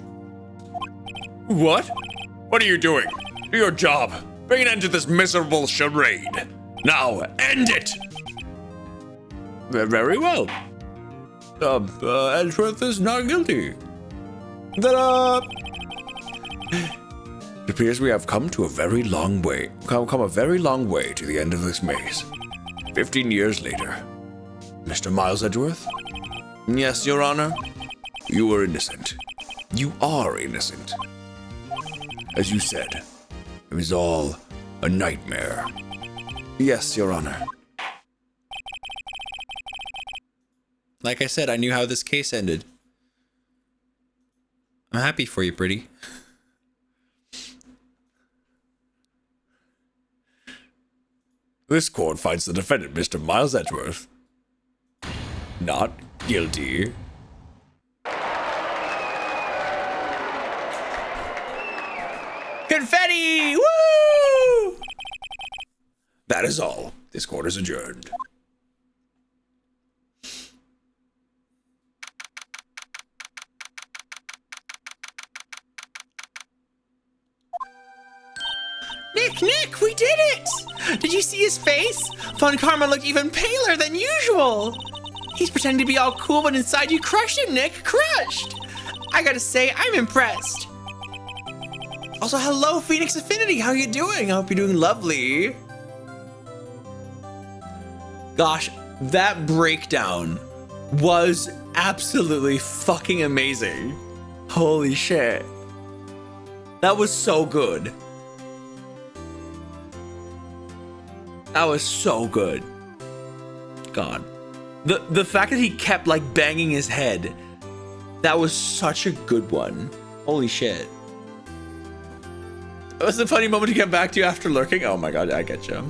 What? What are you doing? Do your job. Bring an end to this miserable charade. Now, end it! Very well. Edgeworth is not guilty. Ta-da! It appears we have come a very long way to the end of this maze. 15 years later. Mr. Miles Edgeworth? Yes, Your Honor. You were innocent. You are innocent. As you said, it was all a nightmare. Yes, Your Honor. Like I said, I knew how this case ended. I'm happy for you, pretty. This court finds the defendant, Mr. Miles Edgeworth, not guilty. Confetti! Woo! That is all. This court is adjourned. Nick, we did it! Did you see his face? Von Karma looked even paler than usual. He's pretending to be all cool, but inside you crushed him, Nick. Crushed! I gotta say, I'm impressed. Also, hello, Phoenix Affinity. How you doing? I hope you're doing lovely. Gosh, that breakdown was absolutely fucking amazing. Holy shit. That was so good. That was so good. God. The fact that he kept like banging his head, that was such a good one. Holy shit. It was a funny moment to come back to after lurking. Oh my god, I get you.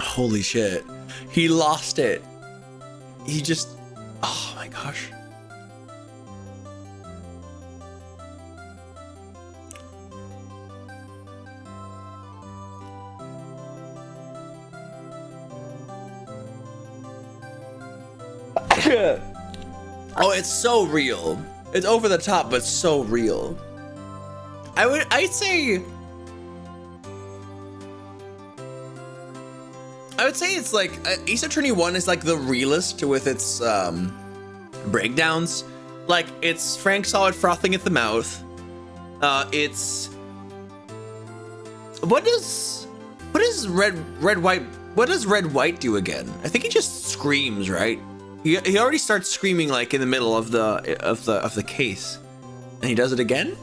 Holy shit. He lost it. He just, oh my gosh. Oh, it's so real. It's over the top, but so real. I'd say it's like Ace Attorney 1 is like the realest with its breakdowns. Like it's Frank Solid frothing at the mouth. It's what does Red White do again? I think he just screams, right? He already starts screaming like in the middle of the case, and he does it again.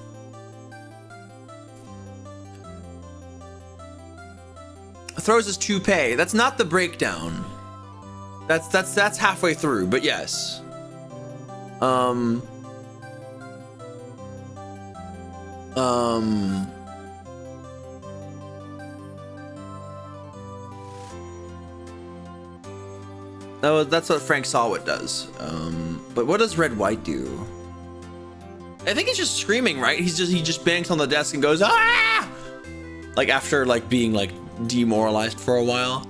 Throws his toupee. That's not the breakdown. That's halfway through, but yes. Oh, that's what Frank Sawit does. But what does Red White do? I think he's just screaming, right? He just bangs on the desk and goes, ah! Like after like being like demoralized for a while.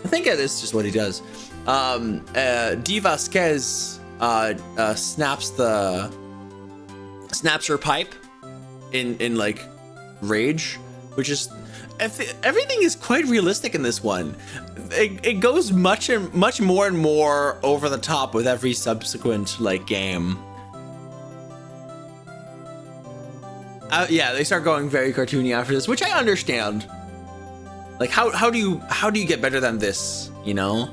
I think that is just what he does. D. Vasquez snaps her pipe in like rage, which is everything is quite realistic in this one. It goes much more and more over the top with every subsequent like game. Yeah, they start going very cartoony after this, which I understand. Like how do you get better than this, you know?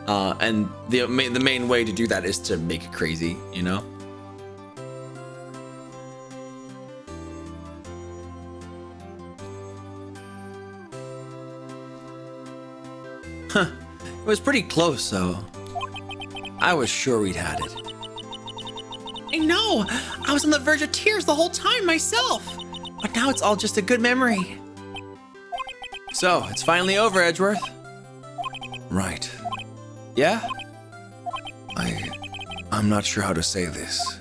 And the main way to do that is to make it crazy, you know? Huh. It was pretty close, though. I was sure we'd had it. I know! I was on the verge of tears the whole time myself! But now it's all just a good memory. So, it's finally over, Edgeworth. Right. Yeah? I'm not sure how to say this.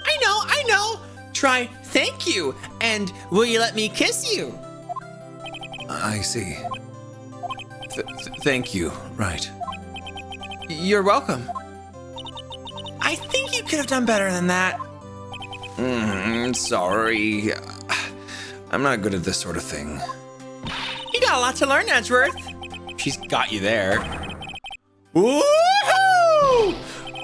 I know! Try thank you, and will you let me kiss you? I see. Thank you, right. You're welcome. I think you could have done better than that. Sorry. I'm not good at this sort of thing. You got a lot to learn, Edgeworth. She's got you there. Woohoo!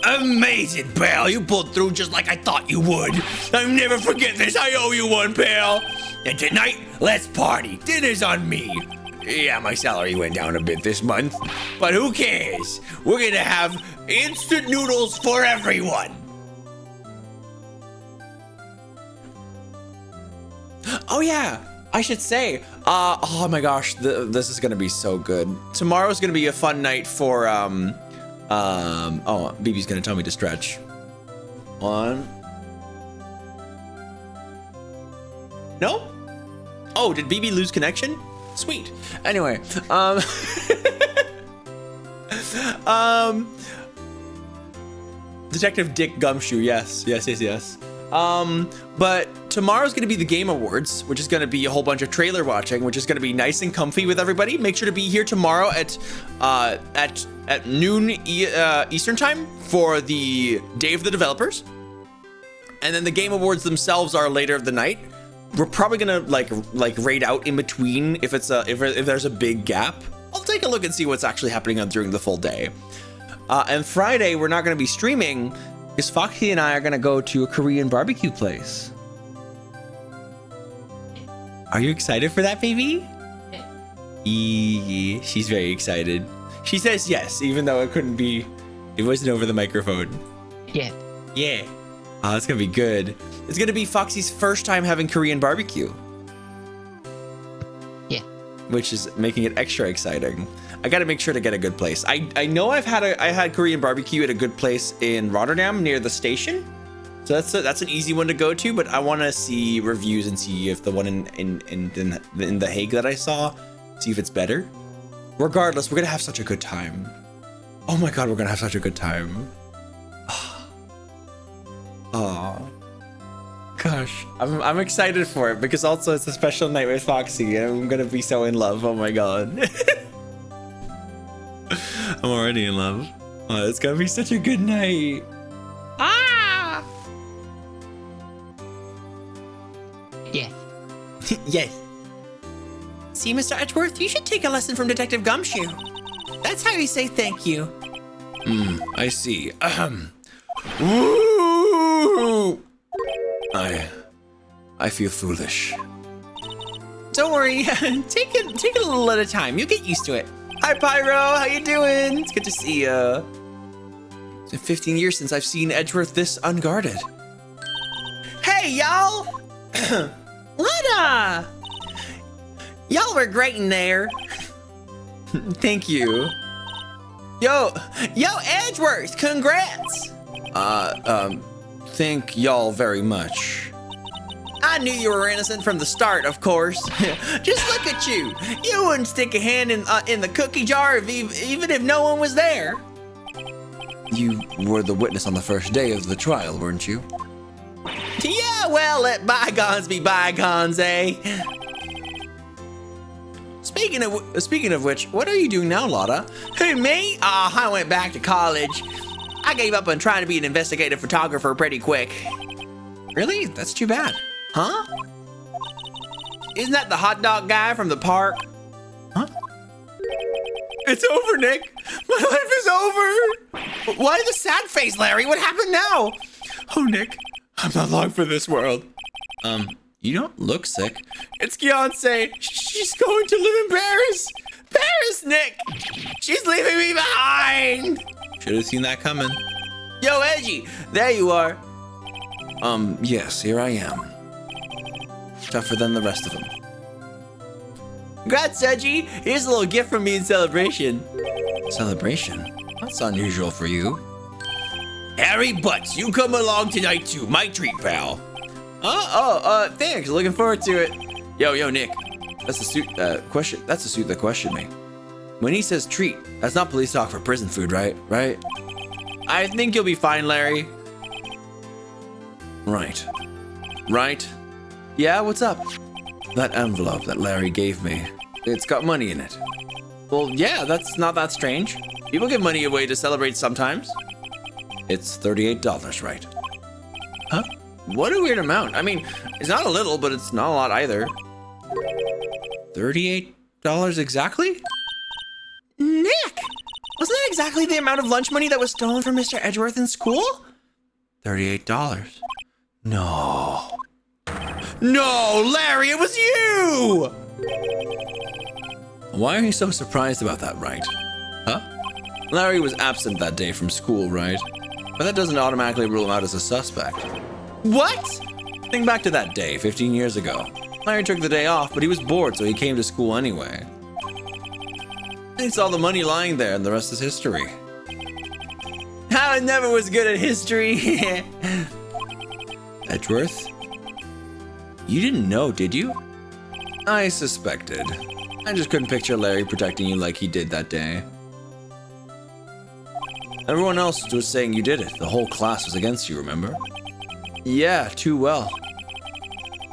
Amazing, pal. You pulled through just like I thought you would. I'll never forget this. I owe you one, pal. And tonight, let's party. Dinner's on me. Yeah, my salary went down a bit this month, but who cares? We're gonna have instant noodles for everyone. Oh yeah, I should say, oh my gosh, this is gonna be so good. Tomorrow's gonna be a fun night for, oh, BB's gonna tell me to stretch. One. No? Oh, did BB lose connection? Sweet. Anyway, Detective Dick Gumshoe, yes. But tomorrow's gonna be the Game Awards, which is gonna be a whole bunch of trailer watching, which is gonna be nice and comfy with everybody. Make sure to be here tomorrow at noon Eastern time for the Day of the Developers, and then the Game Awards themselves are later of the night. We're probably gonna like raid out in between if there's a big gap. I'll take a look and see what's actually happening during the full day. And Friday we're not gonna be streaming because Foxy and I are gonna go to a Korean barbecue place. Are you excited for that, baby? She's very excited. She says yes, even though it wasn't over the microphone. Yeah. Yeah. Oh, it's gonna be good. It's gonna be Foxy's first time having Korean barbecue. Yeah. Which is making it extra exciting. I gotta make sure to get a good place. I know I had Korean barbecue at a good place in Rotterdam near the station. So that's an easy one to go to, but I want to see reviews and see if the one in The Hague that I saw, see if it's better. Regardless, we're gonna have such a good time. Oh my god, we're gonna have such a good time. Oh, gosh, I'm excited for it because also it's a special night with Foxy and I'm gonna be so in love. Oh my god. I'm already in love. Oh, it's gonna be such a good night. Ah! Yes. Yes. See, Mr. Edgeworth, you should take a lesson from Detective Gumshoe. That's how you say thank you. I see. Woo! I feel foolish. Don't worry. take it a little at a time. You'll get used to it. Hi, Pyro. How you doing? It's good to see ya. It's been 15 years since I've seen Edgeworth this unguarded. Hey, y'all! What, y'all were great in there. Thank you. Yo, Edgeworth, congrats! Thank y'all very much. I knew you were innocent from the start, of course. Just look at you. You wouldn't stick a hand in the cookie jar even if no one was there. You were the witness on the first day of the trial, weren't you? Yeah, well, let bygones be bygones, eh? Speaking of which, what are you doing now, Lotta? Who, me? I went back to college. I gave up on trying to be an investigative photographer pretty quick. Really? That's too bad. Huh? Isn't that the hot dog guy from the park? Huh? It's over, Nick. My life is over. Why the sad face, Larry? What happened now? Oh, Nick, I'm not long for this world. You don't look sick. It's Beyonce. She's going to live in Paris. Paris, Nick. She's leaving me behind. Should have seen that coming. Yo, Edgy, there you are. Yes, here I am. Tougher than the rest of them. Congrats, Edgy. Here's a little gift from me in celebration. Celebration? That's unusual for you. Harry Butts, you come along tonight too. My treat, pal. Thanks. Looking forward to it. Yo, Nick. That's the suit that questioned me. When he says treat, that's not police talk for prison food, right? Right? I think you'll be fine, Larry. Right? Yeah, what's up? That envelope that Larry gave me, it's got money in it. Well, yeah, that's not that strange. People give money away to celebrate sometimes. It's $38, right? Huh? What a weird amount. I mean, it's not a little, but it's not a lot either. $38 exactly? Nick! Wasn't that exactly the amount of lunch money that was stolen from Mr. Edgeworth in school? $38. No, Larry, it was you! Why are you so surprised about that, Wright? Huh? Larry was absent that day from school, right? But that doesn't automatically rule him out as a suspect. What? Think back to that day, 15 years ago. Larry took the day off, but he was bored, so he came to school anyway. He saw the money lying there, and the rest is history. I never was good at history. Edgeworth? You didn't know, did you? I suspected. I just couldn't picture Larry protecting you like he did that day. Everyone else was saying you did it. The whole class was against you, remember? Yeah, too well.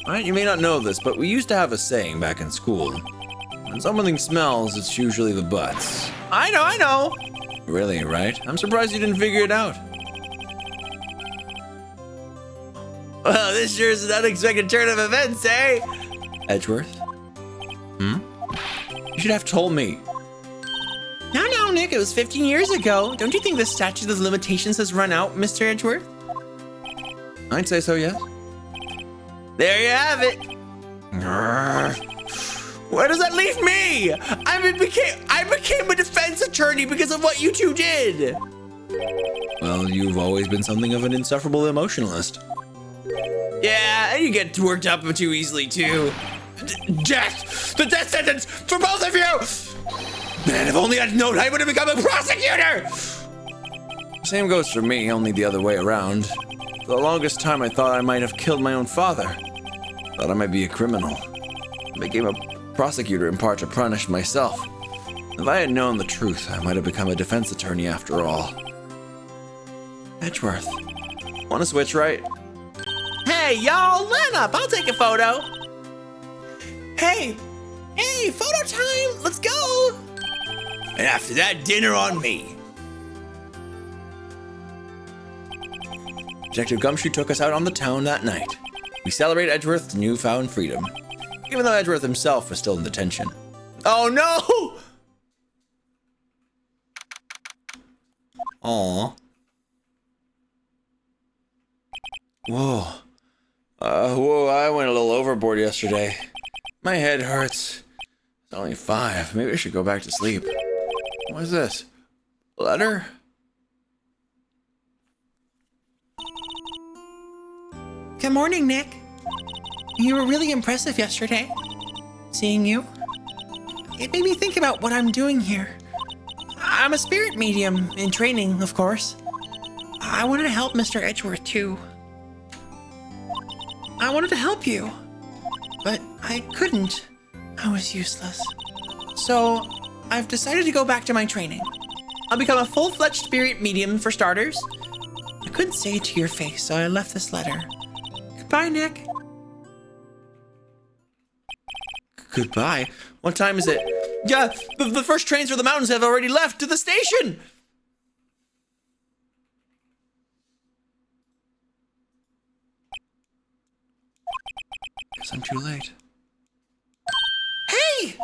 Right, you may not know this, but we used to have a saying back in school. When something smells, it's usually the butts. I know! Really, right? I'm surprised you didn't figure it out. Well, this sure is an unexpected turn of events, eh? Edgeworth? You should have told me. No, Nick, it was 15 years ago. Don't you think the statute of limitations has run out, Mr. Edgeworth? I'd say so, yes. There you have it. Where does that leave me? I became a defense attorney because of what you two did. Well, you've always been something of an insufferable emotionalist. Yeah, and you get worked up too easily, too. Death! The death sentence for both of you! Man, if only I'd known I would have become a prosecutor! Same goes for me, only the other way around. For the longest time, I thought I might have killed my own father. Thought I might be a criminal. I became a prosecutor in part to punish myself. If I had known the truth, I might have become a defense attorney after all. Edgeworth. Want to switch, Wright? Hey, y'all, line up. I'll take a photo. Hey, photo time. Let's go. And after that, dinner on me. Detective Gumshoe took us out on the town that night. We celebrate Edgeworth's newfound freedom, even though Edgeworth himself was still in detention. Oh no! Aw. Whoa. Whoa, I went a little overboard yesterday. My head hurts. It's only 5. Maybe I should go back to sleep. What is this? Letter? Good morning, Nick. You were really impressive yesterday. Seeing you. It made me think about what I'm doing here. I'm a spirit medium in training, of course. I wanted to help Mr. Edgeworth, too. I wanted to help you, but I couldn't. I was useless. So, I've decided to go back to my training. I'll become a full-fledged spirit medium for starters. I couldn't say it to your face, so I left this letter. Goodbye, Nick. Goodbye? What time is it? Yeah, the first trains for the mountains have already left to the station! Guess I'm too late. Hey!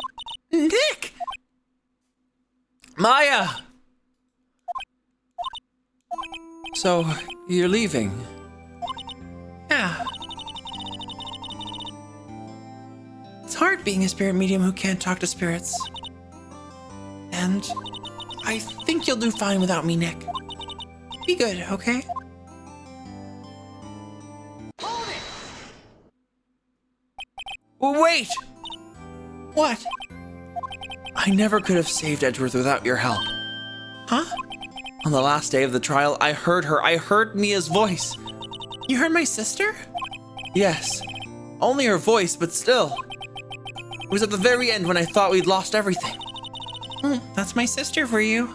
Nick! Maya! So, you're leaving? Yeah. It's hard being a spirit medium who can't talk to spirits. And I think you'll do fine without me, Nick. Be good, okay? Wait! What? I never could have saved Edgeworth without your help. Huh? On the last day of the trial, I heard her. I heard Mia's voice. You heard my sister? Yes. Only her voice, but still. It was at the very end when I thought we'd lost everything. That's my sister for you.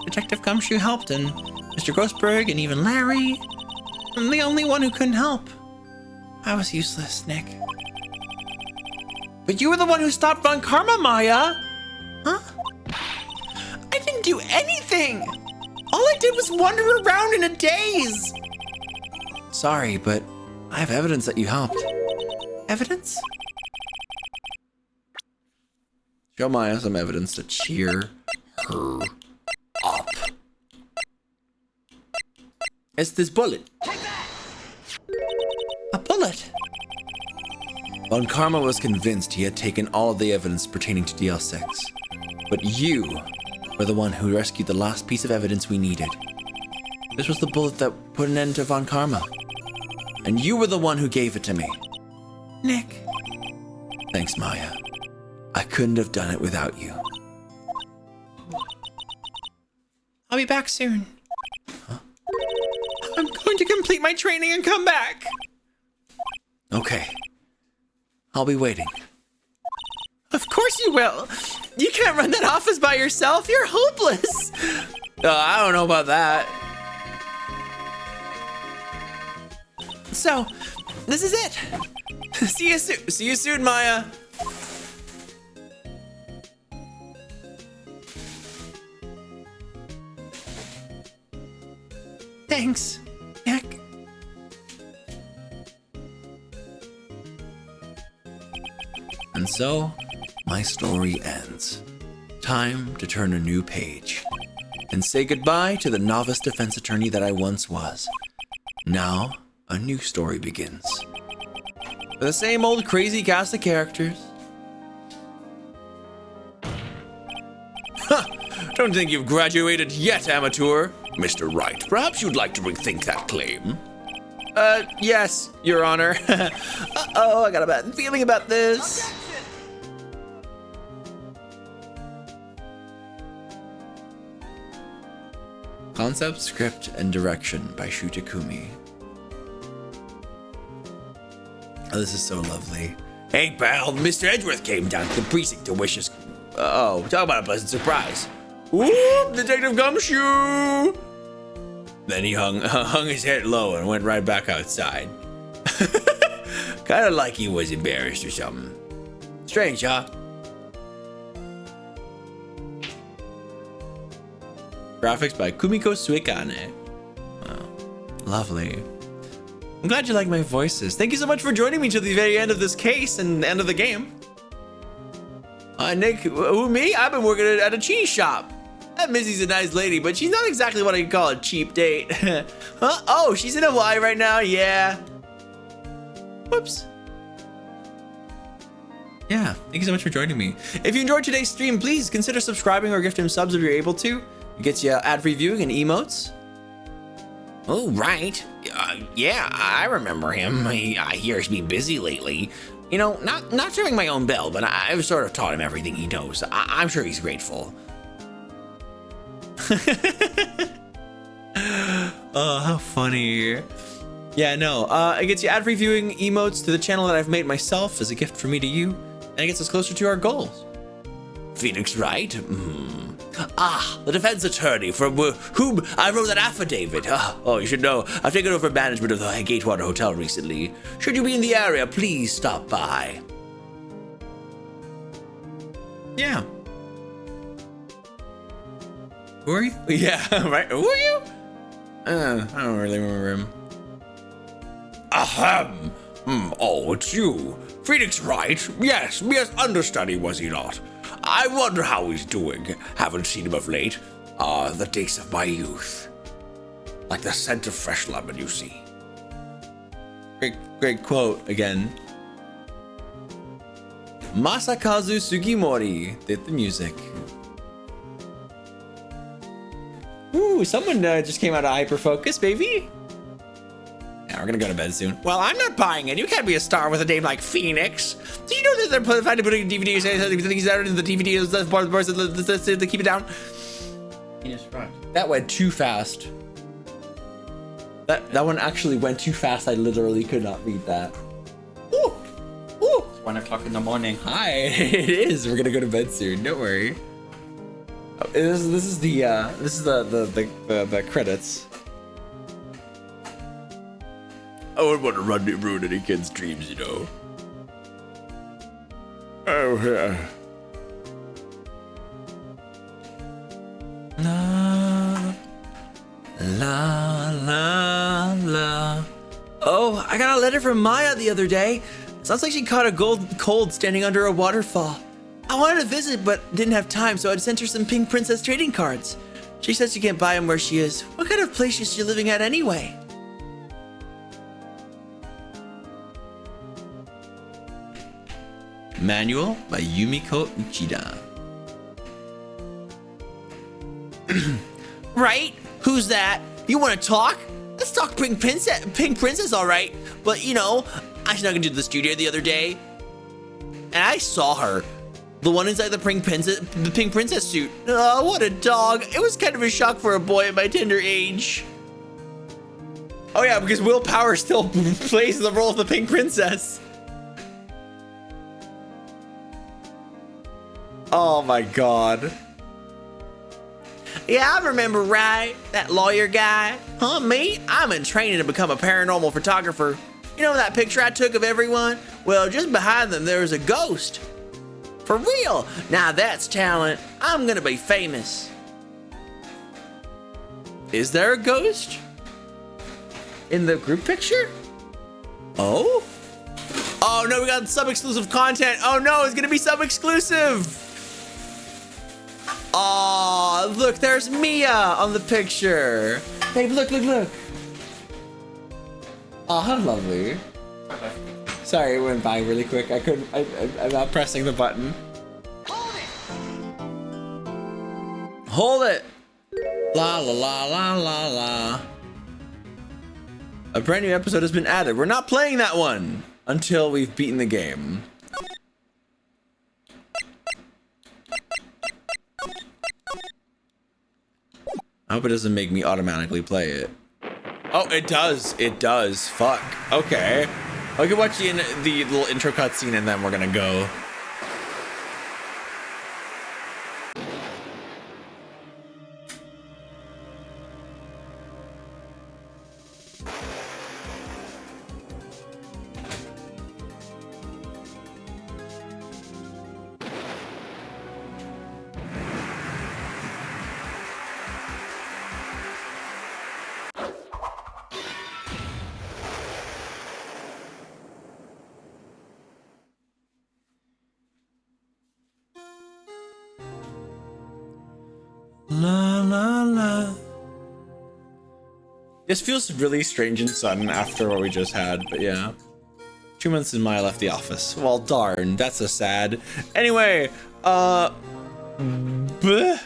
Detective Gumshoe helped, and Mr. Grossberg, and even Larry. I'm the only one who couldn't help. I was useless, Nick. But you were the one who stopped Von Karma, Maya! Huh? I didn't do anything! All I did was wander around in a daze! Sorry, but I have evidence that you helped. Evidence? Show Maya some evidence to cheer her up. It's this bullet. A bullet? Von Karma was convinced he had taken all of the evidence pertaining to DL6. But you were the one who rescued the last piece of evidence we needed. This was the bullet that put an end to Von Karma. And you were the one who gave it to me. Nick. Thanks, Maya. I couldn't have done it without you. I'll be back soon. Huh? I'm going to complete my training and come back. Okay. I'll be waiting. Of course you will. You can't run that office by yourself. You're hopeless. I don't know about that. So, this is it. See you soon. See you soon, Maya. Thanks, Nick. And so, my story ends. Time to turn a new page and say goodbye to the novice defense attorney that I once was. Now, a new story begins. With the same old crazy cast of characters. don't think you've graduated yet, amateur. Mr. Wright, perhaps you'd like to rethink that claim. Yes, Your Honor. Uh-oh, I got a bad feeling about this. Concept, script, and direction by Shu Takumi. Oh, this is so lovely. Hey, pal, Mr. Edgeworth came down to the precinct to wish us... Oh, talk about a pleasant surprise. Whoop, Detective Gumshoe! Then he hung his head low and went right back outside. Kinda like he was embarrassed or something. Strange, huh? Graphics by Kumiko Suekane. Wow. Lovely. I'm glad you like my voices. Thank you so much for joining me to the very end of this case and end of the game. Nick, who, me? I've been working at a cheese shop. That Missy's a nice lady, but she's not exactly what I'd call a cheap date. Huh? Oh, she's in Hawaii right now? Yeah. Whoops. Yeah, thank you so much for joining me. If you enjoyed today's stream, please consider subscribing or gifting subs if you're able to. It gets you ad-free viewing and emotes. Oh, right. Yeah, I remember him. I hear he's been busy lately. You know, not serving my own bell, but I've sort of taught him everything he knows. I'm sure he's grateful. Oh, how funny. Yeah, no, it gets you ad-free viewing emotes to the channel that I've made myself as a gift from me to you, and it gets us closer to our goals. Phoenix Wright? Ah, the defense attorney from whom I wrote that affidavit. Oh, you should know, I've taken over management of the Gatewater Hotel recently. Should you be in the area, please stop by. Yeah. Who are you? Yeah, right. Who are you? I don't really remember him. Ahem. Oh, it's you. Phoenix Wright? Yes, understudy, was he not? I wonder how he's doing. Haven't seen him of late. The days of my youth. Like the scent of fresh lemon, you see. Great quote again. Masakazu Sugimori did the music. Ooh, someone just came out of Hyperfocus, baby. Yeah, we're gonna go to bed soon. Well, I'm not buying it. You can't be a star with a name like Phoenix. Do you know that they're finally putting DVDs things out in the DVDs? They keep it down. That went too fast. That one actually went too fast. I literally could not read that. Ooh, ooh. It's 1 o'clock in the morning. Hi, it is. We're gonna go to bed soon. Don't worry. Oh, this is the credits. I wouldn't want to ruin any kid's dreams, you know. Oh, yeah. La, la, la, la. Oh, I got a letter from Maya the other day. Sounds like she caught a cold standing under a waterfall. I wanted to visit, but didn't have time, so I sent her some Pink Princess trading cards. She says she can't buy them where she is. What kind of place is she living at anyway? Manual by Yumiko Uchida. Right? Who's that? You want to talk? Let's talk Pink Princess, all right. But you know, I snuck into the studio the other day, and I saw her. The one inside the Pink Princess suit. Oh, what a dog. It was kind of a shock for a boy at my tender age. Oh yeah, because Will Power still plays the role of the Pink Princess. Oh my god. Yeah, I remember Wright, that lawyer guy. Huh, me? I'm in training to become a paranormal photographer. You know that picture I took of everyone? Well, just behind them there was a ghost. For real? Now that's talent. I'm gonna be famous. Is there a ghost? In the group picture? Oh? Oh no, we got sub-exclusive content. Oh no, it's gonna be sub-exclusive. Oh, look, there's Mia on the picture. Babe, look. Oh, how lovely. Sorry, it went by really quick. I'm not pressing the button. Hold it. La la la la la la. A brand new episode has been added. We're not playing that one until we've beaten the game. I hope it doesn't make me automatically play it. Oh, it does. It does. Fuck. Okay. I can watch the little intro cutscene and then we're gonna go. La la la. This feels really strange and sudden after what we just had, but yeah. 2 months in Maya left the office. Well, darn, that's a sad. Anyway, bleh.